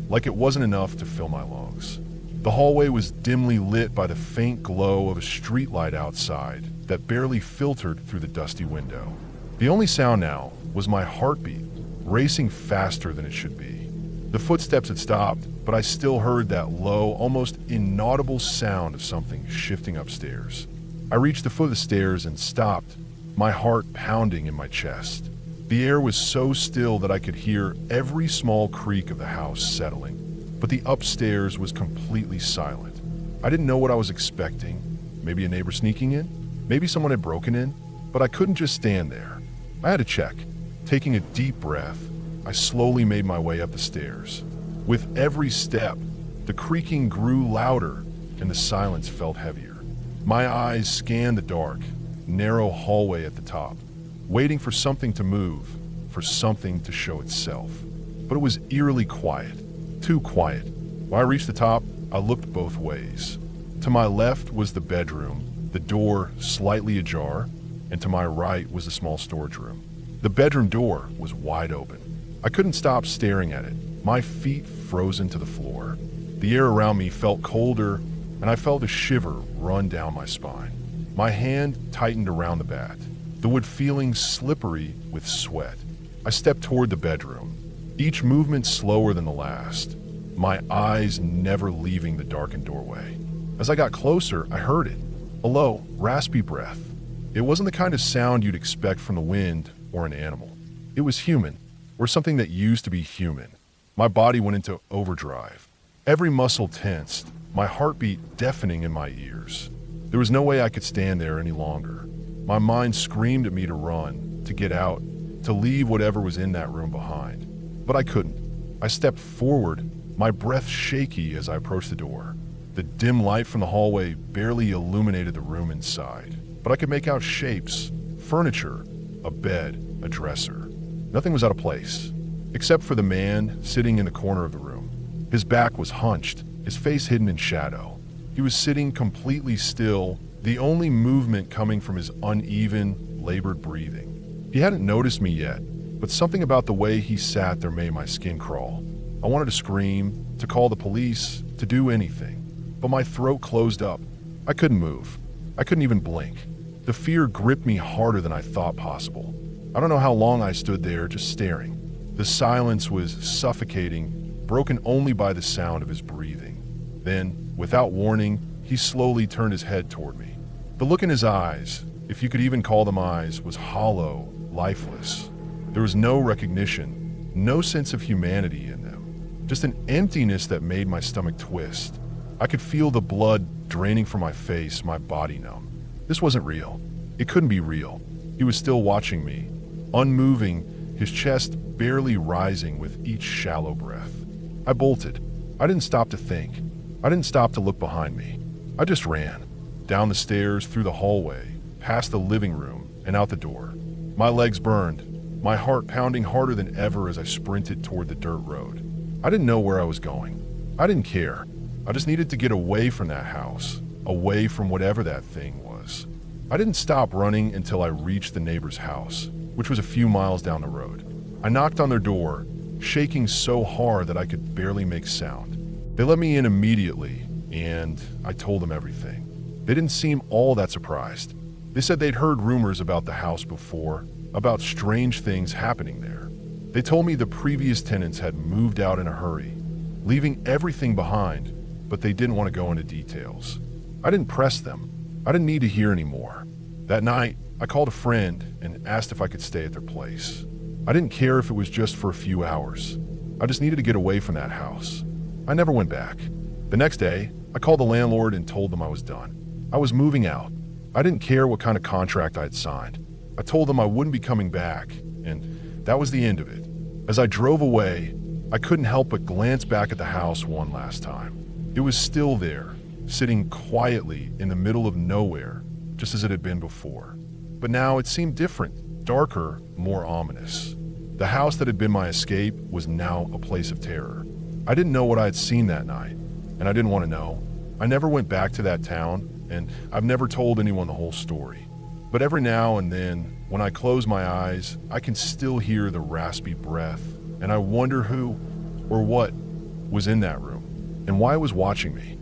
A: like it wasn't enough to fill my lungs. The hallway was dimly lit by the faint glow of a streetlight outside that barely filtered through the dusty window. The only sound now was my heartbeat, racing faster than it should be. The footsteps had stopped, but I still heard that low, almost inaudible sound of something shifting upstairs. I reached the foot of the stairs and stopped, my heart pounding in my chest. The air was so still that I could hear every small creak of the house settling, but the upstairs was completely silent. I didn't know what I was expecting. Maybe a neighbor sneaking in? Maybe someone had broken in? But I couldn't just stand there. I had to check. Taking a deep breath, I slowly made my way up the stairs. With every step, the creaking grew louder and the silence felt heavier. My eyes scanned the dark, narrow hallway at the top, waiting for something to move, for something to show itself. But it was eerily quiet, too quiet. When I reached the top, I looked both ways. To my left was the bedroom, the door slightly ajar, and to my right was the small storage room. The bedroom door was wide open. I couldn't stop staring at it, my feet frozen to the floor. The air around me felt colder, and I felt a shiver run down my spine. My hand tightened around the bat, the wood feeling slippery with sweat. I stepped toward the bedroom, each movement slower than the last, my eyes never leaving the darkened doorway. As I got closer, I heard it, a low, raspy breath. It wasn't the kind of sound you'd expect from the wind or an animal. It was human, or something that used to be human. My body went into overdrive. Every muscle tensed, my heartbeat deafening in my ears. There was no way I could stand there any longer. My mind screamed at me to run, to get out, to leave whatever was in that room behind. But I couldn't. I stepped forward, my breath shaky as I approached the door. The dim light from the hallway barely illuminated the room inside, but I could make out shapes, furniture, a bed, a dresser. Nothing was out of place, except for the man sitting in the corner of the room. His back was hunched, his face hidden in shadow. He was sitting completely still, the only movement coming from his uneven, labored breathing. He hadn't noticed me yet, but something about the way he sat there made my skin crawl. I wanted to scream, to call the police, to do anything. But my throat closed up. I couldn't move. I couldn't even blink. The fear gripped me harder than I thought possible. I don't know how long I stood there just staring. The silence was suffocating, broken only by the sound of his breathing. Then, without warning, he slowly turned his head toward me. The look in his eyes, if you could even call them eyes, was hollow, lifeless. There was no recognition, no sense of humanity in them. Just an emptiness that made my stomach twist. I could feel the blood draining from my face, my body numb. This wasn't real. It couldn't be real. He was still watching me, unmoving, his chest barely rising with each shallow breath. I bolted. I didn't stop to think. I didn't stop to look behind me. I just ran. Down the stairs, through the hallway, past the living room, and out the door. My legs burned, my heart pounding harder than ever as I sprinted toward the dirt road. I didn't know where I was going. I didn't care. I just needed to get away from that house, away from whatever that thing was. I didn't stop running until I reached the neighbor's house, which was a few miles down the road. I knocked on their door, shaking so hard that I could barely make sound. They let me in immediately, and I told them everything. They didn't seem all that surprised. They said they'd heard rumors about the house before, about strange things happening there. They told me the previous tenants had moved out in a hurry, leaving everything behind, but they didn't want to go into details. I didn't press them. I didn't need to hear any more. That night, I called a friend and asked if I could stay at their place. I didn't care if it was just for a few hours. I just needed to get away from that house. I never went back. The next day, I called the landlord and told them I was done. I was moving out. I didn't care what kind of contract I had signed. I told them I wouldn't be coming back, and that was the end of it. As I drove away, I couldn't help but glance back at the house one last time. It was still there, sitting quietly in the middle of nowhere, just as it had been before. But now it seemed different, darker, more ominous. The house that had been my escape was now a place of terror. I didn't know what I had seen that night, and I didn't want to know. I never went back to that town, and I've never told anyone the whole story. But every now and then, when I close my eyes, I can still hear the raspy breath, and I wonder who or what was in that room, and why it was watching me.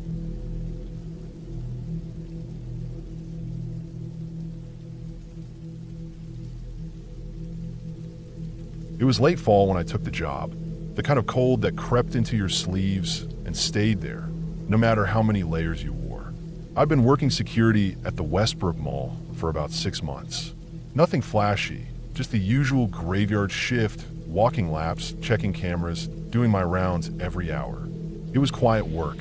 A: It was late fall when I took the job, the kind of cold that crept into your sleeves and stayed there, no matter how many layers you wore. I'd been working security at the Westbrook Mall for about 6 months. Nothing flashy, just the usual graveyard shift, walking laps, checking cameras, doing my rounds every hour. It was quiet work,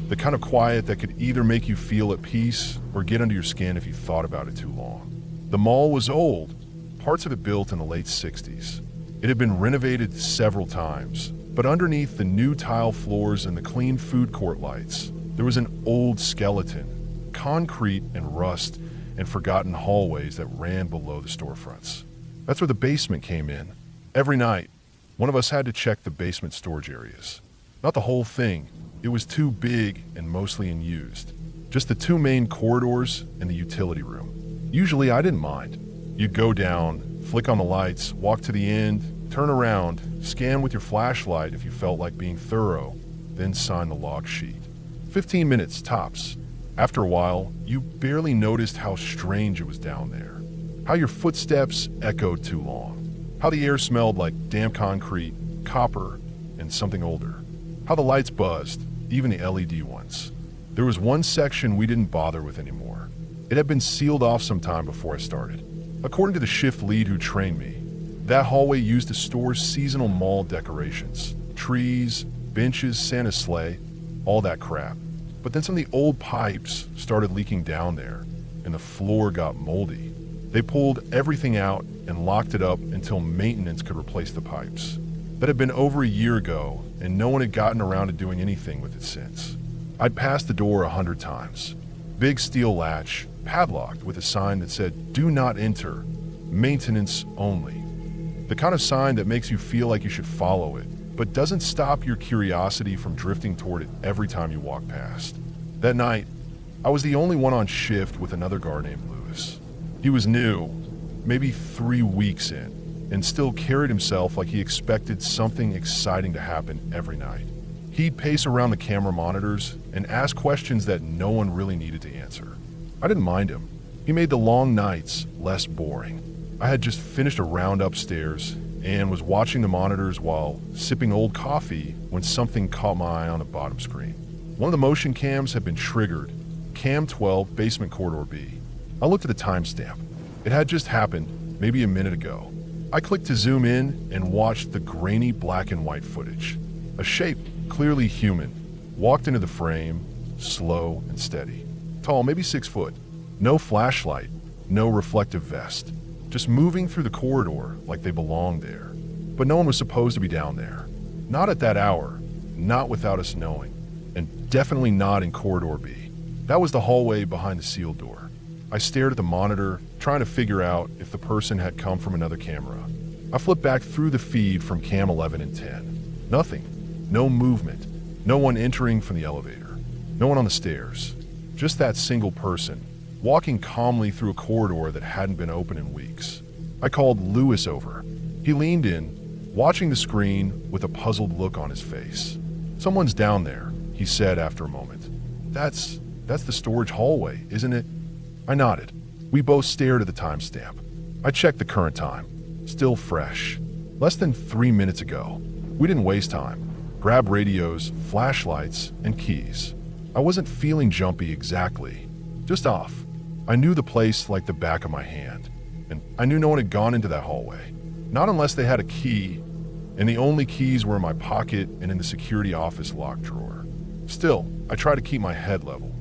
A: the kind of quiet that could either make you feel at peace or get under your skin if you thought about it too long. The mall was old, parts of it built in the late 60s. It had been renovated several times, but underneath the new tile floors and the clean food court lights, there was an old skeleton, concrete and rust, and forgotten hallways that ran below the storefronts. That's where the basement came in. Every night, one of us had to check the basement storage areas. Not the whole thing. It was too big and mostly unused. Just the 2 main corridors and the utility room. Usually I didn't mind. You'd go down, flick on the lights, walk to the end, turn around, scan with your flashlight if you felt like being thorough, then sign the log sheet. 15 minutes tops. After a while, you barely noticed how strange it was down there. How your footsteps echoed too long. How the air smelled like damp concrete, copper, and something older. How the lights buzzed, even the LED ones. There was one section we didn't bother with anymore. It had been sealed off some time before I started. According to the shift lead who trained me, that hallway used to store seasonal mall decorations, trees, benches, Santa's sleigh, all that crap. But then some of the old pipes started leaking down there, and the floor got moldy. They pulled everything out and locked it up until maintenance could replace the pipes. That had been over a year ago, and no one had gotten around to doing anything with it since. I'd passed the door 100 times. Big steel latch, padlocked with a sign that said, "Do not enter, maintenance only." The kind of sign that makes you feel like you should follow it, but doesn't stop your curiosity from drifting toward it every time you walk past. That night, I was the only one on shift with another guard named Lewis. He was new, maybe 3 weeks in, and still carried himself like he expected something exciting to happen every night. He'd pace around the camera monitors and ask questions that no one really needed to answer. I didn't mind him. He made the long nights less boring. I had just finished a round upstairs and was watching the monitors while sipping old coffee when something caught my eye on the bottom screen. One of the motion cams had been triggered, Cam 12, basement corridor B. I looked at the timestamp. It had just happened, maybe a minute ago. I clicked to zoom in and watched the grainy black and white footage. A shape, clearly human, walked into the frame, slow and steady. Tall, maybe 6 foot. No flashlight, no reflective vest. Just moving through the corridor like they belonged there. But no one was supposed to be down there. Not at that hour, not without us knowing, and definitely not in corridor B. That was the hallway behind the sealed door. I stared at the monitor, trying to figure out if the person had come from another camera. I flipped back through the feed from cam 11 and 10. Nothing. No movement. No one entering from the elevator. No one on the stairs. Just that single person, walking calmly through a corridor that hadn't been open in weeks. I called Lewis over. He leaned in, watching the screen with a puzzled look on his face. "Someone's down there," he said after a moment. That's the storage hallway, isn't it?" I nodded. We both stared at the timestamp. I checked the current time. Still fresh. Less than 3 minutes ago. We didn't waste time. Grab radios, flashlights, and keys. I wasn't feeling jumpy exactly. Just off. I knew the place like the back of my hand. And I knew no one had gone into that hallway. Not unless they had a key, and the only keys were in my pocket and in the security office lock drawer. Still, I tried to keep my head level.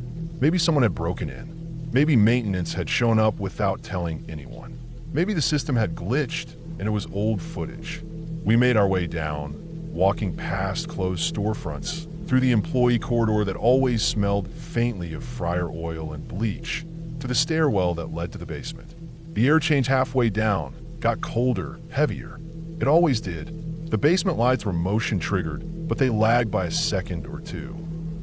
A: Maybe someone had broken in. Maybe maintenance had shown up without telling anyone. Maybe the system had glitched and it was old footage. We made our way down, walking past closed storefronts, through the employee corridor that always smelled faintly of fryer oil and bleach, to the stairwell that led to the basement. The air change halfway down got colder, heavier. It always did. The basement lights were motion triggered, but they lagged by a second or two.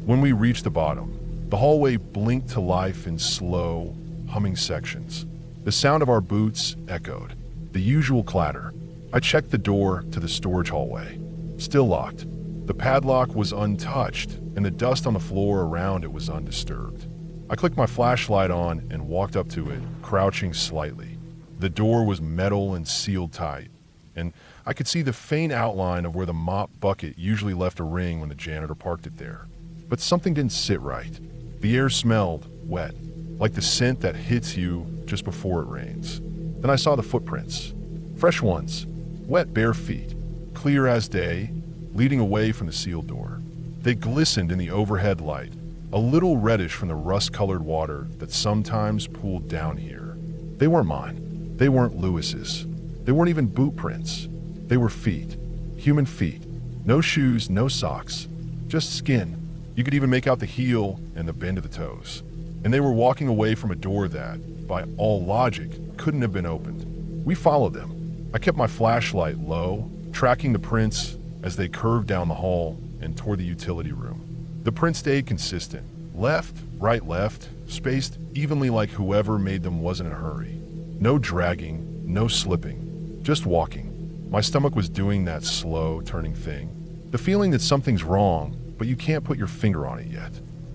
A: When we reached the bottom, the hallway blinked to life in slow, humming sections. The sound of our boots echoed, the usual clatter. I checked the door to the storage hallway. Still locked. The padlock was untouched, and the dust on the floor around it was undisturbed. I clicked my flashlight on and walked up to it, crouching slightly. The door was metal and sealed tight, and I could see the faint outline of where the mop bucket usually left a ring when the janitor parked it there. But something didn't sit right. The air smelled wet, like the scent that hits you just before it rains. Then I saw the footprints. Fresh ones, wet bare feet, clear as day, leading away from the sealed door. They glistened in the overhead light, a little reddish from the rust-colored water that sometimes pooled down here. They weren't mine. They weren't Lewis's. They weren't even boot prints. They were feet. Human feet. No shoes, no socks. Just skin. You could even make out the heel and the bend of the toes. And they were walking away from a door that, by all logic, couldn't have been opened. We followed them. I kept my flashlight low, tracking the prints as they curved down the hall and toward the utility room. The prints stayed consistent. Left, right, left, spaced evenly like whoever made them wasn't in a hurry. No dragging, no slipping, just walking. My stomach was doing that slow, turning thing. The feeling that something's wrong, but you can't put your finger on it yet.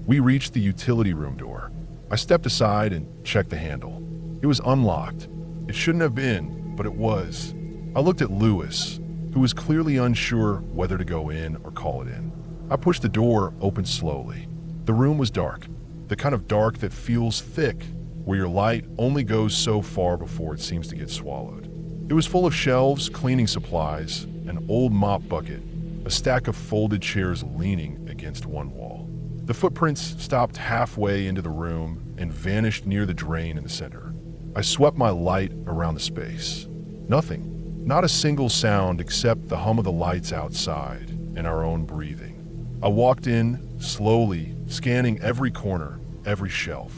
A: We reached the utility room door. I stepped aside and checked the handle. It was unlocked. It shouldn't have been, but it was. I looked at Lewis, who was clearly unsure whether to go in or call it in. I pushed the door open slowly. The room was dark, the kind of dark that feels thick, where your light only goes so far before it seems to get swallowed. It was full of shelves, cleaning supplies, an old mop bucket, a stack of folded chairs leaning against one wall. The footprints stopped halfway into the room and vanished near the drain in the center. I swept my light around the space. Nothing. Not a single sound except the hum of the lights outside and our own breathing. I walked in, slowly, scanning every corner, every shelf.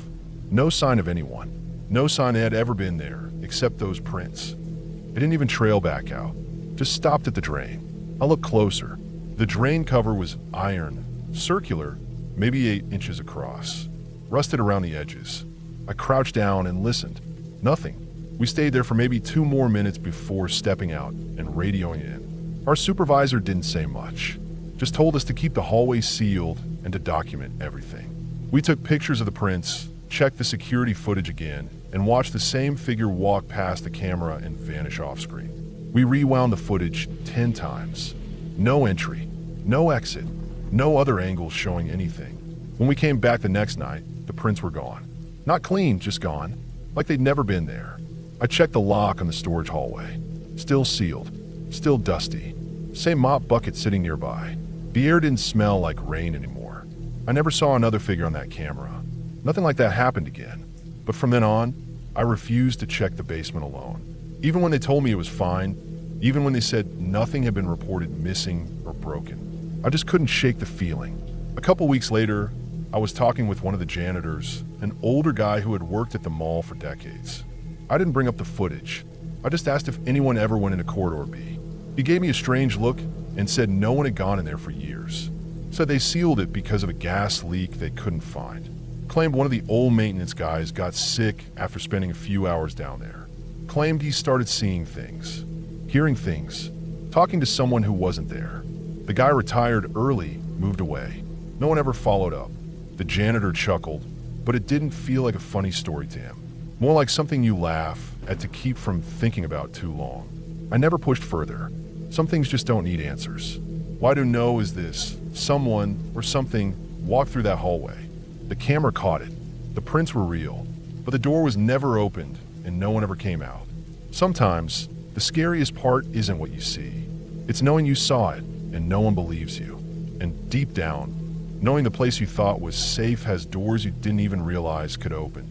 A: No sign of anyone. No sign they had ever been there, except those prints. It didn't even trail back out. Just stopped at the drain. I looked closer. The drain cover was iron, circular, maybe 8 inches across, rusted around the edges. I crouched down and listened. Nothing. We stayed there for maybe 2 more minutes before stepping out and radioing in. Our supervisor didn't say much, just told us to keep the hallway sealed and to document everything. We took pictures of the prints, checked the security footage again, and watched the same figure walk past the camera and vanish off screen. We rewound the footage 10 times. No entry, no exit, no other angles showing anything. When we came back the next night, the prints were gone. Not clean, just gone, like they'd never been there. I checked the lock on the storage hallway. Still sealed, still dusty. Same mop bucket sitting nearby. The air didn't smell like rain anymore. I never saw another figure on that camera. Nothing like that happened again. But from then on, I refused to check the basement alone. Even when they told me it was fine, even when they said nothing had been reported missing or broken. I just couldn't shake the feeling. A couple weeks later, I was talking with one of the janitors, an older guy who had worked at the mall for decades. I didn't bring up the footage. I just asked if anyone ever went into Corridor B. He gave me a strange look and said no one had gone in there for years. Said they sealed it because of a gas leak they couldn't find. Claimed one of the old maintenance guys got sick after spending a few hours down there. Claimed he started seeing things, hearing things, talking to someone who wasn't there. The guy retired early, moved away. No one ever followed up. The janitor chuckled, but it didn't feel like a funny story to him. More like something you laugh at to keep from thinking about too long. I never pushed further. Some things just don't need answers. Why do know is this? Someone or something walked through that hallway. The camera caught it. The prints were real, but the door was never opened and no one ever came out. Sometimes, the scariest part isn't what you see. It's knowing you saw it and no one believes you. And deep down, knowing the place you thought was safe has doors you didn't even realize could open.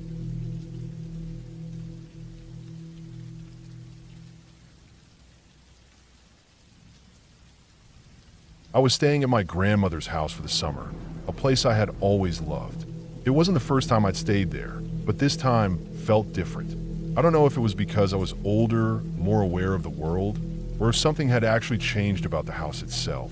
A: I was staying at my grandmother's house for the summer, a place I had always loved. It wasn't the first time I'd stayed there, but this time felt different. I don't know if it was because I was older, more aware of the world, or if something had actually changed about the house itself.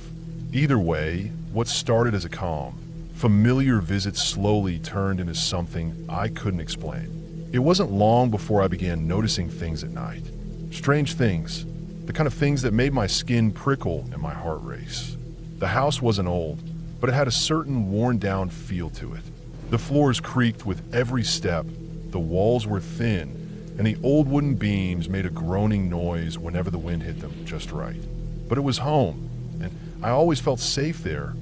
A: Either way, what started as a calm, familiar visit slowly turned into something I couldn't explain. It wasn't long before I began noticing things at night. Strange things, the kind of things that made my skin prickle and my heart race. The house wasn't old, but it had a certain worn-down feel to it. The floors creaked with every step, the walls were thin, and the old wooden beams made a groaning noise whenever the wind hit them just right. But it was home, and I always felt safe there,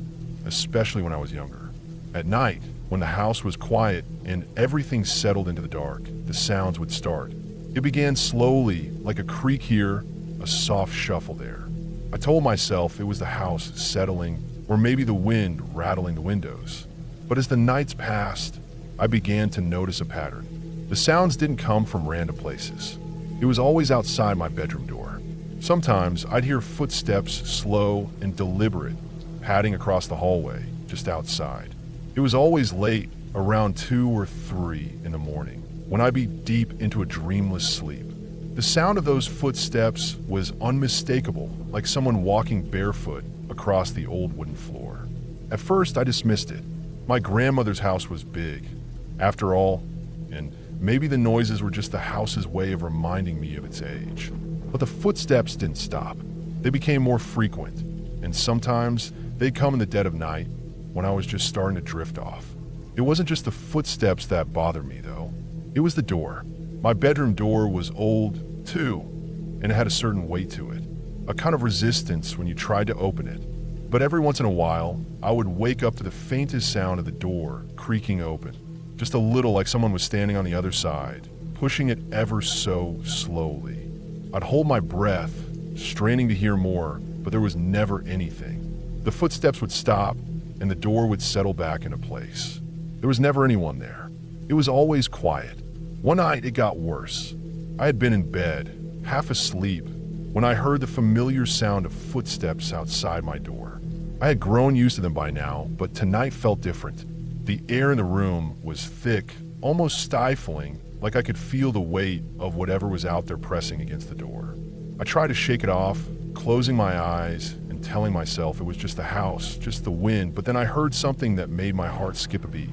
A: especially when I was younger. At night, when the house was quiet and everything settled into the dark, the sounds would start. It began slowly, like a creak here, a soft shuffle there. I told myself it was the house settling, or maybe the wind rattling the windows. But as the nights passed, I began to notice a pattern. The sounds didn't come from random places. It was always outside my bedroom door. Sometimes I'd hear footsteps, slow and deliberate, padding across the hallway, just outside. It was always late, around 2 or 3 in the morning, when I'd be deep into a dreamless sleep. The sound of those footsteps was unmistakable, like someone walking barefoot across the old wooden floor. At first, I dismissed it. My grandmother's house was big, after all, and maybe the noises were just the house's way of reminding me of its age. But the footsteps didn't stop. They became more frequent, and sometimes they'd come in the dead of night when I was just starting to drift off. It wasn't just the footsteps that bothered me, though. It was the door. My bedroom door was old, too, and it had a certain weight to it, a kind of resistance when you tried to open it. But every once in a while, I would wake up to the faintest sound of the door creaking open, just a little like someone was standing on the other side, pushing it ever so slowly. I'd hold my breath, straining to hear more, but there was never anything. The footsteps would stop, and the door would settle back into place. There was never anyone there. It was always quiet. One night, it got worse. I had been in bed, half asleep, when I heard the familiar sound of footsteps outside my door. I had grown used to them by now, but tonight felt different. The air in the room was thick, almost stifling, like I could feel the weight of whatever was out there pressing against the door. I tried to shake it off, closing my eyes and telling myself it was just the house, just the wind, but then I heard something that made my heart skip a beat.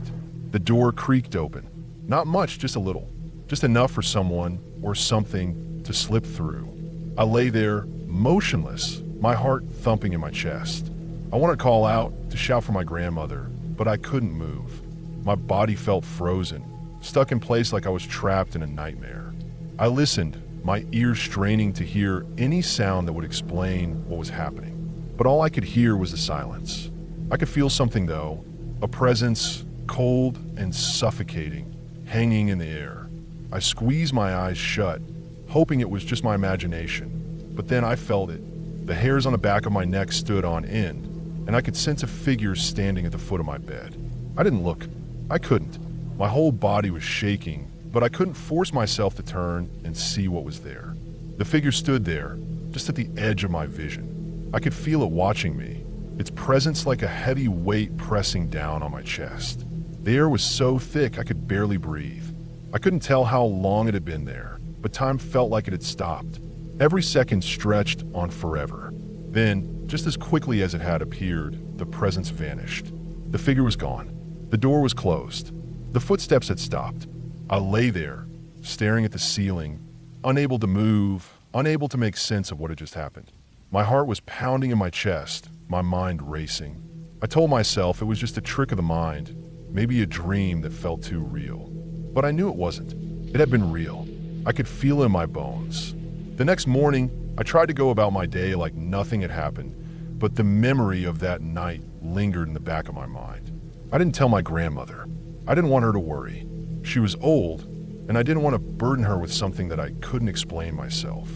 A: The door creaked open. Not much, just a little. Just enough for someone or something to slip through. I lay there, motionless, my heart thumping in my chest. I wanted to call out, to shout for my grandmother, but I couldn't move. My body felt frozen, stuck in place like I was trapped in a nightmare. I listened, my ears straining to hear any sound that would explain what was happening. But all I could hear was the silence. I could feel something though, a presence, cold and suffocating, hanging in the air. I squeezed my eyes shut, hoping it was just my imagination. But then I felt it. The hairs on the back of my neck stood on end, and I could sense a figure standing at the foot of my bed. I didn't look. I couldn't. My whole body was shaking, but I couldn't force myself to turn and see what was there. The figure stood there, just at the edge of my vision. I could feel it watching me, its presence like a heavy weight pressing down on my chest. The air was so thick I could barely breathe. I couldn't tell how long it had been there, but time felt like it had stopped. Every second stretched on forever. Then, just as quickly as it had appeared, the presence vanished. The figure was gone. The door was closed. The footsteps had stopped. I lay there, staring at the ceiling, unable to move, unable to make sense of what had just happened. My heart was pounding in my chest, my mind racing. I told myself it was just a trick of the mind, maybe a dream that felt too real. But I knew it wasn't. It had been real. I could feel it in my bones. The next morning, I tried to go about my day like nothing had happened, but the memory of that night lingered in the back of my mind. I didn't tell my grandmother. I didn't want her to worry. She was old, and I didn't want to burden her with something that I couldn't explain myself.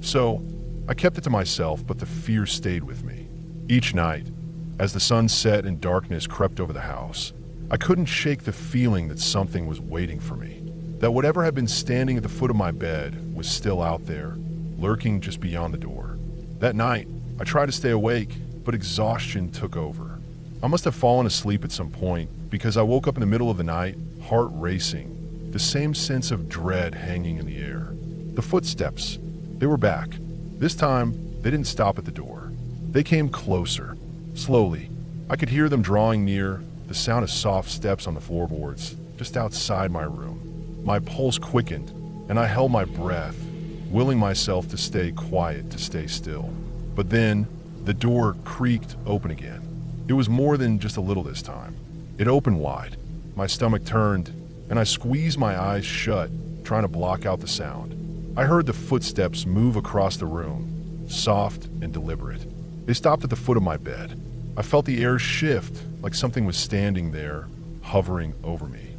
A: So, I kept it to myself, but the fear stayed with me. Each night, as the sun set and darkness crept over the house, I couldn't shake the feeling that something was waiting for me. That whatever had been standing at the foot of my bed was still out there, lurking just beyond the door. That night, I tried to stay awake, but exhaustion took over. I must have fallen asleep at some point because I woke up in the middle of the night, heart racing, the same sense of dread hanging in the air. The footsteps, they were back. This time, they didn't stop at the door. They came closer, slowly. I could hear them drawing near, the sound of soft steps on the floorboards, just outside my room. My pulse quickened, and I held my breath, willing myself to stay quiet, to stay still. But then, the door creaked open again. It was more than just a little this time. It opened wide. My stomach turned, and I squeezed my eyes shut, trying to block out the sound. I heard the footsteps move across the room, soft and deliberate. They stopped at the foot of my bed. I felt the air shift, like something was standing there, hovering over me.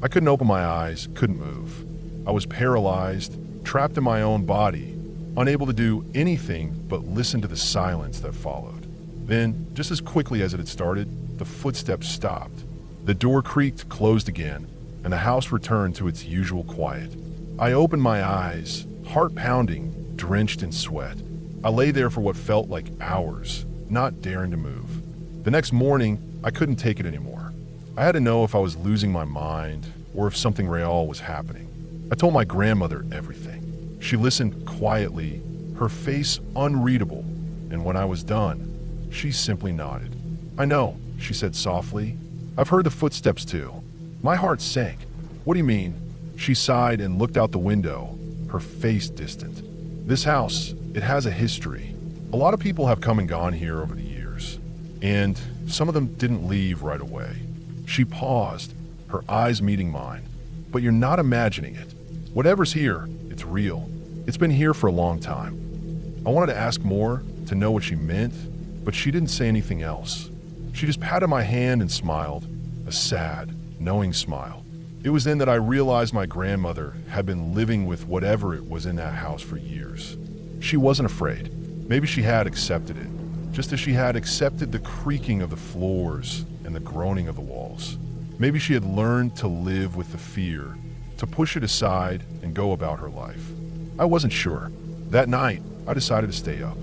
A: I couldn't open my eyes, couldn't move. I was paralyzed, trapped in my own body, unable to do anything but listen to the silence that followed. Then, just as quickly as it had started, the footsteps stopped. The door creaked closed again, and the house returned to its usual quiet. I opened my eyes, heart pounding, drenched in sweat. I lay there for what felt like hours, not daring to move. The next morning, I couldn't take it anymore. I had to know if I was losing my mind or if something real was happening. I told my grandmother everything. She listened quietly, her face unreadable, and when I was done, she simply nodded. "I know," she said softly. "I've heard the footsteps too." My heart sank. "What do you mean?" She sighed and looked out the window, her face distant. "This house, it has a history. A lot of people have come and gone here over the years, and some of them didn't leave right away." She paused, her eyes meeting mine. "But you're not imagining it. Whatever's here, it's real. It's been here for a long time." I wanted to ask more, to know what she meant, but she didn't say anything else. She just patted my hand and smiled, a sad, knowing smile. It was then that I realized my grandmother had been living with whatever it was in that house for years. She wasn't afraid. Maybe she had accepted it, just as she had accepted the creaking of the floors and the groaning of the walls. Maybe she had learned to live with the fear, to push it aside and go about her life. I wasn't sure. That night, I decided to stay up.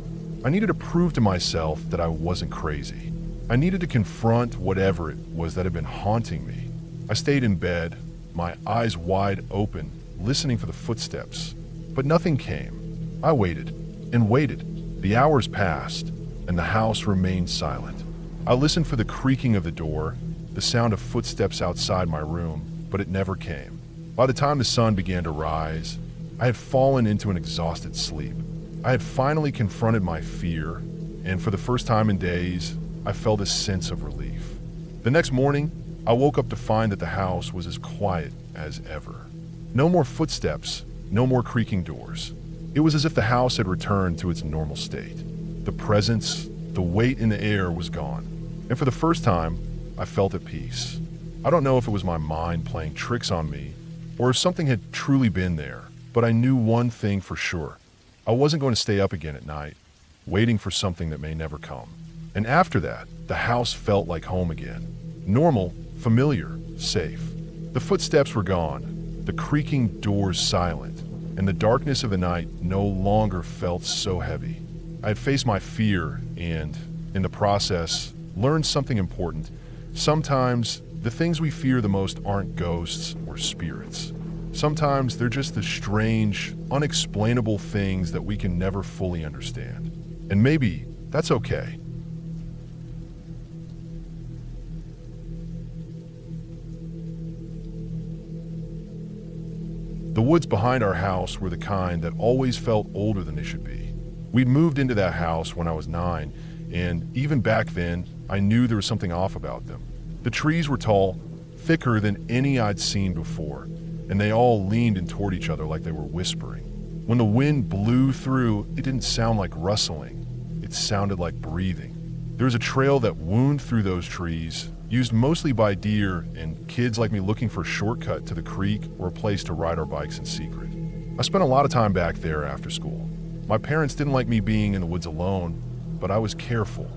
A: I needed to prove to myself that I wasn't crazy. I needed to confront whatever it was that had been haunting me. I stayed in bed, my eyes wide open, listening for the footsteps. But nothing came. I waited and waited. The hours passed, and the house remained silent. I listened for the creaking of the door, the sound of footsteps outside my room, but it never came. By the time the sun began to rise, I had fallen into an exhausted sleep. I had finally confronted my fear, and for the first time in days, I felt a sense of relief. The next morning, I woke up to find that the house was as quiet as ever. No more footsteps, no more creaking doors. It was as if the house had returned to its normal state. The presence, the weight in the air was gone, and for the first time, I felt at peace. I don't know if it was my mind playing tricks on me, or if something had truly been there, but I knew one thing for sure. I wasn't going to stay up again at night, waiting for something that may never come. And after that, the house felt like home again. Normal, familiar, safe. The footsteps were gone, the creaking doors silent, and the darkness of the night no longer felt so heavy. I had faced my fear and, in the process, learned something important. Sometimes, the things we fear the most aren't ghosts or spirits. Sometimes they're just the strange, unexplainable things that we can never fully understand. And maybe that's okay. The woods behind our house were the kind that always felt older than they should be. We'd moved into that house when I was 9, and even back then, I knew there was something off about them. The trees were tall, thicker than any I'd seen before, and they all leaned in toward each other like they were whispering. When the wind blew through, it didn't sound like rustling. It sounded like breathing. There was a trail that wound through those trees, used mostly by deer and kids like me looking for a shortcut to the creek or a place to ride our bikes in secret. I spent a lot of time back there after school. My parents didn't like me being in the woods alone, but I was careful.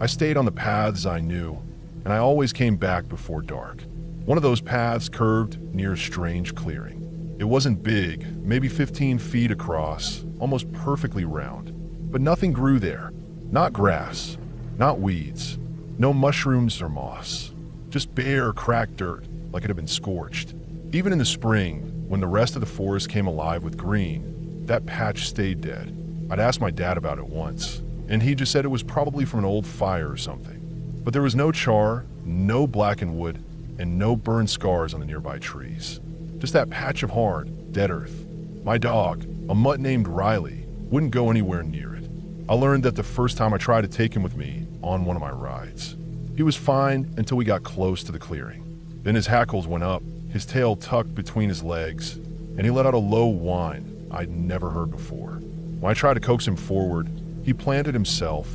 A: I stayed on the paths I knew, and I always came back before dark. One of those paths curved near a strange clearing. It wasn't big, maybe 15 feet across, almost perfectly round. But nothing grew there. Not grass, not weeds, no mushrooms or moss. Just bare, cracked dirt, like it had been scorched. Even in the spring, when the rest of the forest came alive with green, that patch stayed dead. I'd asked my dad about it once, and he just said it was probably from an old fire or something. But there was no char, no blackened wood, and no burned scars on the nearby trees. Just that patch of hard, dead earth. My dog, a mutt named Riley, wouldn't go anywhere near it. I learned that the first time I tried to take him with me on one of my rides. He was fine until we got close to the clearing. Then his hackles went up, his tail tucked between his legs, and he let out a low whine I'd never heard before. When I tried to coax him forward, he planted himself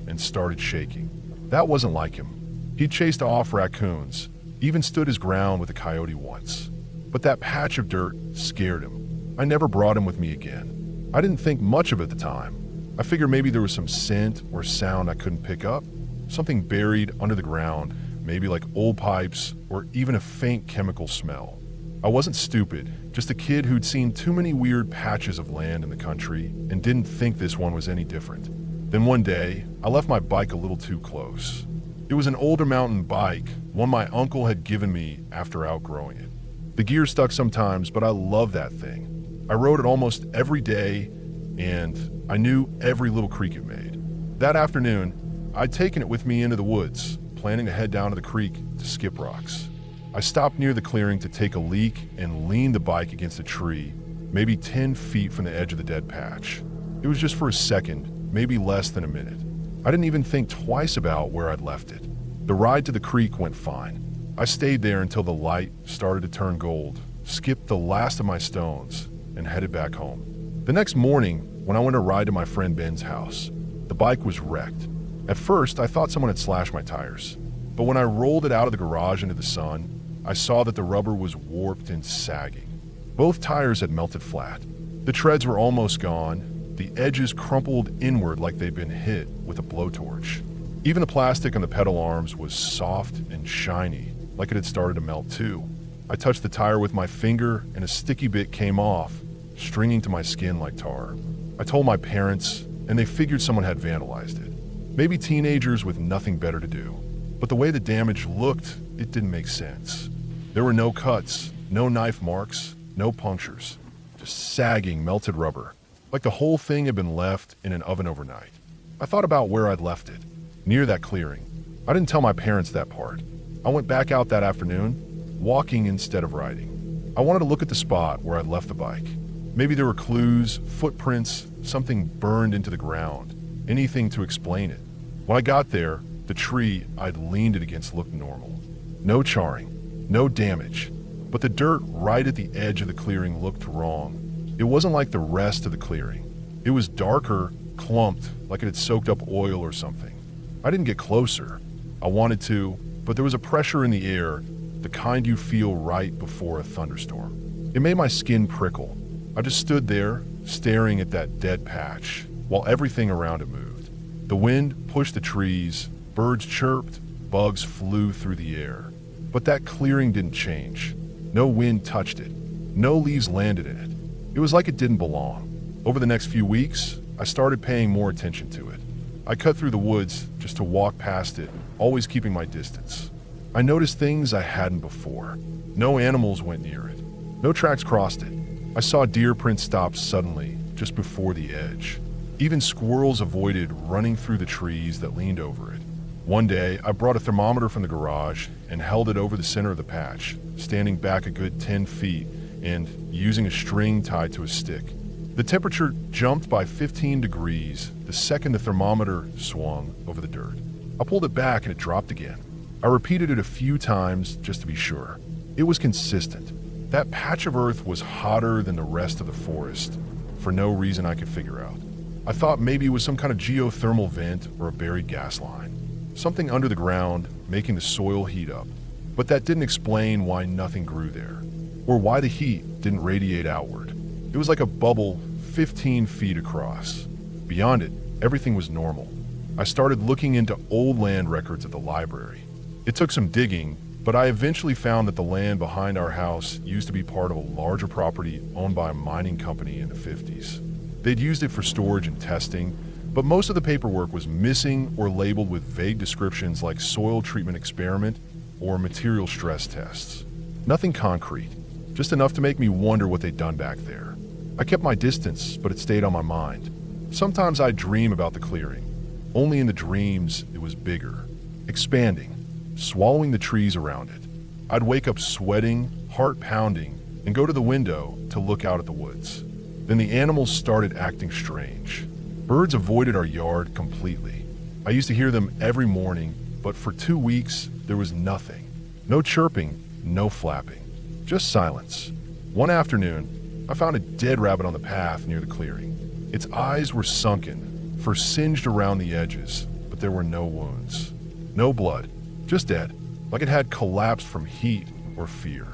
A: and started shaking. That wasn't like him. He'd chased off raccoons, even stood his ground with a coyote once. But that patch of dirt scared him. I never brought him with me again. I didn't think much of it at the time. I figured maybe there was some scent or sound I couldn't pick up, something buried under the ground, maybe like old pipes or even a faint chemical smell. I wasn't stupid, just a kid who'd seen too many weird patches of land in the country and didn't think this one was any different. Then one day, I left my bike a little too close. It was an older mountain bike, one my uncle had given me after outgrowing it. The gear stuck sometimes, but I loved that thing. I rode it almost every day, and I knew every little creak it made. That afternoon, I'd taken it with me into the woods, planning to head down to the creek to skip rocks. I stopped near the clearing to take a leak and leaned the bike against a tree, maybe 10 feet from the edge of the dead patch. It was just for a second, maybe less than a minute. I didn't even think twice about where I'd left it. The ride to the creek went fine. I stayed there until the light started to turn gold, skipped the last of my stones, and headed back home. The next morning, when I went to ride to my friend Ben's house, the bike was wrecked. At first, I thought someone had slashed my tires. But when I rolled it out of the garage into the sun, I saw that the rubber was warped and sagging. Both tires had melted flat. The treads were almost gone, the edges crumpled inward like they'd been hit with a blowtorch. Even the plastic on the pedal arms was soft and shiny, like it had started to melt too. I touched the tire with my finger and a sticky bit came off, stringing to my skin like tar. I told my parents, and they figured someone had vandalized it. Maybe teenagers with nothing better to do. But the way the damage looked, it didn't make sense. There were no cuts, no knife marks, no punctures. Just sagging, melted rubber. Like the whole thing had been left in an oven overnight. I thought about where I'd left it, near that clearing. I didn't tell my parents that part. I went back out that afternoon, walking instead of riding. I wanted to look at the spot where I'd left the bike. Maybe there were clues, footprints, something burned into the ground, anything to explain it. When I got there, the tree I'd leaned it against looked normal. No charring, no damage, but the dirt right at the edge of the clearing looked wrong. It wasn't like the rest of the clearing. It was darker, clumped, like it had soaked up oil or something. I didn't get closer. I wanted to, but there was a pressure in the air, the kind you feel right before a thunderstorm. It made my skin prickle. I just stood there, staring at that dead patch, while everything around it moved. The wind pushed the trees, birds chirped, bugs flew through the air. But that clearing didn't change. No wind touched it. No leaves landed in it. It was like it didn't belong. Over the next few weeks, I started paying more attention to it. I cut through the woods just to walk past it, always keeping my distance. I noticed things I hadn't before. No animals went near it. No tracks crossed it. I saw deer prints stop suddenly, just before the edge. Even squirrels avoided running through the trees that leaned over it. One day, I brought a thermometer from the garage and held it over the center of the patch, standing back a good 10 feet and using a string tied to a stick. The temperature jumped by 15 degrees the second the thermometer swung over the dirt. I pulled it back and it dropped again. I repeated it a few times just to be sure. It was consistent. That patch of earth was hotter than the rest of the forest, for no reason I could figure out. I thought maybe it was some kind of geothermal vent or a buried gas line. Something under the ground making the soil heat up. But that didn't explain why nothing grew there, or why the heat didn't radiate outward. It was like a bubble 15 feet across. Beyond it, everything was normal. I started looking into old land records at the library. It took some digging, but I eventually found that the land behind our house used to be part of a larger property owned by a mining company in the 50s. They'd used it for storage and testing, but most of the paperwork was missing or labeled with vague descriptions like soil treatment experiment or material stress tests. Nothing concrete, just enough to make me wonder what they'd done back there. I kept my distance, but it stayed on my mind. Sometimes I'd dream about the clearing. Only in the dreams it was bigger, expanding, swallowing the trees around it. I'd wake up sweating, heart pounding, and go to the window to look out at the woods. Then the animals started acting strange. Birds avoided our yard completely. I used to hear them every morning, but for 2 weeks, there was nothing. No chirping, no flapping, just silence. One afternoon, I found a dead rabbit on the path near the clearing. Its eyes were sunken, fur singed around the edges, but there were no wounds. No blood, just dead, like it had collapsed from heat or fear.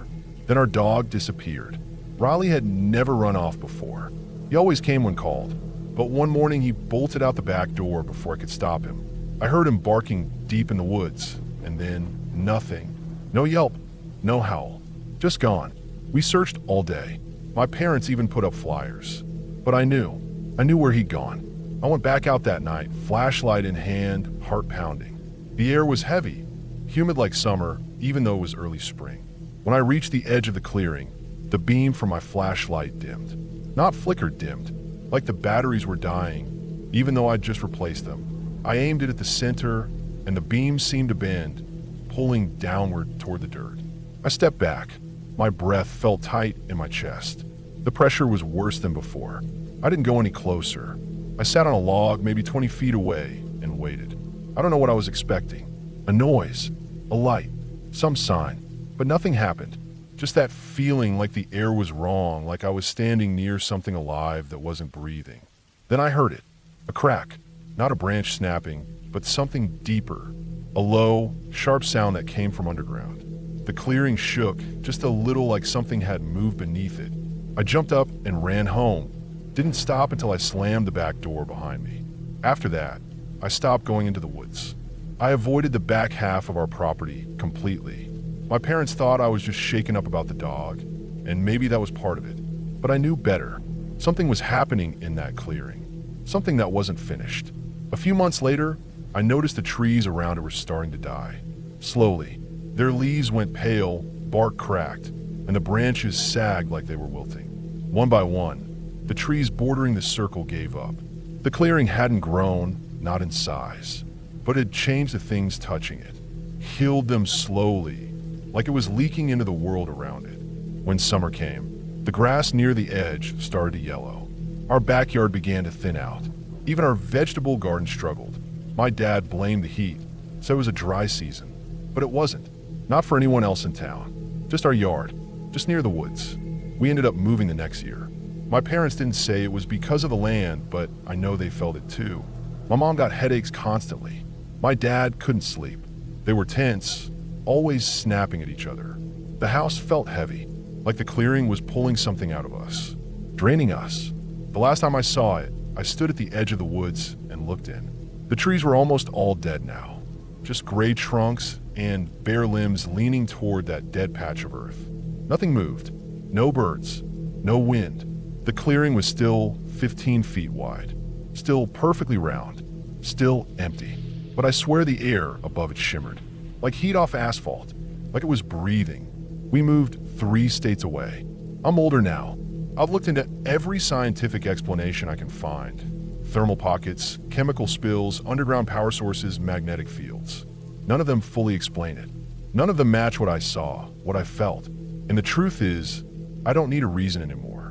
A: Then our dog disappeared. Riley had never run off before. He always came when called, but one morning he bolted out the back door before I could stop him. I heard him barking deep in the woods, and then nothing. No yelp, no howl, just gone. We searched all day. My parents even put up flyers. But I knew where he'd gone. I went back out that night, flashlight in hand, heart pounding. The air was heavy, humid like summer, even though it was early spring. When I reached the edge of the clearing, the beam from my flashlight dimmed. Not flickered, dimmed, like the batteries were dying, even though I'd just replaced them. I aimed it at the center, and the beam seemed to bend, pulling downward toward the dirt. I stepped back. My breath felt tight in my chest. The pressure was worse than before. I didn't go any closer. I sat on a log maybe 20 feet away and waited. I don't know what I was expecting. A noise, a light, some sign, but nothing happened. Just that feeling like the air was wrong, like I was standing near something alive that wasn't breathing. Then I heard it, a crack, not a branch snapping, but something deeper, a low, sharp sound that came from underground. The clearing shook, just a little like something had moved beneath it. I jumped up and ran home. Didn't stop until I slammed the back door behind me. After that, I stopped going into the woods. I avoided the back half of our property completely. My parents thought I was just shaken up about the dog, and maybe that was part of it. But I knew better. Something was happening in that clearing. Something that wasn't finished. A few months later, I noticed the trees around it were starting to die. Slowly, their leaves went pale, bark cracked, and the branches sagged like they were wilting. One by one, the trees bordering the circle gave up. The clearing hadn't grown, not in size, but had changed the things touching it, healed them slowly, like it was leaking into the world around it. When summer came, the grass near the edge started to yellow. Our backyard began to thin out. Even our vegetable garden struggled. My dad blamed the heat, said it was a dry season, but it wasn't. Not for anyone else in town. Just our yard, just near the woods. We ended up moving the next year. My parents didn't say it was because of the land, but I know they felt it too. My mom got headaches constantly. My dad couldn't sleep. They were tense, always snapping at each other. The house felt heavy, like the clearing was pulling something out of us, draining us. The last time I saw it, I stood at the edge of the woods and looked in. The trees were almost all dead now, just gray trunks and bare limbs leaning toward that dead patch of earth. Nothing moved. No birds. No wind. The clearing was still 15 feet wide, still perfectly round, still empty. But I swear the air above it shimmered, like heat off asphalt, like it was breathing. We moved 3 states away. I'm older now. I've looked into every scientific explanation I can find. Thermal pockets, chemical spills, underground power sources, magnetic fields. None of them fully explain it. None of them match what I saw, what I felt. And the truth is, I don't need a reason anymore.